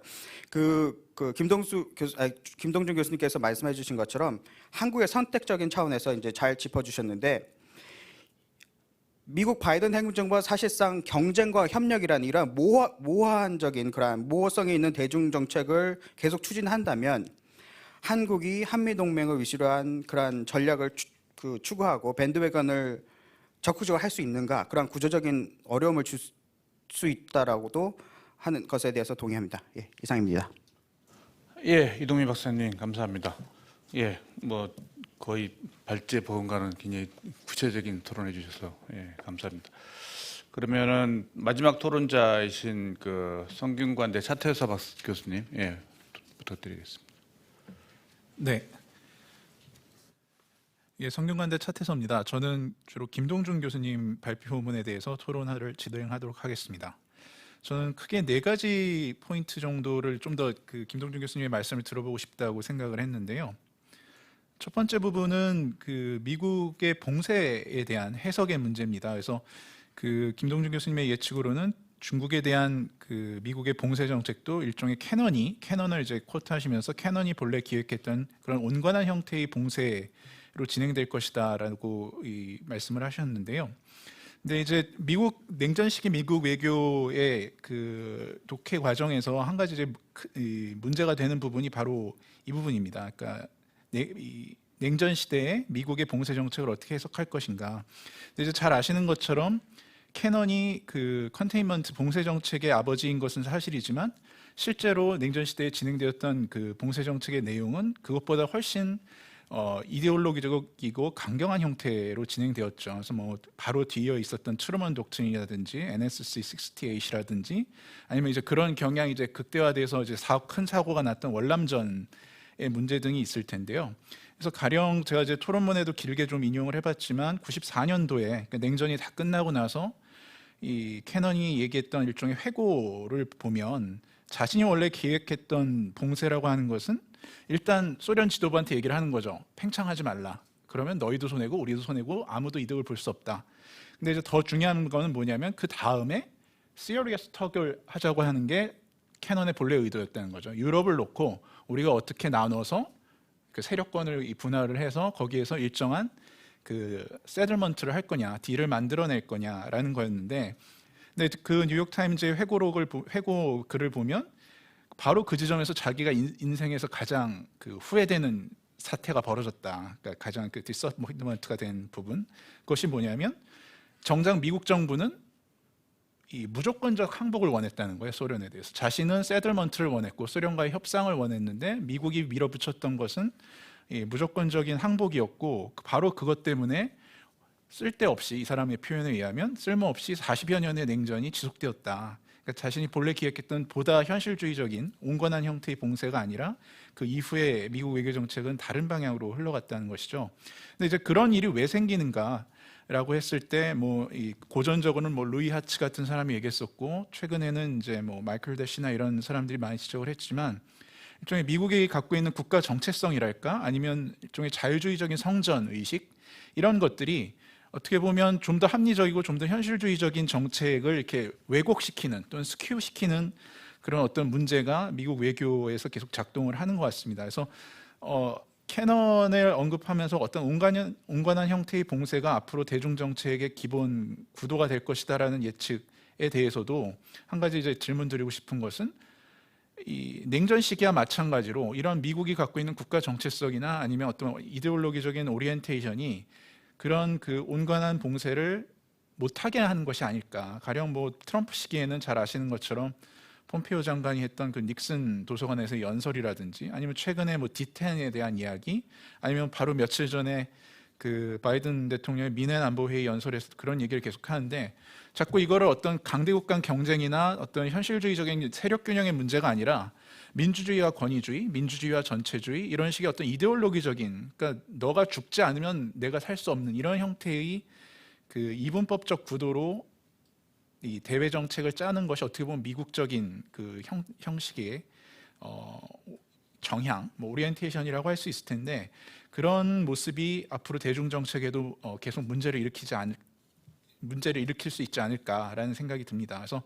김동준 교수님께서 말씀해 주신 것처럼 한국의 선택적인 차원에서 이제 잘 짚어주셨는데 미국 바이든 행정부가 사실상 경쟁과 협력이라는 이런 모호한적인 그런 모호성이 있는 대중 정책을 계속 추진한다면 한국이 한미 동맹을 위시로 한 그런 전략을 추구하고 밴드웨건을 적극적으로 할 수 있는가 그런 구조적인 어려움을 줄 수 있다라고도 하는 것에 대해서 동의합니다. 예, 이상입니다. 예, 이동민 박사님 감사합니다. 예, 거의 발제 버금가는 굉장히 구체적인 토론해 주셔서 감사합니다. 그러면은 마지막 토론자이신 성균관대 차태서 교수님 부탁드리겠습니다. 네. 예, 성균관대 차태서입니다. 저는 주로 김동준 교수님 발표문에 대해서 토론을 진행하도록 하겠습니다. 저는 크게 4가지 포인트 정도를 좀 더 김동준 교수님의 말씀을 들어보고 싶다고 생각을 했는데요. 첫 번째 부분은 미국의 봉쇄에 대한 해석의 문제입니다. 그래서 김동준 교수님의 예측으로는 중국에 대한 미국의 봉쇄 정책도 일종의 캐논을 이제 코트하시면서 캐논이 본래 기획했던 그런 온건한 형태의 봉쇄로 진행될 것이다라고 말씀을 하셨는데요. 근데 이제 냉전 시기 미국 외교의 독해 과정에서 한 가지 이제 문제가 되는 부분이 바로 이 부분입니다. 그러니까 냉전 시대에 미국의 봉쇄 정책을 어떻게 해석할 것인가. 근데 이제 잘 아시는 것처럼 캐논이 컨테인먼트 봉쇄 정책의 아버지인 것은 사실이지만 실제로 냉전 시대에 진행되었던 봉쇄 정책의 내용은 그것보다 훨씬 이데올로기적이고 강경한 형태로 진행되었죠. 그래서 바로 뒤에 있었던 트루먼 독트린이라든지 NSC 68이라든지 아니면 이제 그런 경향이 이제 극대화돼서 이제 큰 사고가 났던 월남전의 문제 등이 있을 텐데요. 그래서 가령 제가 이제 토론문에도 길게 좀 인용을 해봤지만 94년도에 그러니까 냉전이 다 끝나고 나서 이 캐논이 얘기했던 일종의 회고를 보면 자신이 원래 기획했던 봉쇄라고 하는 것은 일단 소련 지도부한테 얘기를 하는 거죠. 팽창하지 말라. 그러면 너희도 손해고 우리도 손해고 아무도 이득을 볼 수 없다. 근데 이제 더 중요한 거는 뭐냐면 그 다음에 serious talk을 하자고 하는 게 캐넌의 본래 의도였다는 거죠. 유럽을 놓고 우리가 어떻게 나눠서 그 세력권을 분할을 해서 거기에서 일정한 그 세틀먼트를 할 거냐, 딜을 만들어낼 거냐라는 거였는데, 근데 그 뉴욕타임즈의 회고 글을 보면 바로 그 지점에서 자기가 인생에서 가장 그 후회되는 사태가 벌어졌다. 그러니까 가장 그 디서포인트먼트가 된 부분, 그것이 뭐냐면 정작 미국 정부는 이 무조건적 항복을 원했다는 거예요. 소련에 대해서. 자신은 세틀먼트를 원했고 소련과의 협상을 원했는데 미국이 밀어붙였던 것은 이 무조건적인 항복이었고, 바로 그것 때문에 쓸데없이, 이 사람의 표현에 의하면 쓸모없이 40여 년의 냉전이 지속되었다. 그러니까 자신이 본래 기획했던 보다 현실주의적인 온건한 형태의 봉쇄가 아니라 그 이후에 미국 외교 정책은 다른 방향으로 흘러갔다는 것이죠. 근데 이제 그런 일이 왜 생기는가라고 했을 때, 뭐 이 고전적으로는 뭐 루이 하츠 같은 사람이 얘기했었고, 최근에는 이제 뭐 마이클 대시나 이런 사람들이 많이 지적을 했지만, 일종의 미국이 갖고 있는 국가 정체성이랄까, 아니면 일종의 자유주의적인 성전 의식, 이런 것들이 어떻게 보면 좀 더 합리적이고 좀 더 현실주의적인 정책을 이렇게 왜곡시키는 또는 스큐시키는 그런 어떤 문제가 미국 외교에서 계속 작동을 하는 것 같습니다. 그래서 캐넌을 언급하면서 어떤 온건한 형태의 봉쇄가 앞으로 대중 정책의 기본 구도가 될 것이다라는 예측에 대해서도 한 가지 이제 질문 드리고 싶은 것은, 이 냉전 시기와 마찬가지로 이런 미국이 갖고 있는 국가 정체성이나 아니면 어떤 이데올로기적인 오리엔테이션이 그런 그 온건한 봉쇄를 못하게 하는 것이 아닐까. 가령 뭐 트럼프 시기에는 잘 아시는 것처럼 폼페이오 장관이 했던 그 닉슨 도서관에서 연설이라든지, 아니면 최근에 뭐 D10에 대한 이야기, 아니면 바로 며칠 전에 그 바이든 대통령의 미넨 안보회의 연설에서 그런 얘기를 계속 하는데, 자꾸 이거를 어떤 강대국 간 경쟁이나 어떤 현실주의적인 세력 균형의 문제가 아니라 민주주의와 권위주의, 민주주의와 전체주의, 이런 식의 어떤 이데올로기적인, 그러니까 너가 죽지 않으면 내가 살 수 없는 이런 형태의 그 이분법적 구도로 이 대외 정책을 짜는 것이 어떻게 보면 미국적인 그 형식의 정향, 뭐 오리엔테이션이라고 할 수 있을 텐데, 그런 모습이 앞으로 대중 정책에도 계속 문제를 일으킬 수 있지 않을까라는 생각이 듭니다. 그래서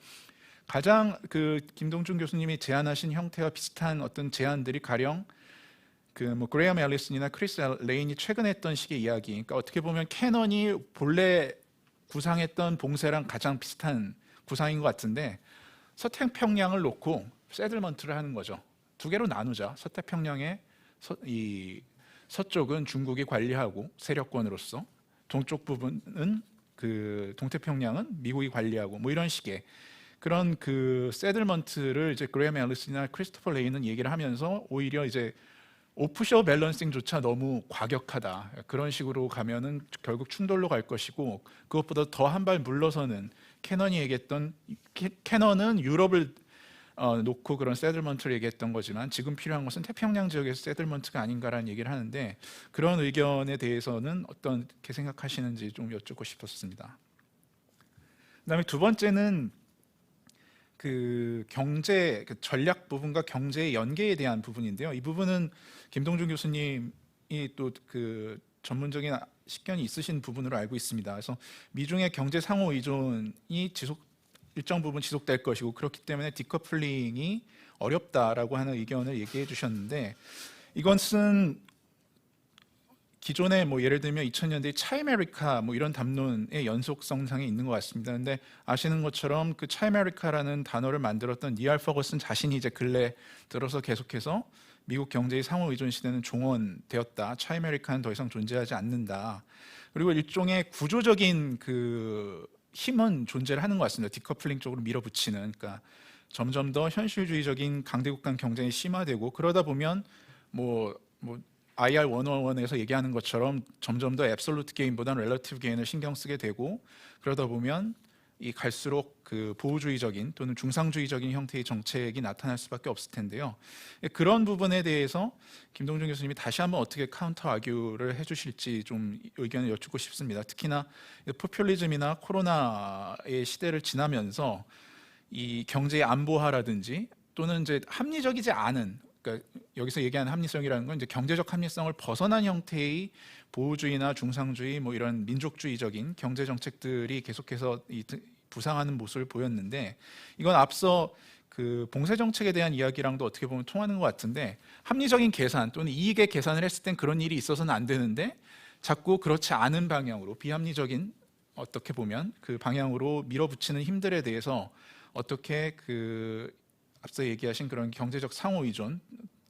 가장 그 김동준 교수님이 제안하신 형태와 비슷한 어떤 제안들이 가령 그 뭐 그레이엄 앨리슨이나 크리스 레인이 최근에 했던 식의 이야기, 그러니까 어떻게 보면 캐넌이 본래 구상했던 봉쇄랑 가장 비슷한 구상인 것 같은데, 서태평양을 놓고 세틀먼트를 하는 거죠. 두 개로 나누자. 서태평양의 이 서쪽은 중국이 관리하고 세력권으로서, 동쪽 부분은 그 동태평양은 미국이 관리하고, 뭐 이런 식의 그런 그 세틀먼트를 이제 그레이엄 앨리슨이나 크리스토퍼 레이는 얘기를 하면서 오히려 이제 오프쇼어 밸런싱조차 너무 과격하다, 그런 식으로 가면은 결국 충돌로 갈 것이고, 그것보다 더 한 발 물러서는 캐넌이 얘기했던, 캐넌은 유럽을 놓고 그런 세틀먼트를 얘기했던 거지만 지금 필요한 것은 태평양 지역에서 세틀먼트가 아닌가라는 얘기를 하는데, 그런 의견에 대해서는 어떻게 생각하시는지 좀 여쭙고 싶었습니다. 그다음에 두 번째는 그 경제, 그 전략 부분과 경제의 연계에 대한 부분인데요. 이 부분은 김동준 교수님이 또 그 전문적인 식견이 있으신 부분으로 알고 있습니다. 그래서 미중의 경제 상호 의존이 일정 부분 지속될 것이고, 그렇기 때문에 디커플링이 어렵다라고 하는 의견을 얘기해 주셨는데, 이것은 기존에 뭐 예를 들면 2000년대 차이메리카 뭐 이런 담론의 연속성상에 있는 것 같습니다. 근데 아시는 것처럼 그 차이메리카라는 단어를 만들었던 니알 퍼거슨 자신이 이제 근래 들어서 계속해서 미국 경제의 상호 의존 시대는 종언되었다. 차이메리카는 더 이상 존재하지 않는다. 그리고 일종의 구조적인 그 힘은 존재를 하는 것 같습니다. 디커플링 쪽으로 밀어붙이는, 그러니까 점점 더 현실주의적인 강대국 간 경쟁이 심화되고, 그러다 보면 뭐 IR 101에서 얘기하는 것처럼 점점 더 앱솔루트 게인보다는 렐러티브 게인을 신경 쓰게 되고, 그러다 보면 이 갈수록 그 보호주의적인 또는 중상주의적인 형태의 정책이 나타날 수밖에 없을 텐데요. 그런 부분에 대해서 김동준 교수님이 다시 한번 어떻게 카운터 아규를 해주실지 좀 의견을 여쭙고 싶습니다. 특히나 포퓰리즘이나 코로나의 시대를 지나면서 이 경제의 안보화라든지, 또는 이제 합리적이지 않은, 그러니까 여기서 얘기하는 합리성이라는 건 이제 경제적 합리성을 벗어난 형태의 보호주의나 중상주의, 뭐 이런 민족주의적인 경제 정책들이 계속해서 부상하는 모습을 보였는데, 이건 앞서 그 봉쇄 정책에 대한 이야기랑도 어떻게 보면 통하는 것 같은데, 합리적인 계산 또는 이익의 계산을 했을 땐 그런 일이 있어서는 안 되는데 자꾸 그렇지 않은 방향으로, 비합리적인 어떻게 보면 그 방향으로 밀어붙이는 힘들에 대해서 어떻게 그 앞서 얘기하신 그런 경제적 상호 의존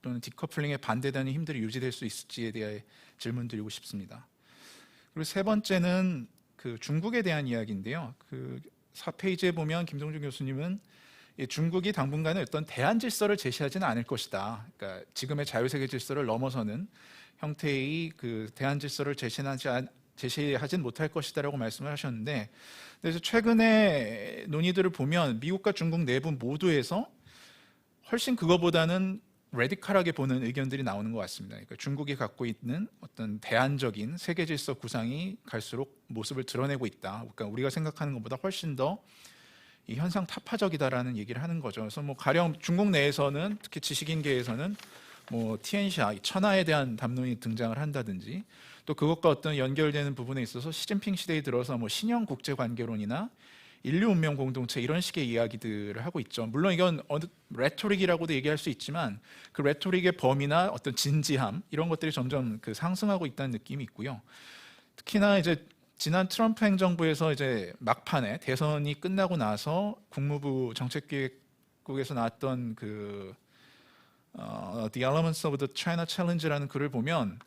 또는 디커플링에 반대되는 힘들이 유지될 수 있을지에 대해 질문 드리고 싶습니다. 그리고 세 번째는 그 중국에 대한 이야기인데요. 그 4페이지에 보면 김동준 교수님은 중국이 당분간은 어떤 대안 질서를 제시하지는 않을 것이다. 그러니까 지금의 자유세계 질서를 넘어서는 형태의 그 대안 질서를 제시하진 못할 것이다라고 말씀을 하셨는데, 그래서 최근에 논의들을 보면 미국과 중국 내부 모두에서 훨씬 그거보다는 레디컬하게 보는 의견들이 나오는 것 같습니다. 그러니까 중국이 갖고 있는 어떤 대안적인 세계 질서 구상이 갈수록 모습을 드러내고 있다. 그러니까 우리가 생각하는 것보다 훨씬 더 이 현상 타파적이다라는 얘기를 하는 거죠. 그래서 뭐 가령 중국 내에서는, 특히 지식인계에서는 뭐 TNCI, 천하에 대한 담론이 등장을 한다든지, 또 그것과 어떤 연결되는 부분에 있어서 시진핑 시대에 들어서 뭐 신형 국제관계론이나 인류 운명 공동체 이런 식의 이야기들을 하고 있죠. 물론 이건 레토릭이라고도 얘기할 수 있지만 그 레토릭의 범위나 어떤 진지함 이런 것들이 점점 그 상승하고 있다는 느낌이 있고요. 특히나 이제 지난 트럼프 행정부에서 이제 막판에 대선이 끝나고 나서 국무부 정책기획국에서 나왔던 그 The Elements of the China Challenge라는 글을 보면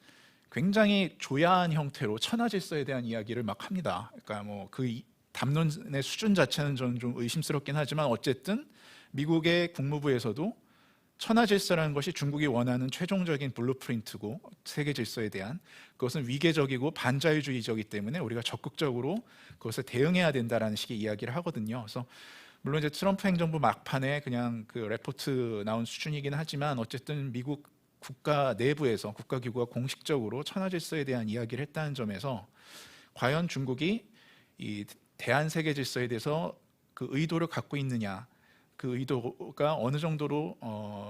굉장히 조야한 형태로 천하 질서에 대한 이야기를 막 합니다. 그러니까 뭐 그 담론의 수준 자체는 저는 좀 의심스럽긴 하지만 어쨌든 미국의 국무부에서도 천하 질서라는 것이 중국이 원하는 최종적인 블루프린트고 세계 질서에 대한, 그것은 위계적이고 반자유주의적이기 때문에 우리가 적극적으로 그것에 대응해야 된다라는 식의 이야기를 하거든요. 그래서 물론 이제 트럼프 행정부 막판에 그냥 그 레포트 나온 수준이긴 하지만 어쨌든 미국 국가 내부에서 국가기구가 공식적으로 천하 질서에 대한 이야기를 했다는 점에서 과연 중국이 이 대한 세계 질서에 대해서 그 의도를 갖고 있느냐, 그 의도가 어느 정도로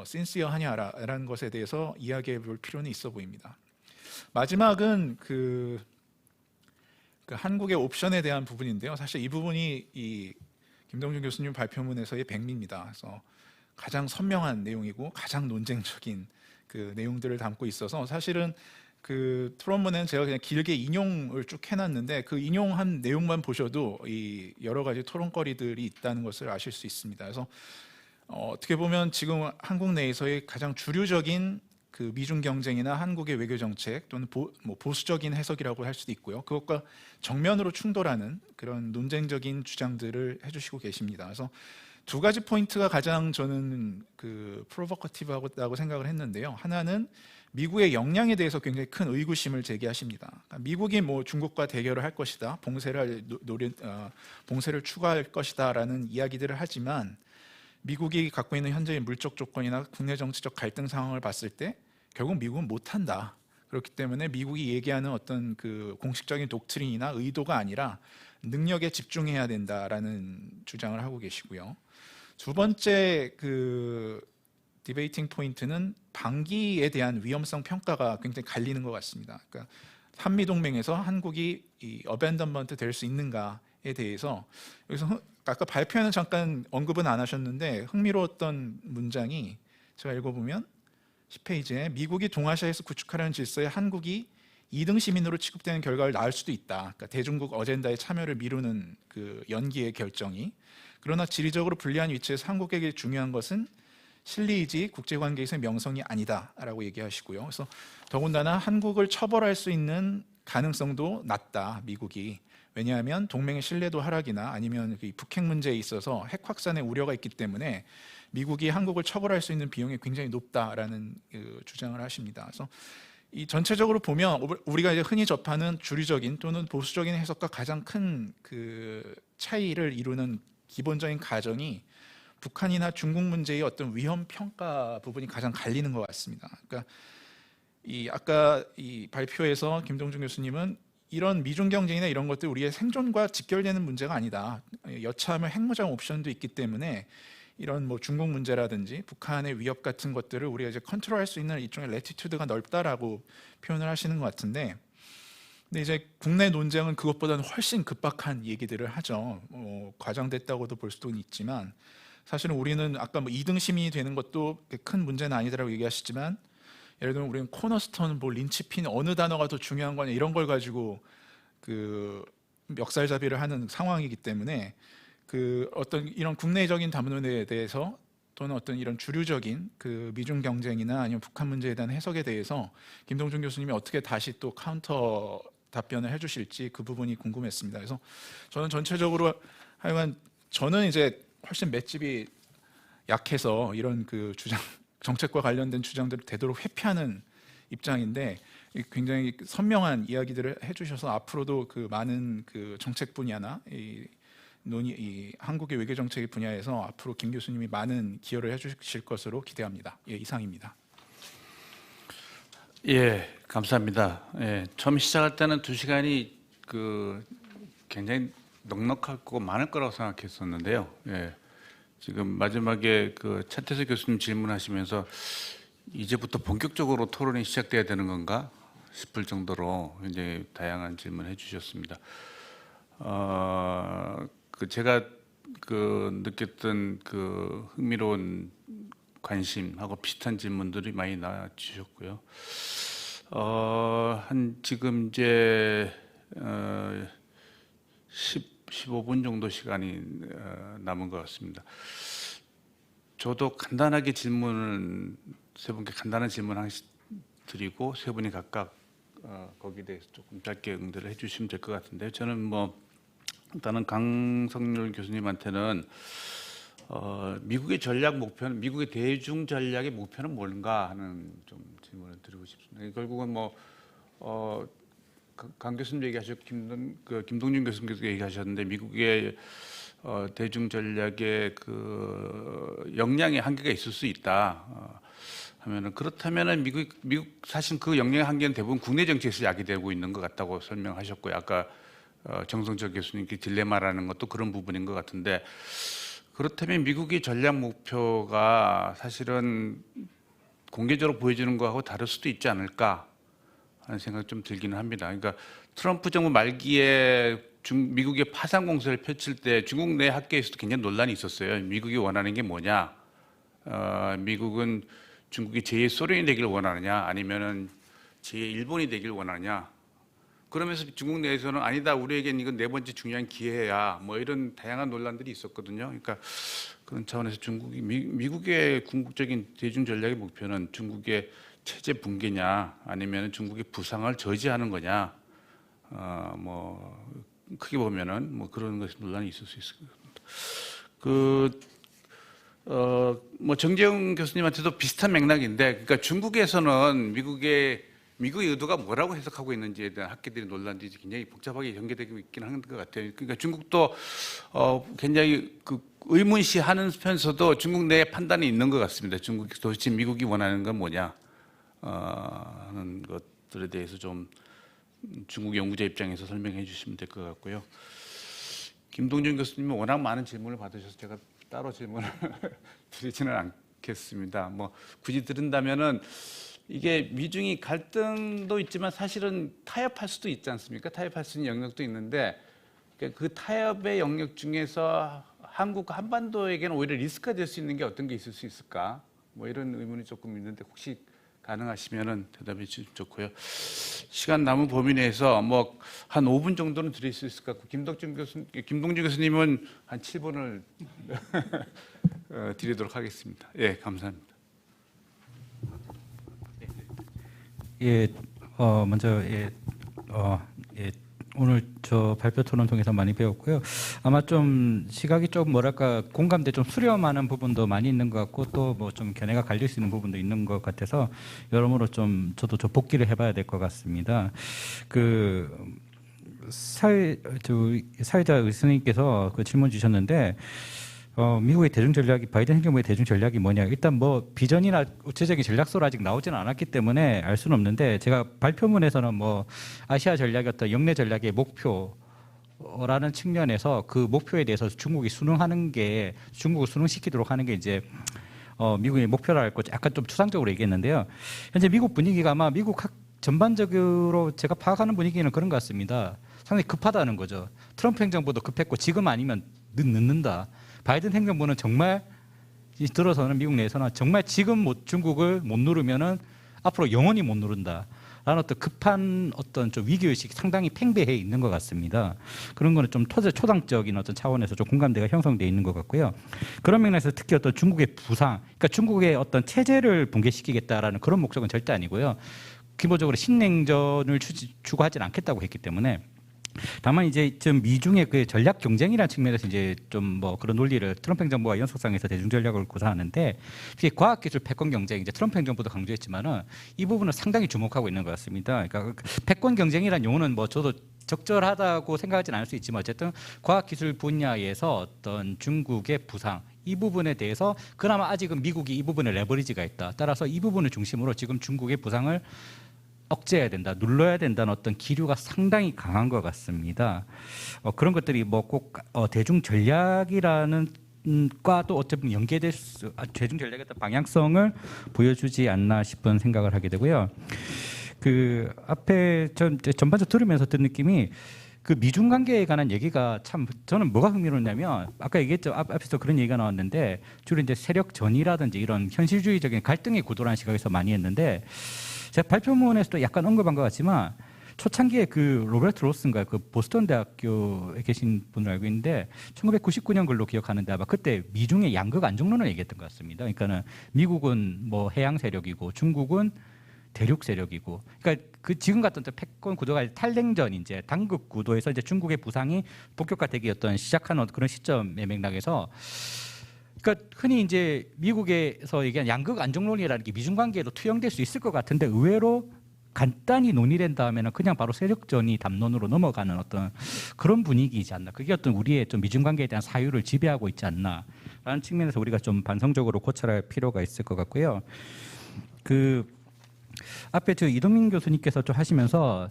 신시어하냐라는 것에 대해서 이야기해 볼 필요는 있어 보입니다. 마지막은 그 한국의 옵션에 대한 부분인데요. 사실 이 부분이 이 김동준 교수님 발표문에서의 백미입니다. 그래서 가장 선명한 내용이고 가장 논쟁적인 그 내용들을 담고 있어서 사실은 그 토론문에는 제가 그냥 길게 인용을 쭉 해놨는데 그 인용한 내용만 보셔도 이 여러 가지 토론거리들이 있다는 것을 아실 수 있습니다. 그래서 어떻게 보면 지금 한국 내에서의 가장 주류적인 그 미중 경쟁이나 한국의 외교 정책 또는 보수적인 해석이라고 할 수도 있고요. 그것과 정면으로 충돌하는 그런 논쟁적인 주장들을 해주시고 계십니다. 그래서 두 가지 포인트가 가장 저는 그 프로보커티브하다고 생각을 했는데요. 하나는 미국의 역량에 대해서 굉장히 큰 의구심을 제기하십니다. 그러니까 미국이 뭐 중국과 대결을 할 것이다, 봉쇄를 추구할 것이다라는 이야기들을 하지만 미국이 갖고 있는 현재의 물적 조건이나 국내 정치적 갈등 상황을 봤을 때 결국 미국은 못한다. 그렇기 때문에 미국이 얘기하는 어떤 그 공식적인 독트린이나 의도가 아니라 능력에 집중해야 된다라는 주장을 하고 계시고요. 두 번째 그 디베이팅 포인트는 방기에 대한 위험성 평가가 굉장히 갈리는 것 같습니다. 그러니까 한미 동맹에서 한국이 이 어벤던먼트 될 수 있는가에 대해서 여기서 아까 발표에는 잠깐 언급은 안 하셨는데 흥미로웠던 문장이 제가 읽어보면 10페이지에 미국이 동아시아에서 구축하려는 질서에 한국이 2등 시민으로 취급되는 결과를 낳을 수도 있다. 그러니까 대중국 어젠다에 참여를 미루는 그 연기의 결정이. 그러나 지리적으로 불리한 위치에서 한국에게 중요한 것은 실리이지 국제관계에서의 명성이 아니다라고 얘기하시고요. 그래서 더군다나 한국을 처벌할 수 있는 가능성도 낮다, 미국이. 왜냐하면 동맹의 신뢰도 하락이나 아니면 북핵 문제에 있어서 핵 확산의 우려가 있기 때문에 미국이 한국을 처벌할 수 있는 비용이 굉장히 높다라는 그 주장을 하십니다. 그래서 이 전체적으로 보면 우리가 이제 흔히 접하는 주류적인 또는 보수적인 해석과 가장 큰 그 차이를 이루는 기본적인 가정이 북한이나 중국 문제의 어떤 위험 평가 부분이 가장 갈리는 것 같습니다. 그러니까 이 아까 이 발표에서 김동준 교수님은 이런 미중 경쟁이나 이런 것들 우리의 생존과 직결되는 문제가 아니다. 여차하면 핵무장 옵션도 있기 때문에 이런 뭐 중국 문제라든지 북한의 위협 같은 것들을 우리가 이제 컨트롤할 수 있는 일종의 레티튜드가 넓다라고 표현을 하시는 것 같은데, 근데 이제 국내 논쟁은 그것보다는 훨씬 급박한 얘기들을 하죠. 과장됐다고도 볼 수도 있지만 사실은 우리는 아까 뭐 2등 시민이 되는 것도 큰 문제는 아니다라고 얘기하시지만 예를 들면 우리는 코너스톤, 뭐 린치핀 어느 단어가 더 중요한 거냐 이런 걸 가지고 그 멱살잡이를 하는 상황이기 때문에 그 어떤 이런 국내적인 담론에 대해서 또는 어떤 이런 주류적인 그 미중 경쟁이나 아니면 북한 문제에 대한 해석에 대해서 김동준 교수님이 어떻게 다시 또 카운터 답변을 해주실지 그 부분이 궁금했습니다. 그래서 저는 전체적으로 하여간 저는 이제 훨씬 맷집이 약해서 이런 그 주장 정책과 관련된 주장들을 되도록 회피하는 입장인데 굉장히 선명한 이야기들을 해주셔서 앞으로도 그 많은 그 정책 분야나 이 한국의 외교 정책 분야에서 앞으로 김 교수님이 많은 기여를 해주실 것으로 기대합니다. 예, 이상입니다. 예, 감사합니다. 예, 처음 시작할 때는 2시간이 그 굉장히 넉넉하고 많을 거라고 생각했었는데요. 예, 지금 마지막에 그 차태석 교수님 질문하시면서 이제부터 본격적으로 토론이 시작돼야 되는 건가 싶을 정도로 굉장히 다양한 질문을 해주셨습니다. 그 제가 그 느꼈던 그 흥미로운 관심하고 비슷한 질문들이 많이 나와 주셨고요. 한 지금 이제 15분 정도 시간이 남은 것 같습니다. 저도 간단하게 질문을 세 분께 간단한 질문 하나씩 드리고 세 분이 각각 거기에 대해서 조금 짧게 응대를 해주시면 될 것 같은데 저는 뭐 일단은 강성률 교수님한테는 미국의 전략 목표는 미국의 대중 전략의 목표는 뭔가 하는 좀 질문을 드리고 싶습니다. 결국은 뭐 강 교수님 얘기하셨고 김동준 교수님께서 얘기하셨는데 미국의 대중 전략의 그 역량의 한계가 있을 수 있다. 하면은 그렇다면은 미국 사실 그 역량의 한계는 대부분 국내 정치에서 야기되고 있는 것 같다고 설명하셨고요. 아까 정성철 교수님께 딜레마라는 것도 그런 부분인 것 같은데 그렇다면 미국의 전략 목표가 사실은 공개적으로 보여지는 거하고 다를 수도 있지 않을까 하는 생각이 좀 들기는 합니다. 그러니까 트럼프 정부 말기에 미국의 파상 공세를 펼칠 때 중국 내 학계에서도 굉장히 논란이 있었어요. 미국이 원하는 게 뭐냐? 미국은 중국이 제2 소련이 되기를 원하느냐? 아니면은 제2 일본이 되기를 원하느냐? 그러면서 중국 내에서는 아니다, 우리에겐 이건 4번째 중요한 기회야. 뭐 이런 다양한 논란들이 있었거든요. 그러니까 그런 차원에서 미국의 궁극적인 대중 전략의 목표는 중국의 체제 붕괴냐, 아니면 중국의 부상을 저지하는 거냐. 뭐 크게 보면은 뭐 그런 것이 논란이 있을 수 있을 것 같습니다. 뭐 정재영 교수님한테도 비슷한 맥락인데, 그러니까 중국에서는 미국의 의도가 뭐라고 해석하고 있는지에 대한 학계들의 논란들이 굉장히 복잡하게 연계되고 있긴 한 것 같아요. 그러니까 중국도 굉장히 그 의문시하면서도 중국 내에 판단이 있는 것 같습니다. 중국이 도대체 미국이 원하는 건 뭐냐 하는 것들에 대해서 좀 중국 연구자 입장에서 설명해 주시면 될 것 같고요. 김동준 교수님은 워낙 많은 질문을 받으셔서 제가 따로 질문을 드리지는 않겠습니다. 뭐 굳이 들은다면은 이게 미중이 갈등도 있지만 사실은 타협할 수도 있지 않습니까? 타협할 수 있는 영역도 있는데 그 타협의 영역 중에서 한국 한반도에게는 오히려 리스크가 될 수 있는 게 어떤 게 있을 수 있을까? 뭐 이런 의문이 조금 있는데 혹시 가능하시면은 대답해 주시면 좋고요. 시간 남은 범위 내에서 뭐 한 5분 정도는 드릴 수 있을 것 같고 김동준 교수님은 한 7분을 드리도록 하겠습니다. 예, 감사합니다. 예, 먼저 오늘 저 발표 토론 통해서 많이 배웠고요. 아마 좀 시각이 좀 뭐랄까 공감대 좀 수렴하는 부분도 많이 있는 것 같고 또 뭐 좀 견해가 갈릴 수 있는 부분도 있는 것 같아서 여러모로 좀 저도 복기를 해봐야 될 것 같습니다. 그 사회자 의수님께서 그 질문 주셨는데. 미국의 대중 전략이 바이든 행정부의 대중 전략이 뭐냐? 일단 뭐 비전이나 구체적인 전략서로 아직 나오지는 않았기 때문에 알 수는 없는데 제가 발표문에서는 뭐 아시아 전략의 어떤 영내 전략의 목표라는 측면에서 그 목표에 대해서 중국을 수능시키도록 하는 게 이제 미국의 목표랄 거 약간 좀 추상적으로 얘기했는데요. 현재 미국 분위기가 아마 미국 전반적으로 제가 파악하는 분위기는 그런 것 같습니다. 상당히 급하다는 거죠. 트럼프 행정부도 급했고 지금 아니면 늦는다. 바이든 행정부는 정말 들어서는 미국 내에서는 정말 지금 중국을 못 누르면은 앞으로 영원히 못 누른다. 라는 어떤 급한 어떤 좀 위기의식이 상당히 팽배해 있는 것 같습니다. 그런 거는 좀 초당적인 어떤 차원에서 좀 공감대가 형성되어 있는 것 같고요. 그런 면에서 특히 어떤 중국의 부상, 그러니까 중국의 어떤 체제를 붕괴시키겠다라는 그런 목적은 절대 아니고요. 기본적으로 신냉전을 추구하지는 않겠다고 했기 때문에 다만 이제 좀 미중의 그 전략 경쟁이라는 측면에서 이제 좀 뭐 그런 논리를 트럼프 행정부가 연속상에서 대중 전략을 구사하는데 특히 과학기술 패권 경쟁 이제 트럼프 행정부도 강조했지만은 이 부분은 상당히 주목하고 있는 것 같습니다. 그러니까 패권 경쟁이라는 용어는 뭐 저도 적절하다고 생각하지는 않을 수 있지만 어쨌든 과학기술 분야에서 어떤 중국의 부상 이 부분에 대해서 그나마 아직은 미국이 이 부분에 레버리지가 있다. 따라서 이 부분을 중심으로 지금 중국의 부상을 억제해야 된다, 눌러야 된다는 어떤 기류가 상당히 강한 것 같습니다. 그런 것들이 뭐 꼭 대중 전략이라는 과도 어쩌면 연계될 대중 전략의 어떤 방향성을 보여주지 않나 싶은 생각을 하게 되고요. 그 앞에 전반적으로 들으면서 든 느낌이 그 미중 관계에 관한 얘기가 참 저는 뭐가 흥미로웠냐면 아까 얘기했죠. 앞에서 그런 얘기가 나왔는데 주로 이제 세력 전이라든지 이런 현실주의적인 갈등의 구도라는 시각에서 많이 했는데 제가 발표문에서도 약간 언급한 것 같지만 초창기에 그 로버트 로스인가 그 보스턴 대학교에 계신 분을 알고 있는데 1999년 걸로 기억하는데 아마 그때 미중의 양극 안정론을 얘기했던 것 같습니다. 그러니까는 미국은 뭐 해양 세력이고 중국은 대륙 세력이고, 그러니까 그 지금 같은 패권 구도가 탈냉전 이제 당극 구도에서 이제 중국의 부상이 본격화되기 어떤 시작하는 그런 시점의 맥락에서. 그러니까 흔히 이제 미국에서 얘기한 양극 안정론이라는 게 미중 관계에도 투영될 수 있을 것 같은데 의외로 간단히 논의된 다음에는 그냥 바로 세력전이 담론으로 넘어가는 어떤 그런 분위기이지 않나. 그게 어떤 우리의 좀 미중 관계에 대한 사유를 지배하고 있지 않나라는 측면에서 우리가 좀 반성적으로 고찰할 필요가 있을 것 같고요. 그 앞에 저 이동민 교수님께서 좀 하시면서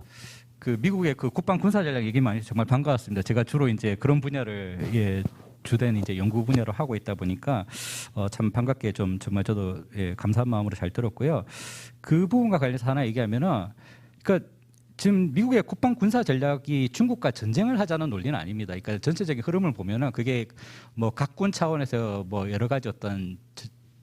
그 미국의 그 국방 군사 전략 얘기 많이 정말 반가웠습니다. 제가 주로 이제 그런 분야를 주된 이제 연구 분야로 하고 있다 보니까 참 반갑게 좀 정말 저도 감사한 마음으로 잘 들었고요. 그 부분과 관련해서 하나 얘기하면은 그러니까 지금 미국의 국방 군사 전략이 중국과 전쟁을 하자는 논리는 아닙니다. 그러니까 전체적인 흐름을 보면은 그게 뭐 각군 차원에서 뭐 여러 가지 어떤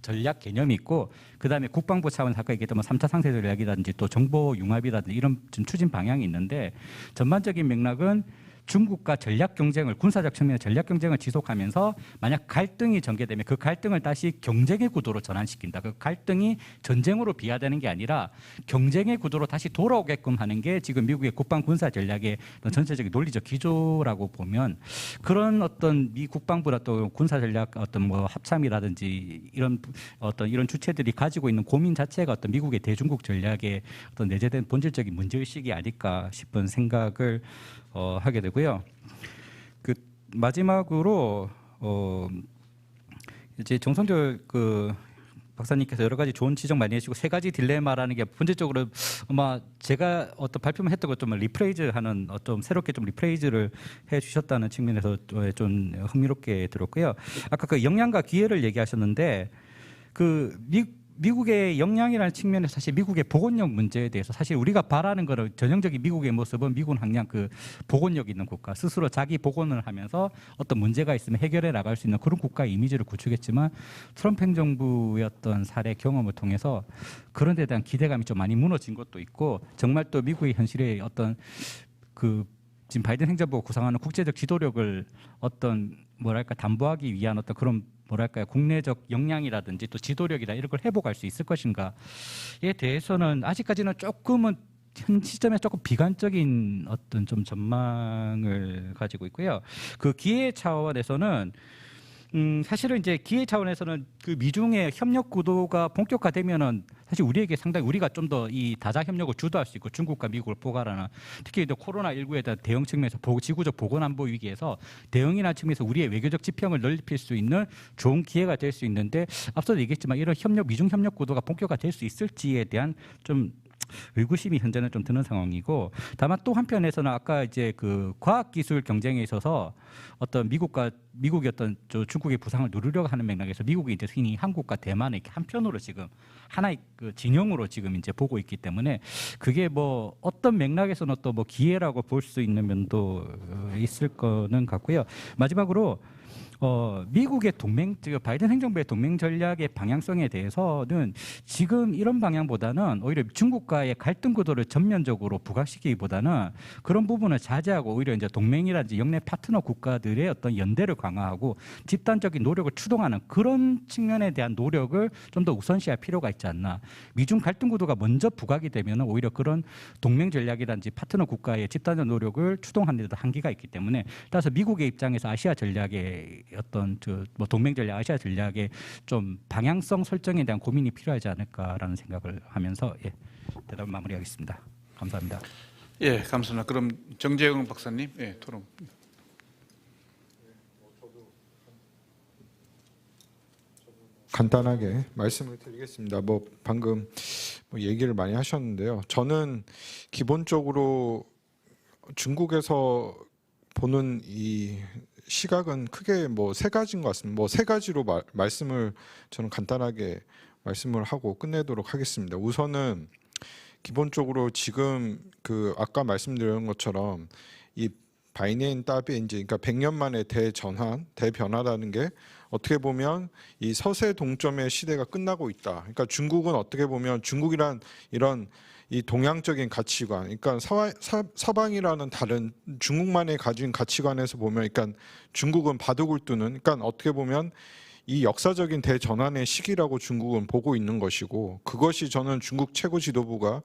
전략 개념이 있고 그다음에 국방부 차원에서 아까 얘기했던 뭐 3차 상세 전략이라든지 또 정보 융합이라든지 이런 좀 추진 방향이 있는데 전반적인 맥락은 중국과 전략 경쟁을 군사적 측면의 전략 경쟁을 지속하면서 만약 갈등이 전개되면 그 갈등을 다시 경쟁의 구도로 전환시킨다. 그 갈등이 전쟁으로 비화되는 게 아니라 경쟁의 구도로 다시 돌아오게끔 하는 게 지금 미국의 국방 군사 전략의 전체적인 논리적 기조라고 보면 그런 어떤 미 국방부나 또 군사 전략 어떤 뭐 합참이라든지 이런 어떤 이런 주체들이 가지고 있는 고민 자체가 어떤 미국의 대중국 전략의 어떤 내재된 본질적인 문제의식이 아닐까 싶은 생각을 하게 되고요. 그 마지막으로 이제 정성철 그 박사님께서 여러 가지 좋은 지적 많이 해주시고 세 가지 딜레마라는 게 본질적으로 아마 제가 어떤 발표만 했던 것 좀 리프레이즈하는 좀 새롭게 좀 리프레이즈를 해주셨다는 측면에서 좀 흥미롭게 들었고요. 아까 그 역량과 기회를 얘기하셨는데 그 미국의 역량이라는 측면에서 사실 미국의 보건력 문제에 대해서 사실 우리가 바라는 거는 전형적인 미국의 모습은 미군 항량 그 보건력 있는 국가 스스로 자기 보건을 하면서 어떤 문제가 있으면 해결해 나갈 수 있는 그런 국가의 이미지를 구축했지만 트럼프 행정부의 어떤 사례 경험을 통해서 그런 데 대한 기대감이 좀 많이 무너진 것도 있고 정말 또 미국의 현실의 어떤 그 지금 바이든 행정부가 구상하는 국제적 지도력을 어떤 뭐랄까 담보하기 위한 어떤 그런 뭐랄까요 국내적 역량이라든지 또 지도력이라 이런 걸 회복할 수 있을 것인가에 대해서는 아직까지는 조금은 현 시점에 조금 비관적인 어떤 좀 전망을 가지고 있고요. 그 기회 차원에서는 사실은 이제 기회 차원에서는 그 미중의 협력 구도가 본격화되면은 사실 우리에게 상당히 우리가 좀 더 이 다자 협력을 주도할 수 있고 중국과 미국을 포괄하는 특히 이제 코로나19에 대한 대응 측면에서 지구적 보건안보 위기에서 대응이나 측면에서 우리의 외교적 지평을 넓힐 수 있는 좋은 기회가 될 수 있는데 앞서도 얘기했지만 이런 미중 협력 구도가 본격화될 수 있을지에 대한 좀 의구심이 현재는 좀 드는 상황이고 다만 또 한편에서는 아까 이제 그 과학기술 경쟁에 있어서 어떤 미국이 어떤 중국의 부상을 누르려고 하는 맥락에서 미국이 이제 흔히 한국과 대만을 이렇게 한편으로 지금 하나의 그 진영으로 지금 이제 보고 있기 때문에 그게 뭐 어떤 맥락에서는 또 뭐 기회라고 볼 수 있는 면도 있을 거는 같고요. 마지막으로 미국의 바이든 행정부의 동맹 전략의 방향성에 대해서는 지금 이런 방향보다는 오히려 중국과의 갈등 구도를 전면적으로 부각시키기보다는 그런 부분을 자제하고 오히려 이제 동맹이라든지 영내 파트너 국가들의 어떤 연대를 강화하고 집단적인 노력을 추동하는 그런 측면에 대한 노력을 좀 더 우선시할 필요가 있지 않나. 미중 갈등 구도가 먼저 부각이 되면 오히려 그런 동맹 전략이라든지 파트너 국가의 집단적 노력을 추동하는 데도 한계가 있기 때문에 따라서 미국의 입장에서 아시아 전략의 어떤 뭐 동맹 전략, 아시아 전략의 좀 방향성 설정에 대한 고민이 필요하지 않을까라는 생각을 하면서 대답을 마무리하겠습니다. 감사합니다. 예, 감사합니다. 그럼 정재영 박사님, 토론. 간단하게 말씀을 드리겠습니다. 뭐 방금 얘기를 많이 하셨는데요. 저는 기본적으로 중국에서 보는 이 시각은 크게 뭐 세 가지인 것 같습니다. 뭐 세 가지로 말씀을 저는 간단하게 말씀을 하고 끝내도록 하겠습니다. 우선은 기본적으로 지금 그 아까 말씀드린 것처럼 이 바이넨 답이 이제 그러니까 100년 만에 대전환, 대변화라는 게 어떻게 보면 이 서세 동점의 시대가 끝나고 있다. 그러니까 중국은 어떻게 보면 중국이란 이런 이 동양적인 가치관, 그러니까 서방이라는 다른 중국만의 가진 가치관에서 보면, 그러니까 중국은 바둑을 두는, 그러니까 어떻게 보면 이 역사적인 대전환의 시기라고 중국은 보고 있는 것이고, 그것이 저는 중국 최고 지도부가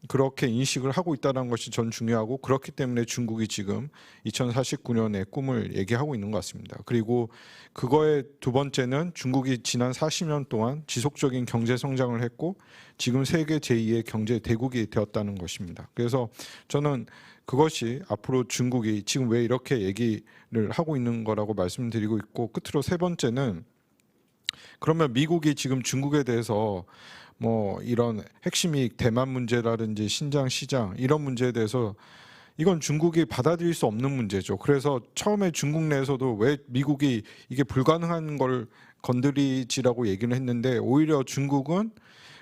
그렇게 인식을 하고 있다는 것이 전 중요하고, 그렇기 때문에 중국이 지금 2049년의 꿈을 얘기하고 있는 것 같습니다. 그리고 그거의 두 번째는 중국이 지난 40년 동안 지속적인 경제 성장을 했고 지금 세계 제2의 경제 대국이 되었다는 것입니다. 그래서 저는 그것이 앞으로 중국이 지금 왜 이렇게 얘기를 하고 있는 거라고 말씀드리고 있고, 끝으로 세 번째는 그러면 미국이 지금 중국에 대해서 뭐 이런 핵심 이익 대만 문제라든지 신장 시장 이런 문제에 대해서 이건 중국이 받아들일 수 없는 문제죠. 그래서 처음에 중국 내에서도 왜 미국이 이게 불가능한 걸 건드리지라고 얘기를 했는데, 오히려 중국은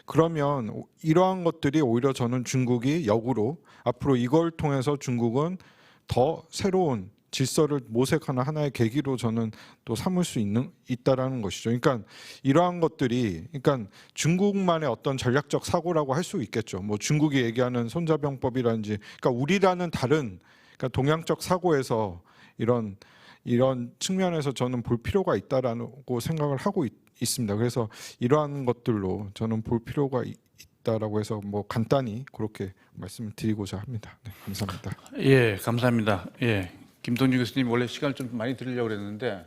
그러면 이러한 것들이 오히려 저는 중국이 역으로 앞으로 이걸 통해서 중국은 더 새로운 질서를 모색하는 하나의 계기로 저는 또 삼을 수 있다라는 것이죠. 그러니까 이러한 것들이, 그러니까 중국만의 어떤 전략적 사고라고 할 수 있겠죠. 뭐 중국이 얘기하는 손자병법이라든지, 그러니까 우리라는 다른, 그러니까 동양적 사고에서 이런 측면에서 저는 볼 필요가 있다라고 생각을 하고 있습니다. 그래서 이러한 것들로 저는 볼 필요가 있다라고 해서 뭐 간단히 그렇게 말씀을 드리고자 합니다. 네, 감사합니다. 예, 감사합니다. 예. 김동준 교수님 원래 시간을 좀 많이 드리려고 그랬는데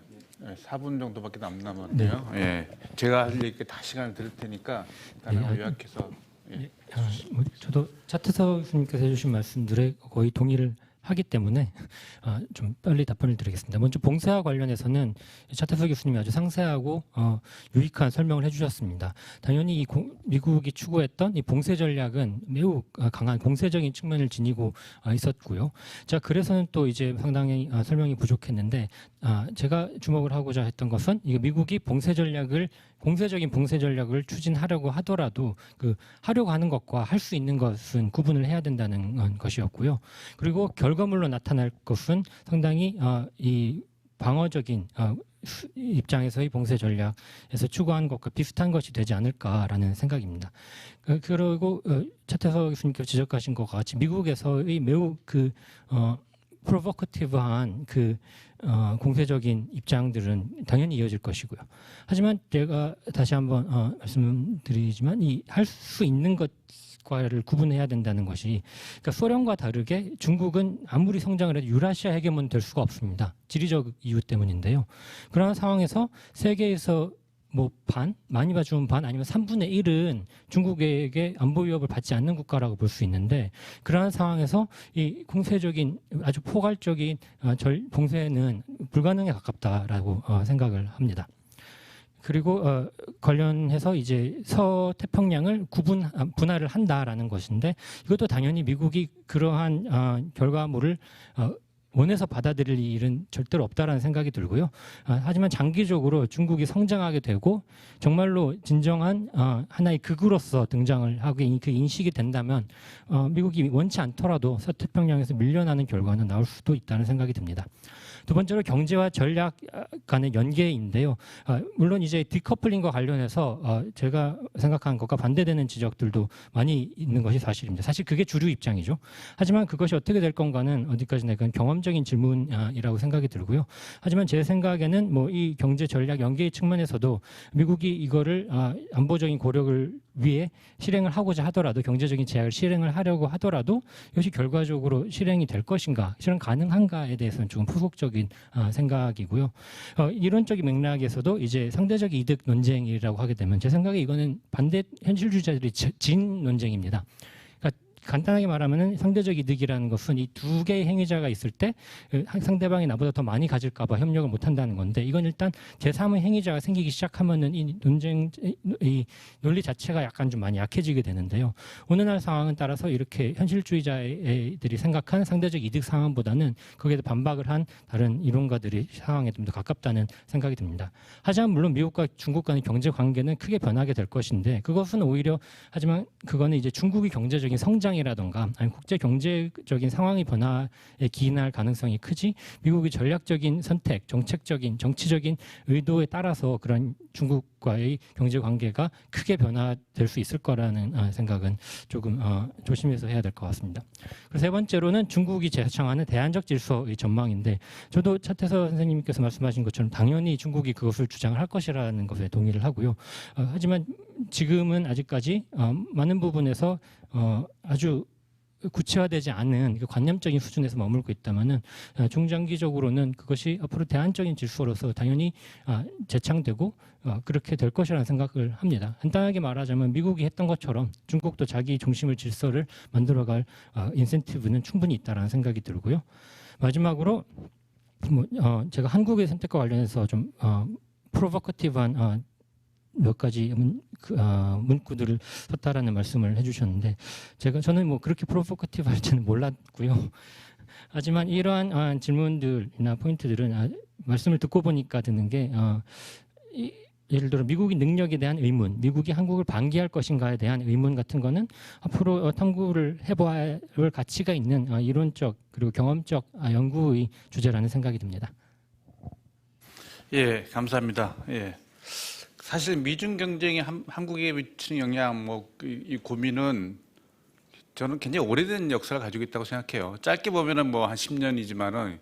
4분 정도밖에 안 남았네요. 네. 예, 제가 할 얘기 다 시간을 드릴 테니까 가능한 요약해서. 저도 차태석 교수님께서 해주신 말씀들에 거의 동의를 하기 때문에 좀 빨리 답변을 드리겠습니다. 먼저 봉쇄와 관련해서는 차태석 교수님이 아주 상세하고 유익한 설명을 해주셨습니다. 당연히 미국이 추구했던 이 봉쇄 전략은 매우 강한 공세적인 측면을 지니고 있었고요. 자, 그래서는 또 이제 상당히 설명이 부족했는데, 제가 주목을 하고자 했던 것은 이게 미국이 공세적인 봉쇄 전략을 추진하려고 하더라도 하려고 하는 것과 할 수 있는 것은 구분을 해야 된다는 것이었고요. 그리고 결과물로 나타날 것은 상당히 이 방어적인 입장에서의 봉쇄 전략에서 추구한 것과 비슷한 것이 되지 않을까라는 생각입니다. 그리고 차태석 교수님께서 지적하신 것과 같이 미국에서의 매우 프로보커티브한 공세적인 입장들은 당연히 이어질 것이고요. 하지만 제가 다시 한번 말씀드리지만 이 할 수 있는 것과를 구분해야 된다는 것이, 그러니까 소련과 다르게 중국은 아무리 성장을 해도 유라시아 헤게몬 될 수가 없습니다. 지리적 이유 때문인데요. 그러한 상황에서 세계에서 뭐 많이 봐주면 반 아니면 3분의 1은 중국에게 안보 위협을 받지 않는 국가라고 볼 수 있는데, 그러한 상황에서 이 공세적인 아주 포괄적인 봉쇄는 불가능에 가깝다라고 생각을 합니다. 그리고 관련해서 이제 서태평양을 분할을 한다라는 것인데, 이것도 당연히 미국이 그러한 결과물을 원해서 받아들일 일은 절대로 없다라는 생각이 들고요. 하지만 장기적으로 중국이 성장하게 되고 정말로 진정한 하나의 극으로서 등장을 하고 그 인식이 된다면 미국이 원치 않더라도 서태평양에서 밀려나는 결과는 나올 수도 있다는 생각이 듭니다. 두 번째로 경제와 전략 간의 연계인데요. 물론 이제 디커플링과 관련해서 제가 생각하는 것과 반대되는 지적들도 많이 있는 것이 사실입니다. 사실 그게 주류 입장이죠. 하지만 그것이 어떻게 될 건가는 어디까지나 그건 경험적인 질문이라고 생각이 들고요. 하지만 제 생각에는 뭐 이 경제 전략 연계의 측면에서도 미국이 이거를 안보적인 고려를 위해 실행을 하고자 하더라도 경제적인 제약을 실행을 하려고 하더라도 이것이 결과적으로 실행이 될 것인가, 실행 가능한가에 대해서는 조금 후속적인 생각이고요. 이론적인 맥락에서도 이제 상대적 이득 논쟁이라고 하게 되면 제 생각에 이거는 반대 현실주의자들이 진 논쟁입니다. 간단하게 말하면 상대적 이득이라는 것은 이 두 개의 행위자가 있을 때 상대방이 나보다 더 많이 가질까 봐 협력을 못 한다는 건데 이건 일단 제3의 행위자가 생기기 시작하면은 이 논리 자체가 약간 좀 많이 약해지게 되는데요. 오늘날 상황은 따라서 이렇게 현실주의자들이 생각한 상대적 이득 상황보다는 거기에 반박을 한 다른 이론가들의 상황에 좀 더 가깝다는 생각이 듭니다. 하지만 물론 미국과 중국 간의 경제 관계는 크게 변하게 될 것인데 그것은 오히려 하지만 그거는 이제 중국의 경제적인 성장이라던가 아니면 국제 경제적인 상황의 변화에 기인할 가능성이 크지 미국의 전략적인 선택, 정책적인, 정치적인 의도에 따라서 그런 중국과의 경제 관계가 크게 변화될 수 있을 거라는 생각은 조금 조심해서 해야 될 것 같습니다. 그리고 세 번째로는 중국이 제창하는 대안적 질서의 전망인데 저도 차태서 선생님께서 말씀하신 것처럼 당연히 중국이 그것을 주장을 할 것이라는 것에 동의를 하고요. 하지만 지금은 아직까지 많은 부분에서 아주 구체화되지 않은 관념적인 수준에서 머물고 있다면은 중장기적으로는 그것이 앞으로 대안적인 질서로서 당연히 재창되고 그렇게 될 것이라는 생각을 합니다. 간단하게 말하자면 미국이 했던 것처럼 중국도 자기 중심을 질서를 만들어갈 인센티브는 충분히 있다라는 생각이 들고요. 마지막으로 제가 한국의 선택과 관련해서 좀 프로보커티브한 몇 가지 문구들을 썼다라는 말씀을 해주셨는데 저는 뭐 그렇게 프로보커티브 할지는 몰랐고요. 하지만 이러한 질문들이나 포인트들은 말씀을 듣고 보니까 드는 게 예를 들어 미국의 능력에 대한 의문, 미국이 한국을 반기할 것인가에 대한 의문 같은 거는 앞으로 탐구를 해봐야 할 가치가 있는 이론적 그리고 경험적 연구의 주제라는 생각이 듭니다. 예, 감사합니다. 예. 사실 미중 경쟁이 한국에 미치는 영향, 이 고민은 저는 굉장히 오래된 역사를 가지고 있다고 생각해요. 짧게 보면은 한 10년이지만은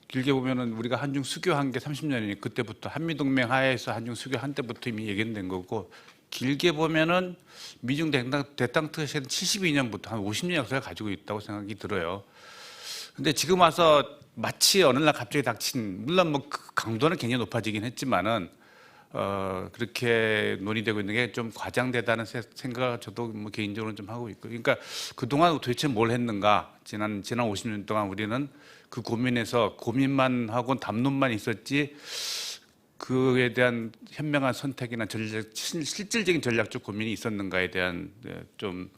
길게 보면은 우리가 한중 수교한 게 30년이니 그때부터 한미동맹 하에서 한중 수교한 때부터 이미 예견된 거고 길게 보면은 미중 대탕특허시는 72년부터 한 50년 역사를 가지고 있다고 생각이 들어요. 근데 지금 와서 마치 어느 날 갑자기 닥친 물론 그 강도는 굉장히 높아지긴 했지만은 그렇게 논의되고 있는 게 좀 과장되다는 생각을 저도 개인적으로는 좀 하고 있고, 그러니까 그동안 도대체 뭘 했는가? 지난 50년 동안 우리는 그 고민만 하고 담론만 있었지 그에 대한 현명한 선택이나 실질적인 전략적 고민이 있었는가에 대한 좀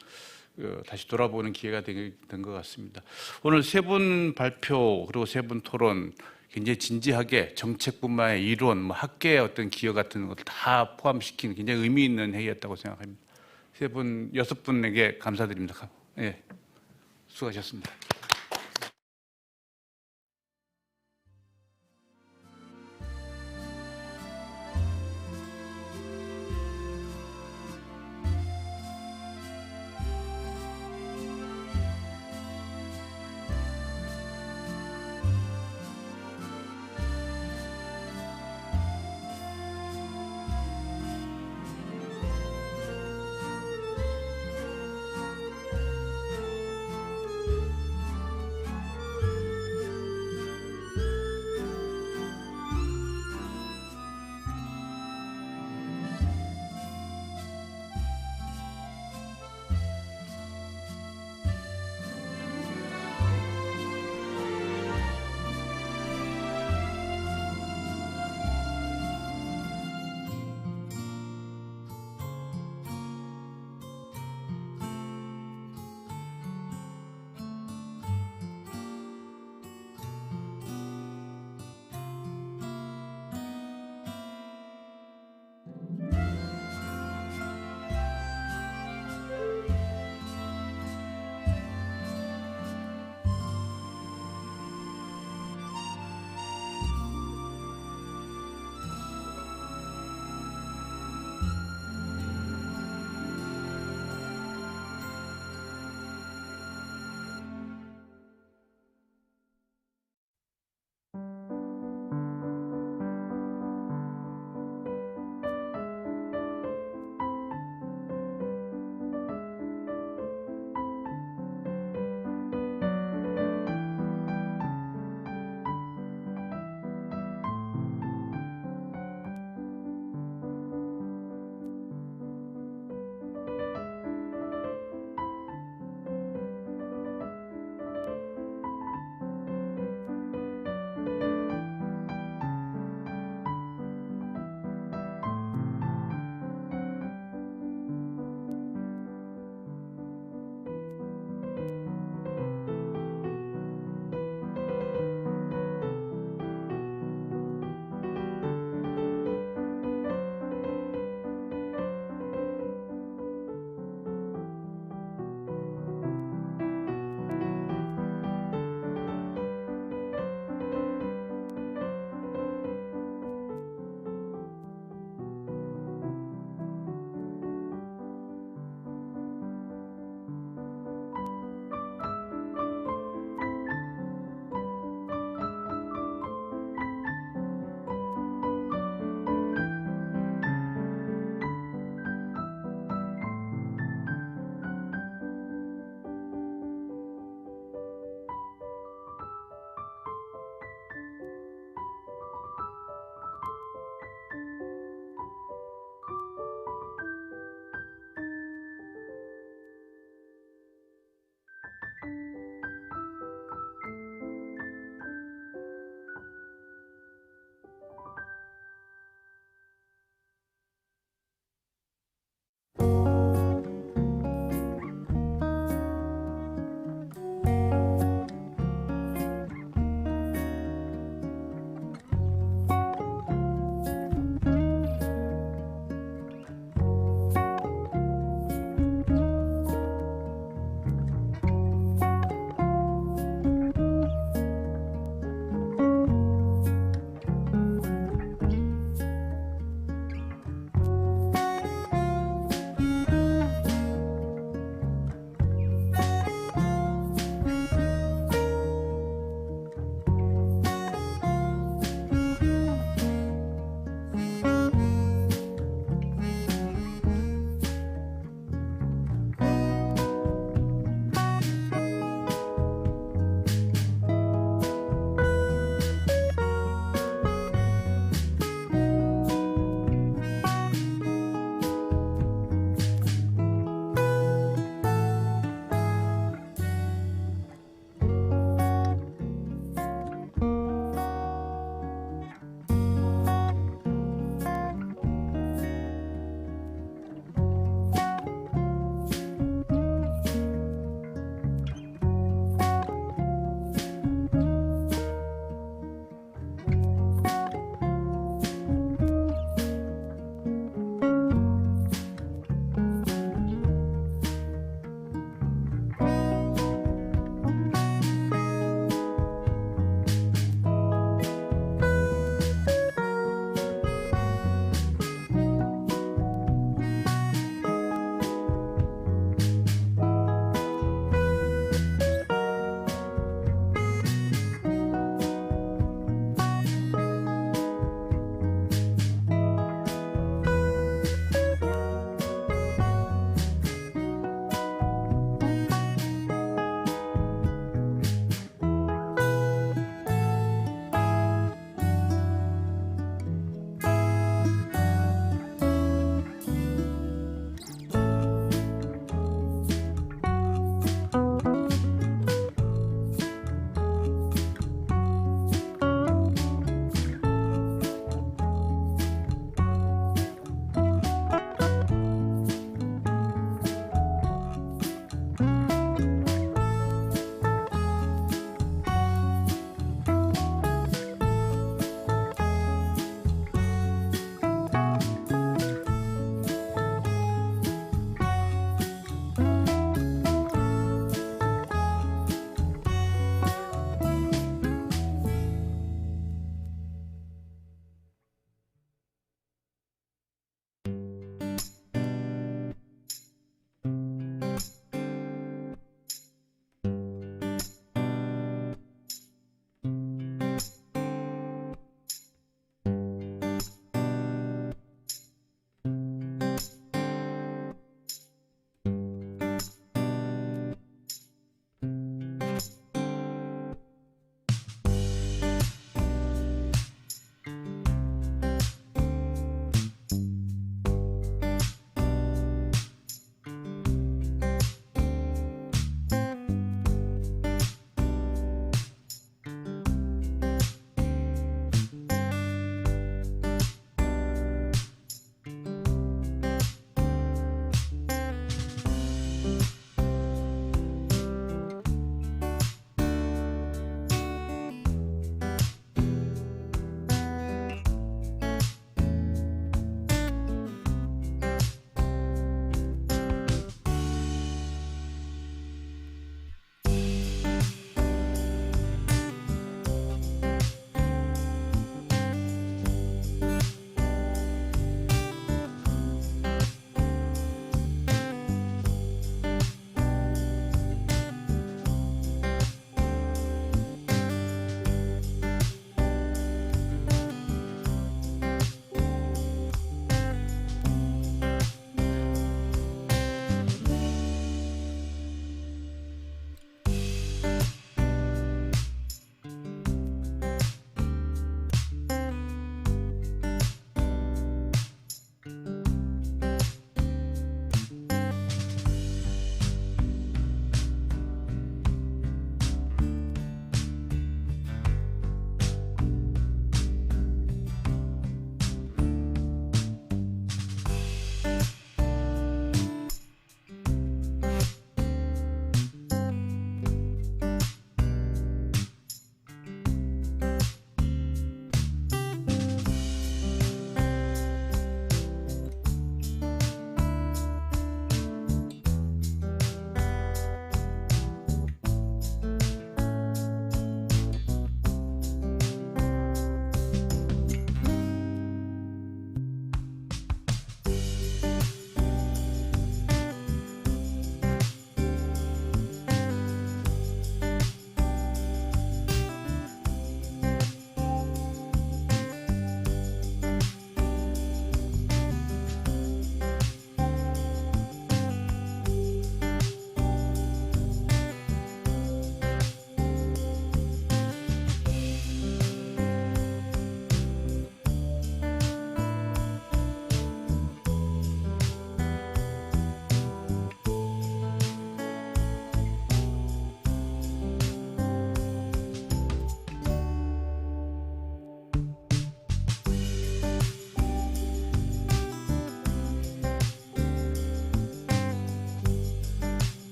다시 돌아보는 기회가 된 것 같습니다. 오늘 세 분 발표 그리고 세 분 토론 굉장히 진지하게 정책뿐만 아니라 이론, 학계의 어떤 기여 같은 것을 다 포함시킨 굉장히 의미 있는 회의였다고 생각합니다. 여섯 분에게 감사드립니다. 예, 수고하셨습니다.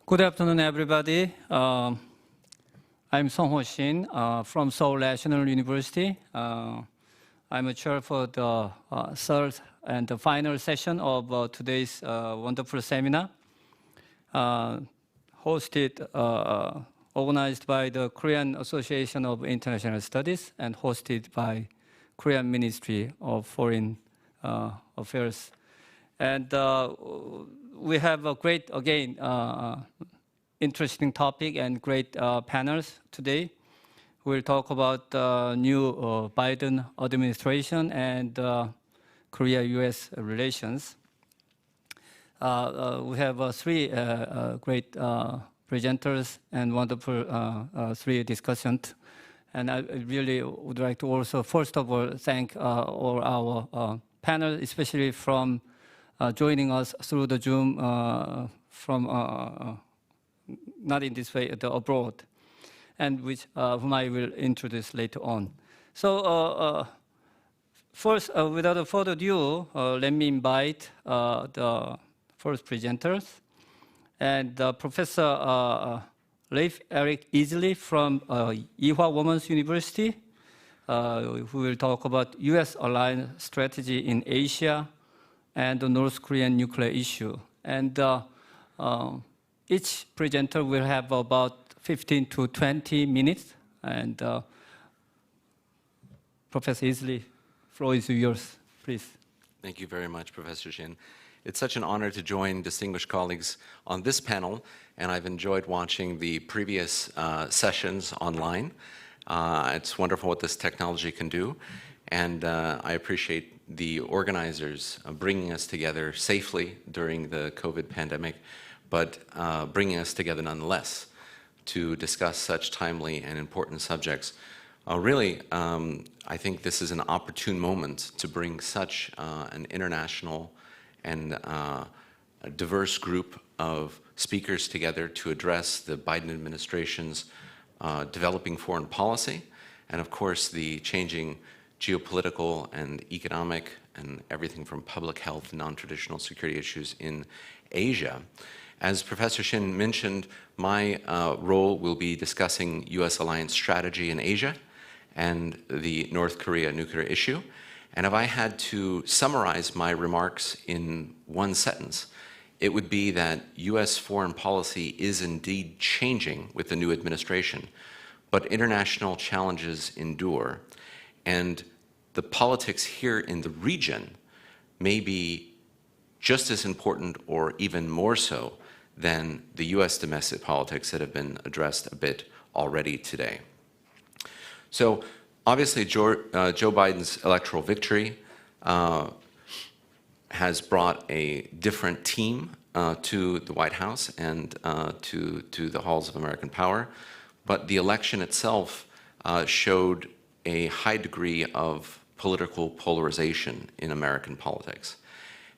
Good afternoon, everybody. I'm Song Ho-shin from Seoul National University. I'm a chair for the third and the final session of today's wonderful seminar, organized by the Korean Association of International Studies and hosted by Korean Ministry of Foreign Affairs. And we have a great, again, interesting topic and great panels today. We'll talk about the new Biden administration and Korea-U.S. relations. We have three great presenters and wonderful three discussants. And I really would like to also, first of all, thank all our panel, especially from joining us through the Zoom from not in this way, abroad, and which whom I will introduce later on. So first, without further ado, let me invite the first presenters, and Professor Leif Erik Easley from Ewha Women's University, who will talk about U.S. alliance strategy in Asia and the North Korean nuclear issue. And each presenter will have about 15 to 20 minutes. And Professor Easley, floor is yours, please. Thank you very much, Professor Shin. It's such an honor to join distinguished colleagues on this panel, and I've enjoyed watching the previous sessions online. It's wonderful what this technology can do, and I appreciate the organizers bringing us together safely during the COVID pandemic, but bringing us together nonetheless to discuss such timely and important subjects. Really, I think this is an opportune moment to bring such an international and a diverse group of speakers together to address the Biden administration's developing foreign policy, and of course the changing geopolitical and economic and everything from public health and non-traditional security issues in Asia. As Professor Shin mentioned, my role will be discussing U.S. alliance strategy in Asia and the North Korea nuclear issue. And if I had to summarize my remarks in one sentence, it would be that U.S. foreign policy is indeed changing with the new administration, but international challenges endure. And the politics here in the region may be just as important or even more so than the U.S. domestic politics that have been addressed a bit already today. So obviously Joe Biden's electoral victory has brought a different team to the White House and to the halls of American power, but the election itself showed a high degree of political polarization in American politics.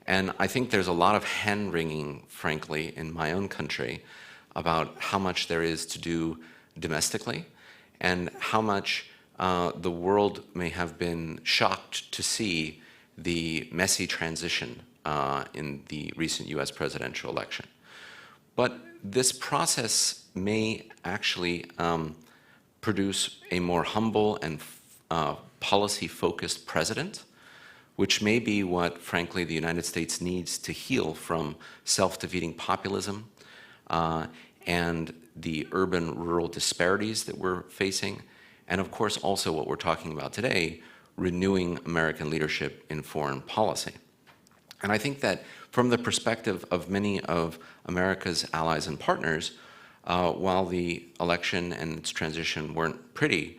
And I think there's a lot of hand-wringing, frankly, in my own country about how much there is to do domestically and how much the world may have been shocked to see the messy transition in the recent US presidential election. But this process may actually produce a more humble and policy-focused president, which may be what, frankly, the United States needs to heal from self-defeating populism and the urban-rural disparities that we're facing, and of course also what we're talking about today, renewing American leadership in foreign policy. And I think that from the perspective of many of America's allies and partners, while the election and its transition weren't pretty,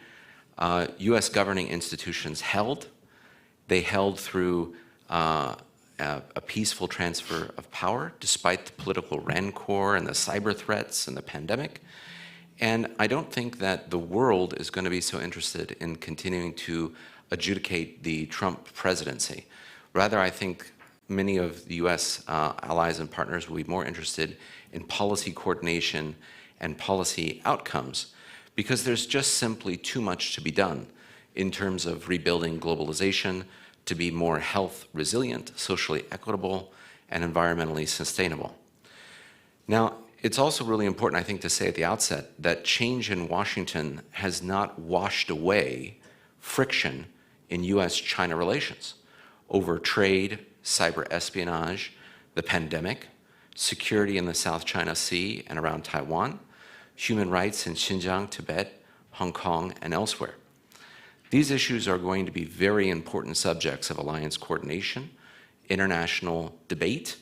US governing institutions held. They held through a peaceful transfer of power, despite the political rancor and the cyber threats and the pandemic. And I don't think that the world is going to be so interested in continuing to adjudicate the Trump presidency. Rather, I think many of the US allies and partners will be more interested in policy coordination and policy outcomes, because there's just simply too much to be done in terms of rebuilding globalization to be more health resilient, socially equitable, and environmentally sustainable. Now, it's also really important, I think, to say at the outset that change in Washington has not washed away friction in US-China relations over trade, cyber espionage, the pandemic, security in the South China Sea and around Taiwan, human rights in Xinjiang, Tibet, Hong Kong, and elsewhere. These issues are going to be very important subjects of alliance coordination, international debate,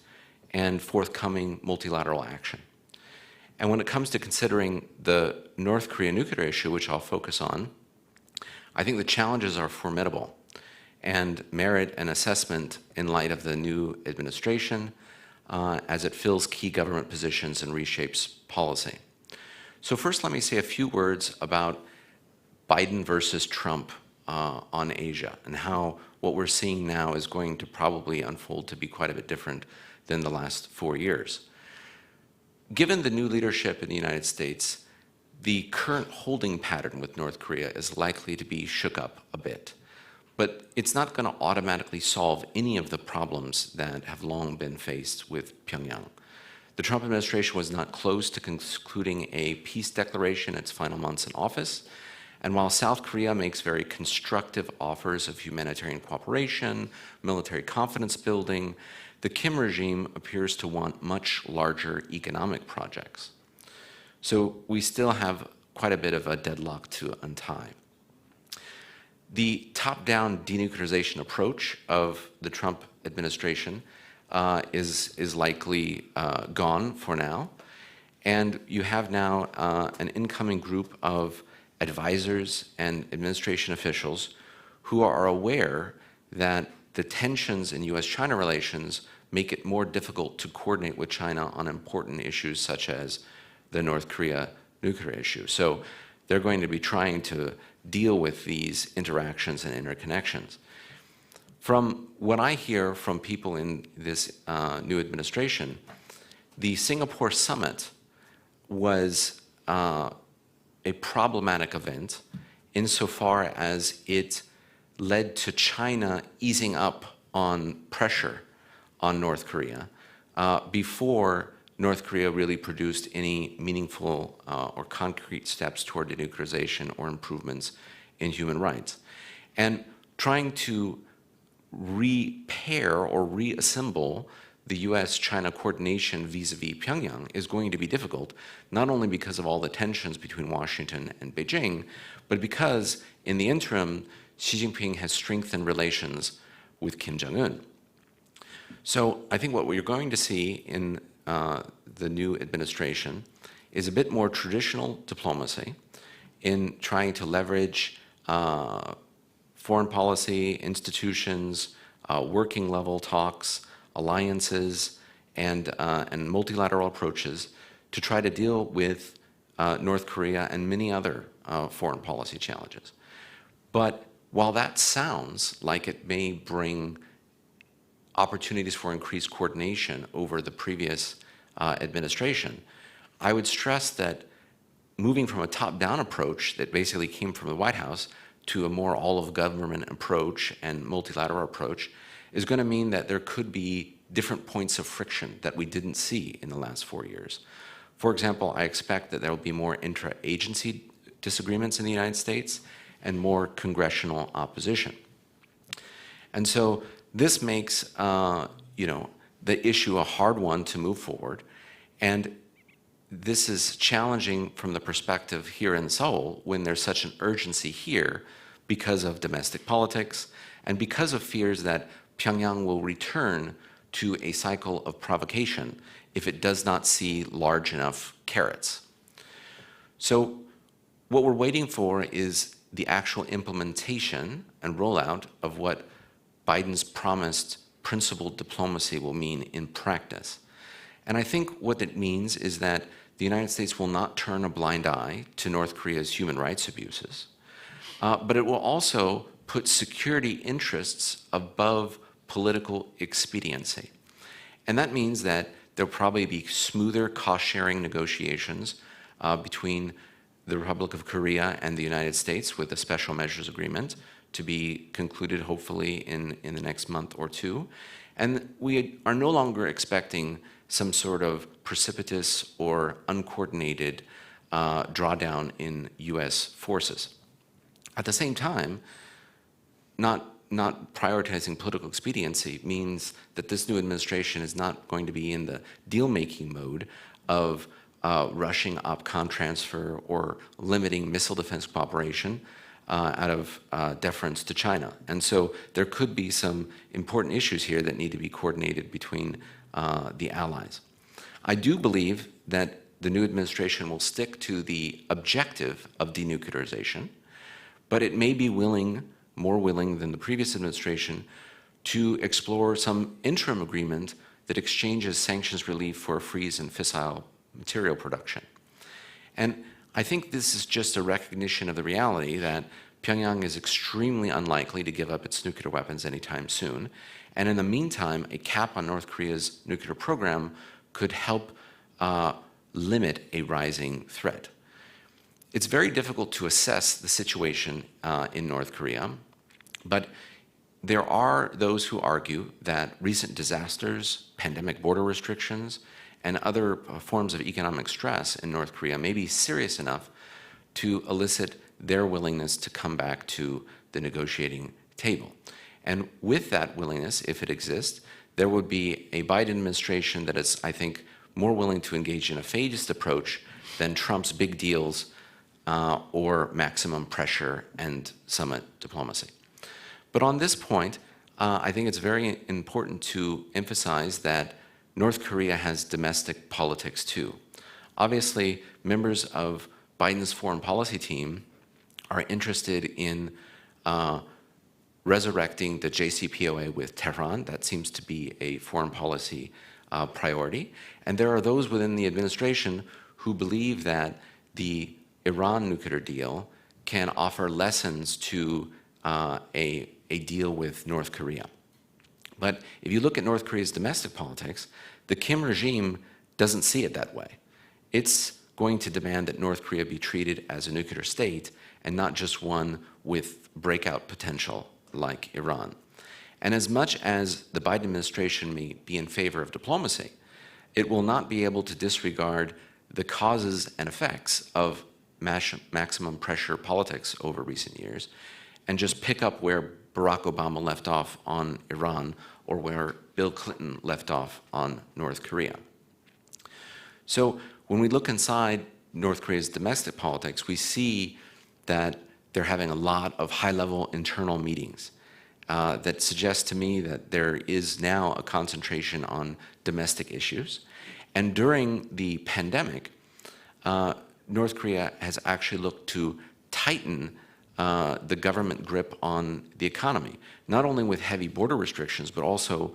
and forthcoming multilateral action. And when it comes to considering the North Korea nuclear issue, which I'll focus on, I think the challenges are formidable and merit an assessment in light of the new administration as it fills key government positions and reshapes policy. So first, let me say a few words about Biden versus Trump on Asia and how what we're seeing now is going to probably unfold to be quite a bit different than the last 4 years. Given the new leadership in the United States, the current holding pattern with North Korea is likely to be shook up a bit. But it's not going to automatically solve any of the problems that have long been faced with Pyongyang. The Trump administration was not close to concluding a peace declaration in its final months in office. And while South Korea makes very constructive offers of humanitarian cooperation, military confidence building, the Kim regime appears to want much larger economic projects. So we still have quite a bit of a deadlock to untie. The top-down denuclearization approach of the Trump administration is likely gone for now. And you have now an incoming group of advisors and administration officials who are aware that the tensions in US-China relations make it more difficult to coordinate with China on important issues such as the North Korea nuclear issue. So they're going to be trying to deal with these interactions and interconnections. From what I hear from people in this new administration, the Singapore summit was a problematic event insofar as it led to China easing up on pressure on North Korea before North Korea really produced any meaningful or concrete steps toward denuclearization or improvements in human rights. And trying to repair or reassemble the US-China coordination vis-a-vis Pyongyang is going to be difficult, not only because of all the tensions between Washington and Beijing, but because in the interim, Xi Jinping has strengthened relations with Kim Jong-un. So I think what we're going to see in the new administration is a bit more traditional diplomacy in trying to leverage foreign policy, institutions, working level talks, alliances, and multilateral approaches to try to deal with North Korea and many other foreign policy challenges. But while that sounds like it may bring opportunities for increased coordination over the previous administration, I would stress that moving from a top-down approach that basically came from the White House to a more all-of-government approach and multilateral approach is going to mean that there could be different points of friction that we didn't see in the last 4 years. For example, I expect that there will be more intra-agency disagreements in the United States and more congressional opposition. And so this makes the issue a hard one to move forward. And this is challenging from the perspective here in Seoul when there's such an urgency here because of domestic politics and because of fears that Pyongyang will return to a cycle of provocation if it does not see large enough carrots. So what we're waiting for is the actual implementation and rollout of what Biden's promised principled diplomacy will mean in practice. And I think what it means is that the United States will not turn a blind eye to North Korea's human rights abuses, but it will also put security interests above political expediency. And that means that there'll probably be smoother cost-sharing negotiations between the Republic of Korea and the United States with a special measures agreement to be concluded hopefully in the next month or two. And we are no longer expecting some sort of precipitous or uncoordinated drawdown in US forces. At the same time, not prioritizing political expediency means that this new administration is not going to be in the deal-making mode of rushing OPCON transfer or limiting missile defense cooperation out of deference to China. And so there could be some important issues here that need to be coordinated between the allies. I do believe that the new administration will stick to the objective of denuclearization, but it may be more willing than the previous administration to explore some interim agreement that exchanges sanctions relief for a freeze in fissile material production. And I think this is just a recognition of the reality that Pyongyang is extremely unlikely to give up its nuclear weapons anytime soon. And in the meantime, a cap on North Korea's nuclear program could help limit a rising threat. It's very difficult to assess the situation in North Korea, but there are those who argue that recent disasters, pandemic border restrictions, and other forms of economic stress in North Korea may be serious enough to elicit their willingness to come back to the negotiating table. And with that willingness, if it exists, there would be a Biden administration that is, I think, more willing to engage in a phased approach than Trump's big deals or maximum pressure and summit diplomacy. But on this point, I think it's very important to emphasize that North Korea has domestic politics too. Obviously, members of Biden's foreign policy team are interested in resurrecting the JCPOA with Tehran. That seems to be a foreign policy priority. And there are those within the administration who believe that the Iran nuclear deal can offer lessons to a deal with North Korea. But if you look at North Korea's domestic politics, the Kim regime doesn't see it that way. It's going to demand that North Korea be treated as a nuclear state and not just one with breakout potential like Iran. And as much as the Biden administration may be in favor of diplomacy, it will not be able to disregard the causes and effects of maximum pressure politics over recent years and just pick up where Barack Obama left off on Iran or where Bill Clinton left off on North Korea. So when we look inside North Korea's domestic politics, we see that they're having a lot of high-level internal meetings that suggest to me that there is now a concentration on domestic issues. And during the pandemic, North Korea has actually looked to tighten the government grip on the economy, not only with heavy border restrictions, but also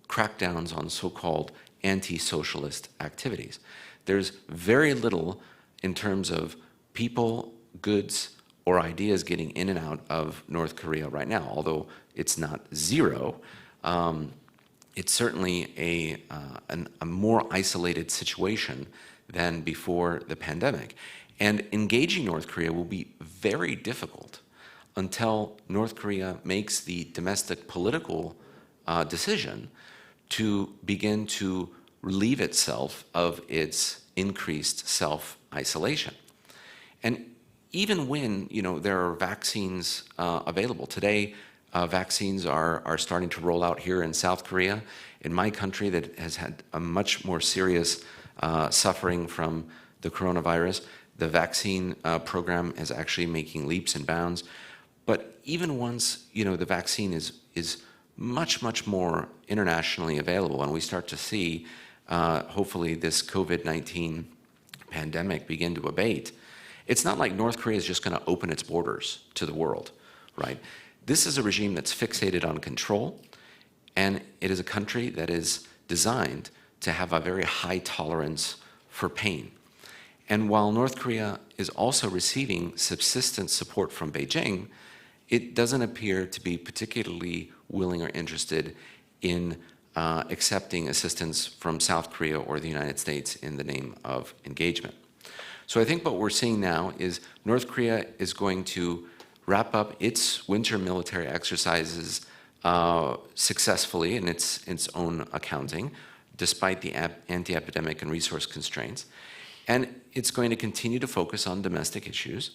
crackdowns on so-called anti-socialist activities. There's very little in terms of people, goods, or ideas getting in and out of North Korea right now. Although it's not zero, it's certainly a more isolated situation than before the pandemic. And engaging North Korea will be very difficult until North Korea makes the domestic political decision to begin to relieve itself of its increased self-isolation. And even when there are vaccines available today, vaccines are starting to roll out here in South Korea. In my country that has had a much more serious suffering from the coronavirus, the vaccine program is actually making leaps and bounds. But even once the vaccine is much more internationally available, and we start to see hopefully this COVID-19 pandemic begin to abate, it's not like North Korea is just going to open its borders to the world, right? This is a regime that's fixated on control, and it is a country that is designed to have a very high tolerance for pain. And while North Korea is also receiving subsistence support from Beijing, it doesn't appear to be particularly willing or interested in accepting assistance from South Korea or the United States in the name of engagement. So I think what we're seeing now is North Korea is going to wrap up its winter military exercises successfully in its own accounting, despite the anti-epidemic and resource constraints. And it's going to continue to focus on domestic issues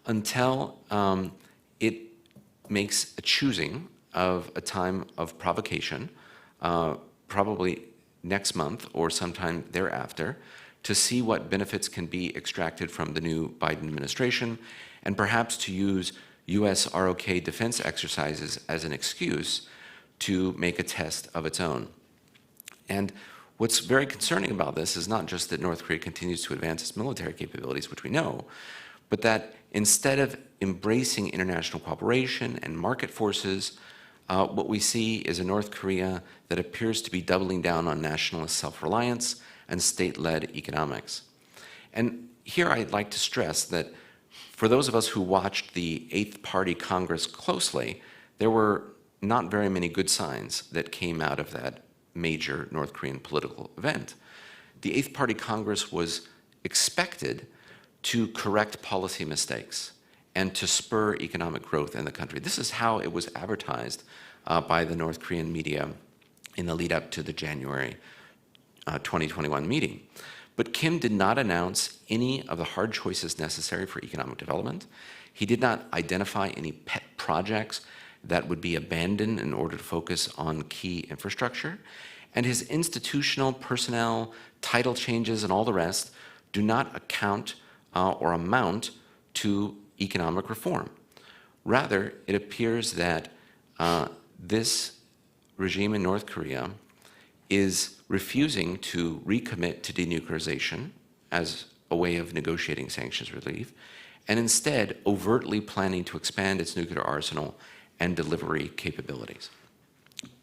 until it makes a choosing of a time of provocation, probably next month or sometime thereafter, to see what benefits can be extracted from the new Biden administration, and perhaps to use U.S. ROK defense exercises as an excuse to make a test of its own. And what's very concerning about this is not just that North Korea continues to advance its military capabilities, which we know, but that instead of embracing international cooperation and market forces, what we see is a North Korea that appears to be doubling down on nationalist self-reliance and state-led economics. And here I'd like to stress that for those of us who watched the Eighth Party Congress closely, there were not very many good signs that came out of that major North Korean political event. The Eighth Party Congress was expected to correct policy mistakes and to spur economic growth in the country. This is how it was advertised by the North Korean media in the lead up to the January 2021 meeting. But Kim did not announce any of the hard choices necessary for economic development. He did not identify any pet projects that would be abandoned in order to focus on key infrastructure. And his institutional, personnel, title changes, and all the rest do not account or amount to economic reform. Rather, it appears that this regime in North Korea is refusing to recommit to denuclearization as a way of negotiating sanctions relief, and instead overtly planning to expand its nuclear arsenal and delivery capabilities.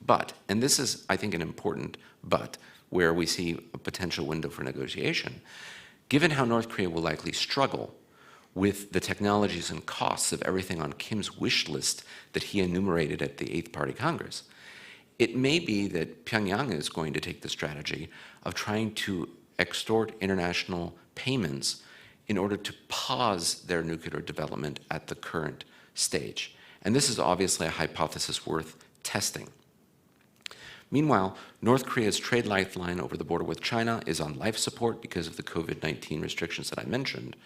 But, and this is, I think, an important but, where we see a potential window for negotiation, given how North Korea will likely struggle with the technologies and costs of everything on Kim's wish list that he enumerated at the Eighth Party Congress, it may be that Pyongyang is going to take the strategy of trying to extort international payments in order to pause their nuclear development at the current stage. And this is obviously a hypothesis worth testing. Meanwhile, North Korea's trade lifeline over the border with China is on life support because of the COVID-19 restrictions that I mentioned,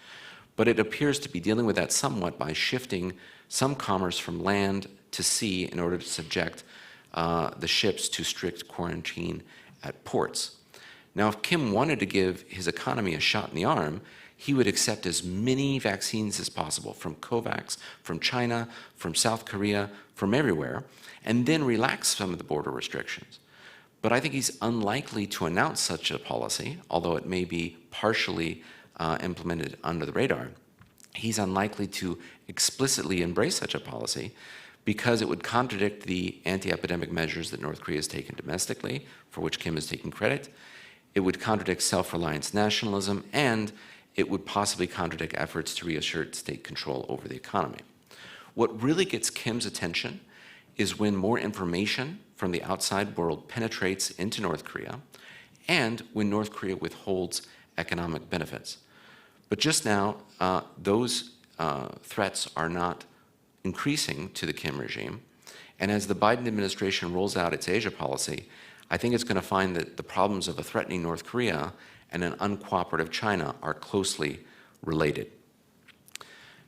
but it appears to be dealing with that somewhat by shifting some commerce from land to sea in order to subject the ships to strict quarantine at ports. Now, if Kim wanted to give his economy a shot in the arm, he would accept as many vaccines as possible from COVAX, from China, from South Korea, from everywhere, and then relax some of the border restrictions. But I think he's unlikely to announce such a policy, although it may be partially implemented under the radar. He's unlikely to explicitly embrace such a policy because it would contradict the anti-epidemic measures that North Korea has taken domestically, for which Kim is taking credit. it would contradict self-reliance nationalism, and it would possibly contradict efforts to reassert state control over the economy. What really gets Kim's attention is when more information from the outside world penetrates into North Korea, and when North Korea withholds economic benefits. But just now, those threats are not increasing to the Kim regime, and as the Biden administration rolls out its Asia policy, I think it's going to find that the problems of a threatening North Korea and an uncooperative China are closely related.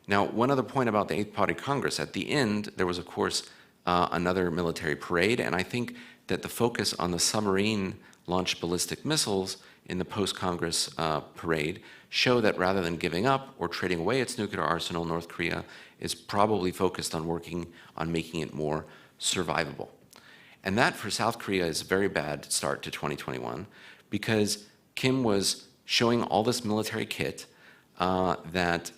Now, one other point about the Eighth Party Congress. At the end, there was, of course, another military parade, and I think that the focus on the submarine-launched ballistic missiles in the post-Congress parade show that rather than giving up or trading away its nuclear arsenal, North Korea is probably focused on working on making it more survivable. And that, for South Korea, is a very bad start to 2021 because Kim was showing all this military kit that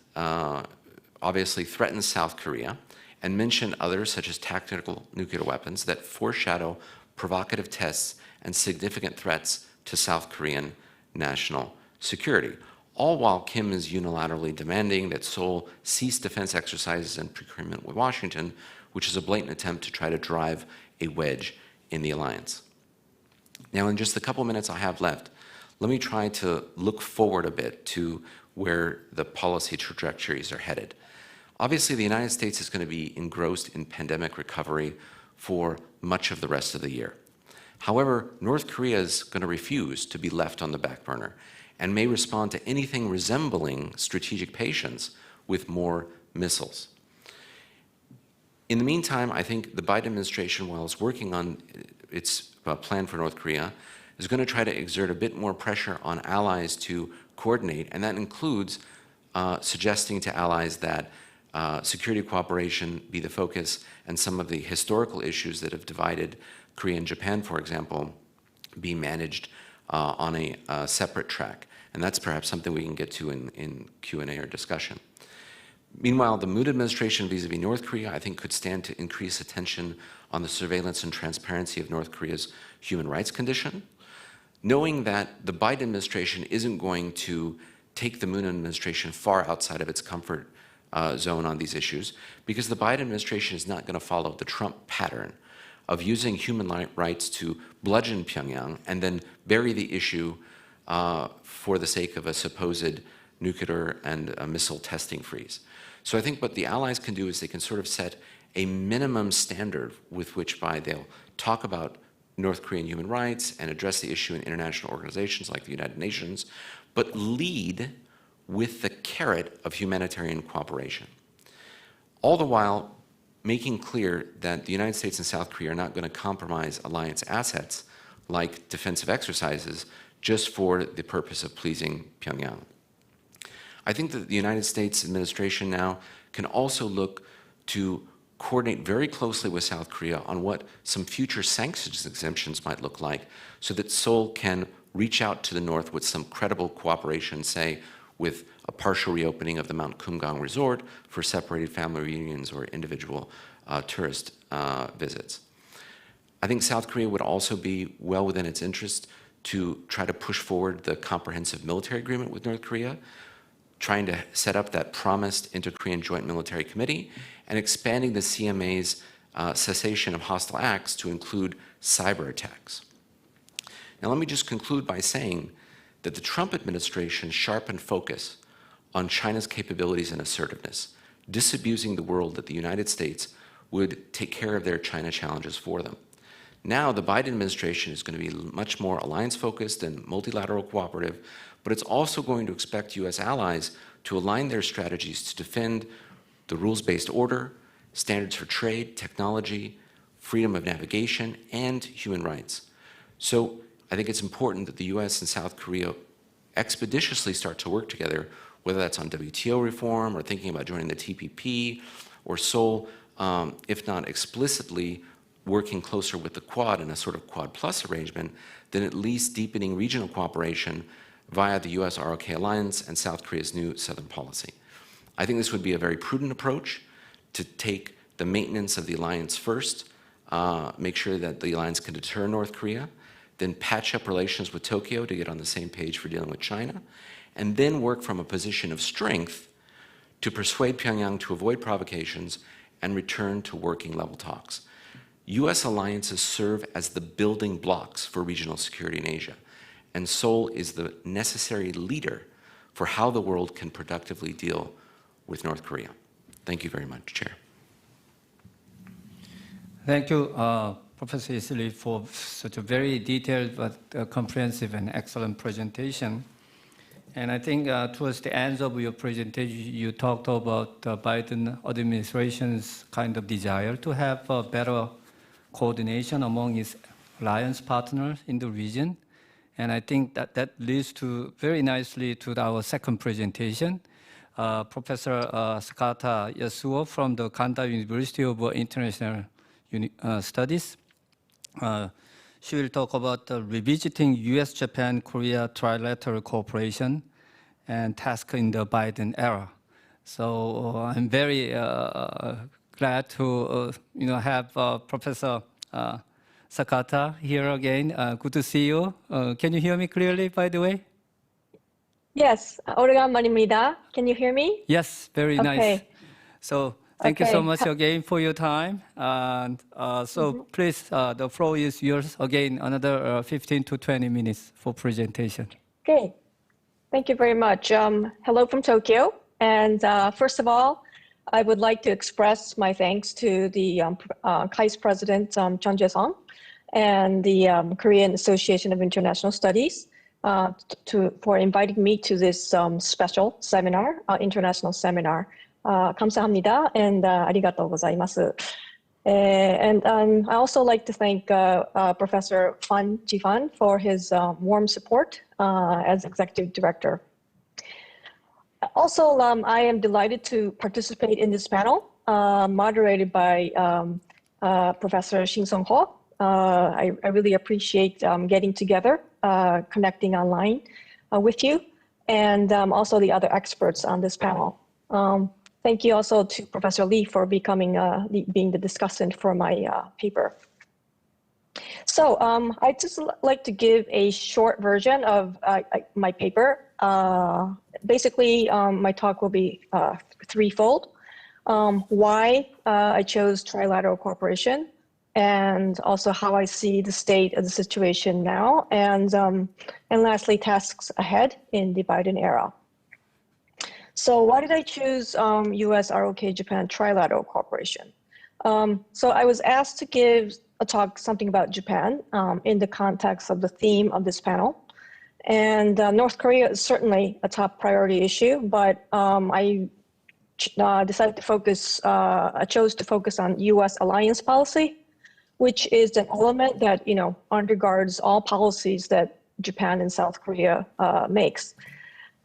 obviously threatens South Korea and mentioned others, such as tactical nuclear weapons, that foreshadow provocative tests and significant threats to South Korean national security, all while Kim is unilaterally demanding that Seoul cease defense exercises and procurement with Washington, which is a blatant attempt to try to drive a wedge in the alliance. Now, in just the couple minutes I have left, let me try to look forward a bit to where the policy trajectories are headed. Obviously, the United States is going to be engrossed in pandemic recovery for much of the rest of the year. However, North Korea is going to refuse to be left on the back burner and may respond to anything resembling strategic patience with more missiles. In the meantime, I think the Biden administration, while it's working on its plan for North Korea, is going to try to exert a bit more pressure on allies to coordinate, and that includes suggesting to allies that security cooperation be the focus, and some of the historical issues that have divided Korea and Japan, for example, be managed on a separate track. And that's perhaps something we can get to in Q&A or discussion. Meanwhile, the Moon administration vis-a-vis North Korea, I think, could stand to increase attention on the surveillance and transparency of North Korea's human rights condition, knowing that the Biden administration isn't going to take the Moon administration far outside of its comfort zone on these issues, because the Biden administration is not going to follow the Trump pattern of using human rights to bludgeon Pyongyang and then bury the issue for the sake of a supposed nuclear and missile testing freeze. So I think what the allies can do is they can sort of set a minimum standard with which by they'll talk about North Korean human rights and address the issue in international organizations like the United Nations, but lead with the carrot of humanitarian cooperation. All the while making clear that the United States and South Korea are not going to compromise alliance assets like defensive exercises just for the purpose of pleasing Pyongyang. I think that the United States administration now can also look to coordinate very closely with South Korea on what some future sanctions exemptions might look like so that Seoul can reach out to the north with some credible cooperation, say, with a partial reopening of the Mount Kumgang resort for separated family reunions or individual tourist visits. I think South Korea would also be well within its interest to try to push forward the comprehensive military agreement with North Korea, trying to set up that promised Inter-Korean Joint Military Committee, and expanding the CMA's cessation of hostile acts to include cyber attacks. Now, let me just conclude by saying that the Trump administration sharpened focus on China's capabilities and assertiveness, disabusing the world that the United States would take care of their China challenges for them. Now, the Biden administration is going to be much more alliance-focused and multilateral cooperative, but it's also going to expect U.S. allies to align their strategies to defend the rules-based order, standards for trade, technology, freedom of navigation, and human rights. So I think it's important that the U.S. and South Korea expeditiously start to work together, whether that's on WTO reform or thinking about joining the TPP, or Seoul, if not explicitly working closer with the Quad in a sort of Quad Plus arrangement, then at least deepening regional cooperation via the U.S. ROK alliance and South Korea's new Southern policy. I think this would be a very prudent approach to take the maintenance of the alliance first, make sure that the alliance can deter North Korea, then patch up relations with Tokyo to get on the same page for dealing with China, and then work from a position of strength to persuade Pyongyang to avoid provocations and return to working level talks. US alliances serve as the building blocks for regional security in Asia, and Seoul is the necessary leader for how the world can productively deal with North Korea. Thank you very much, Chair. Thank you, Professor Isley, for such a very detailed but comprehensive and excellent presentation. And I think towards the end of your presentation, you talked about the Biden administration's kind of desire to have better coordination among its alliance partners in the region. And I think that leads to very nicely to our second presentation. Professor Sakata Yasuo from the Kanda University of International Studies. She will talk about revisiting US, Japan, Korea trilateral cooperation and task in the Biden era. So I'm very glad to have Professor Sakata here again. Good to see you. Can you hear me clearly, by the way? Yes, 오래간만입니다. Can you hear me? Yes, very nice. So thank you so much again for your time. And please, the floor is yours again, another 15 to 20 minutes for presentation. Great. Thank you very much. Hello from Tokyo. And first of all, I would like to express my thanks to the KAI's president, Chun Chaesung, and the Korean Association of International Studies for inviting me to this special seminar, international seminar. 감사합니다 and arigatou gozaimasu. And I also like to thank Professor Fan Ji-fan for his warm support as executive director. Also, I am delighted to participate in this panel moderated by Professor Chaesung Ho. I really appreciate getting together, connecting online with you, and also the other experts on this panel. Thank you also to Professor Lee for being the discussant for my paper. So I'd just like to give a short version of my paper. Basically, my talk will be threefold. Why I chose trilateral cooperation, and also how I see the state of the situation now, and lastly, tasks ahead in the Biden era. So why did I choose US, ROK, Japan trilateral cooperation? So I was asked to give a talk something about Japan in the context of the theme of this panel. And North Korea is certainly a top priority issue, but I decided to focus, I chose to focus on US alliance policy, which is an element that, undergirds all policies that Japan and South Korea makes.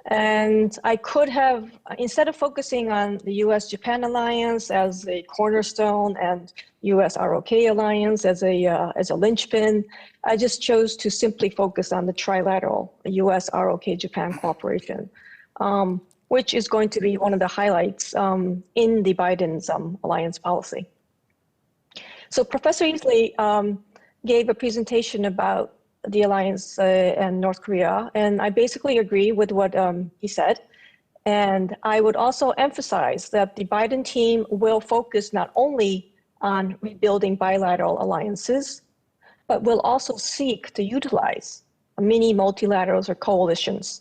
And I could have, instead of focusing on the US-Japan alliance as a cornerstone and US-ROK alliance as a linchpin, I just chose to simply focus on the trilateral US-ROK-Japan cooperation, which is going to be one of the highlights in the Biden's alliance policy. So Professor Isley gave a presentation about the alliance and North Korea, and I basically agree with what he said. And I would also emphasize that the Biden team will focus not only on rebuilding bilateral alliances, but will also seek to utilize mini multilaterals or coalitions.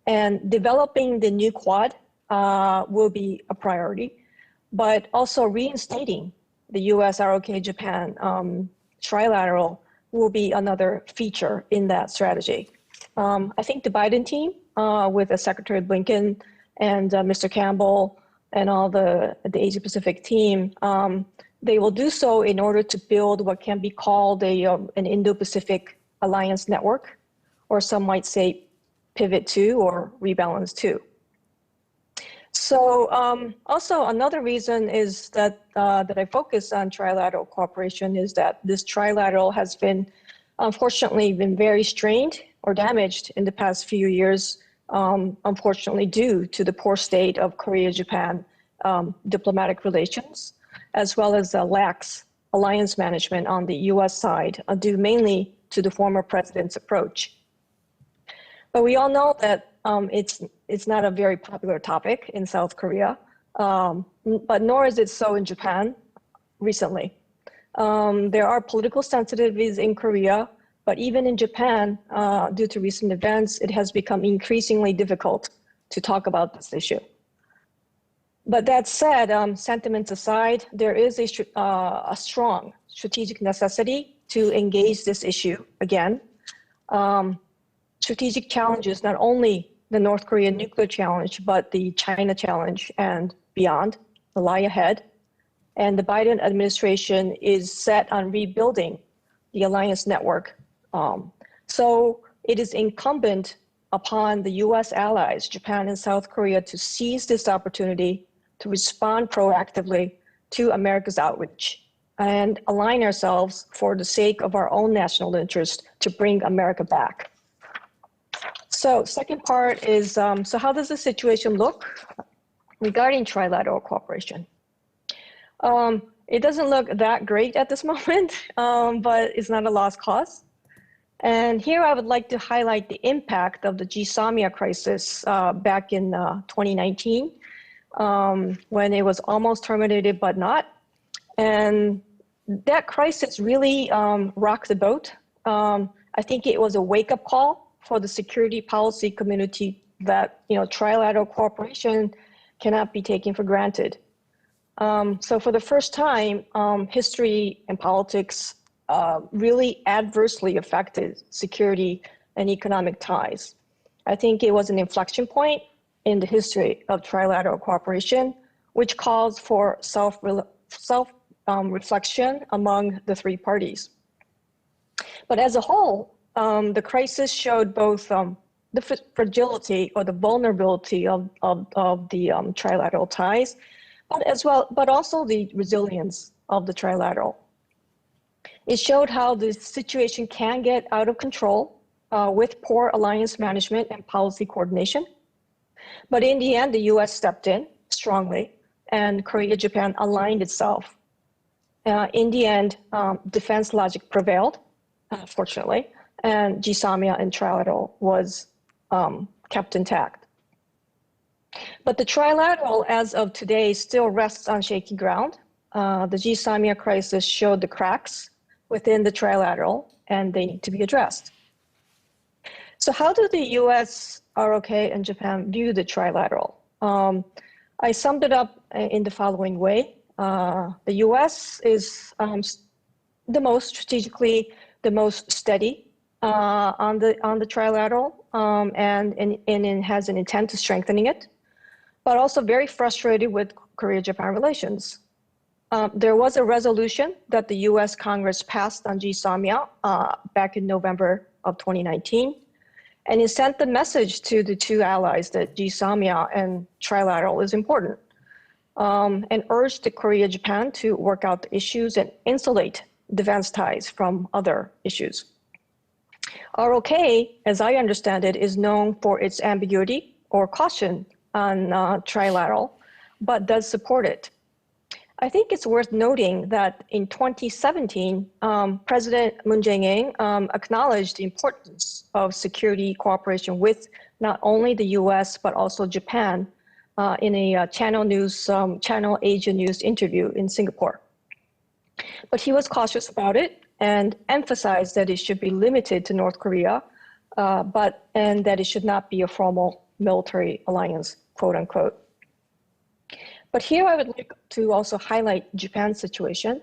And developing the new Quad will be a priority, but also reinstating the US, ROK, Japan trilateral will be another feature in that strategy. I think the Biden team, with Secretary Blinken and Mr. Campbell and all the Asia Pacific team, they will do so in order to build what can be called an Indo-Pacific alliance network, or some might say Pivot 2 or Rebalance 2. So also another reason is that I focus on trilateral cooperation is that this trilateral has been, unfortunately, very strained or damaged in the past few years, unfortunately due to the poor state of Korea-Japan diplomatic relations, as well as lax alliance management on the US side, due mainly to the former president's approach. But we all know that it's not a very popular topic in South Korea, but nor is it so in Japan recently. There are political sensitivities in Korea, but even in Japan, due to recent events, it has become increasingly difficult to talk about this issue. But that said, sentiments aside, there is a strong strategic necessity to engage this issue again. Strategic challenges, not only the North Korean nuclear challenge, but the China challenge and beyond, lie ahead. And the Biden administration is set on rebuilding the alliance network. So it is incumbent upon the US allies, Japan and South Korea, to seize this opportunity to respond proactively to America's outreach and align ourselves for the sake of our own national interest to bring America back. So second part is, so how does the situation look regarding trilateral cooperation? It doesn't look that great at this moment, but it's not a lost cause. And here I would like to highlight the impact of the GSAMIA crisis back in 2019, when it was almost terminated but not. And that crisis really rocked the boat. I think it was a wake-up call for the security policy community that trilateral cooperation cannot be taken for granted. So for the first time, history and politics really adversely affected security and economic ties. I think it was an inflection point in the history of trilateral cooperation, which calls for self-reflection among the three parties. But as a whole, the crisis showed both the fragility or the vulnerability of the trilateral ties, but also the resilience of the trilateral. It showed how the situation can get out of control with poor alliance management and policy coordination. But in the end, the US stepped in strongly and Korea-Japan aligned itself. In the end, defense logic prevailed, fortunately, and GSAMIA and trilateral was kept intact. But the trilateral, as of today, still rests on shaky ground. The GSAMIA crisis showed the cracks within the trilateral, and they need to be addressed. So how do the US, ROK, and Japan view the trilateral? I summed it up in the following way. The US is the most strategically, the most steady on the trilateral, and it has an intent to strengthening it, but also very frustrated with Korea-Japan relations. There was a resolution that the US Congress passed on GSAMIA back in November of 2019, and it sent the message to the two allies that GSAMIA and trilateral is important, and urged Korea-Japan to work out the issues and insulate defense ties from other issues. ROK, as I understand it, is known for its ambiguity or caution on trilateral, but does support it. I think it's worth noting that in 2017, President Moon Jae-in acknowledged the importance of security cooperation with not only the US, but also Japan in a Channel Asia News interview in Singapore. But he was cautious about it and emphasized that it should be limited to North Korea, and that it should not be a formal military alliance, quote unquote. But here I would like to also highlight Japan's situation.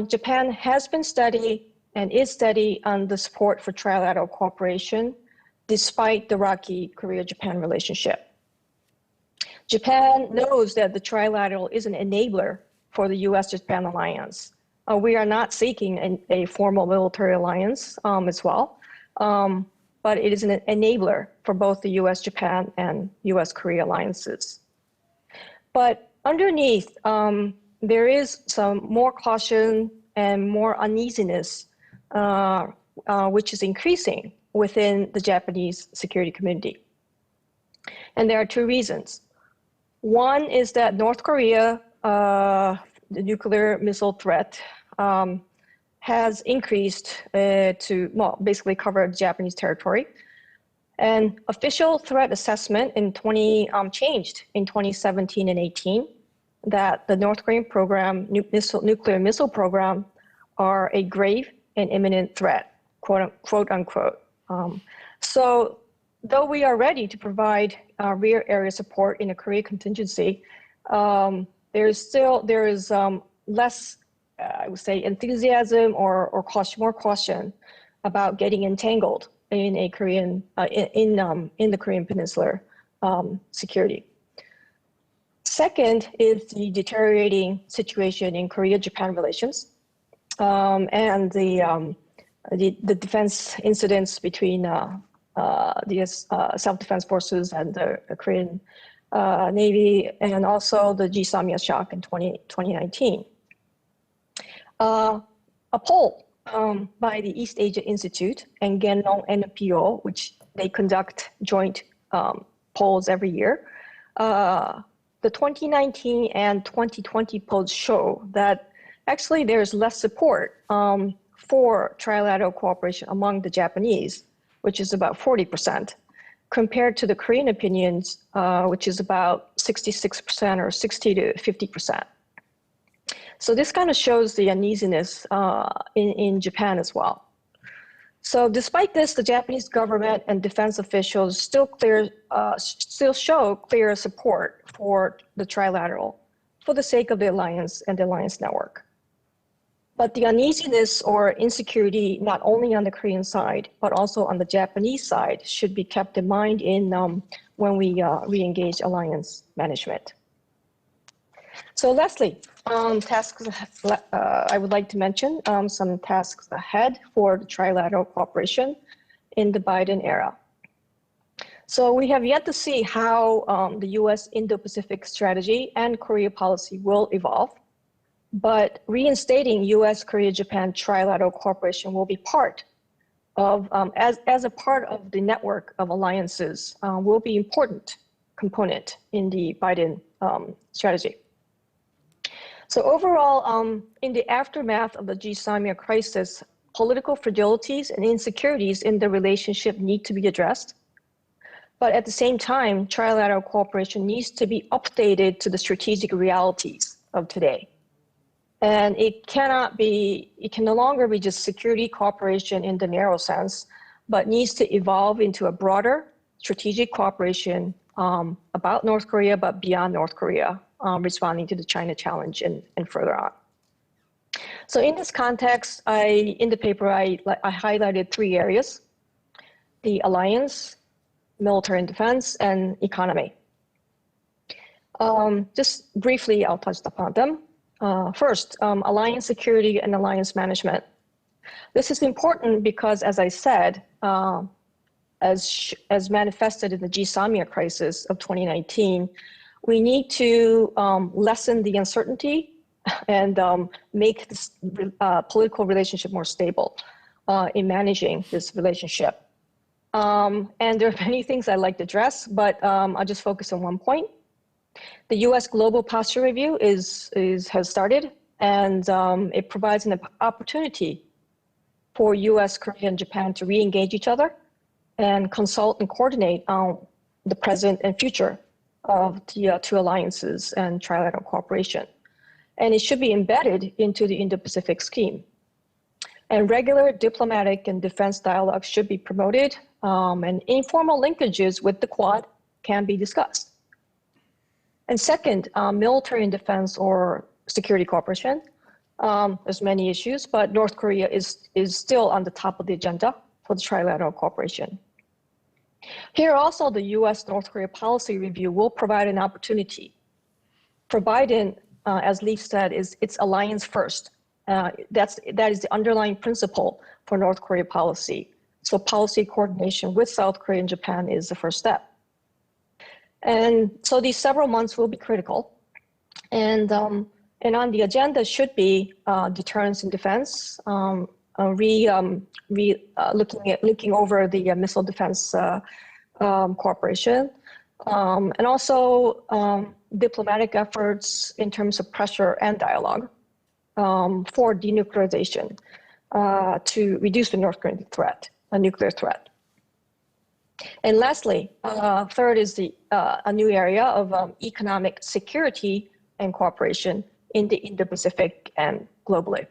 Japan has been steady and is steady on the support for trilateral cooperation, despite the rocky Korea-Japan relationship. Japan knows that the trilateral is an enabler for the US-Japan alliance. We are not seeking a formal military alliance as well, but it is an enabler for both the US-Japan and US-Korea alliances. But underneath, there is some more caution and more uneasiness, which is increasing within the Japanese security community. And there are two reasons. One is that North Korea, the nuclear missile threat, has increased to, well, basically cover Japanese territory. And official threat assessment changed in 2017 and 18, that the North Korean program, nuclear missile program, are a grave and imminent threat, quote unquote. So though we are ready to provide rear area support in a Korea contingency, there is less, I would say, enthusiasm or more caution about getting entangled in a Korean in the Korean Peninsular security. Second is the deteriorating situation in Korea-Japan relations, and the defense incidents between the self-defense forces and the Korean Navy, and also the GSAMYA shock in 2019. A poll by the East Asia Institute and Genong NPO, which they conduct joint polls every year, the 2019 and 2020 polls show that actually there's less support for trilateral cooperation among the Japanese, which is about 40%, compared to the Korean opinions, which is about 66% or 60 to 50%. So this kind of shows the uneasiness in Japan as well. So despite this, the Japanese government and defense officials still show clear support for the trilateral for the sake of the alliance and the alliance network. But the uneasiness or insecurity, not only on the Korean side, but also on the Japanese side, should be kept in mind when we re-engage alliance management. So lastly, tasks, I would like to mention some tasks ahead for the trilateral cooperation in the Biden era. So we have yet to see how the US Indo-Pacific strategy and Korea policy will evolve, but reinstating US, Korea, Japan trilateral cooperation will be part of, as a part of the network of alliances, will be important component in the Biden strategy. So overall, in the aftermath of the GSAMYA crisis, political fragilities and insecurities in the relationship need to be addressed. But at the same time, trilateral cooperation needs to be updated to the strategic realities of today. And it can no longer be just security cooperation in the narrow sense, but needs to evolve into a broader strategic cooperation about North Korea, but beyond North Korea, responding to the China challenge and further on. So in this context, in the paper, I highlighted 3 areas: the alliance, military and defense, and economy. Just briefly, I'll touch upon them. First, alliance security and alliance management. This is important because, as I said, as manifested in the GSAMYA crisis of 2019, we need to lessen the uncertainty and make this political relationship more stable in managing this relationship. And there are many things I'd like to address, but I'll just focus on one point. The U.S. Global Posture Review has started, and it provides an opportunity for U.S., Korea, and Japan to re-engage each other and consult and coordinate on the present and future of the 2 alliances and trilateral cooperation. And it should be embedded into the Indo-Pacific scheme. And regular diplomatic and defense dialogue should be promoted, and informal linkages with the Quad can be discussed. And second, military and defense or security cooperation. There's many issues, but North Korea is still on the top of the agenda for the trilateral cooperation. Here also, the U.S.-North Korea policy review will provide an opportunity. For Biden, as Lee said, it's alliance first. That is the underlying principle for North Korea policy. So policy coordination with South Korea and Japan is the first step. And so these several months will be critical. And on the agenda should be deterrence and defense, looking over the missile defense cooperation, and also diplomatic efforts in terms of pressure and dialogue for denuclearization. to reduce the North Korean threat, a nuclear threat. And lastly, third is a new area of economic security and cooperation in the Indo-Pacific and globally.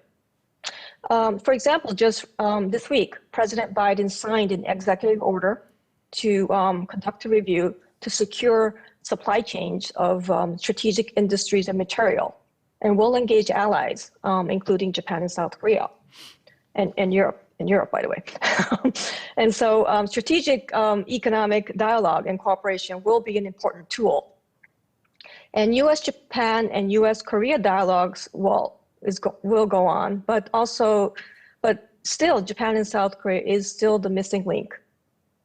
For example, just this week, President Biden signed an executive order to conduct a review to secure supply chains of strategic industries and material, and will engage allies, including Japan and South Korea, and Europe, by the way. And so strategic economic dialogue and cooperation will be an important tool. And U.S.-Japan and U.S.-Korea dialogues will go on, but still, Japan and South Korea is still the missing link.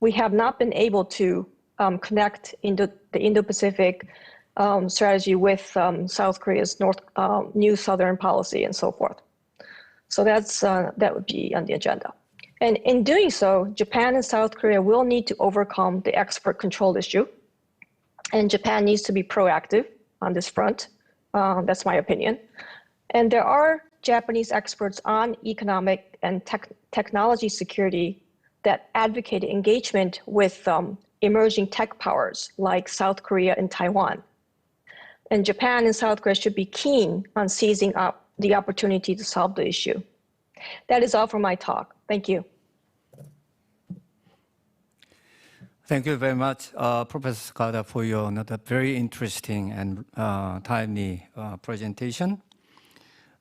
We have not been able to connect the Indo-Pacific strategy with South Korea's new Southern policy and so forth. So that would be on the agenda. And in doing so, Japan and South Korea will need to overcome the export control issue. And Japan needs to be proactive on this front. That's my opinion. And there are Japanese experts on economic and technology security that advocate engagement with emerging tech powers like South Korea and Taiwan. And Japan and South Korea should be keen on seizing up the opportunity to solve the issue. That is all for my talk. Thank you. Thank you very much, Professor Sakata, for your another very interesting and timely presentation.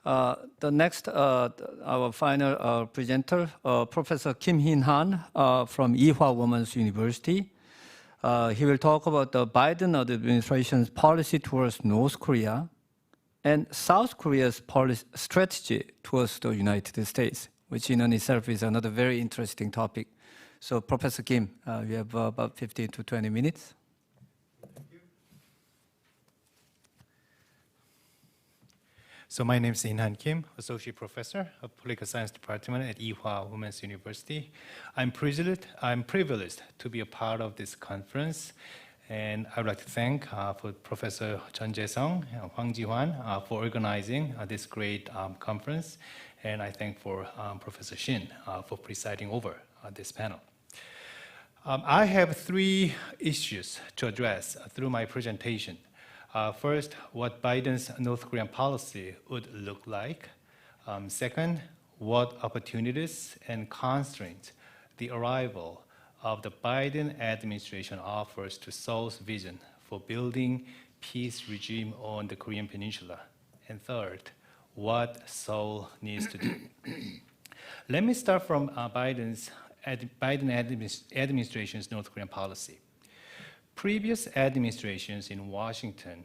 The next, our final presenter, Professor Kim Hin-han from Ewha Women's University. He will talk about the Biden administration's policy towards North Korea and South Korea's policy strategy towards the United States, which in and itself is another very interesting topic. So Professor Kim, you have about 15 to 20 minutes. So my name is In-han Kim, Associate Professor of Political Science Department at Ewha Women's University. I'm privileged to be a part of this conference, and I would like to thank for Professor Chun Chaesung and Hwang Ji-hwan for organizing this great conference, and I thank for Professor Shin for presiding over this panel. I have three issues to address through my presentation. First, what Biden's North Korean policy would look like. Second, what opportunities and constraints the arrival of the Biden administration offers to Seoul's vision for building peace regime on the Korean Peninsula. And third, what Seoul needs to do. Let me start from Biden administration's North Korean policy. Previous administrations in Washington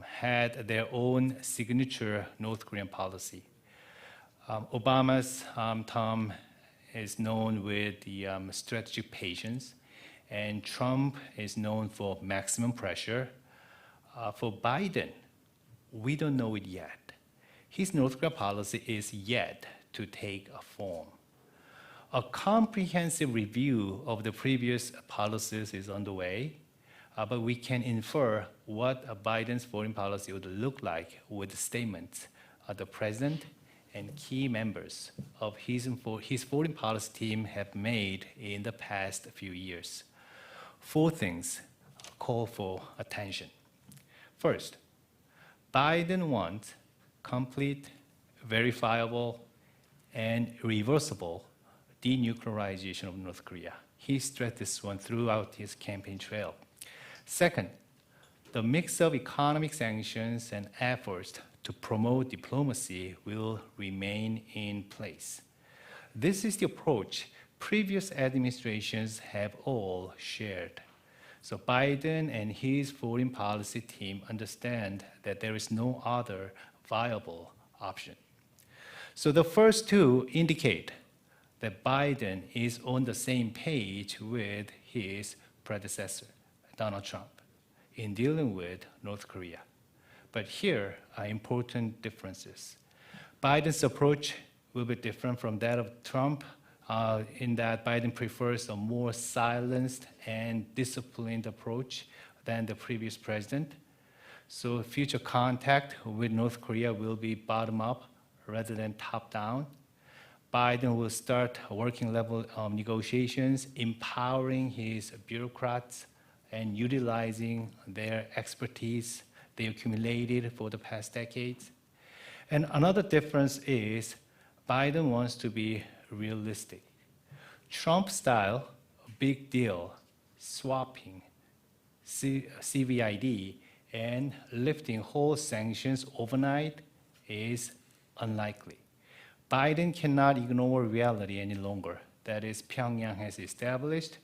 had their own signature North Korean policy. Obama's term is known with the strategic patience, and Trump is known for maximum pressure. For Biden, we don't know it yet. His North Korea policy is yet to take a form. A comprehensive review of the previous policies is underway. But we can infer what Biden's foreign policy would look like with the statements the president and key members of his foreign policy team have made in the past few years. Four things call for attention. First, Biden wants complete, verifiable, and reversible denuclearization of North Korea. He stressed this one throughout his campaign trail. Second, the mix of economic sanctions and efforts to promote diplomacy will remain in place. This is the approach previous administrations have all shared. So Biden and his foreign policy team understand that there is no other viable option. So the first two indicate that Biden is on the same page with his predecessor, Donald Trump, in dealing with North Korea. But here are important differences. Biden's approach will be different from that of Trump in that Biden prefers a more silenced and disciplined approach than the previous president. So future contact with North Korea will be bottom-up rather than top-down. Biden will start working level negotiations, empowering his bureaucrats and utilizing their expertise they accumulated for the past decades. And another difference is Biden wants to be realistic. Trump style, big deal, swapping, CVID, and lifting whole sanctions overnight is unlikely. Biden cannot ignore reality any longer. That is, Pyongyang has established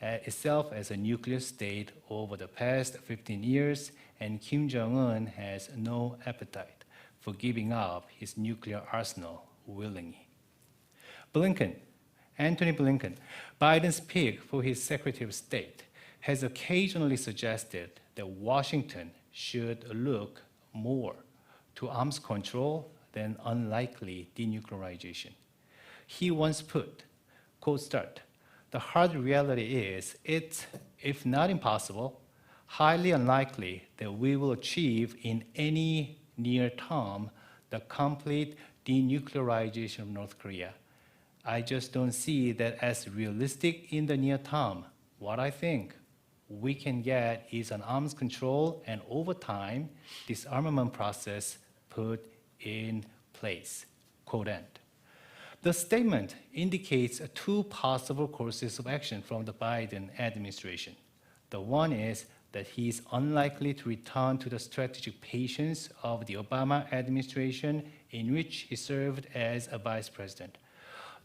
itself as a nuclear state over the past 15 years, and Kim Jong-un has no appetite for giving up his nuclear arsenal willingly. Antony Blinken, Biden's pick for his Secretary of State, has occasionally suggested that Washington should look more to arms control than unlikely denuclearization. He once put, quote start, "The hard reality is it's, if not impossible, highly unlikely that we will achieve in any near term the complete denuclearization of North Korea. I just don't see that as realistic in the near term. What I think we can get is an arms control and over time disarmament process put in place," quote end. The statement indicates two possible courses of action from the Biden administration. The one is that he is unlikely to return to the strategic patience of the Obama administration in which he served as a vice president.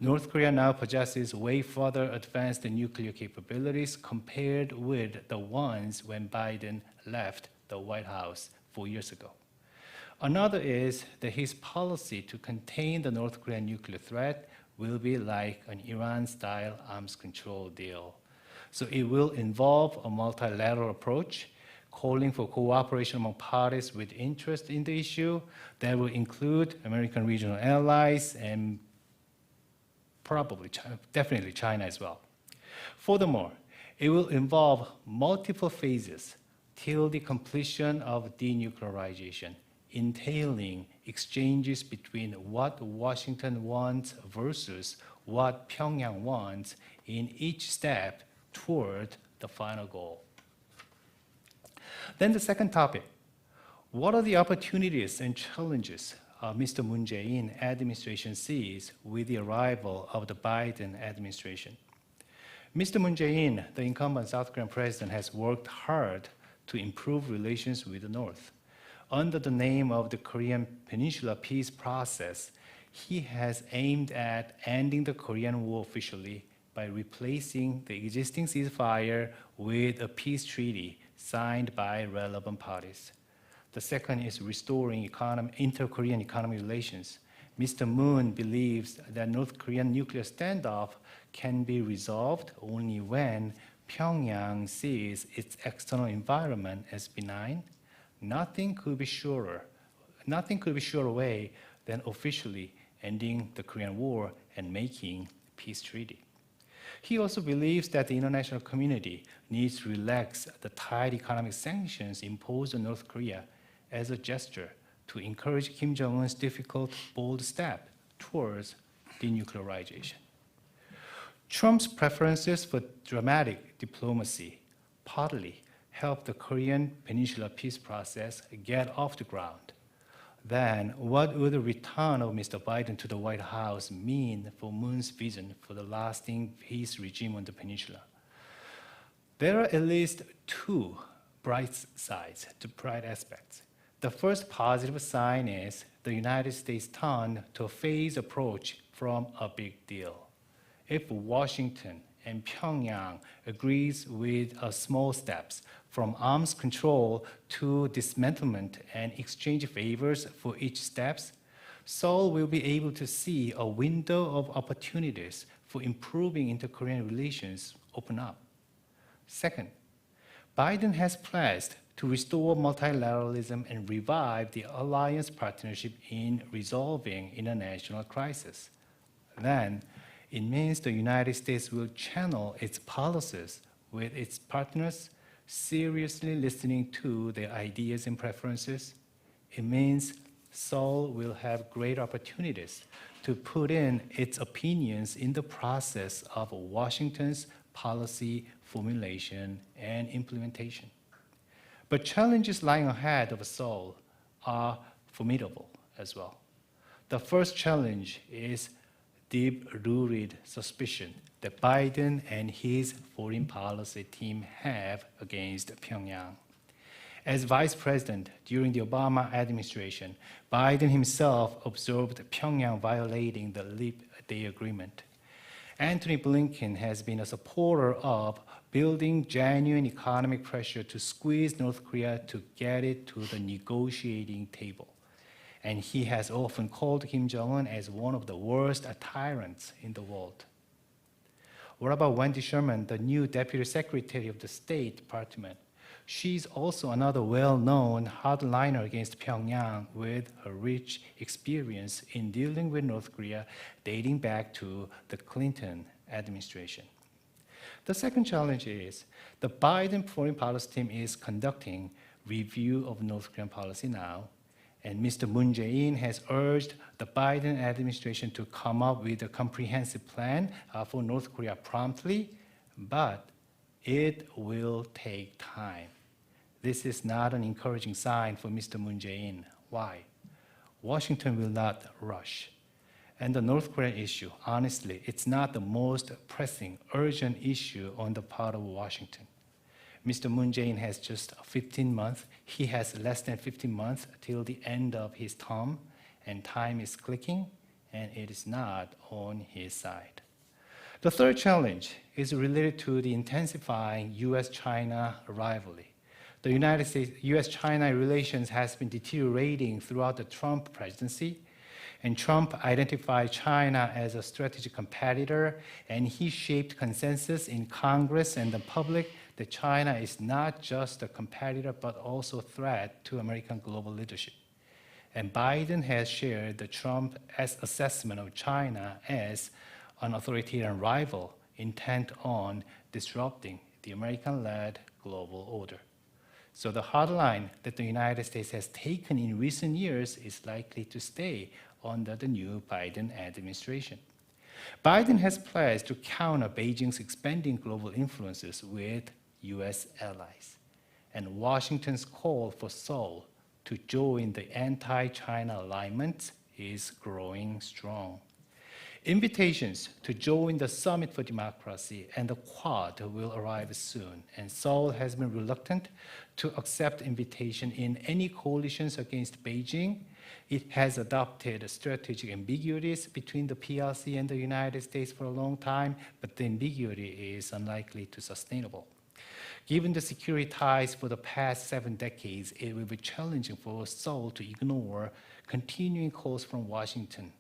North Korea now possesses way further advanced nuclear capabilities compared with the ones when Biden left the White House 4 years ago. Another is that his policy to contain the North Korean nuclear threat will be like an Iran-style arms control deal. So it will involve a multilateral approach, calling for cooperation among parties with interest in the issue that will include American regional allies and probably China, definitely China as well. Furthermore, it will involve multiple phases till the completion of denuclearization, entailing exchanges between what Washington wants versus what Pyongyang wants in each step toward the final goal. Then the second topic, what are the opportunities and challenges Mr. Moon Jae-in administration sees with the arrival of the Biden administration? Mr. Moon Jae-in, the incumbent South Korean president, has worked hard to improve relations with the North. Under the name of the Korean Peninsula peace process, he has aimed at ending the Korean War officially by replacing the existing ceasefire with a peace treaty signed by relevant parties. The second is restoring inter-Korean economic relations. Mr. Moon believes that North Korean nuclear standoff can be resolved only when Pyongyang sees its external environment as benign. Nothing could be surer way than officially ending the Korean War and making a peace treaty. He also believes that the international community needs to relax the tight economic sanctions imposed on North Korea as a gesture to encourage Kim Jong-un's difficult, bold step towards denuclearization. Trump's preferences for dramatic diplomacy partly helped the Korean Peninsula peace process get off the ground. Then, what would the return of Mr. Biden to the White House mean for Moon's vision for the lasting peace regime on the peninsula? There are at least two bright aspects. The first positive sign is the United States turned to a phased approach from a big deal. If Washington and Pyongyang agrees with small steps from arms control to dismantlement and exchange favors for each steps, Seoul will be able to see a window of opportunities for improving inter-Korean relations open up. Second, Biden has pledged to restore multilateralism and revive the alliance partnership in resolving international crises. Then, it means the United States will channel its policies with its partners, seriously listening to their ideas and preferences. It means Seoul will have great opportunities to put in its opinions in the process of Washington's policy formulation and implementation. But challenges lying ahead of Seoul are formidable as well. The first challenge is deep-rooted suspicion that Biden and his foreign policy team have against Pyongyang. As vice president during the Obama administration, Biden himself observed Pyongyang violating the Leap Day Agreement. Anthony Blinken has been a supporter of building genuine economic pressure to squeeze North Korea to get it to the negotiating table. And he has often called Kim Jong-un as one of the worst tyrants in the world. What about Wendy Sherman, the new Deputy Secretary of the State Department? She's also another well-known hardliner against Pyongyang with her rich experience in dealing with North Korea dating back to the Clinton administration. The second challenge is the Biden foreign policy team is conducting review of North Korean policy now, and Mr. Moon Jae-in has urged the Biden administration to come up with a comprehensive plan for North Korea promptly, but it will take time. This is not an encouraging sign for Mr. Moon Jae-in. Why? Washington will not rush. And the North Korea issue, honestly, it's not the most pressing, urgent issue on the part of Washington. Mr. Moon Jae-in has just 15 months. He has less than 15 months till the end of his term, and time is clicking, and it is not on his side. The third challenge is related to the intensifying U.S.-China rivalry. The United States, U.S.-China relations has been deteriorating throughout the Trump presidency, and Trump identified China as a strategic competitor, and he shaped consensus in Congress and the public that China is not just a competitor, but also a threat to American global leadership. And Biden has shared the Trump assessment of China as an authoritarian rival intent on disrupting the American-led global order. So the hard line that the United States has taken in recent years is likely to stay under the new Biden administration. Biden has pledged to counter Beijing's expanding global influences with U.S. allies. And Washington's call for Seoul to join the anti-China alignment is growing strong. Invitations to join the Summit for Democracy and the Quad will arrive soon, and Seoul has been reluctant to accept invitation in any coalitions against Beijing. It has adopted strategic ambiguities between the PRC and the United States for a long time, but the ambiguity is unlikely to be sustainable. Given the security ties for the past 7 decades, it will be challenging for Seoul to ignore continuing calls from Washington.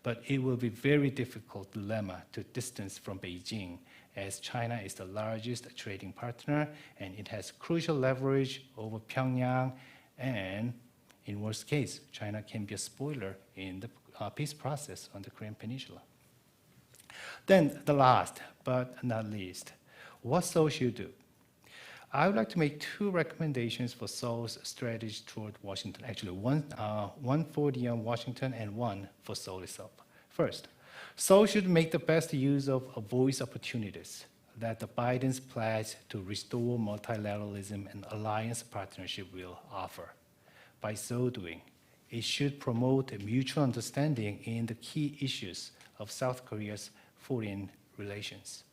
But it will be a very difficult dilemma to distance from Beijing, as China is the largest trading partner and it has crucial leverage over Pyongyang, and in worst case, China can be a spoiler in the peace process on the Korean Peninsula. Then the last but not least, what Seoul should do? I would like to make 2 recommendations for Seoul's strategy toward Washington. Actually, one for the Washington and one for Seoul itself. First, Seoul should make the best use of voice opportunities that the Biden's pledge to restore multilateralism and alliance partnership will offer. By so doing, it should promote a mutual understanding in the key issues of South Korea's foreign relations.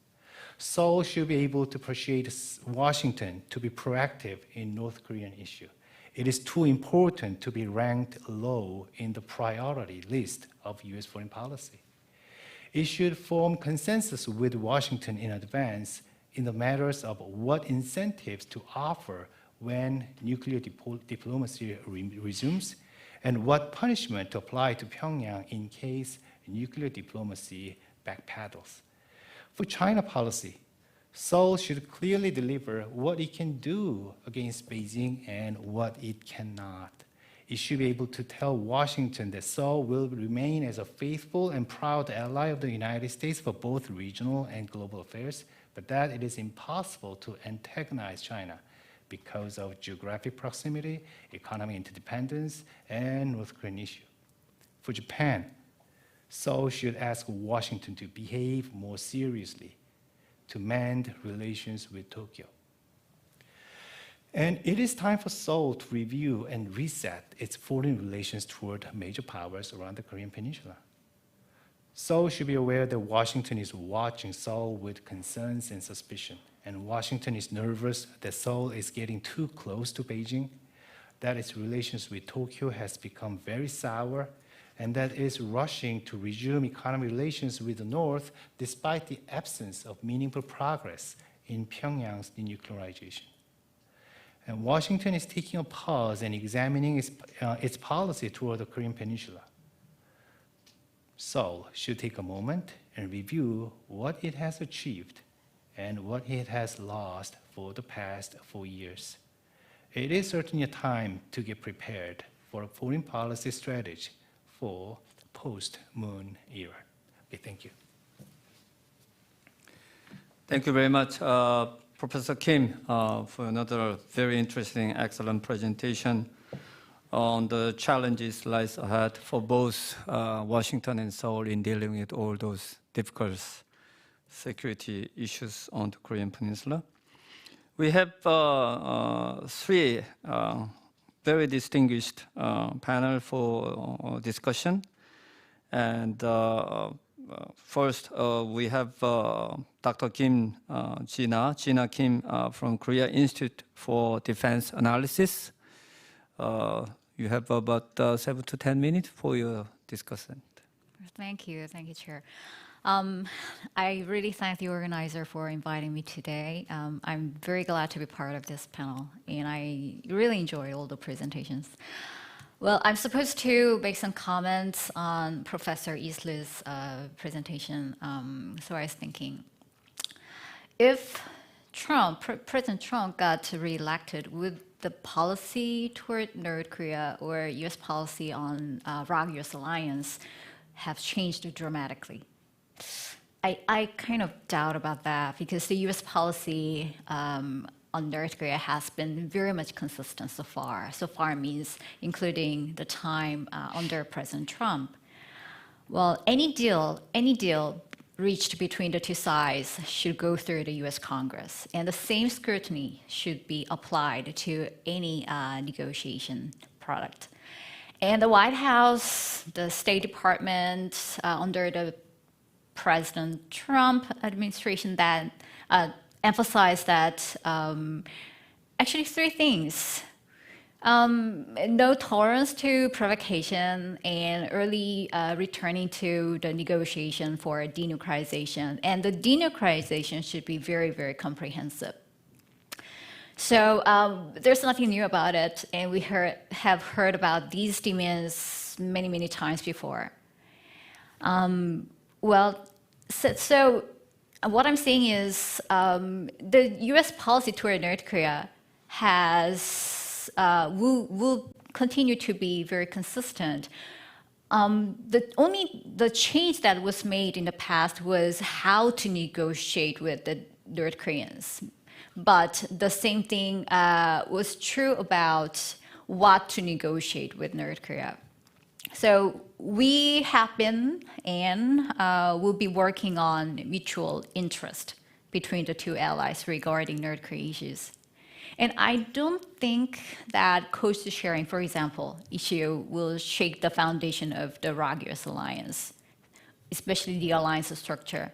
Seoul should be able to persuade Washington to be proactive in North Korean issue. It is too important to be ranked low in the priority list of U.S. foreign policy. It should form consensus with Washington in advance in the matters of what incentives to offer when nuclear diplomacy resumes, and what punishment to apply to Pyongyang in case nuclear diplomacy backpedals. For China policy, Seoul should clearly deliver what it can do against Beijing and what it cannot. It should be able to tell Washington that Seoul will remain as a faithful and proud ally of the United States for both regional and global affairs, but that it is impossible to antagonize China because of geographic proximity, economic interdependence, and North Korean issue. For Japan, Seoul should ask Washington to behave more seriously to mend relations with Tokyo. And it is time for Seoul to review and reset its foreign relations toward major powers around the Korean Peninsula. Seoul should be aware that Washington is watching Seoul with concerns and suspicion, and Washington is nervous that Seoul is getting too close to Beijing, that its relations with Tokyo has become very sour, and that it is rushing to resume economic relations with the North despite the absence of meaningful progress in Pyongyang's denuclearization. And Washington is taking a pause and examining its policy toward the Korean Peninsula. Seoul should take a moment and review what it has achieved and what it has lost for the past 4 years. It is certainly a time to get prepared for a foreign policy strategy for post-Moon era. Okay, thank you. Thank you very much, Professor Kim, for another very interesting, excellent presentation on the challenges lies ahead for both Washington and Seoul in dealing with all those difficult security issues on the Korean Peninsula. We have three very distinguished panel for discussion. And first, we have Dr. Kim Gina Kim from Korea Institute for Defense Analysis. You have about 7 to 10 minutes for your discussion. Thank you, Chair. I really thank the organizer for inviting me today. I'm very glad to be part of this panel, and I really enjoyed all the presentations. Well, I'm supposed to make some comments on Professor Isley's presentation, so I was thinking, if President Trump got reelected, would the policy toward North Korea or U.S. policy on ROK-U.S. alliance have changed dramatically? I kind of doubt about that because the U.S. policy on North Korea has been very much consistent so far. So far means including the time under President Trump. Well, any deal reached between the two sides should go through the U.S. Congress, and the same scrutiny should be applied to any negotiation product. And the White House, the State Department, under the President Trump administration, that emphasized that actually three things. No tolerance to provocation and early returning to the negotiation for denuclearization. And the denuclearization should be very, very comprehensive. So there's nothing new about it, and we have heard about these demands many, many times before. Well, so what I'm saying is the U.S. policy toward North Korea will continue to be very consistent. The change that was made in the past was how to negotiate with the North Koreans. But the same thing was true about what to negotiate with North Korea. So we have been and will be working on mutual interest between the two allies regarding North Korea issues. And I don't think that cost sharing, for example, issue will shake the foundation of the ROK-U.S. alliance, especially the alliance structure.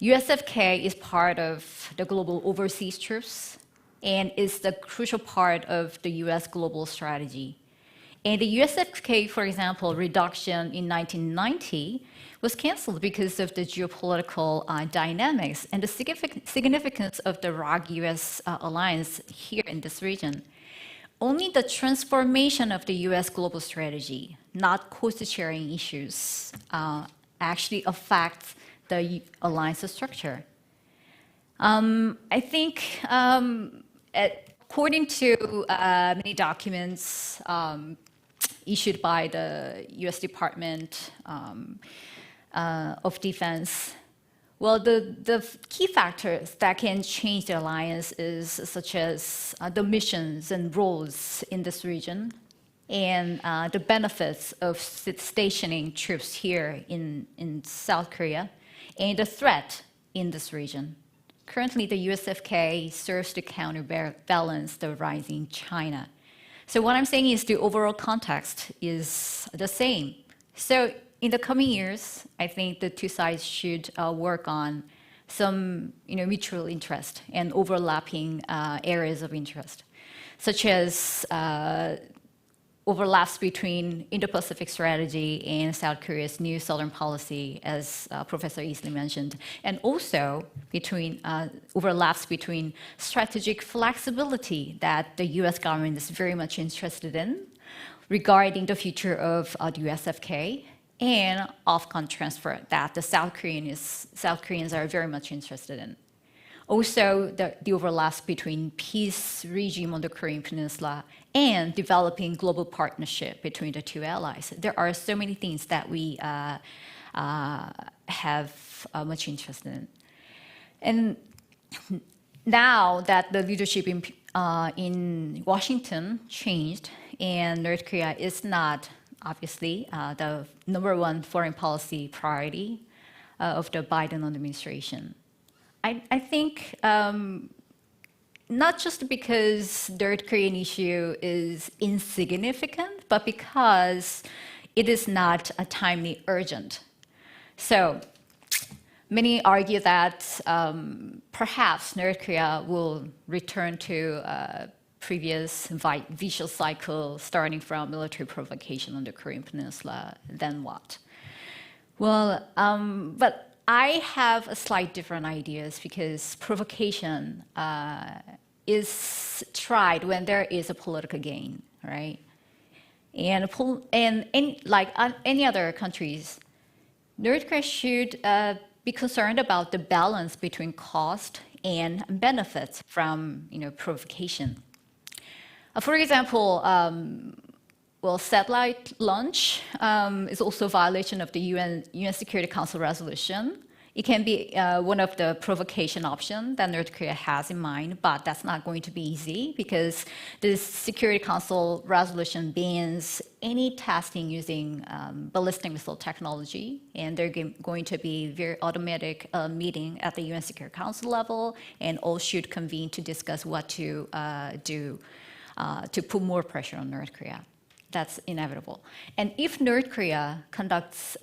USFK is part of the global overseas troops and is the crucial part of the US global strategy. And the USFK, for example, reduction in 1990 was canceled because of the geopolitical dynamics and the significance of the ROK-U.S. alliance here in this region. Only the transformation of the U.S. global strategy, not cost-sharing issues, actually affects the alliance structure. I think, according to many documents issued by the U.S. Department of Defense, Well, the key factors that can change the alliance is such as the missions and roles in this region, and the benefits of stationing troops here in South Korea, and the threat in this region. Currently, the USFK serves to counterbalance the rising China. So what I'm saying is the overall context is the same. So in the coming years, I think the two sides should work on some mutual interest and overlapping areas of interest, such as overlaps between Indo-Pacific strategy and South Korea's new Southern policy, as Professor Easley mentioned, and also between overlaps between strategic flexibility that the U.S. government is very much interested in regarding the future of the USFK, and off-con transfer that the South Koreans are very much interested in. Also, the overlaps between peace regime on the Korean Peninsula and developing global partnership between the two allies. There are so many things that we have much interest in. And now that the leadership in Washington changed and North Korea is not, obviously, the #1 foreign policy priority of the Biden administration, I think not just because the North Korean issue is insignificant, but because it is not a timely urgent. So many argue that perhaps North Korea will return to previous vicious cycle starting from military provocation on the Korean Peninsula, then what? Well, but I have a slight different ideas because provocation is tried when there is a political gain, right? And like any other countries, North Korea should be concerned about the balance between cost and benefits from provocation. For example, well, satellite launch is also a violation of the UN Security Council resolution. It can be one of the provocation options that North Korea has in mind, but that's not going to be easy because the Security Council resolution bans any testing using ballistic missile technology, and they're going to be very automatic meeting at the UN Security Council level, and all should convene to discuss what to do to put more pressure on North Korea. That's inevitable. And if North Korea conducts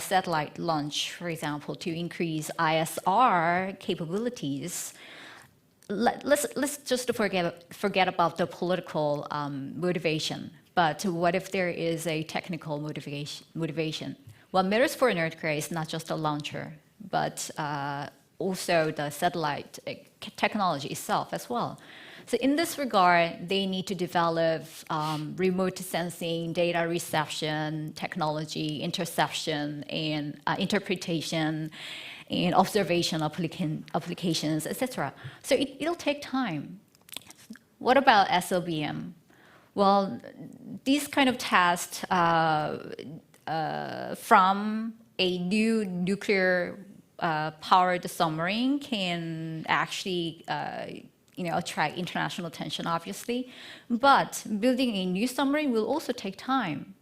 satellite launch, for example, to increase ISR capabilities, let's just forget about the political motivation. But what if there is a technical motivation? What matters for North Korea is not just the launcher, but also the satellite technology itself as well. So in this regard, they need to develop remote sensing, data reception, technology, interception, and interpretation, and observation applications, etc. So it'll take time. What about SLBM? Well, these kind of tests from a new nuclear powered submarine can actually attract international attention, obviously. But building a new submarine will also take time.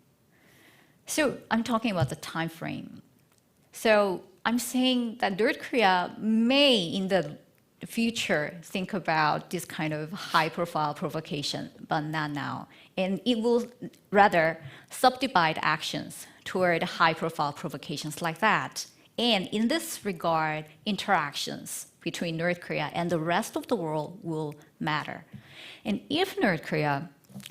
So I'm talking about the time frame. So I'm saying that North Korea may, in the future, think about this kind of high-profile provocation, but not now. And it will rather subdivide actions toward high-profile provocations like that. And in this regard, interactions between North Korea and the rest of the world will matter. And if North Korea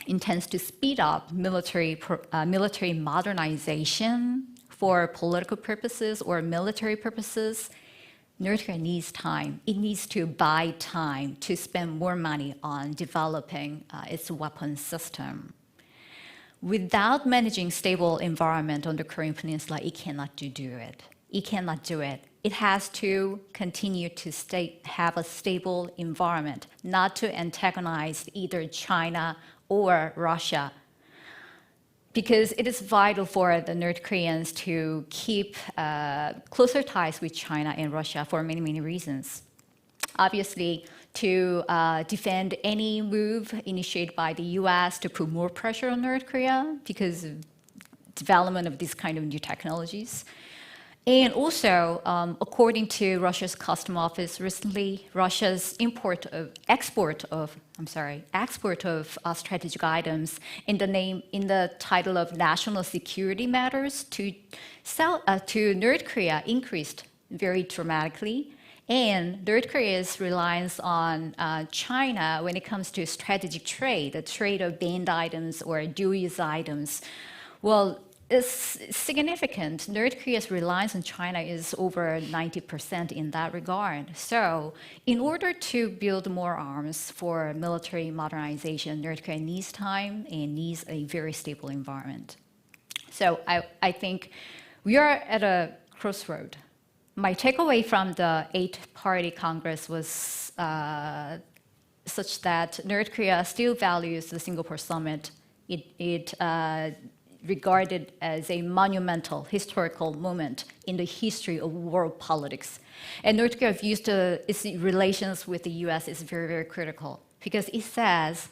intends to speed up military modernization for political purposes or military purposes, North Korea needs time. It needs to buy time to spend more money on developing its weapon system. Without managing stable environment on the Korean Peninsula, it cannot do it. It cannot do it. It has to continue to have a stable environment, not to antagonize either China or Russia. because it is vital for the North Koreans to keep closer ties with China and Russia for many, many reasons. Obviously, to defend any move initiated by the U.S. to put more pressure on North Korea because of development of these kind of new technologies. And also, according to Russia's Customs Office recently, Russia's export of strategic items in the title of national security matters to North Korea increased very dramatically. And North Korea's reliance on China when it comes to strategic trade, the trade of banned items or dual-use items, well, is significant. North Korea's reliance on China is over 90% in that regard. So in order to build more arms for military modernization, North Korea needs time and needs a very stable environment. So I think we are at a crossroad. My takeaway from the 8-party Congress was such that North Korea still values the Singapore Summit. It regarded as a monumental historical moment in the history of world politics. And North Korea views its relations with the US is very, very critical because it says,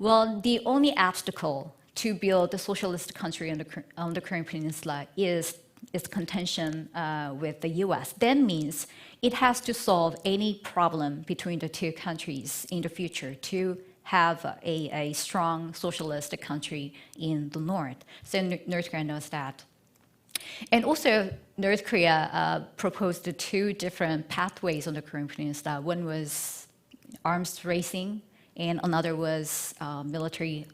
well, the only obstacle to build a socialist country on the Korean Peninsula is its contention with the US. That means it has to solve any problem between the two countries in the future to have a strong socialist country in the north. So North Korea knows that. And also, North Korea proposed 2 different pathways on the Korean Peninsula. One was arms racing, and another was military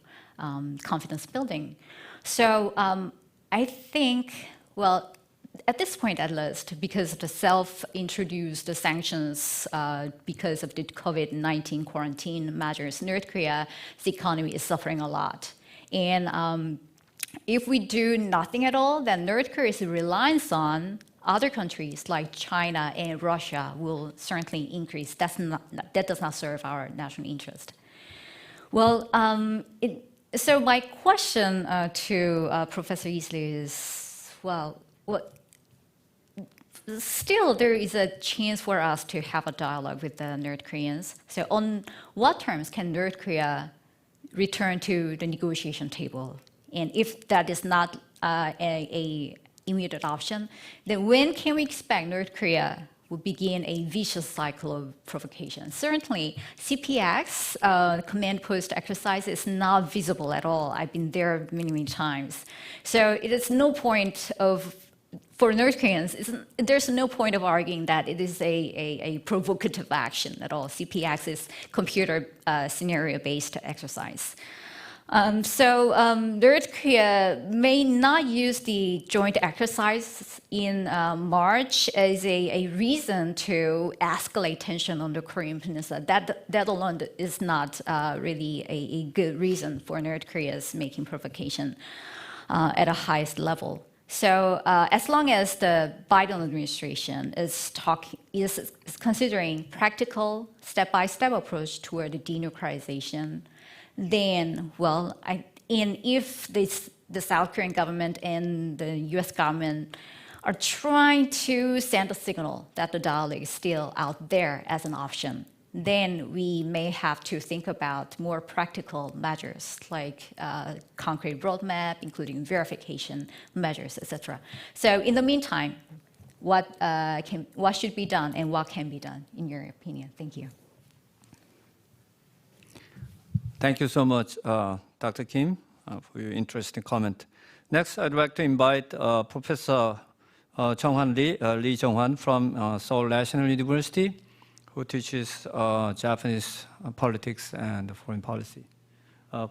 confidence building. So I think, well, at this point at least, because of the self-introduced sanctions because of the COVID-19 quarantine measures, North Korea's economy is suffering a lot. And if we do nothing at all, then North Korea's reliance on other countries like China and Russia will certainly increase. That does not serve our national interest. Well, so my question to Professor Easley is, well, still there is a chance for us to have a dialogue with the North Koreans. So on what terms can North Korea return to the negotiation table? And if that is not a immediate option, then when can we expect North Korea will begin a vicious cycle of provocation? Certainly, CPX, command post exercise, is not visible at all. I've been there many, many times. So it is no point for North Koreans, there's no point of arguing that it is a provocative action at all. CPX is computer scenario-based exercise. So North Korea may not use the joint exercise in March as a reason to escalate tension on the Korean Peninsula. That alone is not really a good reason for North Korea's making provocation at a highest level. So as long as the Biden administration is considering practical step-by-step approach toward the denuclearization, then, well, and if the South Korean government and the US government are trying to send a signal that the dialogue is still out there as an option, then we may have to think about more practical measures like concrete roadmap, including verification measures, etc. So in the meantime, what should be done and what can be done, in your opinion? Thank you. Thank you so much, Dr. Kim, for your interesting comment. Next, I'd like to invite Professor Lee Jung-hwan from Seoul National University, who teaches Japanese politics and foreign policy.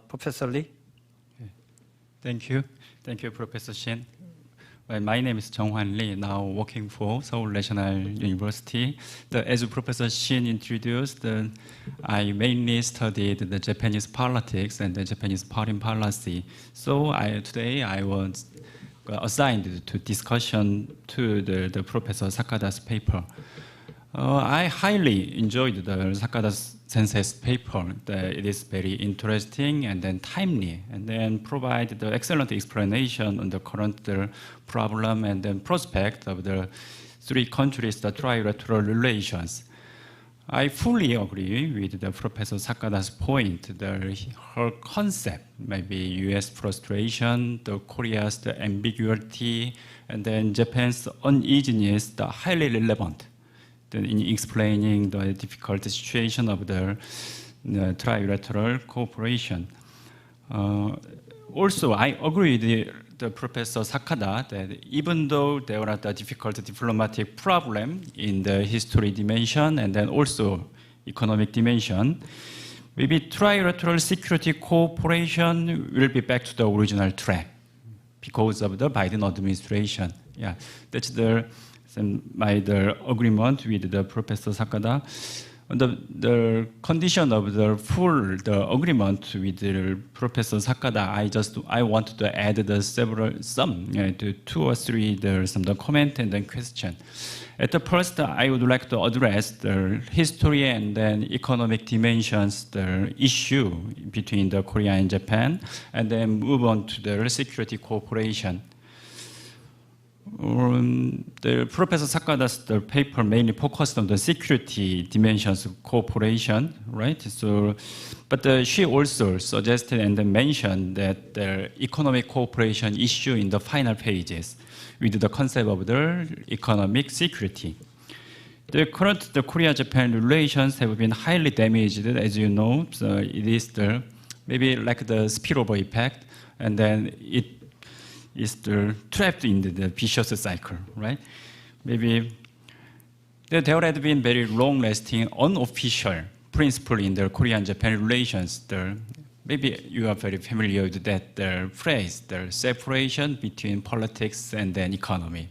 Professor Lee? Thank you. Thank you, Professor Shin. Well, my name is Jung-hwan Lee, now working for Seoul National University. As Professor Shin introduced, I mainly studied the Japanese politics and the Japanese foreign policy. So today I was assigned to discussion to the Professor Sakada's paper. I highly enjoyed the Sakada Sensei's paper. It is very interesting and then timely, and then provide the excellent explanation on the current problem and then prospect of the three countries, the trilateral relations. I fully agree with the Professor Sakada's point. Her concept, maybe U.S. frustration, the Korea's the ambiguity, and then Japan's uneasiness, the highly relevant in explaining the difficult situation of the trilateral cooperation. Also, I agree with the Professor Sakada that even though there are the difficult diplomatic problem in the history dimension and then also economic dimension, maybe trilateral security cooperation will be back to the original track because of the Biden administration. Yeah, that's my agreement with the Professor Sakada. The condition of the full agreement with the Professor Sakada, I want to add the two or three some comment and then question. At the first, I would like to address the history and then economic dimensions, the issue between the Korea and Japan, and then move on to the security cooperation. The Professor Sakada's paper mainly focused on the security dimensions of cooperation, right? So, but she also suggested and mentioned that the economic cooperation issue in the final pages with the concept of the economic security. The current Korea-Japan relations have been highly damaged, as you know. So it is maybe like the spillover effect, and then it is trapped in the vicious cycle, right? Maybe there had been very long-lasting, unofficial principle in the Korean-Japan relations. Maybe you are very familiar with that phrase, the separation between politics and then economy,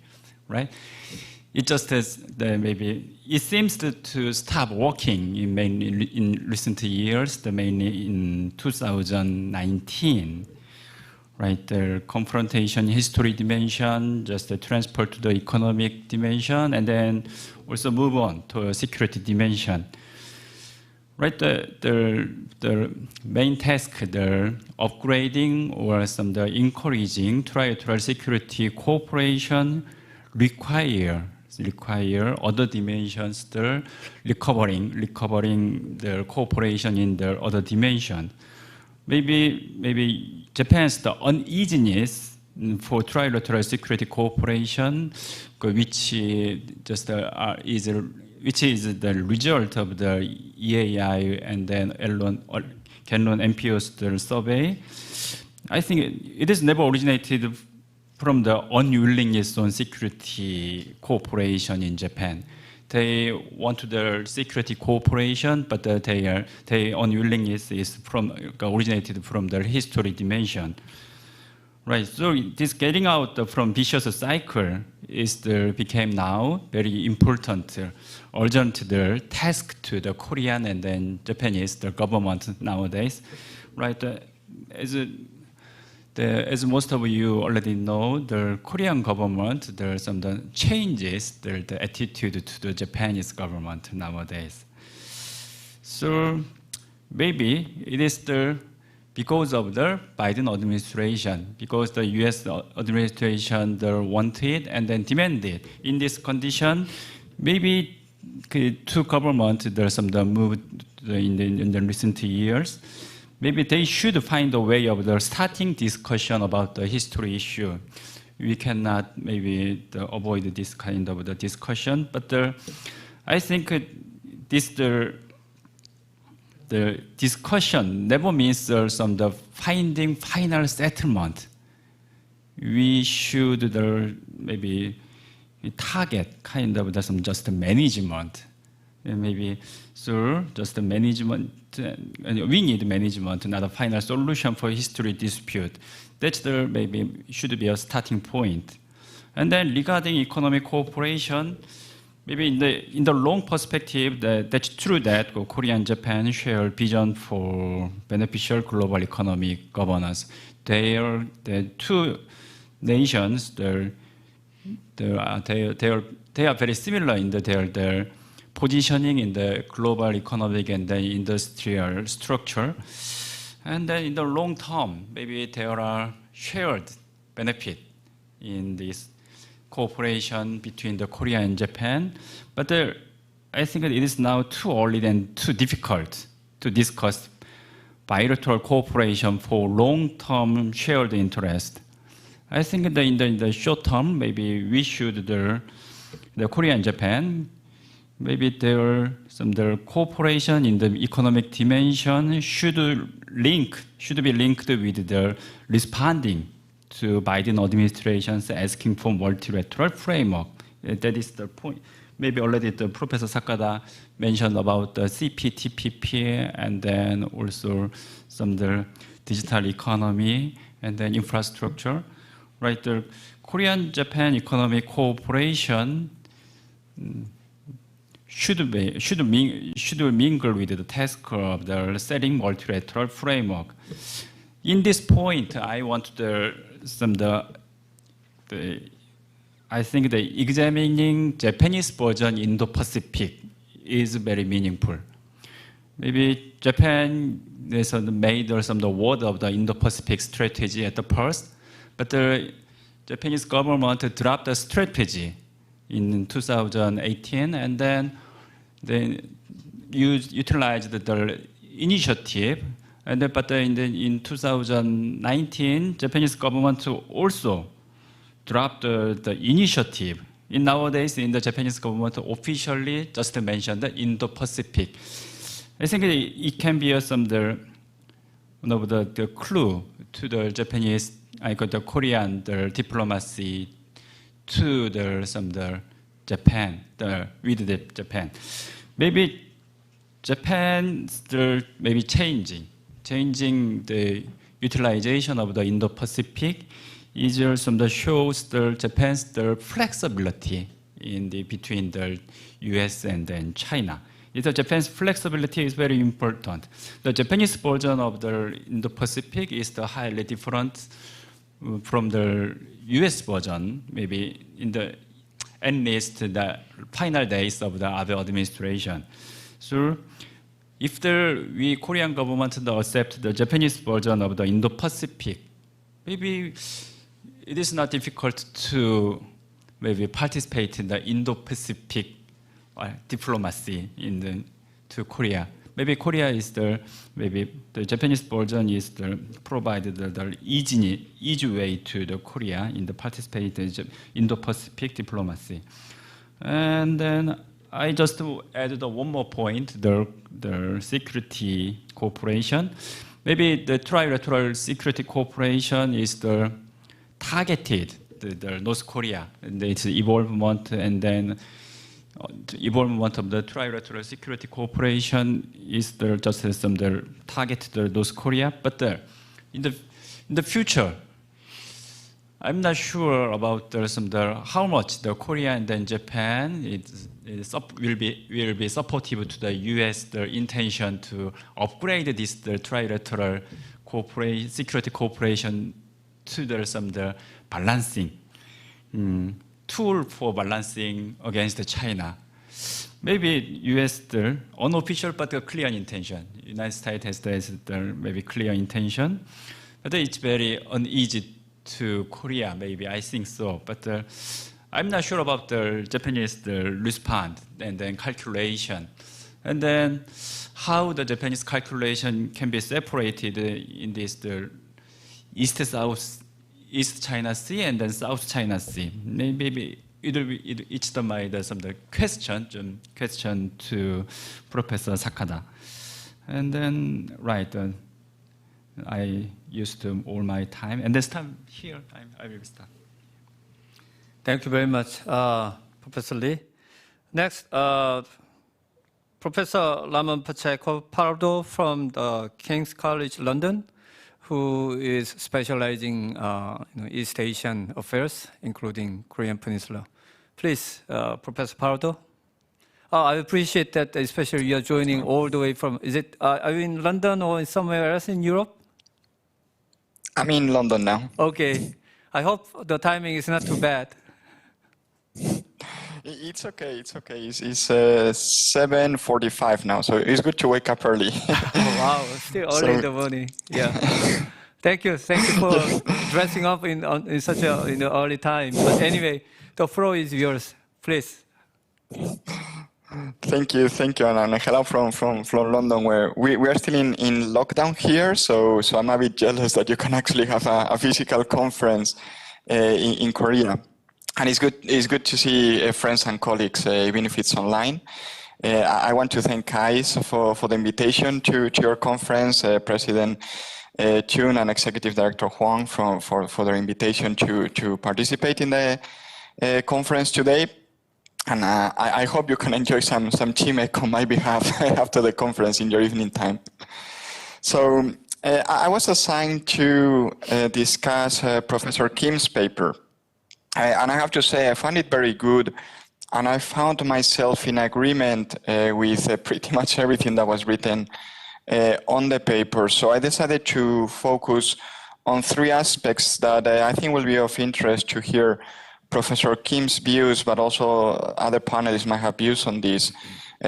right? It just has it seems to stop working in recent years, mainly in 2019. Right, the confrontation history dimension, just the transfer to the economic dimension, and then also move on to a security dimension. Right, the main task, the upgrading or encouraging trilateral security cooperation require other dimensions, the recovering the cooperation in the other dimension. Maybe Japan's uneasiness for trilateral security cooperation, which is the result of the EAI and then Kenlon MPO's survey. I think it is never originated from the unwillingness on security cooperation in Japan. They want the security cooperation, but their unwillingness is originated from the history dimension. Right, so this getting out from vicious cycle became now very important, urgent task to the Korean and then Japanese government nowadays. Right, as most of you already know, the Korean government, there are some changes, the attitude to the Japanese government nowadays. So maybe it is because of the Biden administration, because the U.S. administration wanted and then demanded. In this condition, maybe two governments there's some move in the recent years. Maybe they should find a way of starting discussion about the history issue. We cannot maybe avoid this kind of the discussion, but I think the discussion never means finding final settlement. We should maybe target kind of just management. Maybe just the management. We need management, not a final solution for history dispute. That's maybe should be a starting point. And then regarding economic cooperation, maybe in the long perspective, that's true that Korea and Japan share a vision for beneficial global economic governance. They are the two nations. They are very similar in their positioning in the global economic and the industrial structure. And then in the long term, maybe there are shared benefit in this cooperation between the Korea and Japan. But I think it is now too early and too difficult to discuss bilateral cooperation for long-term shared interest. I think in the short term, maybe we should, the Korea and Japan, maybe the cooperation in the economic dimension should be linked with the responding to Biden administration's asking for multilateral framework. That is the point. Maybe already the Professor Sakada mentioned about the CPTPP and then also some the digital economy and then infrastructure. Right, the Korean-Japan economic cooperation should mingle with the task of the setting multilateral framework. In this point, I want I think the examining Japanese version Indo-Pacific is very meaningful. Maybe Japan is made some the word of the Indo-Pacific strategy at the first, but the Japanese government dropped the strategy in 2018, and then they utilized the initiative. And then, but in 2019, Japanese government also dropped the initiative. Nowadays, in the Japanese government officially just mentioned the Indo-Pacific. I think it can be one of the clue to the Japanese, the Korean diplomacy to the Japan, with the Japan. Maybe Japan maybe changing the utilization of the Indo-Pacific is also shows Japan's flexibility between the U.S. and then China. Japan's flexibility is very important. The Japanese version of the Indo-Pacific is highly different from the U.S. version, maybe at least the final days of the Abe administration. So if we Korean government accept the Japanese version of the Indo-Pacific, maybe it is not difficult to maybe participate in the Indo-Pacific diplomacy to Korea. Maybe Korea is maybe the Japanese version is provided the easy way to the Korea in the participate in Indo-Pacific diplomacy. And then I just added one more point, the security cooperation. Maybe the trilateral security cooperation is targeted the North Korea and its involvement, and then involvement of the trilateral security cooperation is just target the North Korea. But in the future, I'm not sure about how much the Korea and then Japan will be supportive to the U.S. intention to upgrade this trilateral security cooperation to the balancing tool for balancing against China. Maybe U.S. unofficial but a clear intention. United States has maybe clear intention, but it's very uneasy to Korea. Maybe I think so, but I'm not sure about the Japanese response and then calculation, and then how the Japanese calculation can be separated in this East China Sea and then South China Sea. Maybe it's some question to Professor Sakada. And then, right, I used all my time. And this time here, I will start. Thank you very much, Professor Lee. Next, Professor Ramon Pacheco Pardo from the King's College London, who is specializing in East Asian affairs, including Korean Peninsula. Please, Professor Pardo. I appreciate that, especially you are joining all the way from, are you in London or somewhere else in Europe? I'm in London now. Okay. I hope the timing is not too bad. It's okay. It's okay. It's 7:45 now, so it's good to wake up early. Oh, wow, still early in the morning. Yeah. Thank you for dressing up in such a early time. But anyway, the floor is yours, please. Thank you, and hello from London, where we are still in lockdown here. So I'm a bit jealous that you can actually have a physical conference in Korea, and it's good to see friends and colleagues, even if it's online. I want to thank Kais for the invitation to your conference, President Chun and Executive Director Huang for their invitation to participate in the conference today. And I hope you can enjoy some chimek on my behalf after the conference in your evening time. So I was assigned to discuss Professor Kim's paper. And I have to say, I found it very good. And I found myself in agreement with pretty much everything that was written on the paper. So I decided to focus on three aspects that I think will be of interest to hear Professor Kim's views, but also other panelists might have views on this.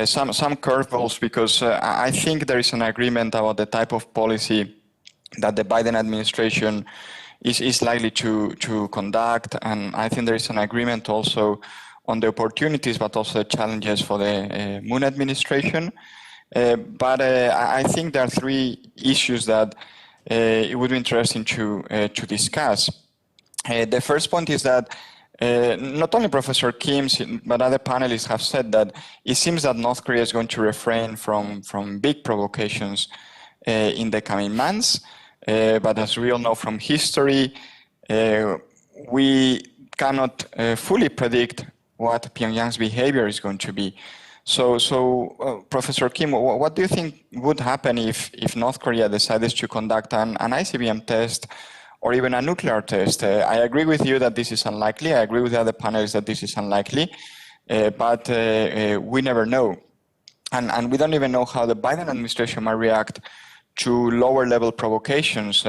Some curveballs, because I think there is an agreement about the type of policy that the Biden administration is likely to conduct, and I think there is an agreement also on the opportunities, but also the challenges for the Moon administration. But I think there are three issues that it would be interesting to discuss. The first point is that not only Professor Kim, but other panelists have said that it seems that North Korea is going to refrain from big provocations in the coming months. But as we all know from history, we cannot fully predict what Pyongyang's behavior is going to be. So Professor Kim, what do you think would happen if North Korea decides to conduct an ICBM test or even a nuclear test? I agree with you that this is unlikely. I agree with the other panelists that this is unlikely, but we never know. And we don't even know how the Biden administration might react to lower level provocations.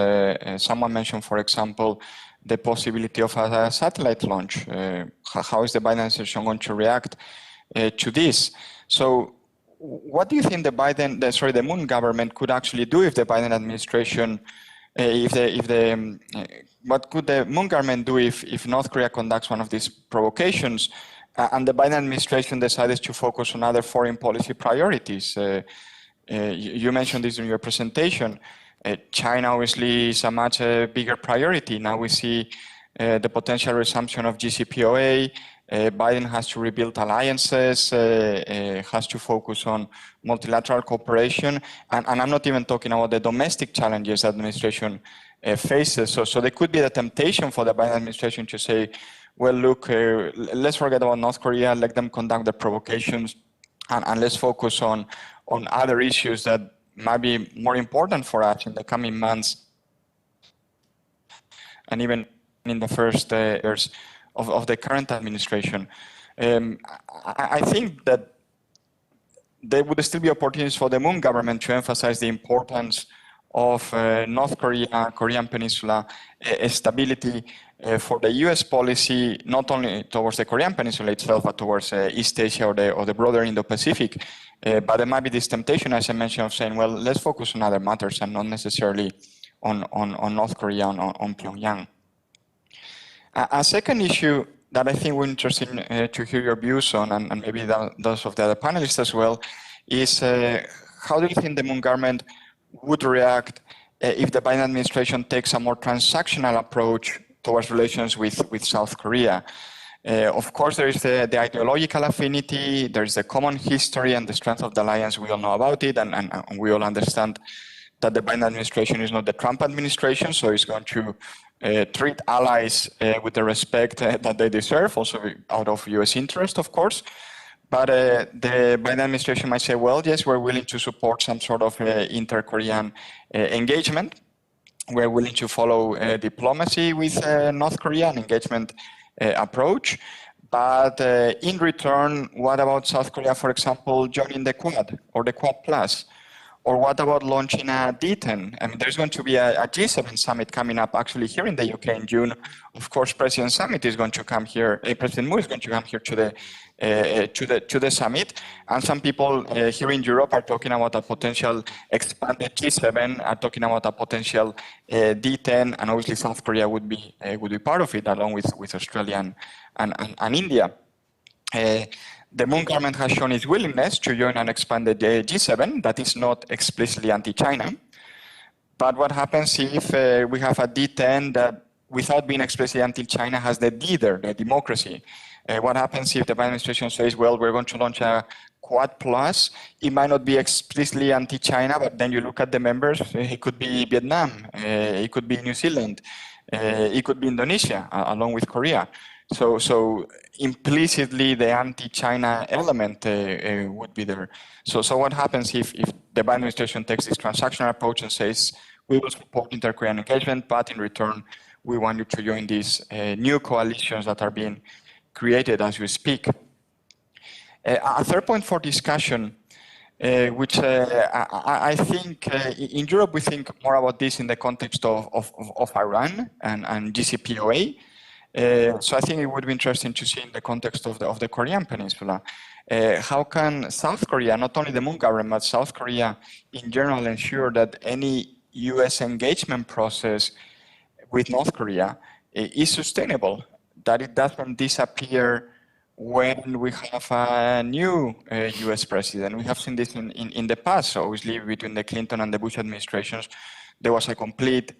Someone mentioned, for example, the possibility of a satellite launch. How is the Biden administration going to react to this? So what do you think the Moon government could actually do if the Biden administration what could the Moon government do if North Korea conducts one of these provocations and the Biden administration decides to focus on other foreign policy priorities? You mentioned this in your presentation. China obviously is a much bigger priority. Now we see the potential resumption of JCPOA. Biden has to rebuild alliances, has to focus on multilateral cooperation, and I'm not even talking about the domestic challenges the administration faces. So there could be the temptation for the Biden administration to say, well, look, let's forget about North Korea, let them conduct the provocations, and let's focus on other issues that might be more important for us in the coming months, and even in the first years of the current administration. I think that there would still be opportunities for the Moon government to emphasize the importance of North Korea, Korean Peninsula stability for the U.S. policy, not only towards the Korean Peninsula itself, but towards East Asia or the broader Indo-Pacific. But there might be this temptation, as I mentioned, of saying, well, let's focus on other matters and not necessarily on North Korea, on Pyongyang. A second issue that I think we're interested to hear your views on, and maybe those of the other panelists as well, is how do you think the Moon government would react if the Biden administration takes a more transactional approach towards relations with South Korea? Of course, there is the ideological affinity, there is the common history and the strength of the alliance. We all know about it, and we all understand that the Biden administration is not the Trump administration, so it's going to treat allies with the respect that they deserve, also out of U.S. interest, of course. But the Biden administration might say, well, yes, we're willing to support some sort of inter-Korean engagement. We're willing to follow diplomacy with North Korea, an engagement approach. But in return, what about South Korea, for example, joining the Quad or the Quad Plus? Or what about launching a D10? I mean, there's going to be a G7 summit coming up actually here in the UK in June. Of course, President Summit is going to come here. President Moon is going to come here to the summit. And some people here in Europe are talking about a potential expanded G7, are talking about a potential D10, and obviously South Korea would be part of it, along with Australia and India. The Moon government has shown its willingness to join an expanded G7 that is not explicitly anti-China. But what happens if we have a D10 that, without being explicitly anti-China, has the D there, the democracy? What happens if the Biden administration says, well, we're going to launch a Quad Plus? It might not be explicitly anti-China, but then you look at the members, it could be Vietnam, it could be New Zealand, it could be Indonesia, along with Korea. So implicitly, the anti-China element would be there. So what happens if the Biden administration takes this transactional approach and says, we will support inter-Korean engagement, but in return, we want you to join these new coalitions that are being created as we speak. A third point for discussion, which I think in Europe, we think more about this in the context of Iran and JCPOA. So I think it would be interesting to see in the context of the Korean Peninsula. How can South Korea, not only the Moon government, but South Korea in general, ensure that any US engagement process with North Korea is sustainable, that it doesn't disappear when we have a new US president? We have seen this in the past. So obviously, between the Clinton and the Bush administrations, there was a complete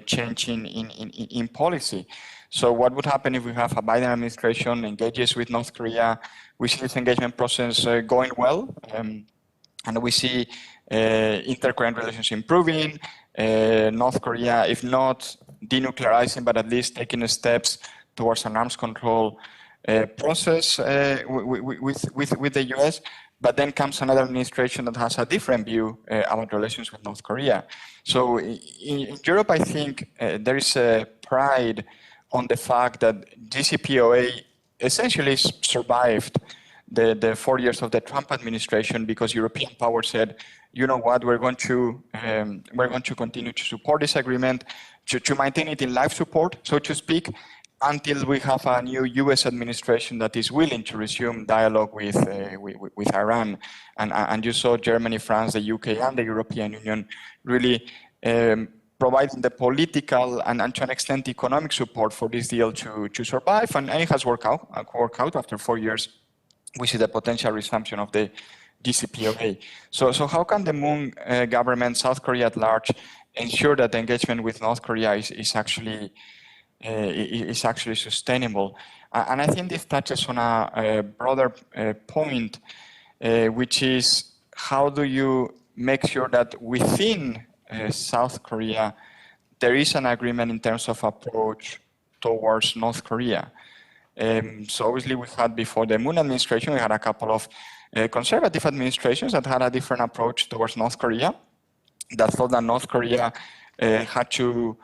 change in policy. So what would happen if we have a Biden administration engages with North Korea? We see this engagement process going well, and we see inter-Korean relations improving. North Korea, if not denuclearizing, but at least taking steps towards an arms control process with the US. But then comes another administration that has a different view about relations with North Korea. So in Europe, I think there is a pride on the fact that JCPOA essentially survived the 4 years of the Trump administration because European powers said, you know what, we're going to continue to support this agreement, to maintain it in life support, so to speak, until we have a new US administration that is willing to resume dialogue with Iran. And you saw Germany, France, the UK, and the European Union really providing the political and to an extent economic support for this deal to survive, and it has worked out after 4 years. We see the potential resumption of the JCPOA. So how can the Moon government, South Korea at large, ensure that the engagement with North Korea is actually sustainable? And I think this touches on a broader point, which is how do you make sure that within South Korea, there is an agreement in terms of approach towards North Korea. So obviously we had before the Moon administration, we had a couple of conservative administrations that had a different approach towards North Korea, that thought that North Korea had to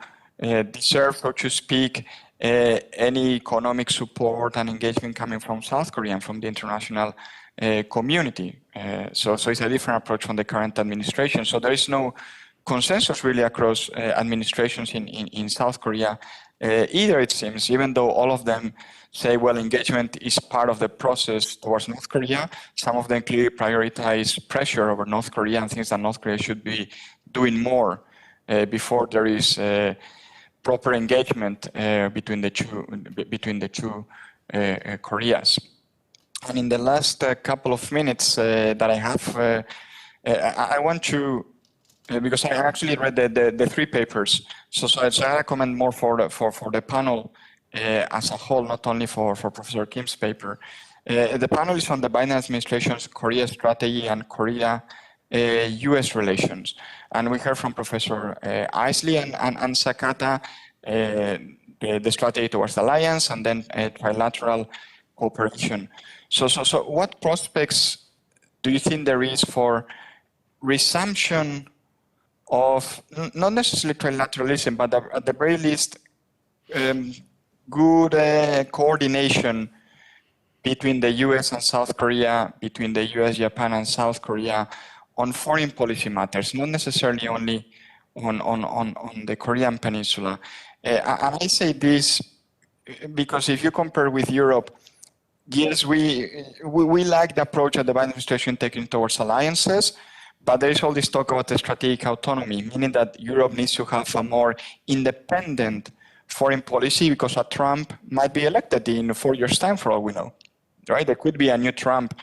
deserve, so to speak, any economic support and engagement coming from South Korea and from the international community. So it's a different approach from the current administration. So there is no consensus really across administrations in South Korea either, it seems, even though all of them say, well, engagement is part of the process towards North Korea. Some of them clearly prioritize pressure over North Korea and things that North Korea should be doing more before there is proper engagement between the two Koreas. And in the last couple of minutes that I have, I want to, because I actually read the three papers, so I recommend more for the panel as a whole, not only for Professor Kim's paper. The panel is on the Biden administration's Korea strategy and Korea-U.S. relations. And we heard from Professor Isley and Sakata the strategy towards the alliance and then trilateral cooperation. So what prospects do you think there is for resumption of, not necessarily trilateralism, but at the very least, good coordination between the US and South Korea, between the US, Japan, and South Korea on foreign policy matters, not necessarily only on the Korean Peninsula. And I say this because if you compare with Europe, yes, we like the approach that the Biden administration taking towards alliances, but there is all this talk about the strategic autonomy, meaning that Europe needs to have a more independent foreign policy because a Trump might be elected in 4 years' time, for all we know, right? There could be a new Trump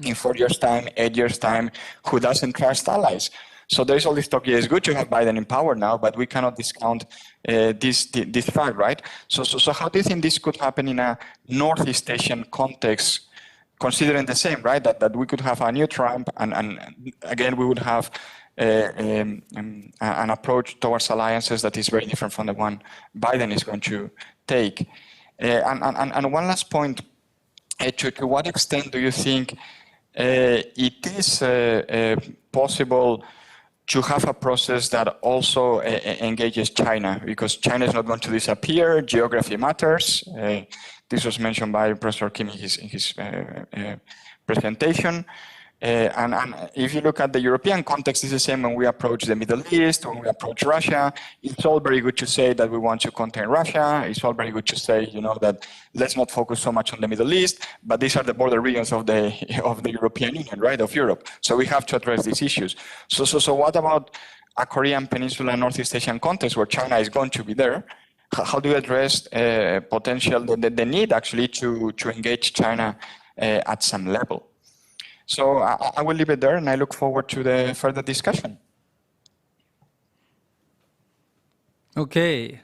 in 4 years' time, 8 years' time, who doesn't trust allies. So there's all this talk. Yeah, it's good to have Biden in power now, but we cannot discount this fact, right? So how do you think this could happen in a Northeast Asian context, considering the same, right? That we could have a new Trump, and again, we would have an approach towards alliances that is very different from the one Biden is going to take. And one last point, to what extent do you think it is possible to have a process that also engages China? Because China is not going to disappear, geography matters. This was mentioned by Professor Kim in his presentation. And if you look at the European context, it's the same when we approach the Middle East, when we approach Russia. It's all very good to say that we want to contain Russia. It's all very good to say, that let's not focus so much on the Middle East, but these are the border regions of the European Union, right, of Europe. So we have to address these issues. So what about a Korean Peninsula, Northeast Asian context where China is going to be there? How do you address the need actually to engage China at some level? So I will leave it there, and I look forward to the further discussion. Okay.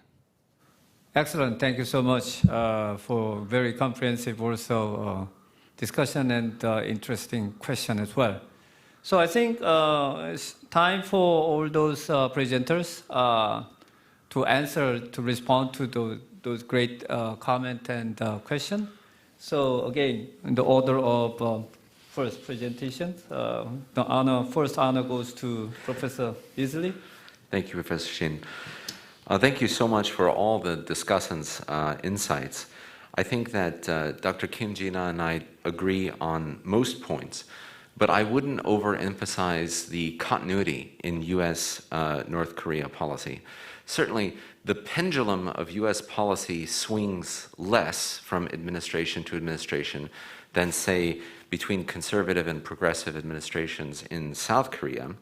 Excellent. Thank you so much for very comprehensive also discussion and interesting question as well. So I think it's time for all those presenters to answer, to respond to those great comment and question. So again, in the order of first presentation, the first honor goes to Professor Beasley. Thank you, Professor Shin. Thank you so much for all the discussants' insights. I think that Dr. Kim Ji-na and I agree on most points, but I wouldn't overemphasize the continuity in U.S.-North Korea policy. Certainly, the pendulum of U.S. policy swings less from administration to administration than, say, between conservative and progressive administrations in South Korea.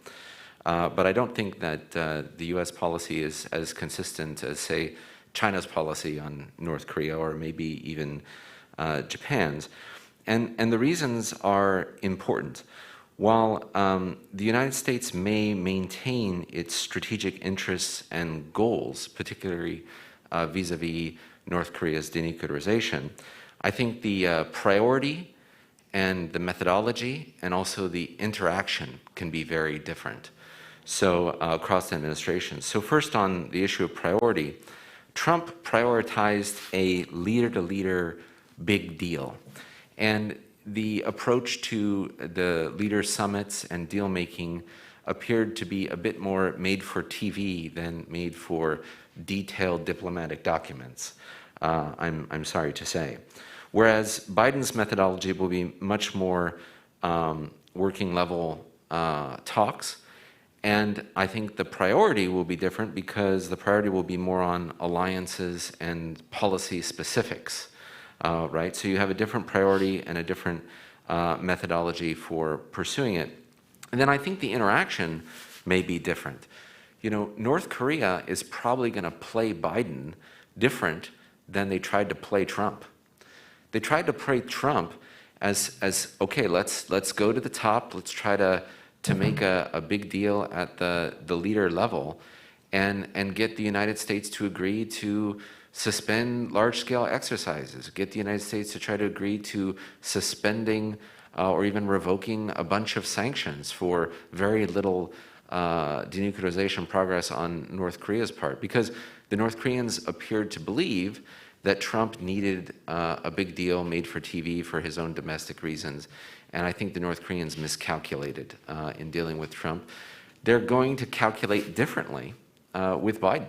But I don't think that the U.S. policy is as consistent as, say, China's policy on North Korea or maybe even Japan's. And the reasons are important. While the United States may maintain its strategic interests and goals, particularly vis-a-vis North Korea's denuclearization, I think the priority and the methodology and also the interaction can be very different. So across the administration. So first on the issue of priority, Trump prioritized a leader-to-leader big deal. And the approach to the leader summits and deal-making appeared to be a bit more made for TV than made for detailed diplomatic documents, I'm sorry to say. Whereas Biden's methodology will be much more working level talks, and I think the priority will be different because the priority will be more on alliances and policy specifics, right? So you have a different priority and a different methodology for pursuing it. And then I think the interaction may be different. North Korea is probably going to play Biden different than they tried to play Trump. They tried to play Trump as okay, let's go to the top, let's try to make a big deal at the leader level and get the United States to agree to suspend large-scale exercises, get the United States to try to agree to suspending or even revoking a bunch of sanctions for very little denuclearization progress on North Korea's part, because the North Koreans appeared to believe that Trump needed a big deal made for TV for his own domestic reasons. And I think the North Koreans miscalculated in dealing with Trump. They're going to calculate differently with Biden.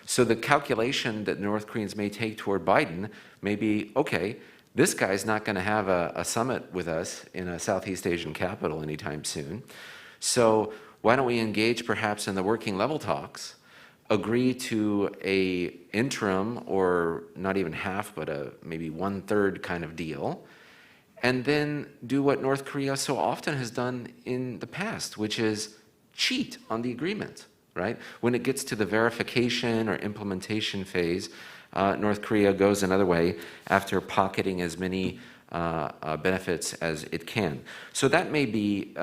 So the calculation that the North Koreans may take toward Biden may be, okay, this guy's not going to have a summit with us in a Southeast Asian capital anytime soon. So why don't we engage perhaps in the working level talks, agree to a interim or not even half, but a maybe 1/3 kind of deal, and then do what North Korea so often has done in the past, which is cheat on the agreement, right? When it gets to the verification or implementation phase, North Korea goes another way after pocketing as many benefits as it can. So that may be,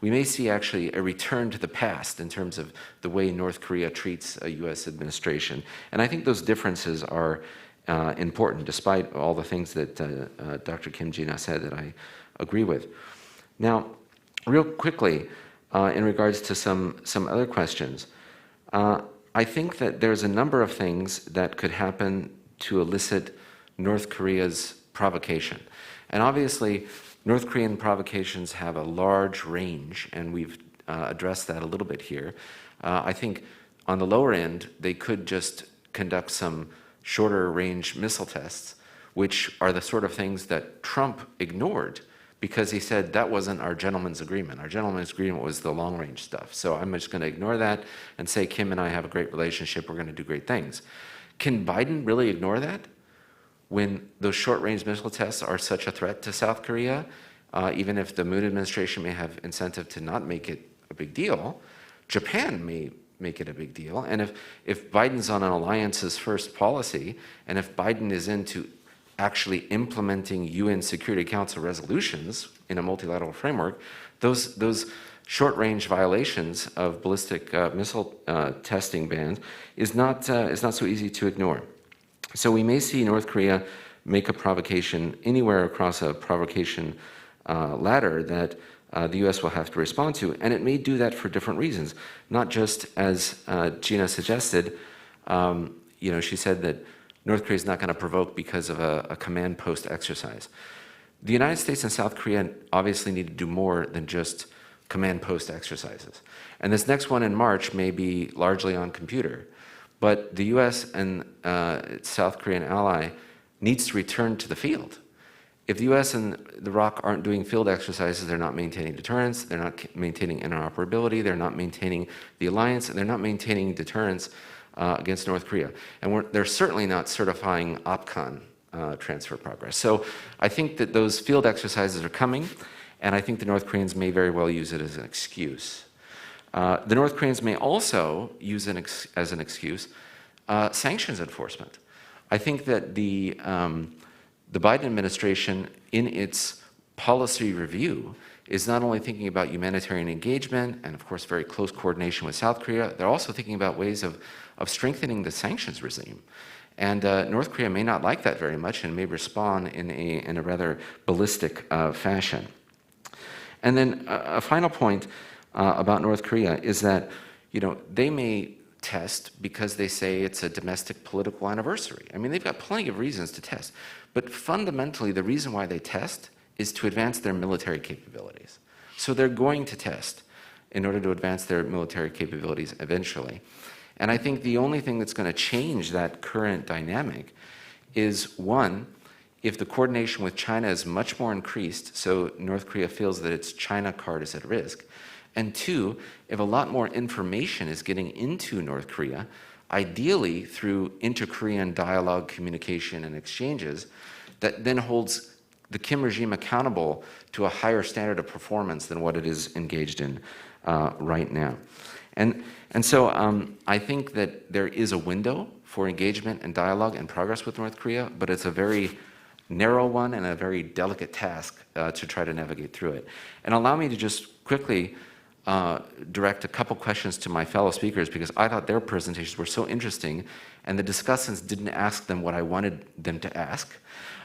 we may see actually a return to the past in terms of the way North Korea treats a U.S. administration. And I think those differences are important, despite all the things that Dr. Kim Ji-na said that I agree with. Now, real quickly, in regards to some other questions, I think that there's a number of things that could happen to elicit North Korea's provocation. And obviously, North Korean provocations have a large range, and we've addressed that a little bit here. I think on the lower end, they could just conduct some shorter range missile tests, which are the sort of things that Trump ignored because he said that wasn't our gentleman's agreement. Our gentleman's agreement was the long range stuff. So I'm just going to ignore that and say Kim and I have a great relationship, we're going to do great things. Can Biden really ignore that when those short range missile tests are such a threat to South Korea? Even if the Moon administration may have incentive to not make it a big deal, Japan may make it a big deal. And if Biden's on an alliances first policy, and if Biden is into actually implementing UN Security Council resolutions in a multilateral framework, those short-range violations of ballistic missile testing bans is not so easy to ignore. So we may see North Korea make a provocation anywhere across a provocation ladder that the U.S. will have to respond to, and it may do that for different reasons. Not just as Gina suggested, she said that North Korea is not going to provoke because of a command post exercise. The United States and South Korea obviously need to do more than just command post exercises. And this next one in March may be largely on computer, but the U.S. and its South Korean ally needs to return to the field. If the U.S. and the ROC aren't doing field exercises, they're not maintaining deterrence, they're not maintaining interoperability, they're not maintaining the alliance, and they're not maintaining deterrence against North Korea. And they're certainly not certifying OPCON transfer progress. So I think that those field exercises are coming, and I think the North Koreans may very well use it as an excuse. The North Koreans may also use as an excuse sanctions enforcement. I think that the Biden administration, in its policy review, is not only thinking about humanitarian engagement and, of course, very close coordination with South Korea, they're also thinking about ways of strengthening the sanctions regime. And North Korea may not like that very much and may respond in a rather ballistic fashion. And then a final point about North Korea is that, they may test because they say it's a domestic political anniversary. I mean, they've got plenty of reasons to test. But fundamentally, the reason why they test is to advance their military capabilities. So they're going to test in order to advance their military capabilities eventually. And I think the only thing that's going to change that current dynamic is, one, if the coordination with China is much more increased, so North Korea feels that its China card is at risk, and two, if a lot more information is getting into North Korea, ideally through inter-Korean dialogue, communication, and exchanges, that then holds the Kim regime accountable to a higher standard of performance than what it is engaged in right now. And so I think that there is a window for engagement and dialogue and progress with North Korea, but it's a very narrow one and a very delicate task to try to navigate through it. And allow me to just quickly direct a couple questions to my fellow speakers, because I thought their presentations were so interesting and the discussants didn't ask them what I wanted them to ask.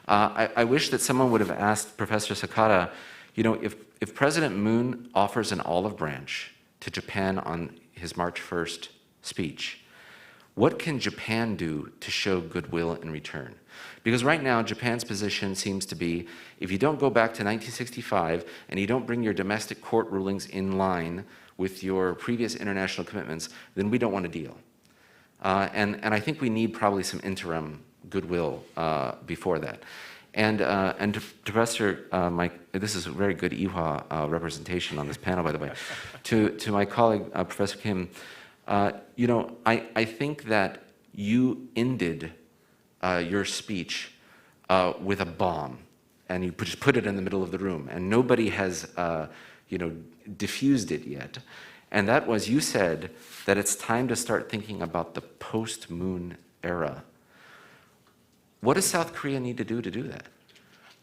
I wish that someone would have asked Professor Sakata, if President Moon offers an olive branch to Japan on his March 1st speech, what can Japan do to show goodwill in return? Because right now, Japan's position seems to be, if you don't go back to 1965 and you don't bring your domestic court rulings in line with your previous international commitments, then we don't want a deal. And I think we need probably some interim goodwill before that. And to Professor Mike, this is a very good Ewha representation on this panel, by the way. To my colleague, Professor Kim, you know, I think that you ended your speech with a bomb, and you just put it in the middle of the room, and nobody has, you know, diffused it yet. And that was, you said that it's time to start thinking about the post-moon era. What does South Korea need to do that?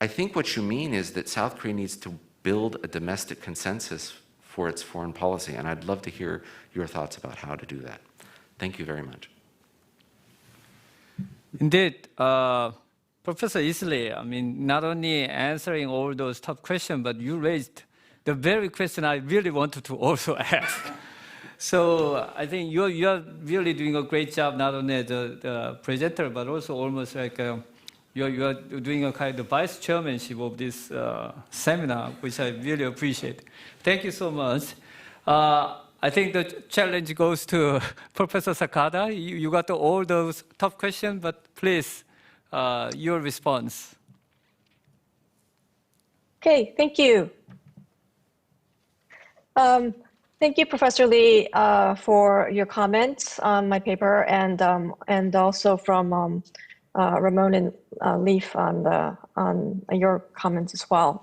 I think what you mean is that South Korea needs to build a domestic consensus for its foreign policy, and I'd love to hear your thoughts about how to do that. Thank you very much. Indeed, Professor Isley, I mean, not only answering all those tough questions, but you raised the very question I really wanted to also ask. So I think you're really doing a great job, not only as the presenter, but also almost like you're doing a kind of vice chairmanship of this seminar, which I really appreciate. Thank you so much. I think the challenge goes to Professor Sakata. You got all those tough questions, but please, your response. Okay, thank you. Thank you, Professor Lee, for your comments on my paper, and also from Ramon and Leaf on your comments as well.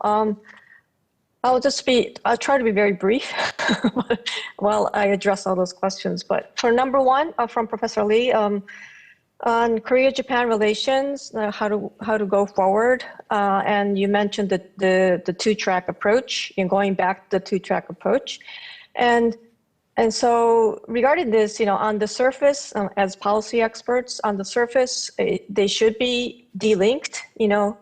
I'll try to be very brief while I address all those questions. But for number one, from Professor Lee, on Korea-Japan relations, how to go forward, and you mentioned the two-track approach, and going back to the two-track approach. And so regarding this, you know, on the surface, as policy experts, on the surface, they should be delinked, you know,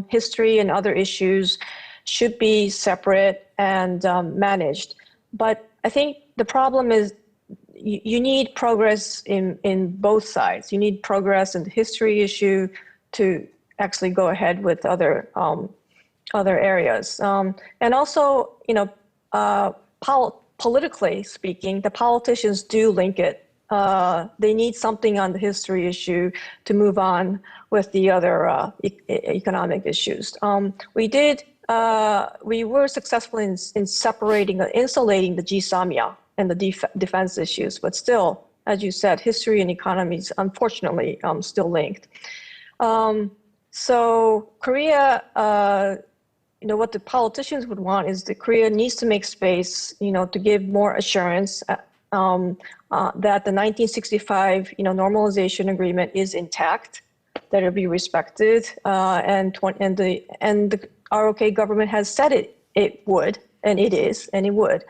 history and other issues should be separate and managed. But I think the problem is you need progress in both sides. You need progress in the history issue to actually go ahead with other areas. And also, you know, politically speaking, the politicians do link it. They need something on the history issue to move on with the other economic issues. We were successful in separating, insulating the GSAMYA and the defense issues, but still, as you said, history and economies, unfortunately, still linked. So Korea, you know, what the politicians would want is that Korea needs to make space, you know, to give more assurance that the 1965, you know, normalization agreement is intact, that it'll be respected, and the ROK government has said it would, and it is, and it would,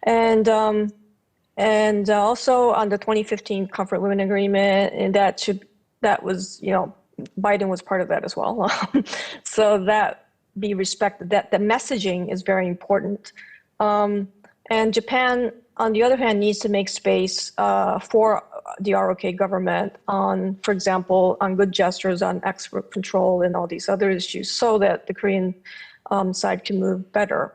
and also on the 2015 Comfort Women Agreement, and that was, you know, Biden was part of that as well, so that be respected. That the messaging is very important, and Japan, on the other hand, needs to make space for the ROK government on, for example, on good gestures on export control and all these other issues, so that the Korean side can move better.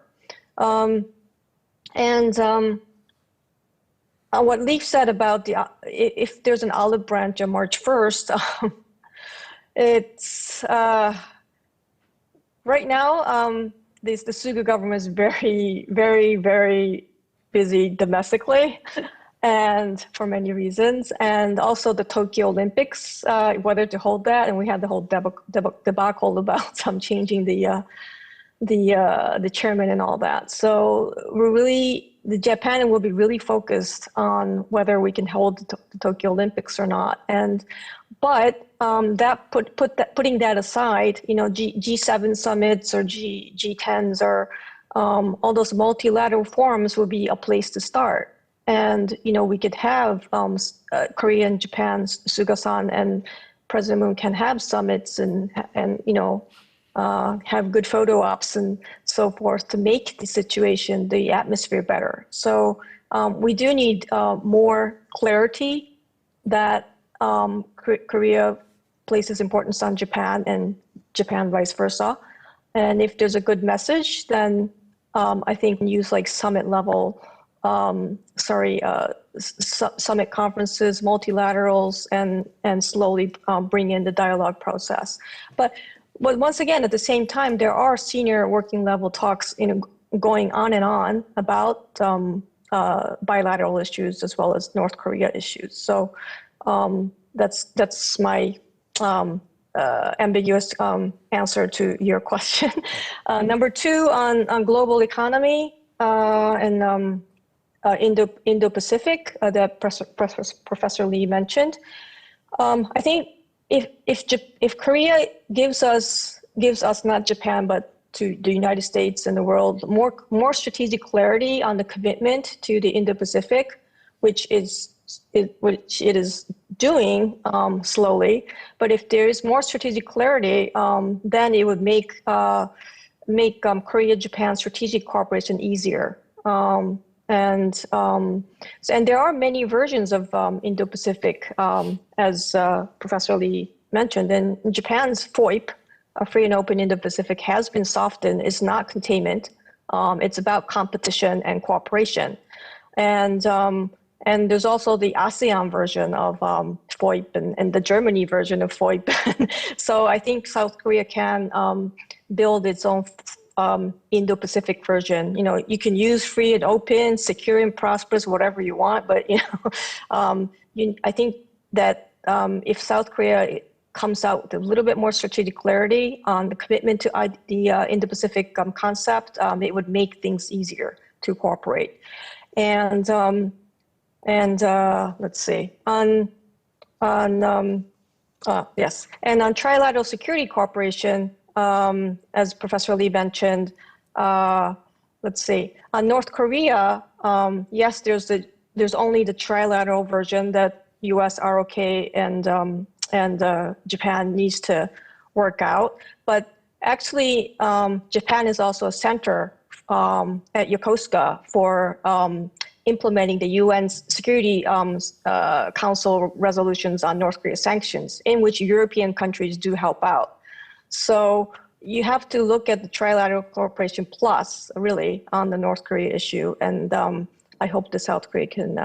What Leaf said about if there's an olive branch on March 1st, it's right now the Suga government is very, very, very busy domestically, and for many reasons, and also the Tokyo Olympics, whether to hold that, and we had the whole debacle about changing the chairman and all that. So the Japan will be really focused on whether we can hold the Tokyo Olympics or not, but putting that aside, you know, G7 summits or G10s or all those multilateral forums will be a place to start. And, you know, we could have Korea and Japan, Suga-san and President Moon can have summits and you know, have good photo ops and so forth to make the situation, the atmosphere better. So we do need more clarity that Korea places importance on Japan and Japan vice versa. And if there's a good message, then I think use like summit level, summit conferences, multilaterals, and slowly bring in the dialogue process. But but once again, at the same time, there are senior working level talks, going on and on about bilateral issues as well as North Korea issues. So that's my ambiguous answer to your question. Number two, on global economy and Indo-Pacific that Professor Lee mentioned. I think if Korea gives us not Japan but to the United States and the world more strategic clarity on the commitment to the Indo-Pacific, which it is doing slowly, but if there is more strategic clarity, then it would make Korea-Japan strategic cooperation easier. And there are many versions of Indo-Pacific, as Professor Lee mentioned. And Japan's FOIP, a free and open Indo-Pacific, has been softened. It's not containment. It's about competition and cooperation. And there's also the ASEAN version of FOIP and the Germany version of FOIP. So I think South Korea can build its own Indo-Pacific version. You can use free and open, secure and prosperous, whatever you want. But I think that if South Korea comes out with a little bit more strategic clarity on the commitment to the Indo-Pacific concept, it would make things easier to cooperate. And let's see, and on trilateral security cooperation, as Professor Lee mentioned, let's see, on North Korea, yes, there's only the trilateral version that U.S., ROK, and Japan needs to work out. But actually, Japan is also a center at Yokosuka for implementing the UN Security Council resolutions on North Korea sanctions, in which European countries do help out. So you have to look at the trilateral cooperation plus, really, on the North Korea issue. And I hope the South Korea can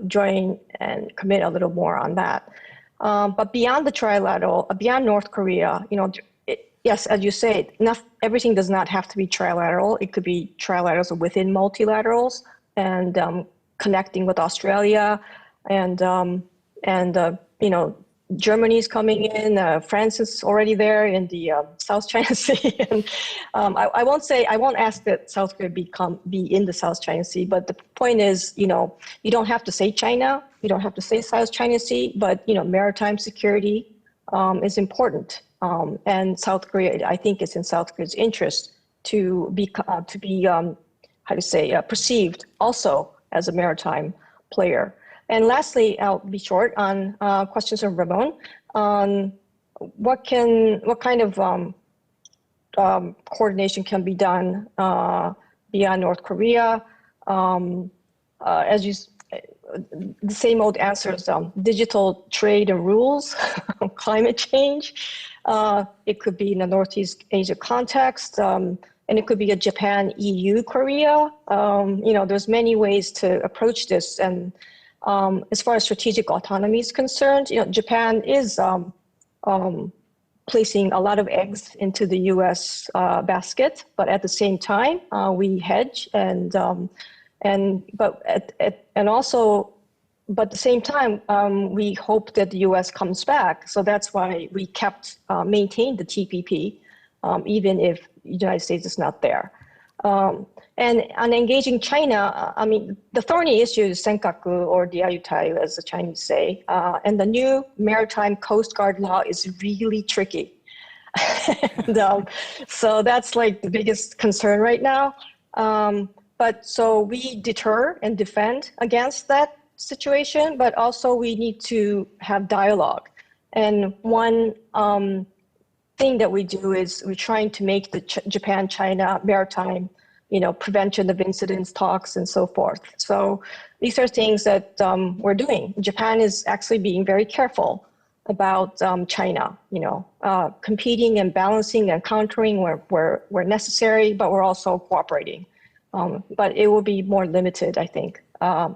join and commit a little more on that. But beyond the trilateral, beyond North Korea, yes, as you say, everything does not have to be trilateral. It could be trilaterals within multilaterals, and connecting with Australia, and Germany's coming in, France is already there in the South China Sea. And I won't ask that South Korea be in the South China Sea, but the point is, you don't have to say China, you don't have to say South China Sea, but maritime security is important. And South Korea, I think it's in South Korea's interest to be perceived also as a maritime player. And lastly, I'll be short on questions from Ramon on what kind of coordination can be done beyond North Korea. The same old answers: digital trade and rules, climate change. It could be in a Northeast Asia context. And it could be a Japan, EU, Korea. There's many ways to approach this. And as far as strategic autonomy is concerned, Japan is placing a lot of eggs into the U.S. basket, but at the same time, we hedge but at the same time, we hope that the U.S. comes back. So that's why we maintained the TPP, even if the United States is not there. And on engaging China, the thorny issue is senkaku, or diayutayu, as the Chinese say. And the new maritime Coast Guard law is really tricky. And, so that's like the biggest concern right now. But so we deter and defend against that situation, but also we need to have dialogue. And one thing that we do is we're trying to make the Japan-China maritime, prevention of incidents talks and so forth. So these are things that we're doing. Japan is actually being very careful about China, competing and balancing and countering where necessary, but we're also cooperating. But it will be more limited, I think,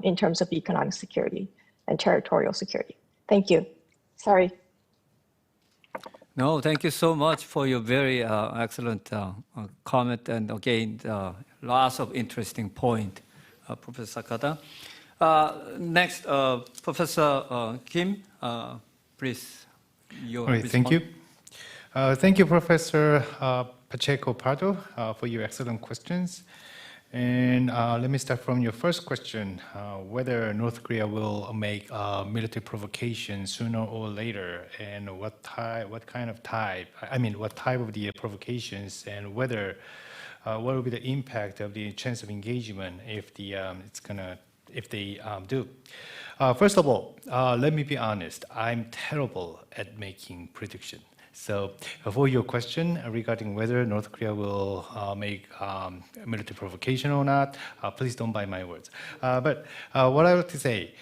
in terms of economic security and territorial security. Thank you. Sorry. No, thank you so much for your very excellent comment, and again, lots of interesting point, Professor Sakata. Next, Professor Kim, please. All right, thank you. Thank you, Professor Pacheco Pardo, for your excellent questions. And let me start from your first question, whether North Korea will make military provocation sooner or later, and what type of the provocations, and whether what will be the impact of the chance of engagement if they do. First of all, let me be honest. I'm terrible at making predictions. So for your question regarding whether North Korea will make military provocation or not, please don't buy my words. But what I want to say,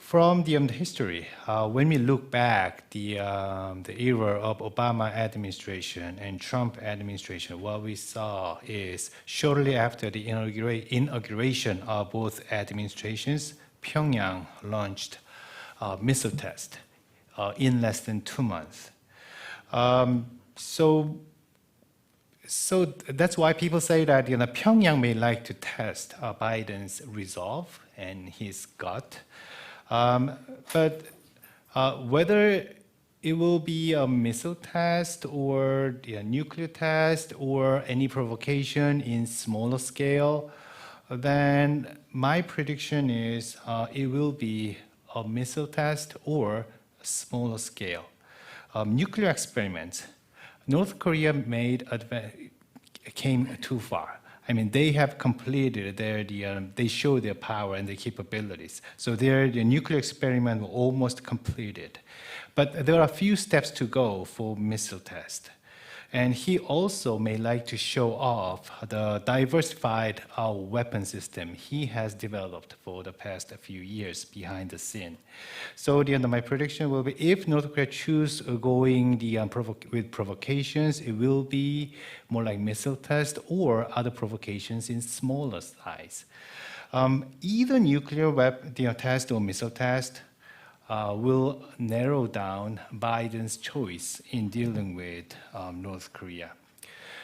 from the history, when we look back the era of Obama administration and Trump administration, what we saw is shortly after the inauguration of both administrations, Pyongyang launched missile test in less than 2 months. So that's why people say that Pyongyang may like to test Biden's resolve and his gut, but whether it will be a missile test or a nuclear test or any provocation in smaller scale, then my prediction is it will be a missile test or a smaller scale. Nuclear experiments, North Korea came too far. I mean, they have completed they show their power and their capabilities. So the nuclear experiment was almost completed. But there are a few steps to go for missile test. And he also may like to show off the diversified weapon system he has developed for the past few years behind the scene. So my prediction will be, if North Korea chooses going with provocations, it will be more like missile test or other provocations in smaller size. Either nuclear weapon test or missile test will narrow down Biden's choice in dealing with North Korea.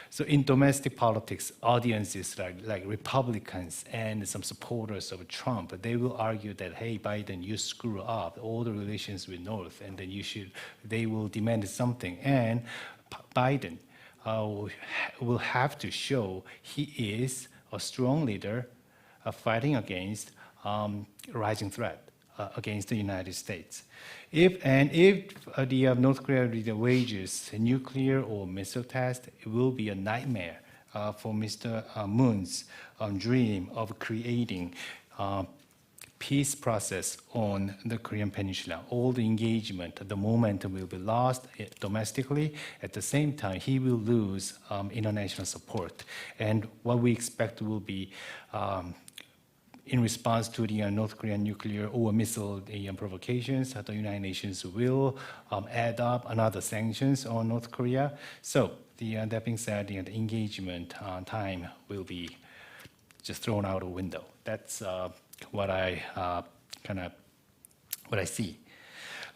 So in domestic politics, audiences like Republicans and some supporters of Trump, they will argue that, hey, Biden, you screw up all the relations with North, and then they will demand something. And Biden will have to show he is a strong leader fighting against rising threat against the United States. If the North Korea wages nuclear or missile test, it will be a nightmare for Mr. Moon's dream of creating peace process on the Korean Peninsula. All the engagement, the momentum will be lost domestically. At the same time, he will lose international support. And what we expect will be in response to the North Korean nuclear or missile provocations, the United Nations will add up another sanctions on North Korea. So that being said, the engagement time will be just thrown out a window. That's what I see.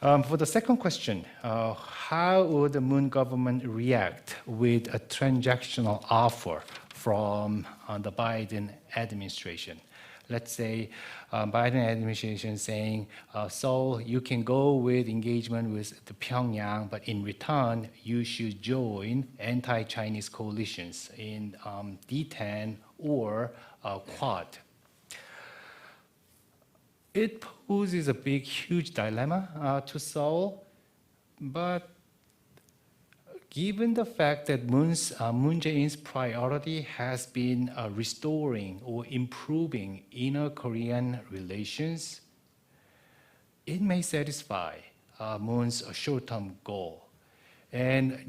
For the second question, how would the Moon government react with a transactional offer from the Biden administration? Let's say Biden administration saying, Seoul, you can go with engagement with the Pyongyang, but in return, you should join anti-Chinese coalitions in D10 or Quad. It poses a big, huge dilemma to Seoul, but given the fact that Moon Jae-in's priority has been restoring or improving inner Korean relations, it may satisfy Moon's short-term goal. And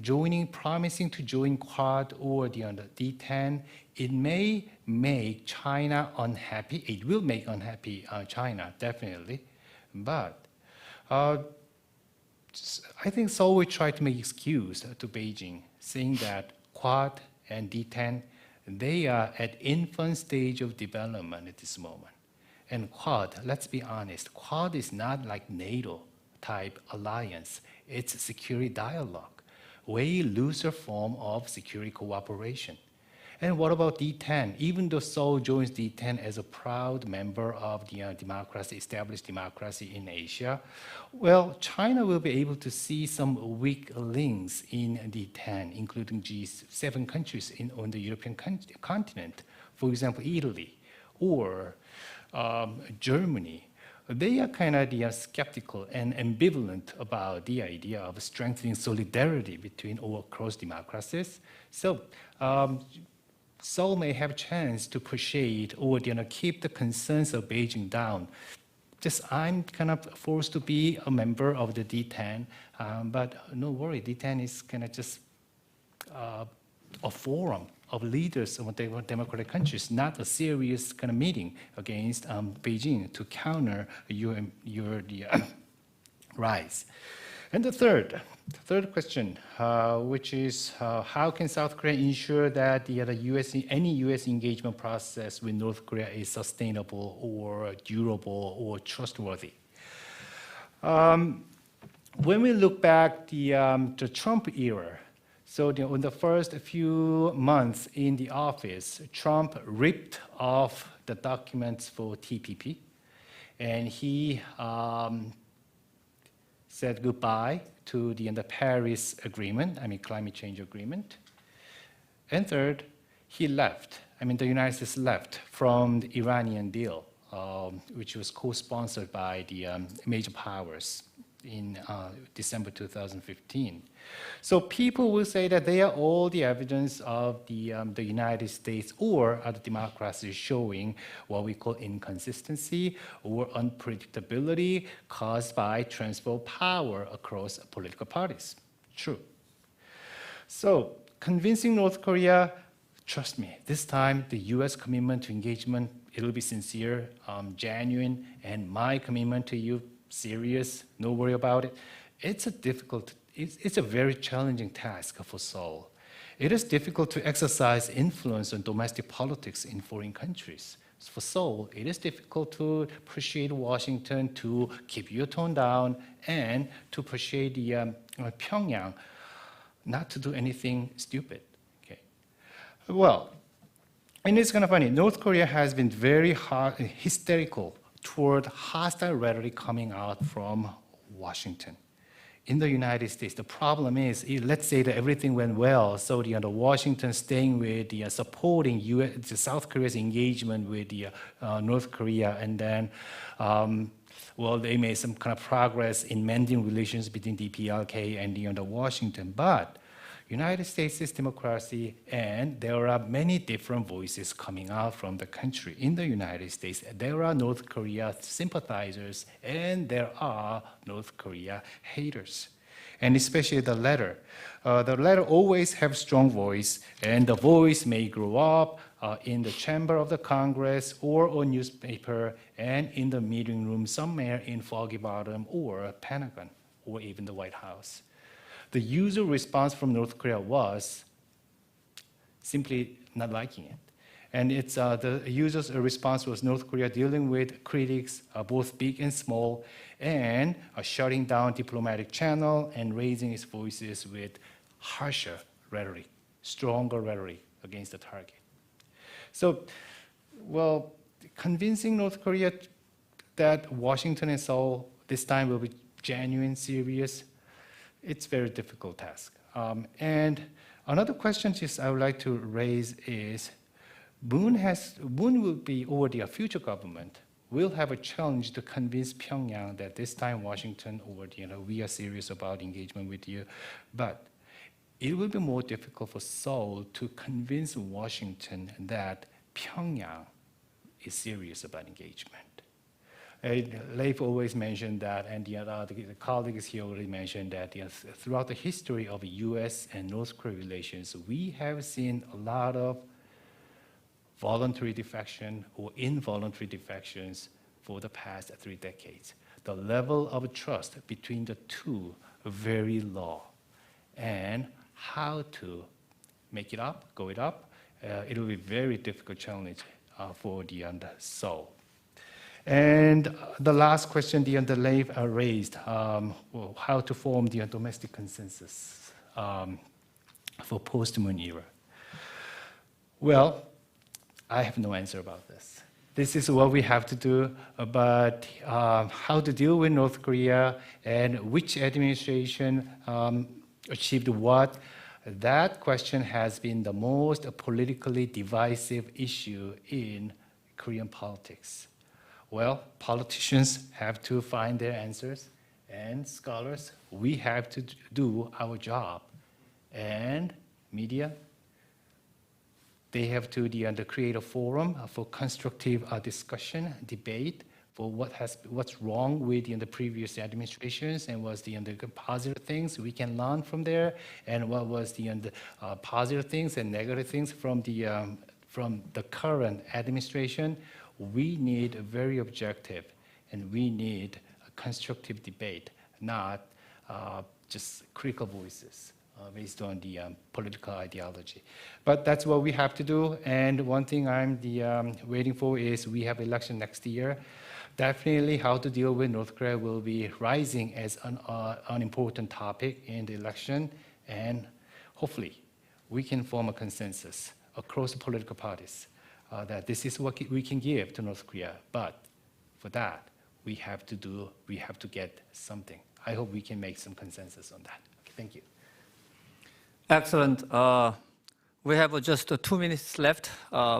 promising to join Quad or the D10, it may make China unhappy. It will make unhappy China, definitely. But I think Seoul will try to make excuse to Beijing, saying that Quad and D10, they are at infant stage of development at this moment. And Quad, let's be honest, Quad is not like NATO type alliance. It's security dialogue, way looser form of security cooperation. And what about D10? Even though Seoul joins D10 as a proud member of the established democracy in Asia, well, China will be able to see some weak links in D10, including G7 countries on the European continent. For example, Italy or Germany. They are kind of skeptical and ambivalent about the idea of strengthening solidarity between or across democracies. So Seoul may have a chance to persuade or keep the concerns of Beijing down. I'm kind of forced to be a member of the D10, but no worry, D10 is kind of just a forum of leaders of democratic countries, not a serious kind of meeting against Beijing to counter your rise. And the third question, which is how can South Korea ensure that any U.S. engagement process with North Korea is sustainable or durable or trustworthy? When we look back the Trump era, so in the first few months in the office, Trump ripped off the documents for TPP, and he said goodbye to the Paris Agreement, climate change agreement. And third, he left. The United States left from the Iranian deal, which was co-sponsored by the major powers in December 2015. So people will say that they are all the evidence of the United States or other democracies showing what we call inconsistency or unpredictability caused by transfer of power across political parties. True. So convincing North Korea, trust me, this time the US commitment to engagement, it'll be sincere, genuine, and my commitment to you, serious, no worry about it. It's a very challenging task for Seoul. It is difficult to exercise influence on domestic politics in foreign countries. For Seoul, it is difficult to persuade Washington to keep your tone down and to persuade Pyongyang not to do anything stupid. Okay. Well, and it's kind of funny. North Korea has been very hysterical toward hostile rhetoric coming out from Washington. In the United States, the problem is, let's say that everything went well, so the Washington staying with supporting South Korea's engagement with North Korea, and then, they made some kind of progress in mending relations between DPRK and Washington. But United States is democracy, and there are many different voices coming out from the country. In the United States, there are North Korea sympathizers, and there are North Korea haters. And especially the latter. The latter always have strong voice, and the voice may grow up in the chamber of the Congress or on newspaper and in the meeting room somewhere in Foggy Bottom or Pentagon or even the White House. The usual response from North Korea was simply not liking it. And the usual response was North Korea dealing with critics, both big and small, and shutting down diplomatic channel and raising its voices with harsher rhetoric, stronger rhetoric against the target. So, convincing North Korea that Washington and Seoul this time will be genuine, serious, it's a very difficult task. And another question I would like to raise is, Moon will be, or the future government will have a challenge to convince Pyongyang that this time Washington or we are serious about engagement with you. But it will be more difficult for Seoul to convince Washington that Pyongyang is serious about engagement. Leif always mentioned that, and the colleagues here already mentioned that throughout the history of U.S. and North Korea relations, we have seen a lot of voluntary defection or involuntary defections for the past 3 decades. The level of trust between the two very low, and how to make it up, go it up, it will be very difficult challenge for the Seoul. And the last question the Leif raised, how to form the domestic consensus for post-Moon era. Well, I have no answer about this. This is what we have to do, but how to deal with North Korea and which administration achieved what, that question has been the most politically divisive issue in Korean politics. Well, politicians have to find their answers, and scholars, we have to do our job. And media, they have to create a forum for constructive discussion, debate, for what's wrong with the previous administrations and what's the positive things we can learn from there, and what was the positive things and negative things from the current administration. We need a very objective, and we need a constructive debate, not just critical voices based on the political ideology. But that's what we have to do. And one thing I'm waiting for is we have election next year. Definitely how to deal with North Korea will be rising as an important topic in the election. And hopefully we can form a consensus across the political parties that this is what we can give to North Korea. But for that, we have to get something. I hope we can make some consensus on that. Okay, thank you. Excellent. We have just 2 minutes left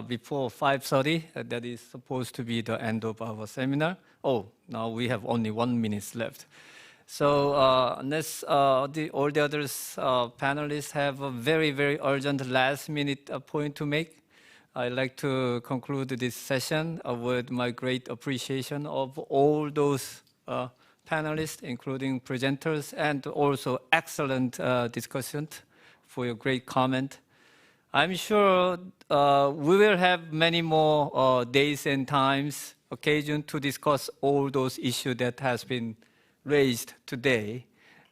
before 5:30. That is supposed to be the end of our seminar. Oh, now we have only 1 minute left. So unless all the others panelists have a very, very urgent last-minute point to make, I'd like to conclude this session with my great appreciation of all those panelists, including presenters, and also excellent discussion for your great comment. I'm sure we will have many more days and times, occasion to discuss all those issues that has been raised today.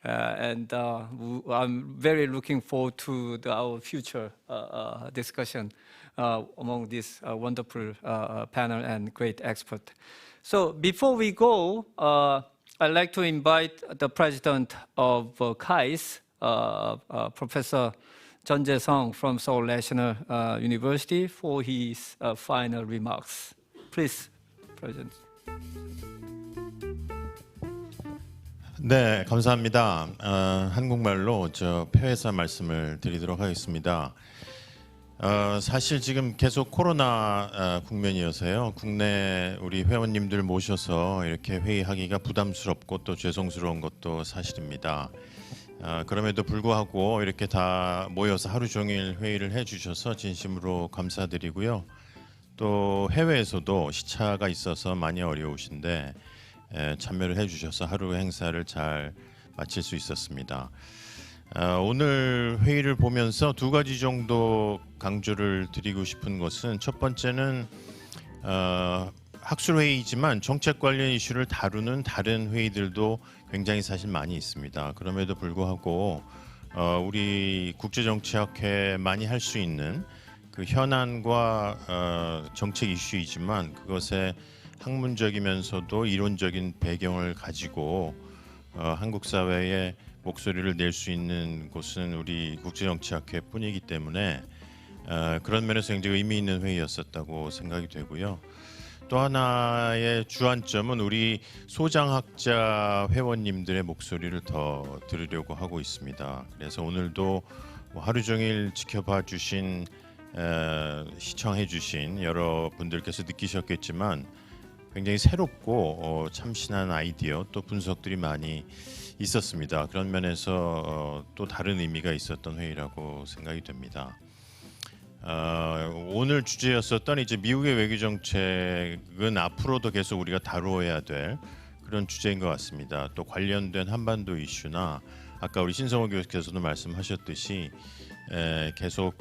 And I'm very looking forward to our future discussion among this wonderful panel and great expert. So before we go, I'd like to invite the president of KAIS, Professor Chaesung from Seoul National University, for his final remarks. Please, President. 네, 감사합니다. 한국말로 폐회사 말씀을 드리도록 하겠습니다. 사실 지금 계속 코로나 국면이어서요. 국내 우리 회원님들 모셔서 이렇게 회의하기가 부담스럽고 또 죄송스러운 것도 사실입니다. 그럼에도 불구하고 이렇게 다 모여서 하루 종일 회의를 해주셔서 진심으로 감사드리고요. 또 해외에서도 시차가 있어서 많이 어려우신데 참여를 해주셔서 하루 행사를 잘 마칠 수 있었습니다. 오늘 회의를 보면서 2가지 정도 강조를 드리고 싶은 것은, 첫 번째는 학술회의이지만 정책 관련 이슈를 다루는 다른 회의들도 굉장히 사실 많이 있습니다. 그럼에도 불구하고 우리 국제정치학회만이 할 수 있는 그 현안과 정책 이슈이지만 그것에 학문적이면서도 이론적인 배경을 가지고 한국 사회에 목소리를 낼 수 있는 곳은 우리 국제정치학회뿐이기 때문에 그런 면에서 굉장히 의미 있는 회의였었다고 생각이 되고요. 또 하나의 주안점은 우리 소장학자 회원님들의 목소리를 더 들으려고 하고 있습니다. 그래서 오늘도 하루 종일 지켜봐 주신, 시청해 주신 여러분들께서 느끼셨겠지만 굉장히 새롭고 참신한 아이디어 또 분석들이 많이 있었습니다. 그런 면에서 또 다른 의미가 있었던 회의라고 생각이 됩니다. 오늘 주제였었던 이제 미국의 외교 정책은 앞으로도 계속 우리가 다루어야 될 그런 주제인 것 같습니다. 또 관련된 한반도 이슈나 아까 우리 신성호 교수께서도 말씀하셨듯이 계속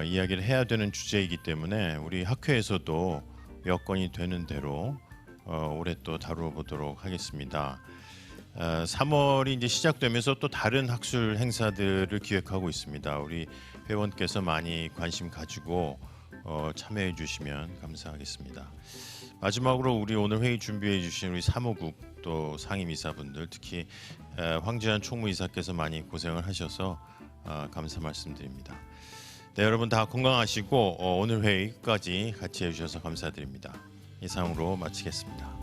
이야기를 해야 되는 주제이기 때문에 우리 학회에서도 여건이 되는 대로 올해 또 다루어 보도록 하겠습니다. 3월이 이제 시작되면서 또 다른 학술 행사들을 기획하고 있습니다. 우리 회원께서 많이 관심 가지고 참여해 주시면 감사하겠습니다. 마지막으로 우리 오늘 회의 준비해 주신 우리 사무국 또 상임이사분들, 특히 황재현 총무이사께서 많이 고생을 하셔서 감사 말씀드립니다. 네, 여러분 다 건강하시고 오늘 회의 끝까지 같이 해주셔서 감사드립니다. 이상으로 마치겠습니다.